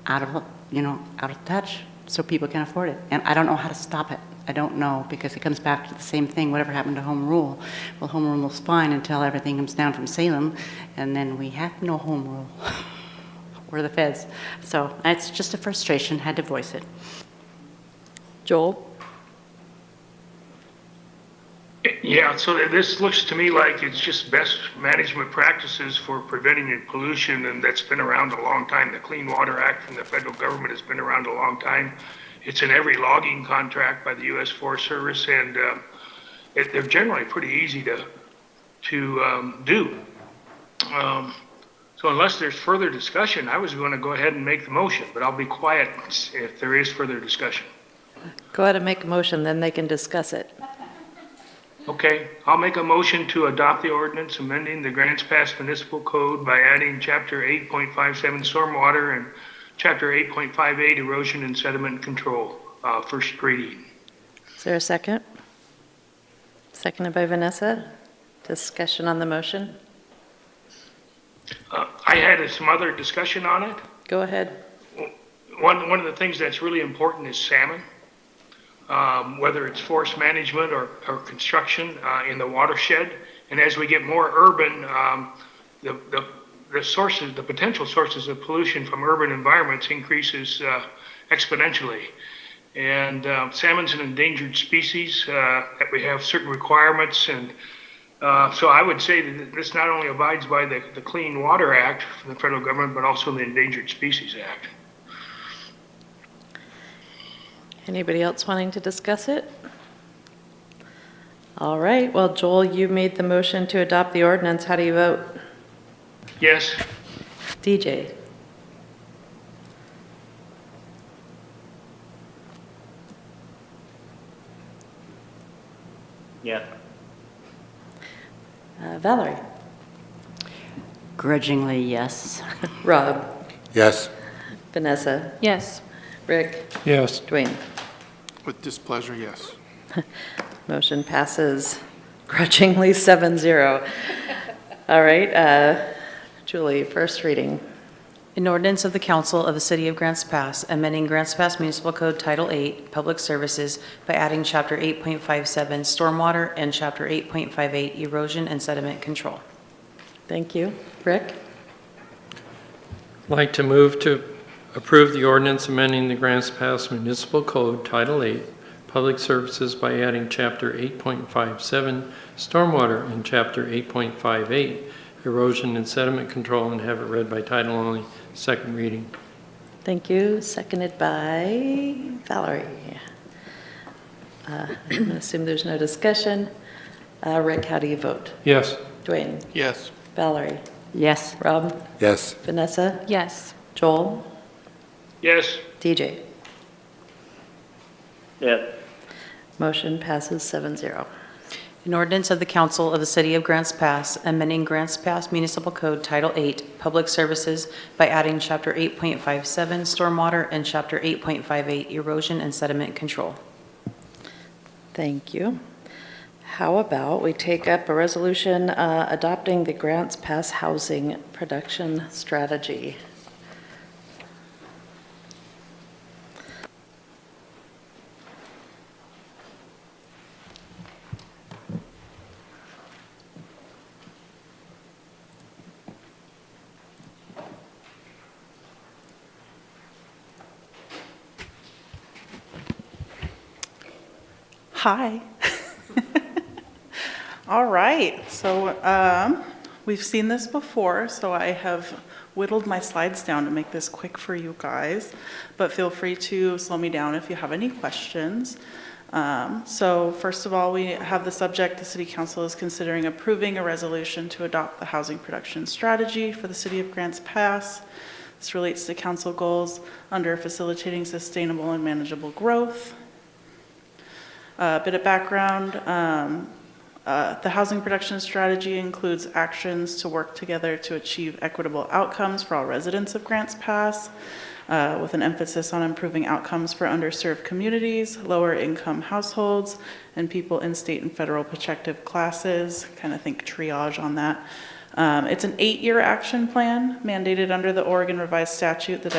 out of touch so people can afford it. And I don't know how to stop it. I don't know, because it comes back to the same thing. Whatever happened to home rule? Well, home rule was fine until everything comes down from Salem, and then we have no home rule. We're the feds. So it's just a frustration, had to voice it. Joel? Yeah, so this looks to me like it's just best management practices for preventing pollution, and that's been around a long time. The Clean Water Act from the federal government has been around a long time. It's in every logging contract by the U.S. Forest Service, and they're generally pretty easy to do. So unless there's further discussion, I was going to go ahead and make the motion, but I'll be quiet if there is further discussion. Go ahead and make a motion, then they can discuss it. Okay, I'll make a motion to adopt the ordinance amending the Grants Pass Municipal Code by adding Chapter 8.57 Stormwater and Chapter 8.58 Erosion and Sediment Control, first reading. Is there a second? Seconded by Vanessa. Discussion on the motion. I had some other discussion on it. Go ahead. One of the things that's really important is salmon, whether it's forest management or construction in the watershed. And as we get more urban, the potential sources of pollution from urban environments increases exponentially. And salmon's an endangered species that we have certain requirements, and so I would say that this not only abides by the Clean Water Act from the federal government, but also the Endangered Species Act. Anybody else wanting to discuss it? All right, well, Joel, you made the motion to adopt the ordinance. How do you vote? Yes. DJ? Yes. Valerie? Grudgingly, yes. Rob? Yes. Vanessa? Yes. Rick? Yes. Dwayne? With displeasure, yes. Motion passes grudgingly 7-0. All right, Julie, first reading. An ordinance of the Council of the City of Grants Pass, amending Grants Pass Municipal Code Title 8, Public Services by adding Chapter 8.57 Stormwater and Chapter 8.58 Erosion and Sediment Control. Thank you. Rick? I'd like to move to approve the ordinance amending the Grants Pass Municipal Code Title 8, Public Services by adding Chapter 8.57 Stormwater and Chapter 8.58 Erosion and Sediment Control, and have it read by title only, second reading. Thank you. Seconded by Valerie. I'm going to assume there's no discussion. Rick, how do you vote? Yes. Dwayne? Yes. Valerie? Yes. Rob? Yes. Vanessa? Yes. Joel? Yes. DJ? Yes. Motion passes 7-0. An ordinance of the Council of the City of Grants Pass, amending Grants Pass Municipal Code Title 8, Public Services by adding Chapter 8.57 Stormwater and Chapter 8.58 Erosion and Sediment Control. Thank you. How about we take up a resolution adopting the Grants Pass Housing Production Strategy? Hi. All right, so we've seen this before, so I have whittled my slides down to make this quick for you guys, but feel free to slow me down if you have any questions. So first of all, we have the subject: the City Council is considering approving a resolution to adopt the housing production strategy for the City of Grants Pass. This relates to council goals under facilitating sustainable and manageable growth. A bit of background, the housing production strategy includes actions to work together to achieve equitable outcomes for all residents of Grants Pass, with an emphasis on improving outcomes for underserved communities, lower income households, and people in state and federal protective classes. Kind of think triage on that. It's an 8-year action plan mandated under the Oregon Revised Statute that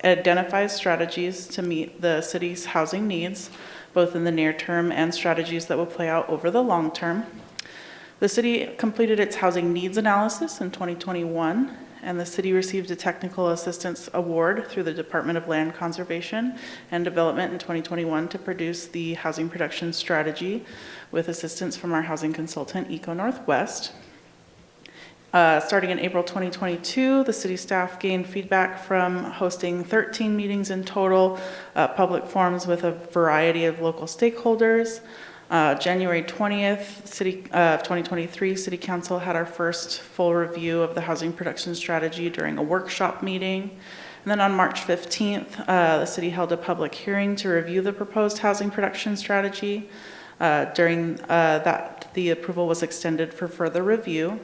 identifies strategies to meet the city's housing needs, both in the near term and strategies that will play out over the long term. The city completed its housing needs analysis in 2021, and the city received a technical assistance award through the Department of Land Conservation and Development in 2021 to produce the housing production strategy with assistance from our housing consultant, Eco Northwest. Starting in April 2022, the city staff gained feedback from hosting 13 meetings in total, public forums with a variety of local stakeholders. January 20th, 2023, City Council had our first full review of the housing production strategy during a workshop meeting. And then on March 15th, the city held a public hearing to review the proposed housing production strategy. During that, the approval was extended for further review.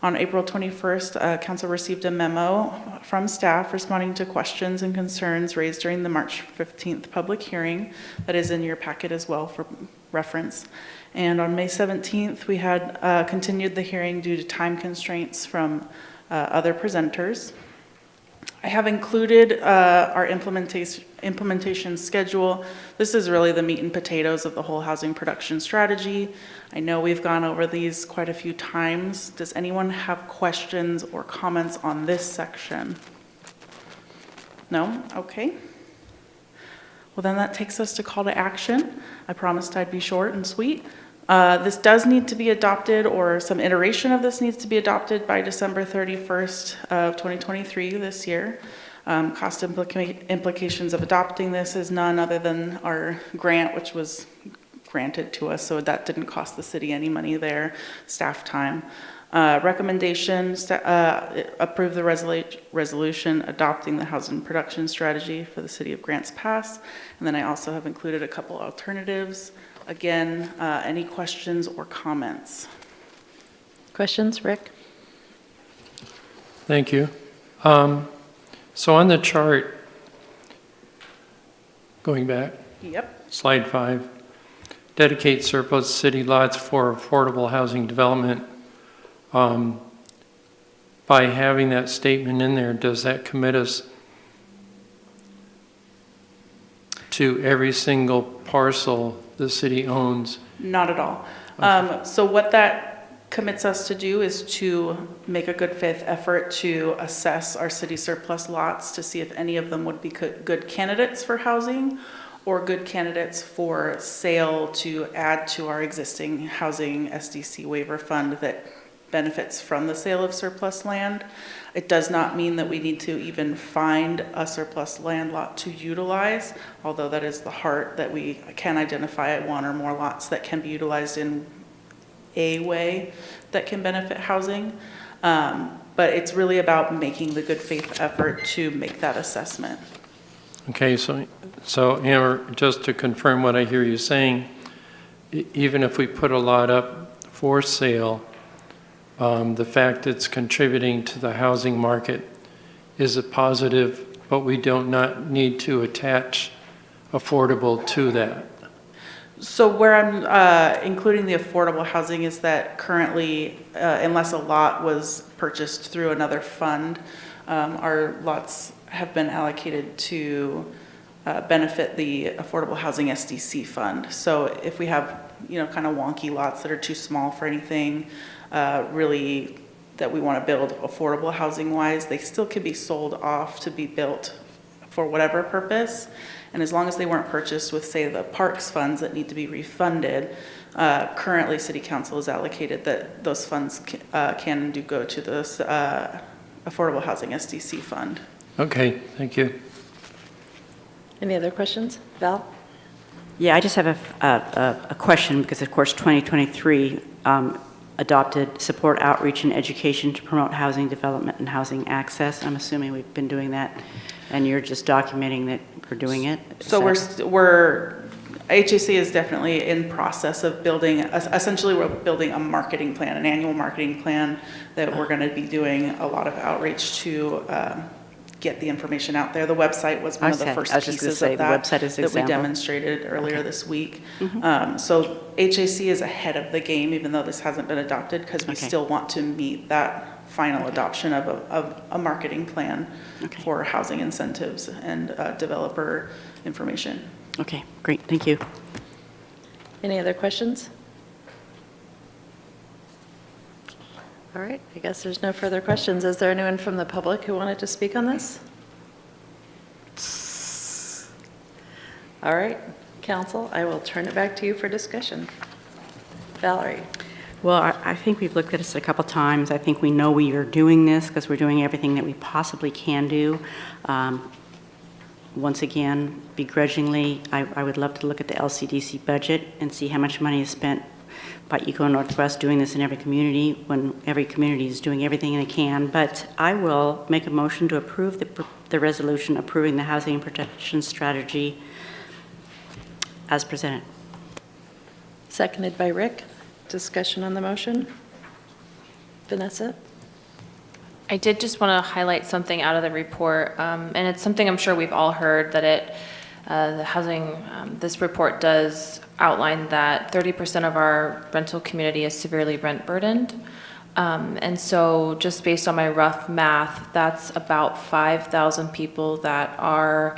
On April 21st, Council received a memo from staff responding to questions and concerns raised during the March 15th public hearing that is in your packet as well for reference. And on May 17th, we had continued the hearing due to time constraints from other presenters. I have included our implementation schedule. This is really the meat and potatoes of the whole housing production strategy. I know we've gone over these quite a few times. Does anyone have questions or comments on this section? No? Okay. Well, then that takes us to call to action. I promised I'd be short and sweet. This does need to be adopted, or some iteration of this needs to be adopted by December 31st of 2023 this year. Cost implications of adopting this is none other than our grant, which was granted to us, so that didn't cost the city any money there, staff time. Recommendations, approve the resolution adopting the housing production strategy for the city of Grants Pass. And then I also have included a couple alternatives. Again, any questions or comments? Questions, Rick? Thank you. So on the chart, going back, Yep. slide 5, dedicate surplus city lots for affordable housing development. By having that statement in there, does that commit us to every single parcel the city owns? Not at all. So what that commits us to do is to make a good faith effort to assess our city surplus lots to see if any of them would be good candidates for housing or good candidates for sale to add to our existing housing SDC waiver fund that benefits from the sale of surplus land. It does not mean that we need to even find a surplus land lot to utilize, although that is the heart that we can identify one or more lots that can be utilized in a way that can benefit housing. But it's really about making the good faith effort to make that assessment. Okay, so Amber, just to confirm what I hear you saying, even if we put a lot up for sale, the fact it's contributing to the housing market is a positive, but we don't not need to attach affordable to that. So where I'm including the affordable housing is that currently, unless a lot was purchased through another fund, our lots have been allocated to benefit the Affordable Housing SDC fund. So if we have, kind of wonky lots that are too small for anything, really that we want to build affordable housing wise, they still could be sold off to be built for whatever purpose. And as long as they weren't purchased with, say, the parks funds that need to be refunded, currently City Council has allocated that those funds can and do go to this Affordable Housing SDC fund. Okay, thank you. Any other questions? Val? Yeah, I just have a question because, of course, 2023 adopted support outreach and education to promote housing development and housing access. I'm assuming we've been doing that, and you're just documenting that we're doing it? So HAC is definitely in process of building, essentially we're building a marketing plan, an annual marketing plan that we're going to be doing a lot of outreach to get the information out there. The website was one of the first pieces of that we demonstrated earlier this week. So HAC is ahead of the game, even though this hasn't been adopted, because we still want to meet that final adoption of a marketing plan for housing incentives and developer information. Okay, great, thank you. Any other questions? All right, I guess there's no further questions. Is there anyone from the public who wanted to speak on this? All right, council, I will turn it back to you for discussion. Valerie? Well, I think we've looked at this a couple times. I think we know we are doing this because we're doing everything that we possibly can do. Once again, begrudgingly, I would love to look at the LCDC budget and see how much money is spent by Eco Northwest doing this in every community when every community is doing everything they can. But I will make a motion to approve the resolution approving the housing protection strategy as presented. Seconded by Rick. Discussion on the motion. Vanessa? I did just want to highlight something out of the report, and it's something I'm sure we've all heard, that the housing, this report does outline that 30% of our rental community is severely rent burdened. And so just based on my rough math, that's about 5,000 people that are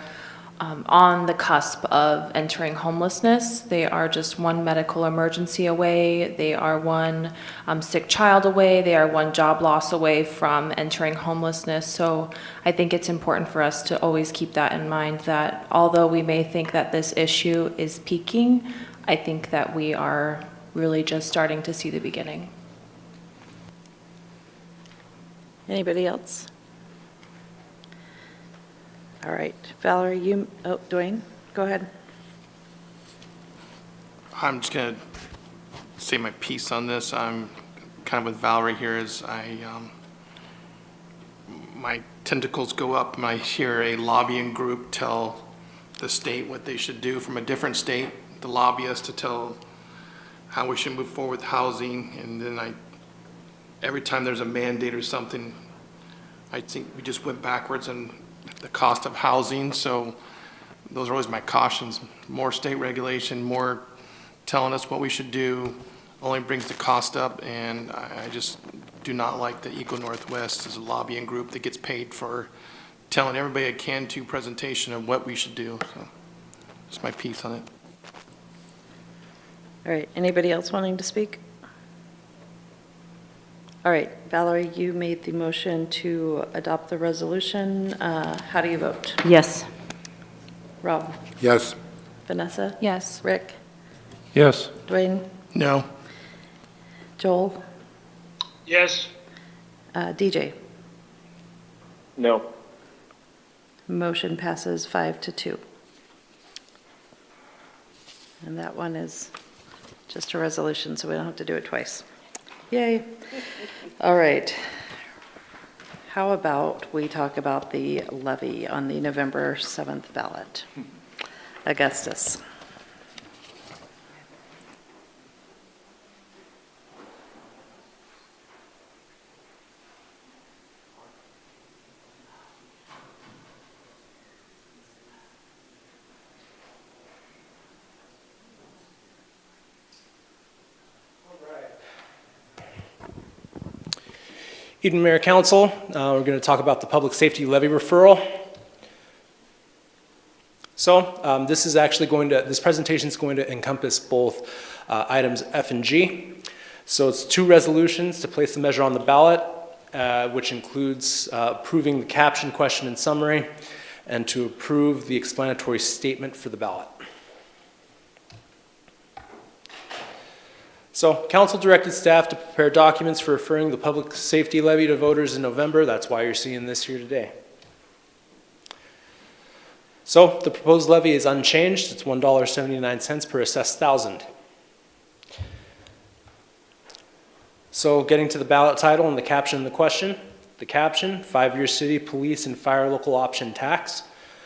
on the cusp of entering homelessness. They are just one medical emergency away. They are one sick child away. They are one job loss away from entering homelessness. So I think it's important for us to always keep that in mind, that although we may think that this issue is peaking, I think that we are really just starting to see the beginning. Anybody else? All right, Valerie, Dwayne, go ahead. I'm just going to say my piece on this. I'm kind kind of with Valerie here is my tentacles go up and I hear a lobbying group tell the state what they should do from a different state, the lobbyists to tell how we should move forward with housing, and then every time there's a mandate or something, I think we just went backwards in the cost of housing, so those are always my cautions. More state regulation, more telling us what we should do only brings the cost up, and I just do not like the Eco Northwest as a lobbying group that gets paid for telling everybody a can-do presentation of what we should do. So that's my piece on it. All right, anybody else wanting to speak? All right, Valerie, you made the motion to adopt the resolution. How do you vote? Yes. Rob? Yes. Vanessa? Yes. Rick? Yes. Dwayne? No. Joel? Yes. DJ? No. Motion passes 5-2. And that one is just a resolution, so we don't have to do it twice. Yay. All right. How about we talk about the levy on the November 7th ballot? Augustus. Eden Mayor Council, we're going to talk about the public safety levy referral. So this presentation is going to encompass both items F and G. So it's 2 resolutions to place the measure on the ballot, which includes approving the caption, question, and summary, and to approve the explanatory statement for the ballot. So council directed staff to prepare documents for referring the public safety levy to voters in November. That's why you're seeing this here today. So the proposed levy is unchanged. It's $1.79 per assessed thousand. So getting to the ballot title and the caption of the question. The caption, 5-year city, police, and fire local option tax.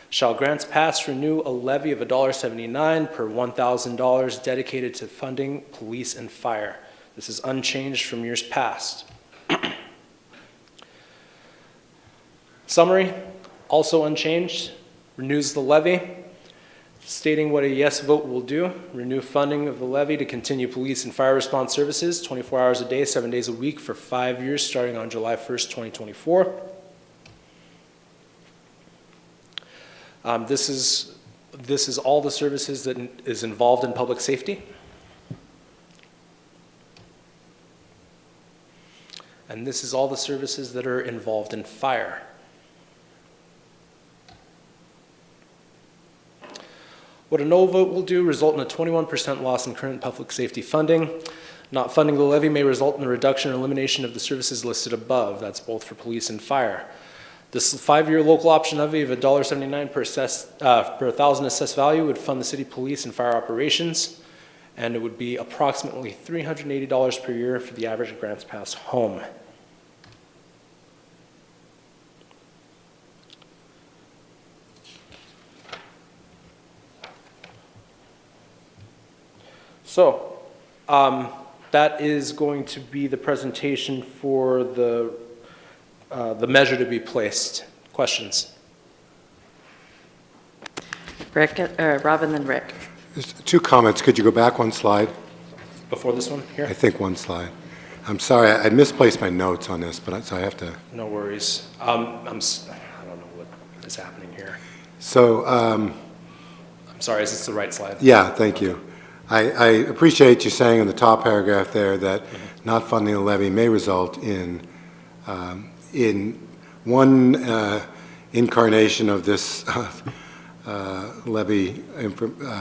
Shall grants pass renew a levy of $1.79 per $1,000 dedicated to funding police and fire. This is unchanged from years past. Summary, also unchanged, renews the levy, stating what a yes vote will do. Renew funding of the levy to continue police and fire response services 24 hours a day, 7 days a week for 5 years starting on July 1st, 2024. This is all the services that is involved in public safety. And this is all the services that are involved in fire. What a no vote will do, result in a 21% loss in current public safety funding. Not funding the levy may result in the reduction or elimination of the services listed above. That's both for police and fire. This 5-year local option levy of $1.79 per 1,000 assessed value would fund the city police and fire operations, and it would be approximately $380 per year for the average grants pass home. So that is going to be the presentation for the measure to be placed. Questions? Rick, Rob, and then Rick. Just 2 comments. Could you go back 1 slide? Before this one here? I think 1 slide. I'm sorry, I misplaced my notes on this, but so I have to. No worries. I don't know what is happening here. So, I'm sorry, is this the right slide? yeah, thank you. I appreciate you saying in the top paragraph there that not funding the levy may result in one incarnation of this levy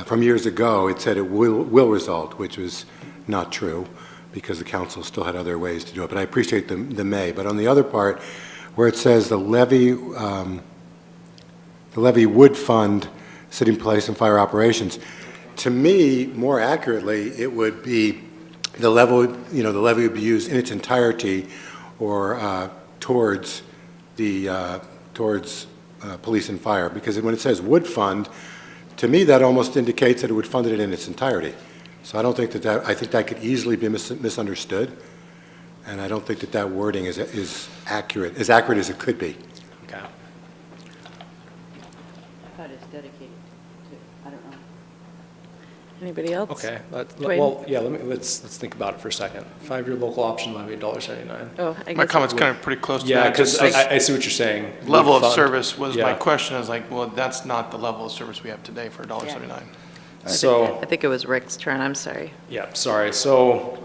from years ago. It said it will result, which was not true because the council still had other ways to do it. But I appreciate the may. But on the other part, where it says the levy would fund city police and fire operations, to me, more accurately, it would be the levy would be used in its entirety or towards police and fire. Because when it says would fund, to me, that almost indicates that it would fund it in its entirety. So I don't think I think that could easily be misunderstood. And I don't think that wording is accurate, as accurate as it could be. Okay. I thought it's dedicated to, I don't know. Anybody else? Okay, Dwayne? well, yeah, let's think about it for a second. 5-year local option levy, $1.79. Oh, I My guess, comment's kind of pretty close to Yeah, that. because just I see what you're saying. Level Would of fund. service was my Yeah. question. I was like, well, that's not the level of service we have today for $1.79. So, I think it was Rick's turn, I'm sorry. yeah, sorry. So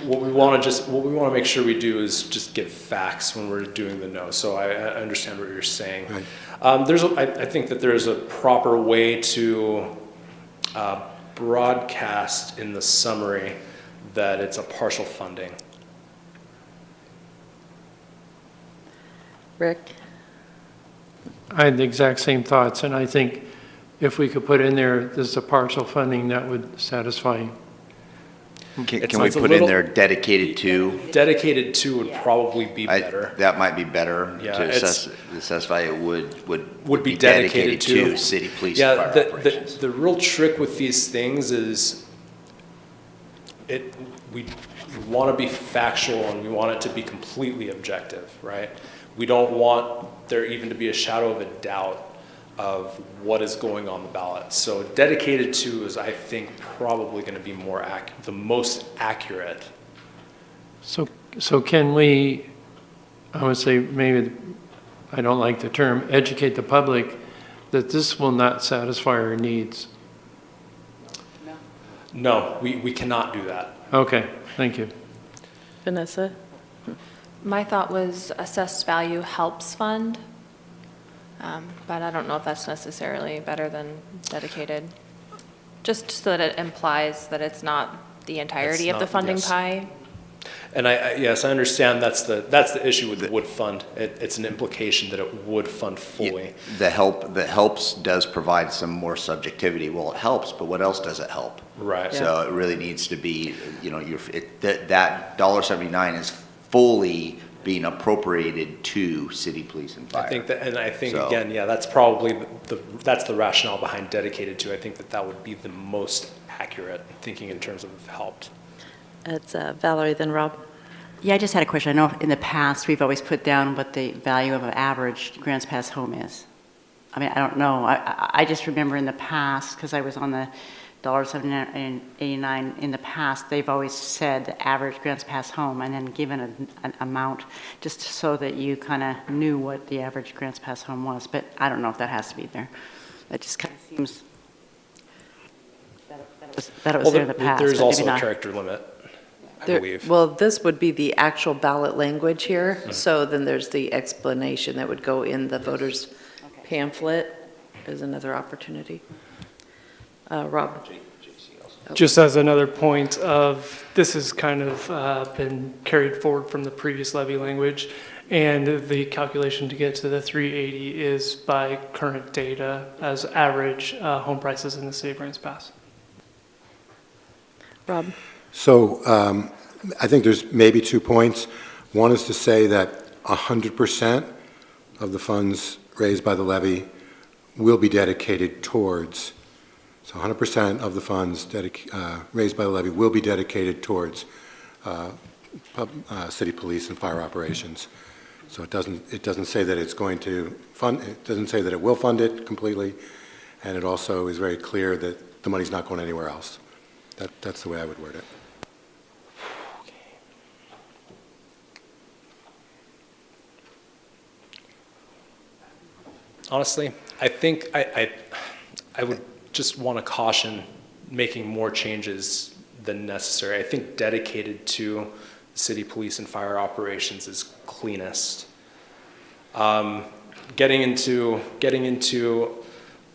what we want to make sure we do is just give facts when we're doing the no. So I understand what you're saying. Right. I think that there's a proper way to broadcast in the summary that it's a partial funding. Rick? I had the exact same thoughts, and I think if we could put in there, this is a partial funding, that would satisfy. Can It's- we it's a put in little- there dedicated to? Dedicated to would probably be better. That might be better Yeah, to it's- specify it Would be dedicated to. city, police, Yeah, and fire operations. the real trick with these things is we want to be factual and we want it to be completely objective, right? We don't want there even to be a shadow of a doubt of what is going on the ballot. So dedicated to is, I think, probably going to be the most accurate. So can we, I would say maybe, I don't like the term, educate the public that this will not satisfy our needs? No, we cannot do that. Okay, thank you. Vanessa? My thought was assessed value helps fund, but I don't know if that's necessarily better than dedicated. Just so that it implies that it's not the entirety It's of the not, funding yes. pie. And yes, I understand that's the issue with the would fund. It's an implication that it would fund fully. The helps does provide some more subjectivity. Well, it helps, but what else does it help? Right. So it really needs to be, that $1.79 is fully being appropriated to city, police, and fire. I think So- again, yeah, that's probably that's the rationale behind dedicated to. I think that would be the most accurate thinking in terms of helped. It's Valerie, then Rob. Yeah, I just had a question. I know in the past, we've always put down what the value of an average grants pass home is. I mean, I don't know. I just remember in the past, because I was on the $1.79 in the past, they've always said the average grants pass home and then given an amount just so that you kind of knew what the average grants pass home was. But I don't know if that has to be there. That just kind of seems that it was there in the past. There's but also maybe a not. character limit, I believe. Well, this would be the actual ballot language here, so then there's the explanation that would go in the voter's pamphlet is another opportunity. Rob? Just as another point of, this has kind of been carried forward from the previous levy language, and the calculation to get to the 380 is by current data as average home prices in the city of Grants Pass. Rob? So I think there's maybe 2 points. One is to say that 100% of the funds raised by the levy will be dedicated towards, so 100% of the funds raised by the levy will be dedicated towards city police and fire operations. So it doesn't say that it's going to fund, it doesn't say that it will fund it completely, and it also is very clear that the money's not going anywhere else. That's the way I would word it. Honestly, I think I would just want to caution making more changes than necessary. I think dedicated to city police and fire operations is cleanest. Getting into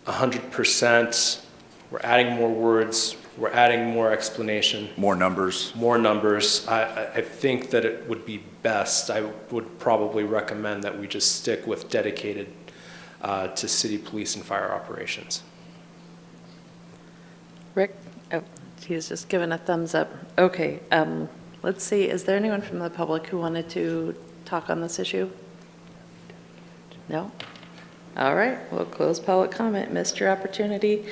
100%, we're adding more words, we're adding more explanation. More numbers. More numbers. I think that it would be best, I would probably recommend that we just stick with dedicated to city police and fire operations. Rick? Oh, He was just giving a thumbs up. Okay, let's see, is there anyone from the public who wanted to talk on this issue? No? All right, we'll close public comment. Missed your opportunity.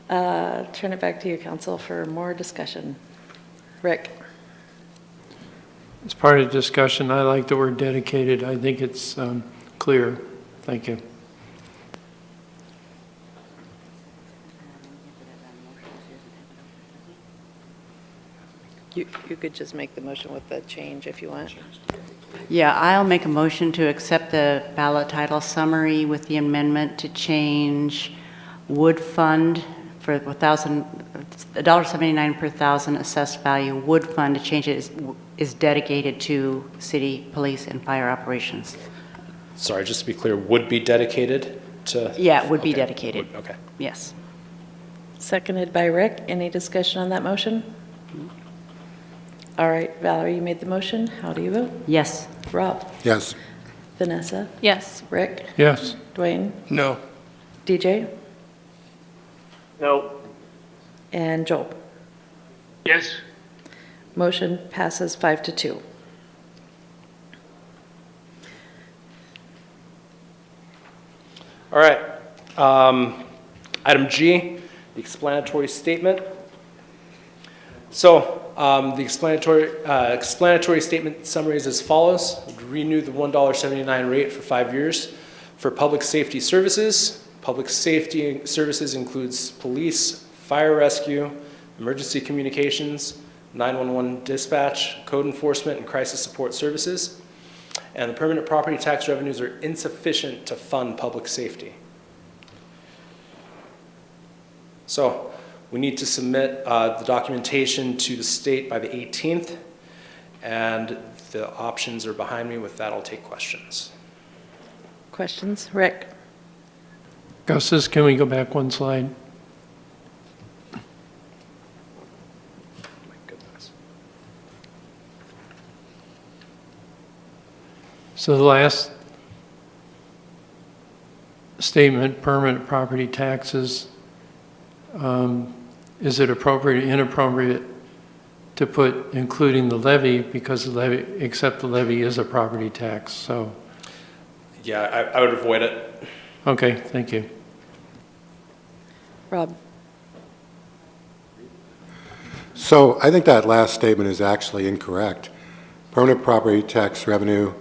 Turn it back to you, council, for more discussion. Rick? As part of the discussion, I like the word dedicated. I think it's clear. Thank you. You could just make the motion with the change if you want. Yeah, I'll make a motion to accept the ballot title summary with the amendment to change wood fund for $1.79 per thousand assessed value. Wood fund to change it is dedicated to city police and fire operations. Sorry, just to be clear, would be dedicated to? Yeah, it would be Okay. dedicated. Okay. Yes. Seconded by Rick. Any discussion on that motion? All right, Valerie, you made the motion. How do you vote? Yes. Rob? Yes. Vanessa? Yes. Rick? Yes. Dwayne? No. DJ? No. And Joel? Yes. Motion passes 5-2. All right. Item G, the explanatory statement. So the explanatory statement summary is as follows. Renew the $1.79 rate for 5 years for public safety services. Public safety services includes police, fire rescue, emergency communications, 911 dispatch, code enforcement, and crisis support services. And the permanent property tax revenues are insufficient to fund public safety. So we need to submit the documentation to the state by the 18th, and the options are behind me. With that, I'll take questions. Questions? Rick? Gus's, can we go back one slide? My goodness. So the last statement, permanent property taxes, is it appropriate or inappropriate to put including the levy, because the levy, except the levy is a property tax, so. Yeah, I would avoid it. Okay, thank you. Rob? So I think that last statement is actually incorrect. Permanent property tax revenue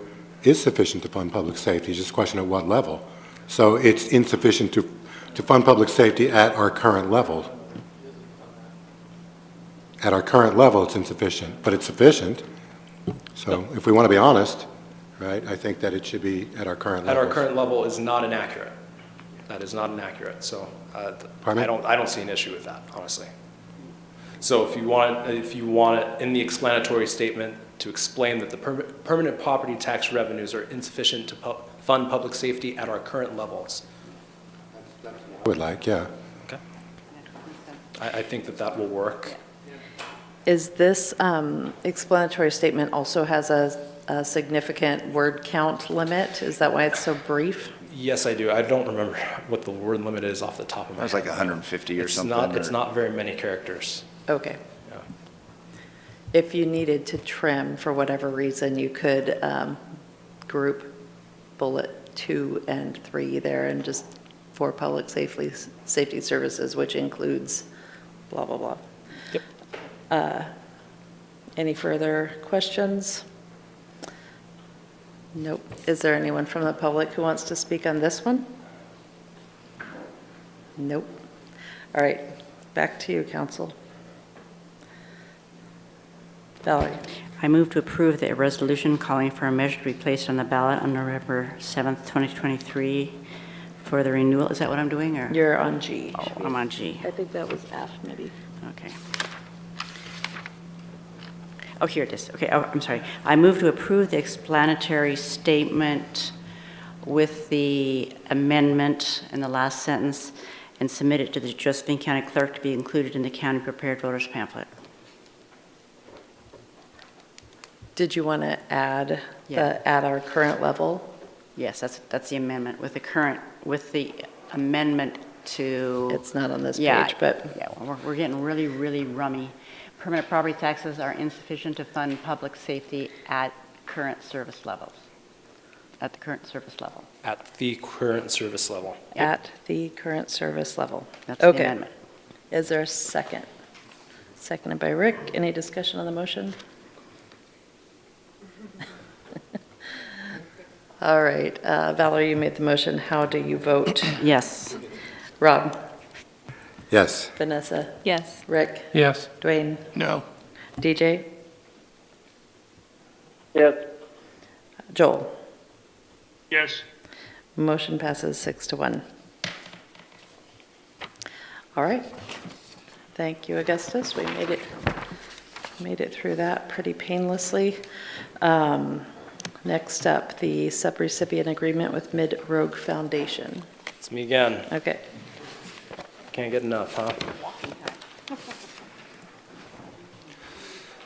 is sufficient to fund public safety, just a question at what level. So it's insufficient to fund public safety at our current level. At our current level, it's insufficient, but it's sufficient. So if we want to be honest, right, I think that it should be at our current level. At our current level is not inaccurate. That is not inaccurate. So Pardon me? I don't see an issue with that, honestly. So if you want it in the explanatory statement to explain that the permanent property tax revenues are insufficient to fund public safety at our current levels. I would like, yeah. Okay. I think that will work. Is this explanatory statement also has a significant word count limit? Is that why it's so brief? Yes, I do. I don't remember what the word limit is off the top of my head. That was like 150 or something. It's not very many characters. Okay. Yeah. If you needed to trim for whatever reason, you could group bullet 2 and 3 there and just for public safety services, which includes blah, blah, blah. Yep. Any further questions? Nope. Is there anyone from the public who wants to speak on this one? Nope. All right, back to you, council. Valerie. I move to approve the resolution calling for a measure to be placed on the ballot on November 7th, 2023 for the renewal. Is that what I'm doing, or? You're on G. Oh, I'm on G. I think that was F, maybe. Okay. Oh, here it is. Okay, I'm sorry. I move to approve the explanatory statement with the amendment in the last sentence and submit it to the Josephine County Clerk to be included in the county prepared voters pamphlet. Did you want to add Yeah. at our current level? Yes, that's the amendment with the amendment to. It's not on this Yeah, page, but Yeah, we're getting really, really rummy. Permanent property taxes are insufficient to fund public safety at current service levels. At the current service level. At the current service level. at the current service level. That's the Okay. amendment. Is there a second? Seconded by Rick. Any discussion on the motion? All right, Valerie, you made the motion. How do you vote? Yes. Rob? Yes. Vanessa? Yes. Rick? Yes. Dwayne? No. DJ? Yes. Joel? Yes. Motion passes 6-1. All right. Thank you, Augustus. We made it through that pretty painlessly. Next up, the subrecipient agreement with Mid-Rogue Foundation. It's me again. Okay. Can't get enough, huh?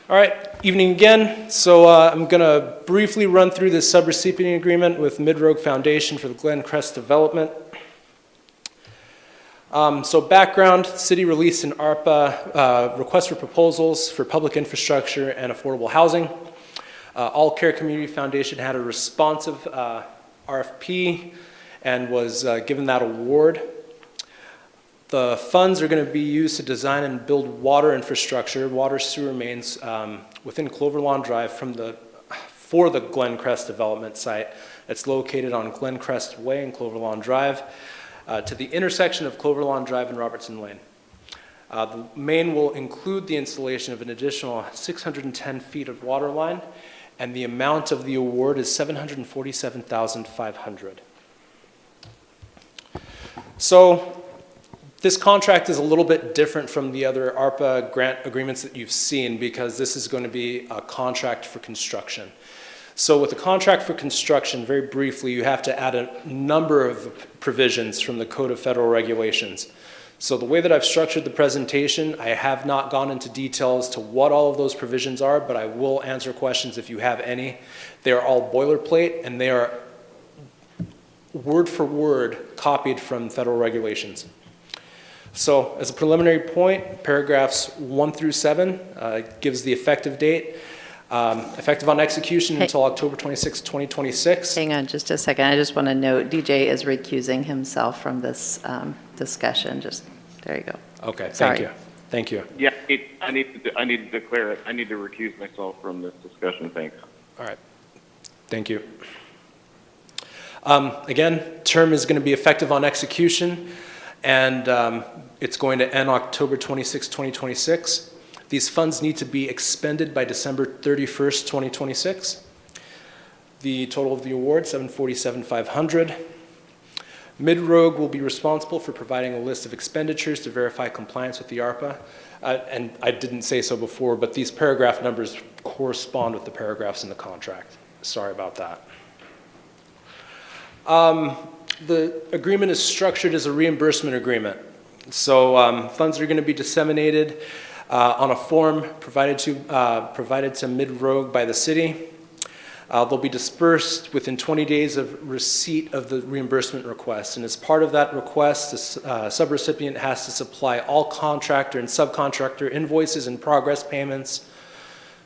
All right, evening again. So I'm going to briefly run through this subrecipient agreement with Mid-Rogue Foundation for the Glen Crest development. So background, the city released an ARPA request for proposals for public infrastructure and affordable housing. All Care Community Foundation had a responsive RFP and was given that award. The funds are going to be used to design and build water infrastructure, water sewer mains within Clover Lawn Drive for the Glen Crest development site. It's located on Glen Crest Way and Clover Lawn Drive to the intersection of Clover Lawn Drive and Robertson Lane. The main will include the installation of an additional 610 feet of water line, and the amount of the award is $747,500. So this contract is a little bit different from the other ARPA grant agreements that you've seen because this is going to be a contract for construction. So with the contract for construction, very briefly, you have to add a number of provisions from the Code of Federal Regulations. So the way that I've structured the presentation, I have not gone into details to what all of those provisions are, but I will answer questions if you have any. They are all boilerplate, and they are word for word copied from federal regulations. So as a preliminary point, paragraphs 1 through 7 gives the effective date. Effective on execution until October 26, 2026. Hang on just a second. I just want to note DJ is recusing himself from this discussion. Just there you go. Okay, Sorry. thank you. Thank you. Yeah, I need to declare it. I need to recuse myself from this discussion. Thanks. All right. Thank you. Again, term is going to be effective on execution, and it's going to end October 26, 2026. These funds need to be expended by December 31st, 2026. The total of the award, $747,500. Mid-Rogue will be responsible for providing a list of expenditures to verify compliance with the ARPA. And I didn't say so before, but these paragraph numbers correspond with the paragraphs in the contract. Sorry about that. The agreement is structured as a reimbursement agreement. So funds are going to be disseminated on a form provided to Mid-Rogue by the city. They'll be dispersed within 20 days of receipt of the reimbursement request. And as part of that request, the subrecipient has to supply all contractor and subcontractor invoices and progress payments,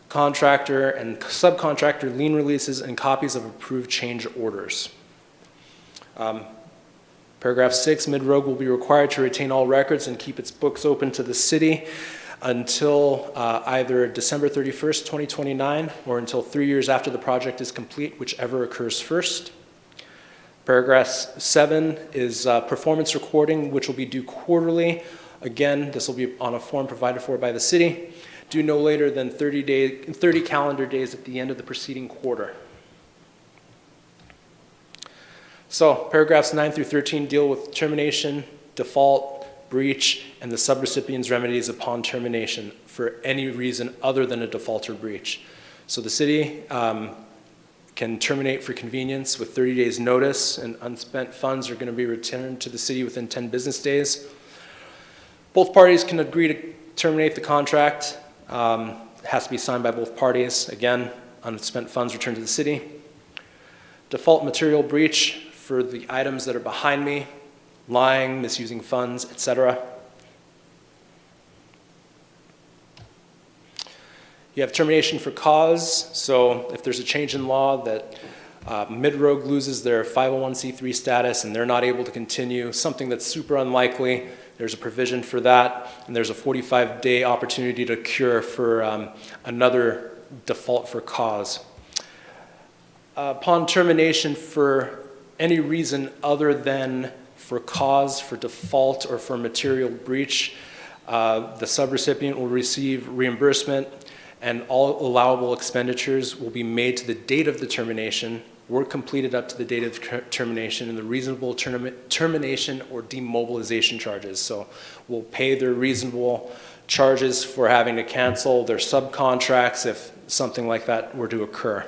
contractor and subcontractor lien releases, and copies of approved change orders. Paragraph 6, Mid-Rogue will be required to retain all records and keep its books open to the city until either December 31st, 2029, or until 3 years after the project is complete, whichever occurs first. Paragraph 7 is performance recording, which will be due quarterly. Again, this will be on a form provided for by the city, due no later than 30 calendar days at the end of the preceding quarter. So paragraphs 9 through 13 deal with termination, default, breach, and the subrecipient's remedies upon termination for any reason other than a default or breach. So the city can terminate for convenience with 30 days notice, and unspent funds are going to be returned to the city within 10 business days. Both parties can agree to terminate the contract. It has to be signed by both parties. Again, unspent funds returned to the city. Default material breach for the items that are behind me. lying, misusing funds, etc. You have termination for cause, so if there's a change in law that Mid-Rogue loses their 501c3 status and they're not able to continue, something that's super unlikely, there's a provision for that, and there's a 45-day opportunity to cure for another default for cause. Upon termination for any reason other than for cause, for default, or for material breach, the subrecipient will receive reimbursement, and all allowable expenditures will be made to the date of the termination, work completed up to the date of termination, and the reasonable termination or demobilization charges. So we'll pay their reasonable charges for having to cancel their subcontracts if something like that were to occur.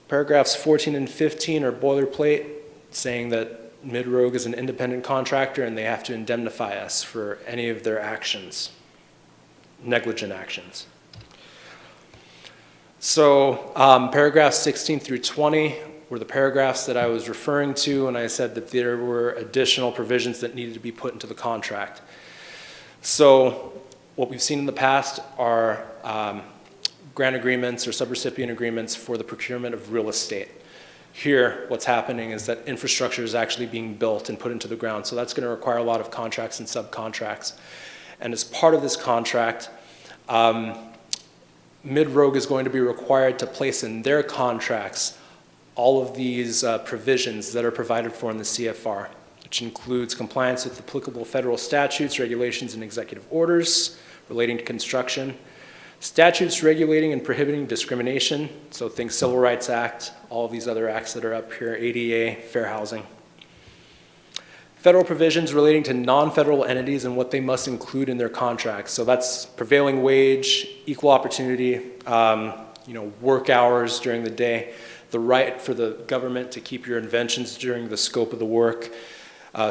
Paragraphs 14 and 15 are boilerplate, saying that Mid-Rogue is an independent contractor and they have to indemnify us for any of their actions, negligent actions. So paragraphs 16 through 20 were the paragraphs that I was referring to, and I said that there were additional provisions that needed to be put into the contract. So what we've seen in the past are grant agreements or subrecipient agreements for the procurement of real estate. Here, what's happening is that infrastructure is actually being built and put into the ground, so that's going to require a lot of contracts and subcontracts. And as part of this contract, Mid-Rogue is going to be required to place in their contracts all of these provisions that are provided for in the CFR, which includes compliance with applicable federal statutes, regulations, and executive orders relating to construction, statutes regulating and prohibiting discrimination, so think Civil Rights Act, all of these other acts that are up here, ADA, fair housing. Federal provisions relating to non-federal entities and what they must include in their contracts. So that's prevailing wage, equal opportunity, work hours during the day, the right for the government to keep your inventions during the scope of the work,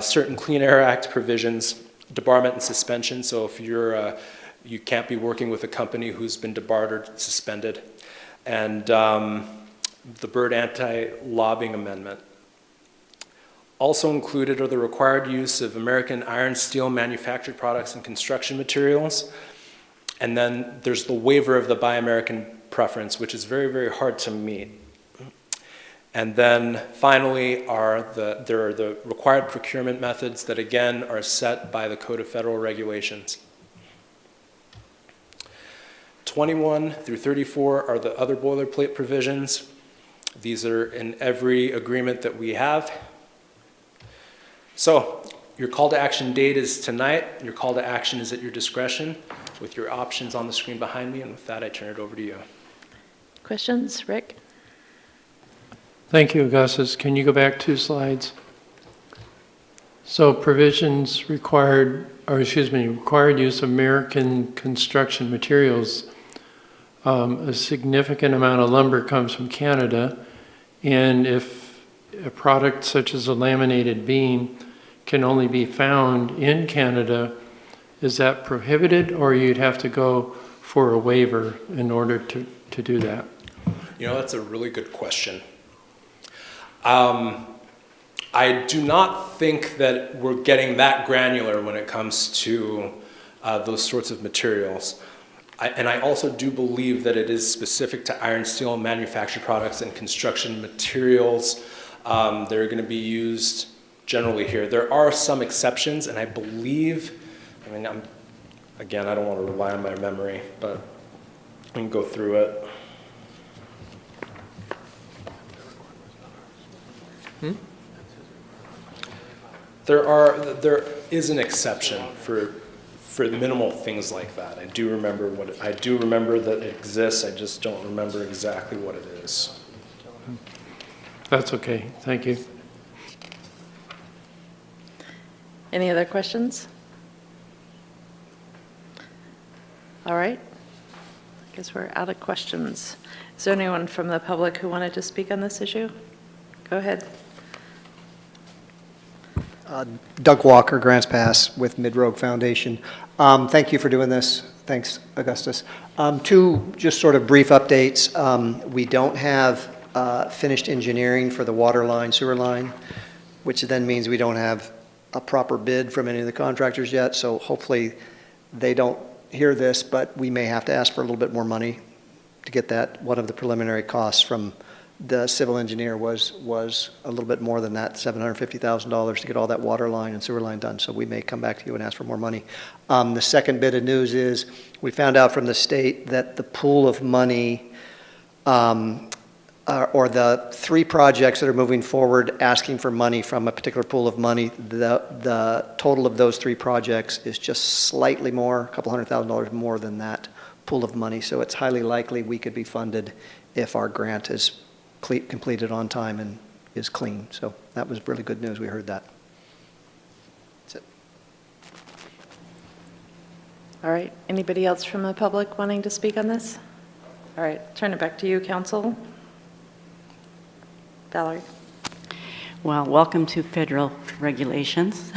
certain Clean Air Act provisions, debarment and suspension. So if you can't be working with a company who's been debarred or suspended, and the Byrd Anti-Lobbying Amendment. Also included are the required use of American iron, steel, manufactured products, and construction materials. And then there's the waiver of the Buy American preference, which is very, very hard to meet. And then finally there are the required procurement methods that again are set by the Code of Federal Regulations. 21 through 34 are the other boilerplate provisions. These are in every agreement that we have. So your call to action date is tonight. Your call to action is at your discretion with your options on the screen behind me. And with that, I turn it over to you. Questions, Rick? Thank you, Augustus. Can you go back 2 slides? So provisions required use of American construction materials. A significant amount of lumber comes from Canada, and if a product such as a laminated beam can only be found in Canada, is that prohibited, or you'd have to go for a waiver in order to do that? That's a really good question. I do not think that we're getting that granular when it comes to those sorts of materials. And I also do believe that it is specific to iron, steel, and manufactured products and construction materials that are going to be used generally here. There are some exceptions, and I believe, I don't want to rely on my memory, but I can go through it. There is an exception for minimal things like that. I do remember that it exists. I just don't remember exactly what it is. That's okay. Thank you. Any other questions? All right. I guess we're out of questions. Is there anyone from the public who wanted to speak on this issue? Go ahead. Doug Walker, Grants Pass with Mid-Rogue Foundation. Thank you for doing this. Thanks, Augustus. 2 just sort of brief updates. We don't have finished engineering for the water line, sewer line. which then means we don't have a proper bid from any of the contractors yet, so hopefully they don't hear this, but we may have to ask for a little bit more money to get that. One of the preliminary costs from the civil engineer was a little bit more than that, $750,000 to get all that water line and sewer line done, so we may come back to you and ask for more money. The second bit of news is we found out from the state that the pool of money, or the 3 projects that are moving forward asking for money from a particular pool of money, the total of those 3 projects is just slightly more, a couple $100,000 more than that pool of money. So it's highly likely we could be funded if our grant is completed on time and is clean. So that was really good news. We heard that. That's it. All right, anybody else from the public wanting to speak on this? All right, turn it back to you, council. Valerie. Well, welcome to federal regulations.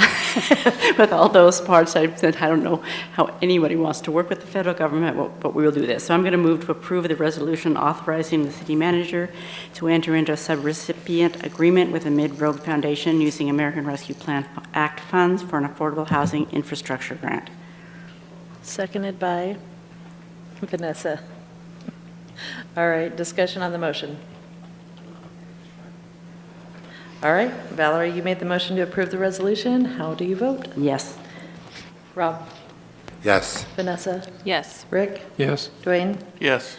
With all those parts, I don't know how anybody wants to work with the federal government, but we will do this. So I'm going to move to approve the resolution authorizing the city manager to enter into a subrecipient agreement with the Mid-Road Foundation using American Rescue Plan Act funds for an affordable housing infrastructure grant. Seconded by Vanessa. All right, discussion on the motion. All right, Valerie, you made the motion to approve the resolution. How do you vote? Yes. Rob? Yes. Vanessa? Yes. Rick? Yes. Dwayne? Yes.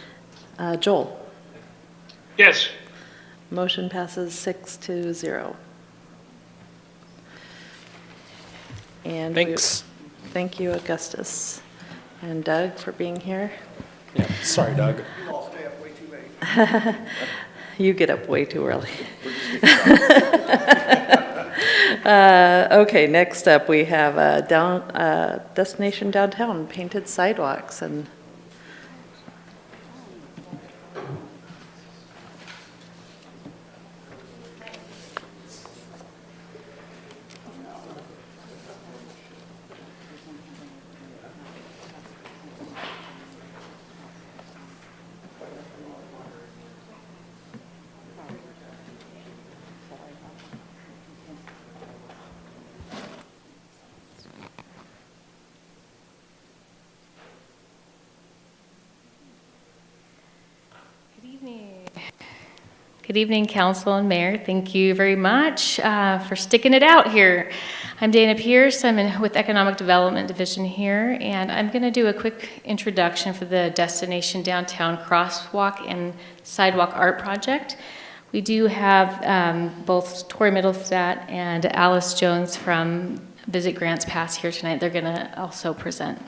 Joel? Yes. Motion passes 6-0. And Thanks. Thank you, Augustus. And Doug for being here. Yeah, sorry, Doug. I'll stay up way too late. You get up way too early. Okay, next up we have Destination Downtown, painted sidewalks and Good evening, Council and Mayor. Thank you very much for sticking it out here. I'm Dana Pierce. I'm with Economic Development Division here, and I'm going to do a quick introduction for the Destination Downtown Crosswalk and Sidewalk Art Project. We do have both Tori Middlestat and Alice Jones from Visit Grants Pass here tonight. They're going to also present.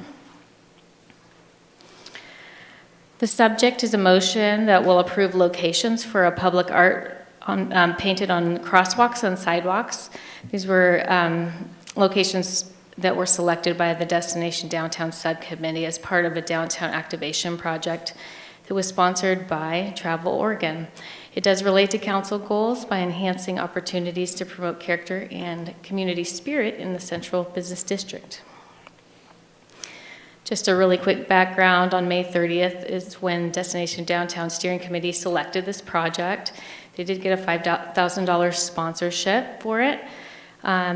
The subject is a motion that will approve locations for a public art painted on crosswalks and sidewalks. These were locations that were selected by the Destination Downtown Subcommittee as part of a downtown activation project that was sponsored by Travel Oregon. It does relate to council goals by enhancing opportunities to promote character and community spirit in the Central Business District. Just a really quick background, on May 30th is when Destination Downtown Steering Committee selected this project. They did get a $5,000 sponsorship for it.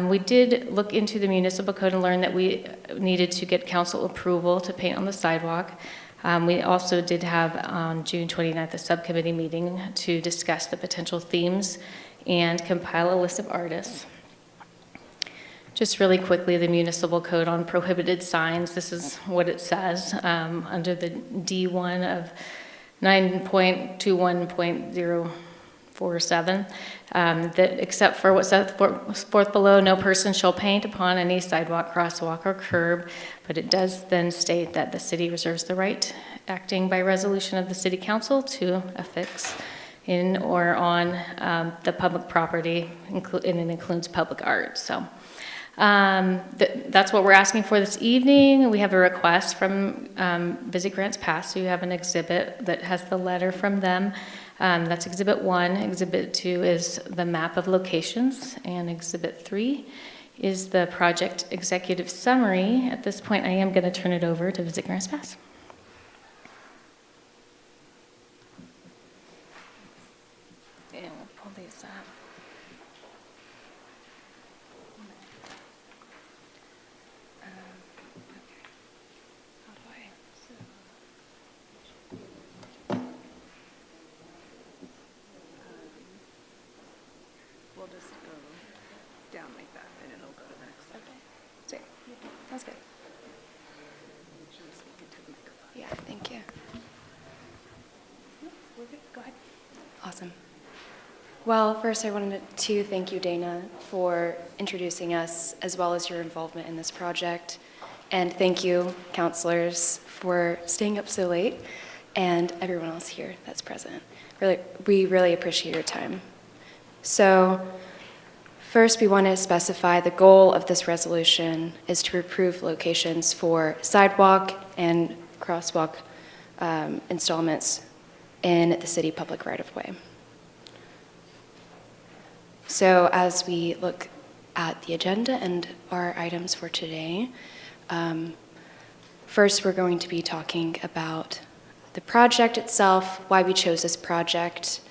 We did look into the municipal code and learned that we needed to get council approval to paint on the sidewalk. We also did have on June 29th a subcommittee meeting to discuss the potential themes and compile a list of artists. Just really quickly, the municipal code on prohibited signs, this is what it says under the D1 of 9.21.047, that except for what's set forth below, no person shall paint upon any sidewalk, crosswalk, or curb, but it does then state that the city reserves the right, acting by resolution of the city council, to affix in or on the public property, and it includes public art. So. That's what we're asking for this evening. We have a request from Visit Grants Pass. You have an exhibit that has the letter from them. That's Exhibit 1. Exhibit 2 is the map of locations, and Exhibit 3 is the project executive summary. At this point, I am going to turn it over to Visit Grants Pass. And we'll pull these up. Sounds good. Yeah, thank you. Go ahead. Awesome. Well, first I wanted to thank you, Dana, for introducing us as well as your involvement in this project. And thank you, counselors, for staying up so late, and everyone else here that's present. We really appreciate your time. So first, we want to specify the goal of this resolution is to approve locations for sidewalk and crosswalk installments in the city public right-of-way. So as we look at the agenda and our items for today, first we're going to be talking about the project itself, why we chose this project,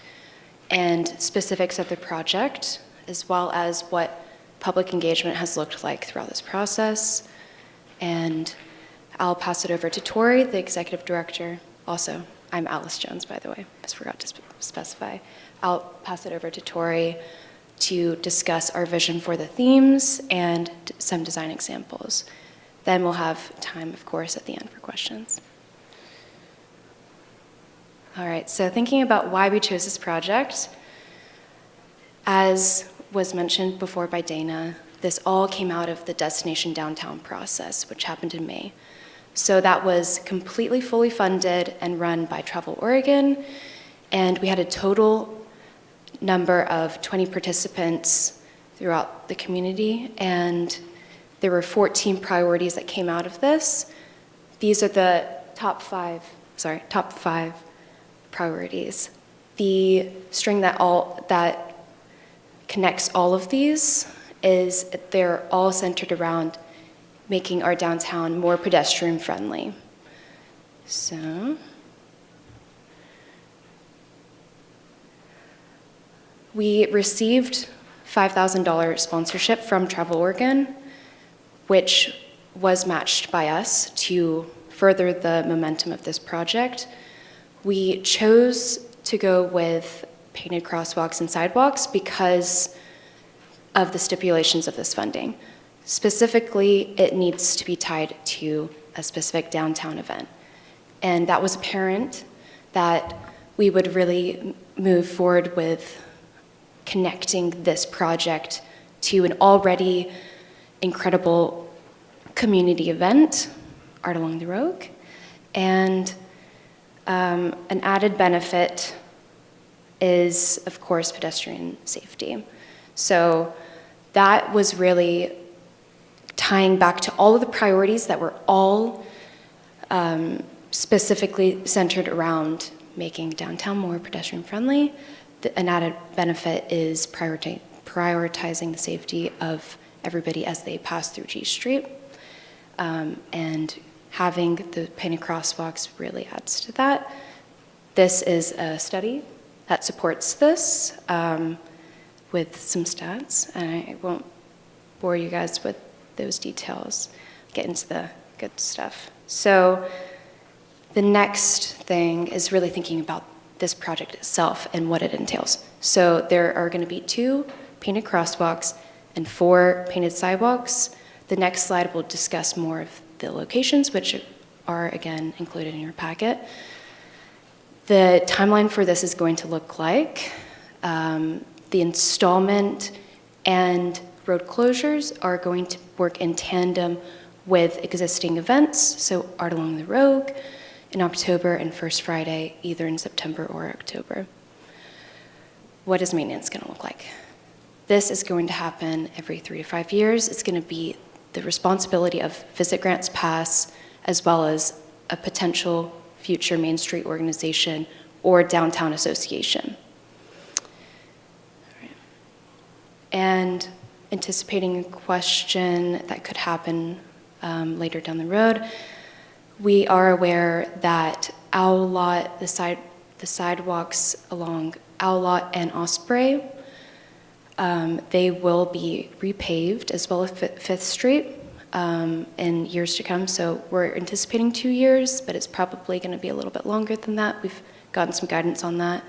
and specifics of the project, as well as what public engagement has looked like throughout this process. And I'll pass it over to Tori, the executive director. Also, I'm Alice Jones, by the way, just forgot to specify. I'll pass it over to Tori to discuss our vision for the themes and some design examples. Then we'll have time, of course, at the end for questions. All right, so thinking about why we chose this project, as was mentioned before by Dana, this all came out of the Destination Downtown process, which happened in May. So that was completely fully funded and run by Travel Oregon, and we had a total number of 20 participants throughout the community, and there were 14 priorities that came out of this. These are the top five priorities. The string that connects all of these is they're all centered around making our downtown more pedestrian friendly. So we received $5,000 sponsorship from Travel Oregon, which was matched by us to further the momentum of this project. We chose to go with painted crosswalks and sidewalks because of the stipulations of this funding. Specifically, it needs to be tied to a specific downtown event. And that was apparent that we would really move forward with connecting this project to an already incredible community event, Art Along the Rogue, and an added benefit is, of course, pedestrian safety. So that was really tying back to all of the priorities that were all specifically centered around making downtown more pedestrian friendly. An added benefit is prioritizing the safety of everybody as they pass through G Street. And having the painted crosswalks really adds to that. This is a study that supports this with some stats, and I won't bore you guys with those details. Get into the good stuff. So the next thing is really thinking about this project itself and what it entails. So there are going to be 2 painted crosswalks and 4 painted sidewalks. The next slide will discuss more of the locations, which are, again, included in your packet. The timeline for this is going to look like the installment and road closures are going to work in tandem with existing events, so Art Along the Rogue in October and First Friday, either in September or October. What is maintenance going to look like? This is going to happen every 3 to 5 years. It's going to be the responsibility of Visit Grants Pass, as well as a potential future Main Street organization or downtown association. And anticipating a question that could happen later down the road, we are aware that Owl Lot, the sidewalks along Owl Lot and Osprey, they will be repaved, as well as Fifth Street in years to come. So we're anticipating 2 years, but it's probably going to be a little bit longer than that. We've gotten some guidance on that.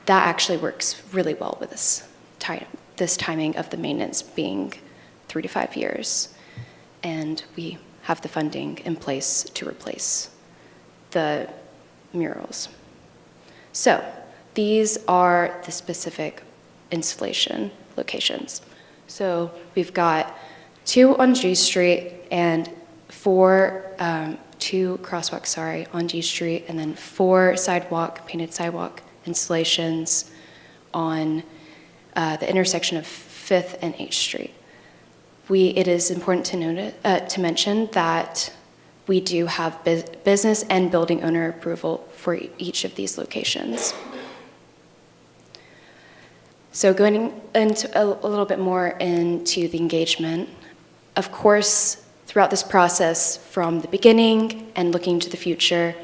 That actually works really well with this timing of the maintenance being 3 to 5 years. and we have the funding in place to replace the murals. So these are the specific installation locations. So we've got 2 on G Street and 2 crosswalks, on G Street, and then 4 painted sidewalk installations on the intersection of 5th and H Street. It is important to mention that we do have business and building owner approval for each of these locations. So going into a little bit more into the engagement, of course, throughout this process from the beginning and looking to the future,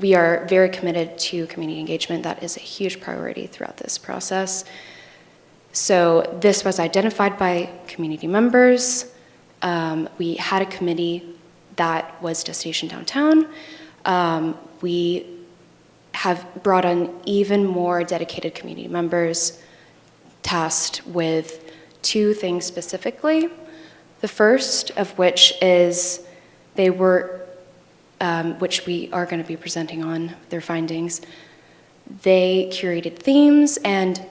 we are very committed to community engagement. That is a huge priority throughout this process. So this was identified by community members. We had a committee that was Destination Downtown. We have brought on even more dedicated community members tasked with 2 things specifically. The first of which is which we are going to be presenting on their findings. They curated themes and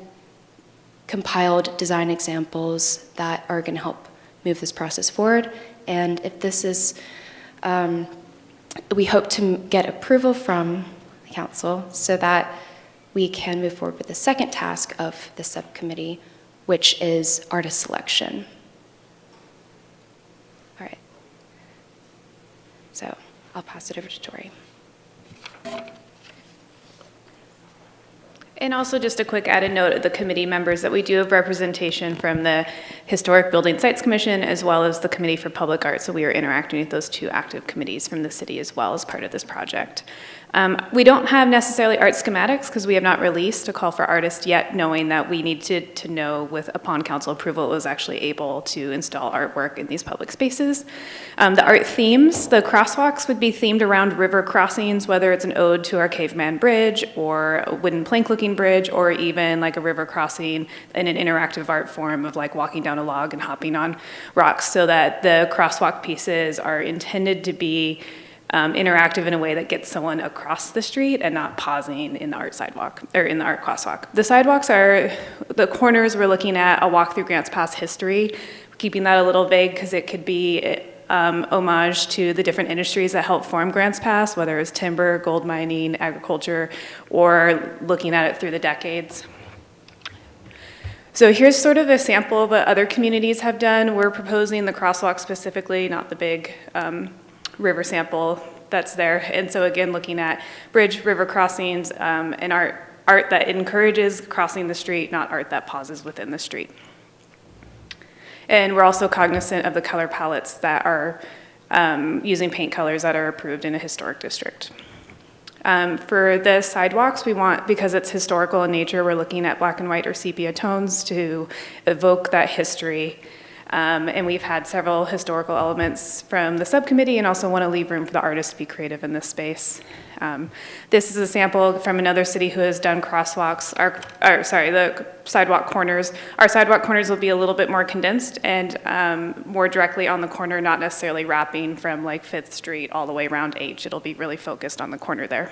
compiled design examples that are going to help move this process forward. And if this is, we hope to get approval from the council so that we can move forward with the second task of the subcommittee, which is artist selection. All right. So I'll pass it over to Tori. And also just a quick added note of the committee members that we do have representation from the Historic Building Sites Commission as well as the Committee for Public Art. So we are interacting with those 2 active committees from the city as well as part of this project. We don't have necessarily art schematics because we have not released a call for artists yet, knowing that we need to know upon council approval it was actually able to install artwork in these public spaces. The art themes, the crosswalks would be themed around river crossings, whether it's an ode to our caveman bridge or a wooden plank looking bridge, or even like a river crossing in an interactive art form of like walking down a log and hopping on rocks, so that the crosswalk pieces are intended to be interactive in a way that gets someone across the street and not pausing in the art sidewalk or in the art crosswalk. The sidewalks are the corners. We're looking at a walk through Grants Pass history, keeping that a little vague because it could be homage to the different industries that help form Grants Pass, whether it's timber, gold mining, agriculture, or looking at it through the decades. So here's sort of a sample of what other communities have done. We're proposing the crosswalk specifically, not the big river sample that's there. And so again, looking at bridge, river crossings, and art that encourages crossing the street, not art that pauses within the street. And we're also cognizant of the color palettes that are using paint colors that are approved in a historic district. For the sidewalks, we want, because it's historical in nature, we're looking at black and white or sepia tones to evoke that history. And we've had several historical elements from the subcommittee and also want to leave room for the artists to be creative in this space. This is a sample from another city who has done crosswalks, the sidewalk corners. Our sidewalk corners will be a little bit more condensed and more directly on the corner, not necessarily wrapping from like 5th Street all the way around H. It'll be really focused on the corner there.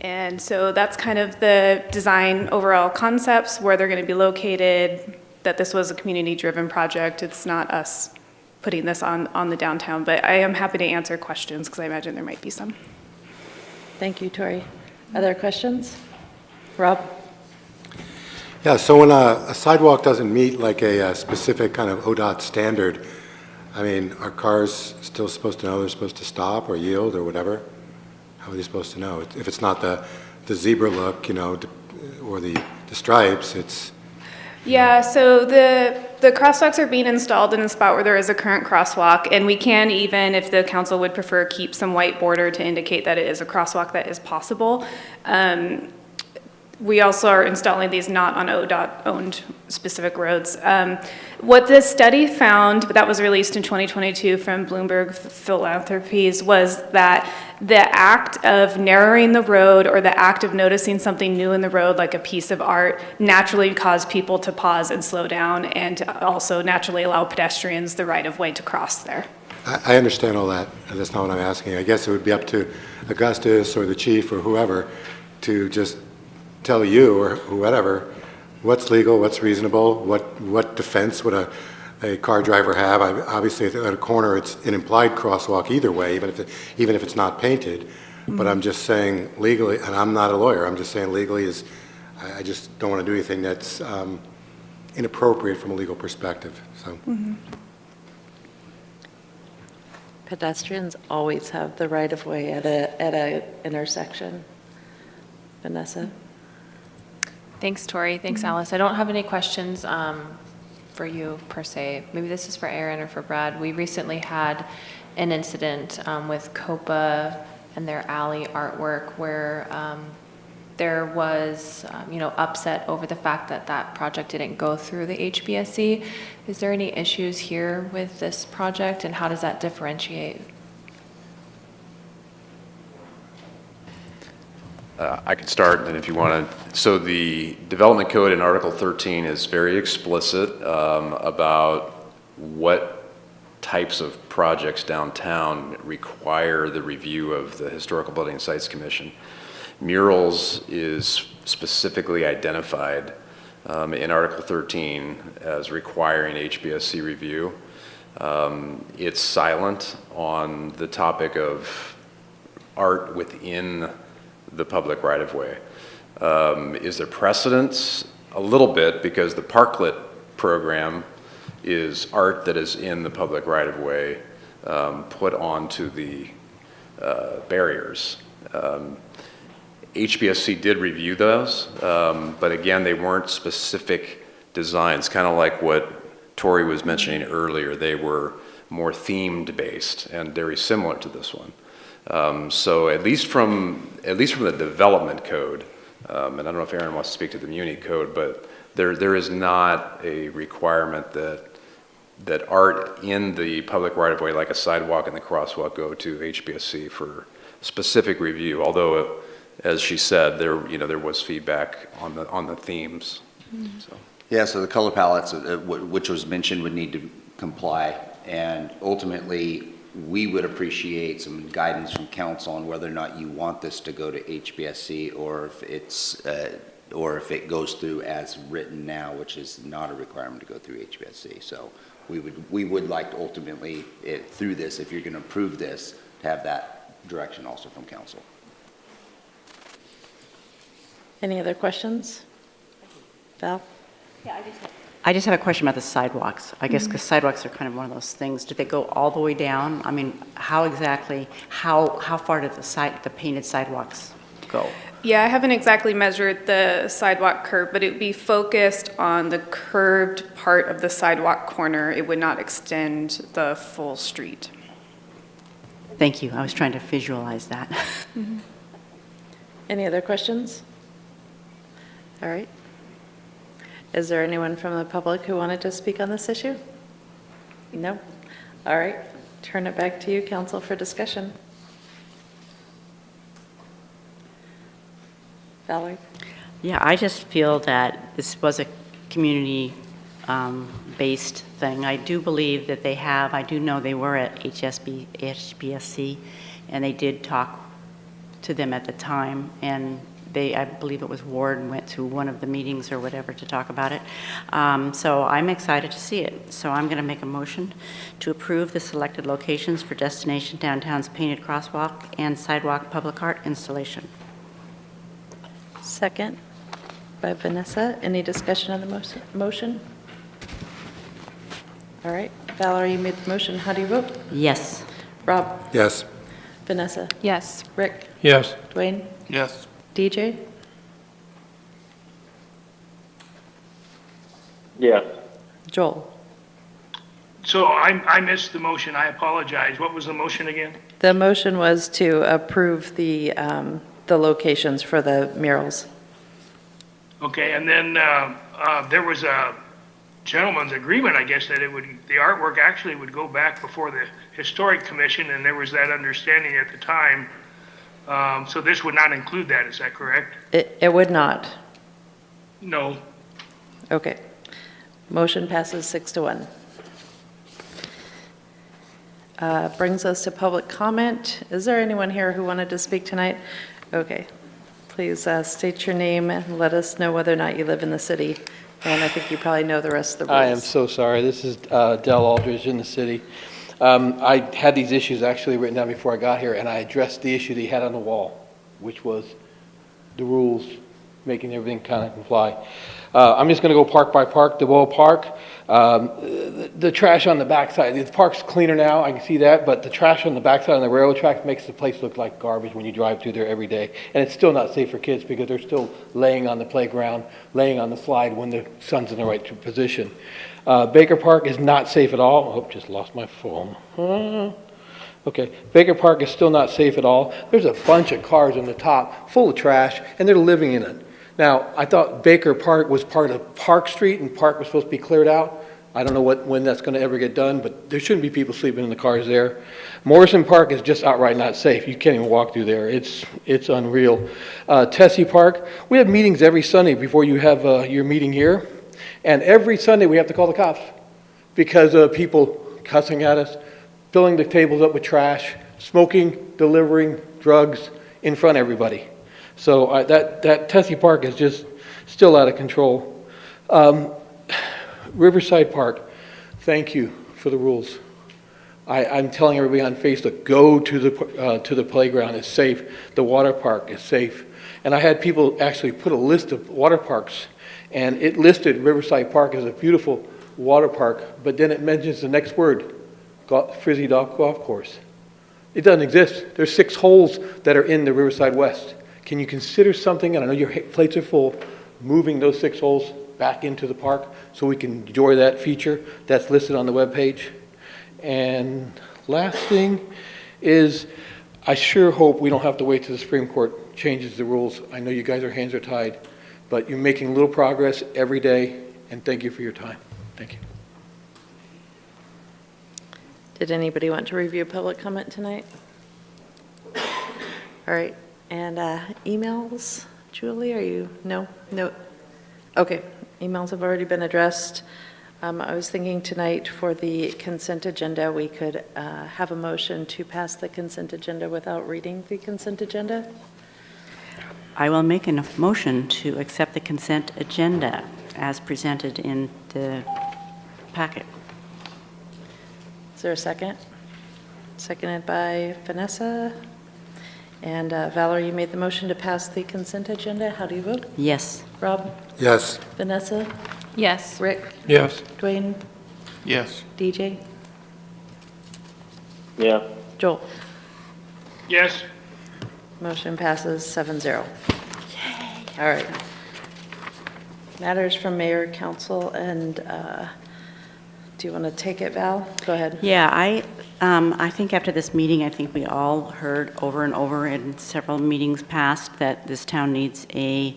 And so that's kind of the design overall concepts, where they're going to be located, that this was a community-driven project. It's not us putting this on the downtown, but I am happy to answer questions because I imagine there might be some. Thank you, Tori. Other questions? Rob? Yeah, so when a sidewalk doesn't meet like a specific kind of ODOT standard, I mean, are cars still supposed to know they're supposed to stop or yield or whatever? How are they supposed to know? If it's not the zebra look, you know, or the stripes, it's... Yeah, so the crosswalks are being installed in a spot where there is a current crosswalk, and we can even, if the council would prefer, keep some white border to indicate that it is a crosswalk that is possible. we also are installing these not on ODOT-owned specific roads. What this study found, but that was released in 2022 from Bloomberg Philanthropies, was that the act of narrowing the road or the act of noticing something new in the road, like a piece of art, naturally cause people to pause and slow down, and also naturally allow pedestrians the right of way to cross there. I understand all that, and that's not what I'm asking. I guess it would be up to Augustus or the chief or whoever to just tell you or whatever what's legal, what's reasonable, what defense would a car driver have. Obviously, at a corner, it's an implied crosswalk either way, even if it's not painted. But I'm just saying legally, and I'm not a lawyer, I'm just saying legally is, I just don't want to do anything that's inappropriate from a legal perspective, so. Pedestrians always have the right of way at a intersection. Vanessa? Thanks, Tori. Thanks, Alice. I don't have any questions for you per se. Maybe this is for Aaron or for Brad. We recently had an incident with COPA and their alley artwork where there was, upset over the fact that that project didn't go through the HBSC. Is there any issues here with this project, and how does that differentiate? I can start, and if you want to. So the development code in Article 13 is very explicit about what types of projects downtown require the review of the Historical Building and Sites Commission. Murals is specifically identified in Article 13 as requiring HBSC review. It's silent on the topic of art within the public right-of-way. Is there precedence? A little bit, because the Parklet program is art that is in the public right-of-way put onto the barriers. HBSC did review those, but again, they weren't specific designs, kind of like what Tori was mentioning earlier. They were more themed based and very similar to this one. So at least from the development code, and I don't know if Aaron wants to speak to the Muni code, but there is not a requirement that art in the public right-of-way, like a sidewalk and the crosswalk, go to HBSC for specific review. Although, as she said, there was feedback on the themes. So. Yeah, so the color palettes, which was mentioned, would need to comply, and ultimately, we would appreciate some guidance from council on whether or not you want this to go to HBSC or if it goes through as written now, which is not a requirement to go through HBSC. So we would like to ultimately, through this, if you're going to approve this, to have that direction also from council. Any other questions? Val? Yeah, I just have a question about the sidewalks. I guess because sidewalks are kind of one of those things. Do they go all the way down? I mean, how far do the painted sidewalks go? Yeah, I haven't exactly measured the sidewalk curve, but it would be focused on the curved part of the sidewalk corner. It would not extend the full street. Thank you. I was trying to visualize that. Any other questions? All right. Is there anyone from the public who wanted to speak on this issue? No? All right. Turn it back to you, council, for discussion. Valerie? Yeah, I just feel that this was a community based thing. I do believe that I do know they were at HBSC, and they did talk to them at the time, and I believe it was Ward, went to one of the meetings or whatever to talk about it. So I'm excited to see it. So I'm going to make a motion to approve the selected locations for Destination Downtown's painted crosswalk and sidewalk public art installation. Second by Vanessa. Any discussion on the motion? All right. Valerie, you made the motion. How do you vote? Yes. Rob? Yes. Vanessa? Yes. Rick? Yes. Dwayne? Yes. DJ? Yes. Joel? So I missed the motion. I apologize. What was the motion again? The motion was to approve the locations for the murals. Okay, and then there was a gentleman's agreement, I guess, that the artwork actually would go back before the Historic Commission, and there was that understanding at the time. So this would not include that, is that correct? It would not. No. Okay. Motion passes 6-1. Brings us to public comment. Is there anyone here who wanted to speak tonight? Okay. Please state your name and let us know whether or not you live in the city. And I think you probably know the rest of the rules. I am so sorry. This is Dell Aldridge in the city. I had these issues actually written down before I got here, and I addressed the issue that he had on the wall, which was the rules, making everything kind of comply. I'm just going to go park by park. The Wall Park, the trash on the backside. The park's cleaner now, I can see that, but the trash on the backside on the railroad tracks makes the place look like garbage when you drive through there every day. And it's still not safe for kids because they're still laying on the playground, laying on the slide when the sun's in the right position. Baker Park is not safe at all. Oh, just lost my phone. Okay, Baker Park is still not safe at all. There's a bunch of cars on the top full of trash, and they're living in it. Now, I thought Baker Park was part of Park Street, and Park was supposed to be cleared out. I don't know when that's going to ever get done, but there shouldn't be people sleeping in the cars there. Morrison Park is just outright not safe. You can't even walk through there. It's unreal. Tessie Park, we have meetings every Sunday before you have your meeting here, and every Sunday we have to call the cops because of people cussing at us, filling the tables up with trash, smoking, delivering drugs in front of everybody. So that Tessie Park is just still out of control. Riverside Park, thank you for the rules. I'm telling everybody on Facebook, go to the playground, it's safe. The water park is safe. And I had people actually put a list of water parks, and it listed Riverside Park as a beautiful water park, but then it mentions the next word, Frizzy Golf Course. It doesn't exist. There's 6 holes that are in the Riverside West. Can you consider something, and I know your plates are full, moving those 6 holes back into the park so we can enjoy that feature that's listed on the webpage? And last thing is, I sure hope we don't have to wait till the Supreme Court changes the rules. I know you guys, your hands are tied, but you're making little progress every day, and thank you for your time. Thank you. Did anybody want to review public comment tonight? All right. And emails, Julie, are you, no? Okay, emails have already been addressed. I was thinking tonight for the consent agenda, we could have a motion to pass the consent agenda without reading the consent agenda. I will make a motion to accept the consent agenda as presented in the packet. Is there a second? Seconded by Vanessa. And Valerie, you made the motion to pass the consent agenda. How do you vote? Yes. Rob? Yes. Vanessa? Yes. Rick? Yes. Dwayne? Yes. DJ? Yeah. Joel? Yes. Motion passes 7-0. All right. Matters from mayor, council, and do you want to take it, Val? Go ahead. Yeah, I think after this meeting, I think we all heard over and over in several meetings past that this town needs a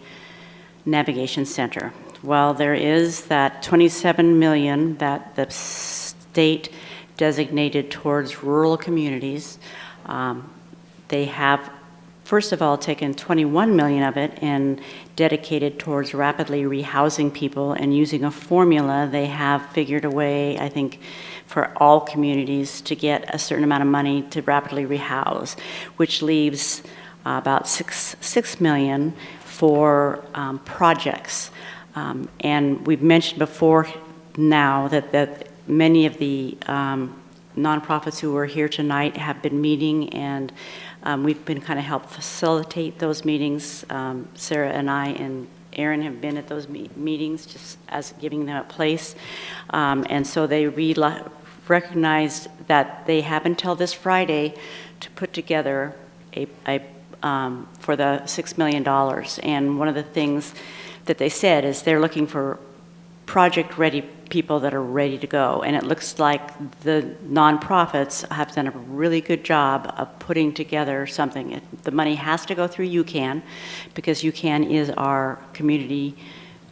navigation center. Well, there is that 27 million that the state designated towards rural communities. They have, first of all, taken 21 million of it and dedicated towards rapidly rehousing people, and using a formula, they have figured a way, I think, for all communities to get a certain amount of money to rapidly rehouse, which leaves about 6 million for projects. And we've mentioned before now that many of the nonprofits who are here tonight have been meeting, and we've been kind of help facilitate those meetings. Sarah and I and Aaron have been at those meetings just as giving them a place. And so they recognized that they have until this Friday to put together for the $6 million. And one of the things that they said is they're looking for project-ready people that are ready to go. And it looks like the nonprofits have done a really good job of putting together something. The money has to go through UCAN, because UCAN is our community,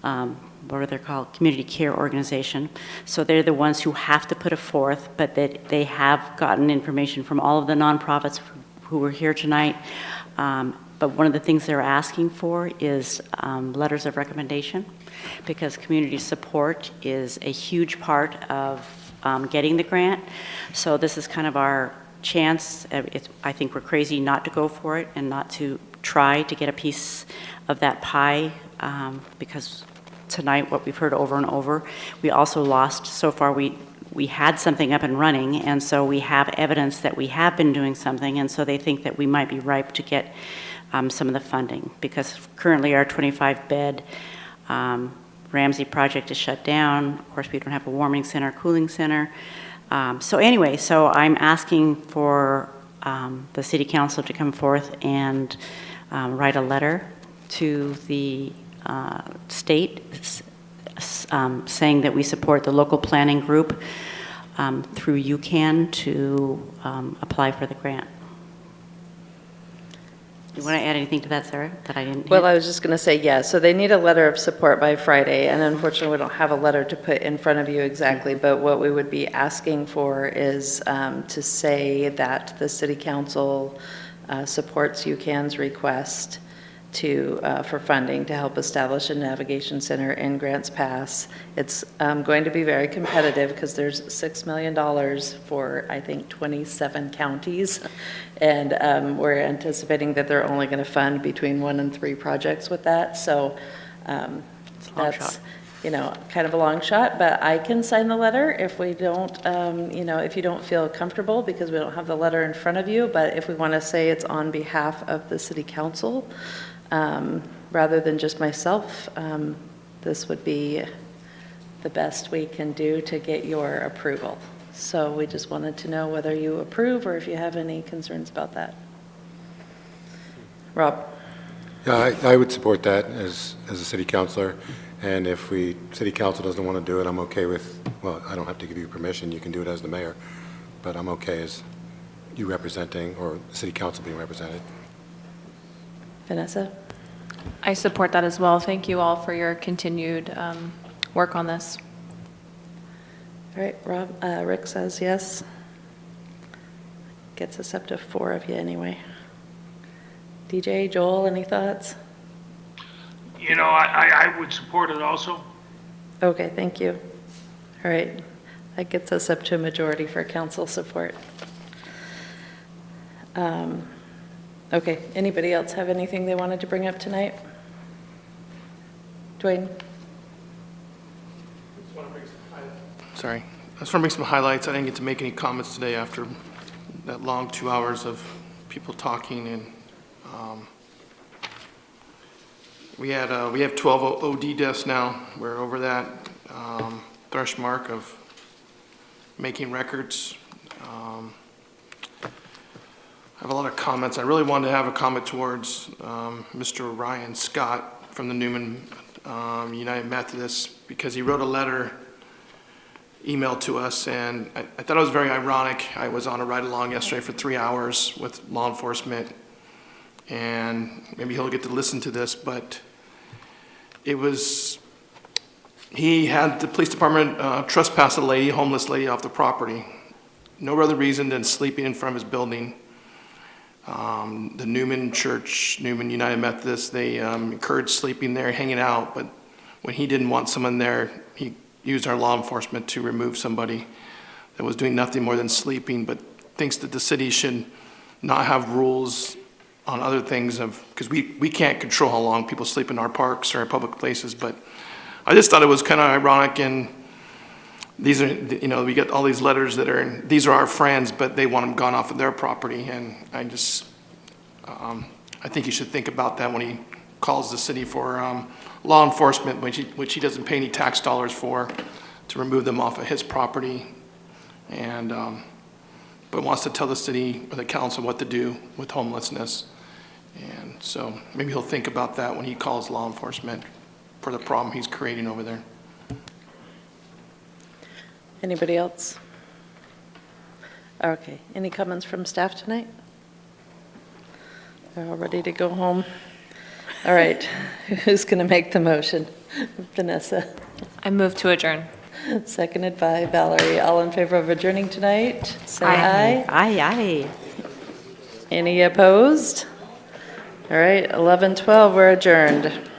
what are they called? Community care organization. So they're the ones who have to put it forth, but they have gotten information from all of the nonprofits who were here tonight. But one of the things they're asking for is letters of recommendation, because community support is a huge part of getting the grant. So this is kind of our chance. I think we're crazy not to go for it and not to try to get a piece of that pie, because tonight, what we've heard over and over, we also lost, so far we had something up and running, and so we have evidence that we have been doing something, and so they think that we might be ripe to get some of the funding, because currently our 25-bed Ramsey project is shut down. Of course, we don't have a warming center, cooling center. So anyway, so I'm asking for the city council to come forth and write a letter to the state saying that we support the local planning group through UCAN to apply for the grant. You want to add anything to that, Sarah, that I didn't hit? Well, I was just going to say, yeah, so they need a letter of support by Friday, and unfortunately, we don't have a letter to put in front of you exactly, but what we would be asking for is to say that the city council supports UCAN's request for funding to help establish a navigation center in Grants Pass. It's going to be very competitive because there's $6 million for, I think, 27 counties. And we're anticipating that they're only going to fund between 1 and 3 projects with that. So that's, kind of a long shot, but I can sign the letter if we don't, if you don't feel comfortable because we don't have the letter in front of you. But if we want to say it's on behalf of the city council, rather than just myself, this would be the best we can do to get your approval. So we just wanted to know whether you approve or if you have any concerns about that. Rob? Yeah, I would support that as a city councilor, and if city council doesn't want to do it, I'm okay with, well, I don't have to give you permission, you can do it as the mayor, but I'm okay as you representing, or the city council being represented. Vanessa? I support that as well. Thank you all for your continued work on this. All right, Rob, Rick says yes. Gets us up to 4 of you anyway. DJ, Joel, any thoughts? I would support it also. Okay, thank you. All right, that gets us up to a majority for council support. Okay, anybody else have anything they wanted to bring up tonight? Dwayne? Sorry. I just want to bring some highlights. I didn't get to make any comments today after that long 2 hours of people talking, and we have 12 OD deaths now. We're over that thresh mark of making records. I have a lot of comments. I really wanted to have a comment towards Mr. Ryan Scott from the Newman United Methodist, because he wrote a letter emailed to us, and I thought it was very ironic. I was on a ride-along yesterday for 3 hours with law enforcement, and maybe he'll get to listen to this, but he had the police department trespass a lady, homeless lady, off the property. No other reason than sleeping in front of his building. The Newman Church, Newman United Methodist, they encouraged sleeping there, hanging out, but when he didn't want someone there, he used our law enforcement to remove somebody that was doing nothing more than sleeping, but thinks that the city should not have rules on other things because we can't control how long people sleep in our parks or our public places, but I just thought it was kind of ironic, and these are, we get all these letters that these are our friends, but they want them gone off of their property, and I just, I think he should think about that when he calls the city for law enforcement, which he doesn't pay any tax dollars for, to remove them off of his property, and but wants to tell the city or the council what to do with homelessness. And so maybe he'll think about that when he calls law enforcement for the problem he's creating over there. Anybody else? Okay, any comments from staff tonight? They're all ready to go home. All right, who's going to make the motion? Vanessa. I move to adjourn. Seconded by Valerie. All in favor of adjourning tonight? Say aye. Aye. Any opposed? All right, 11:12, we're adjourned.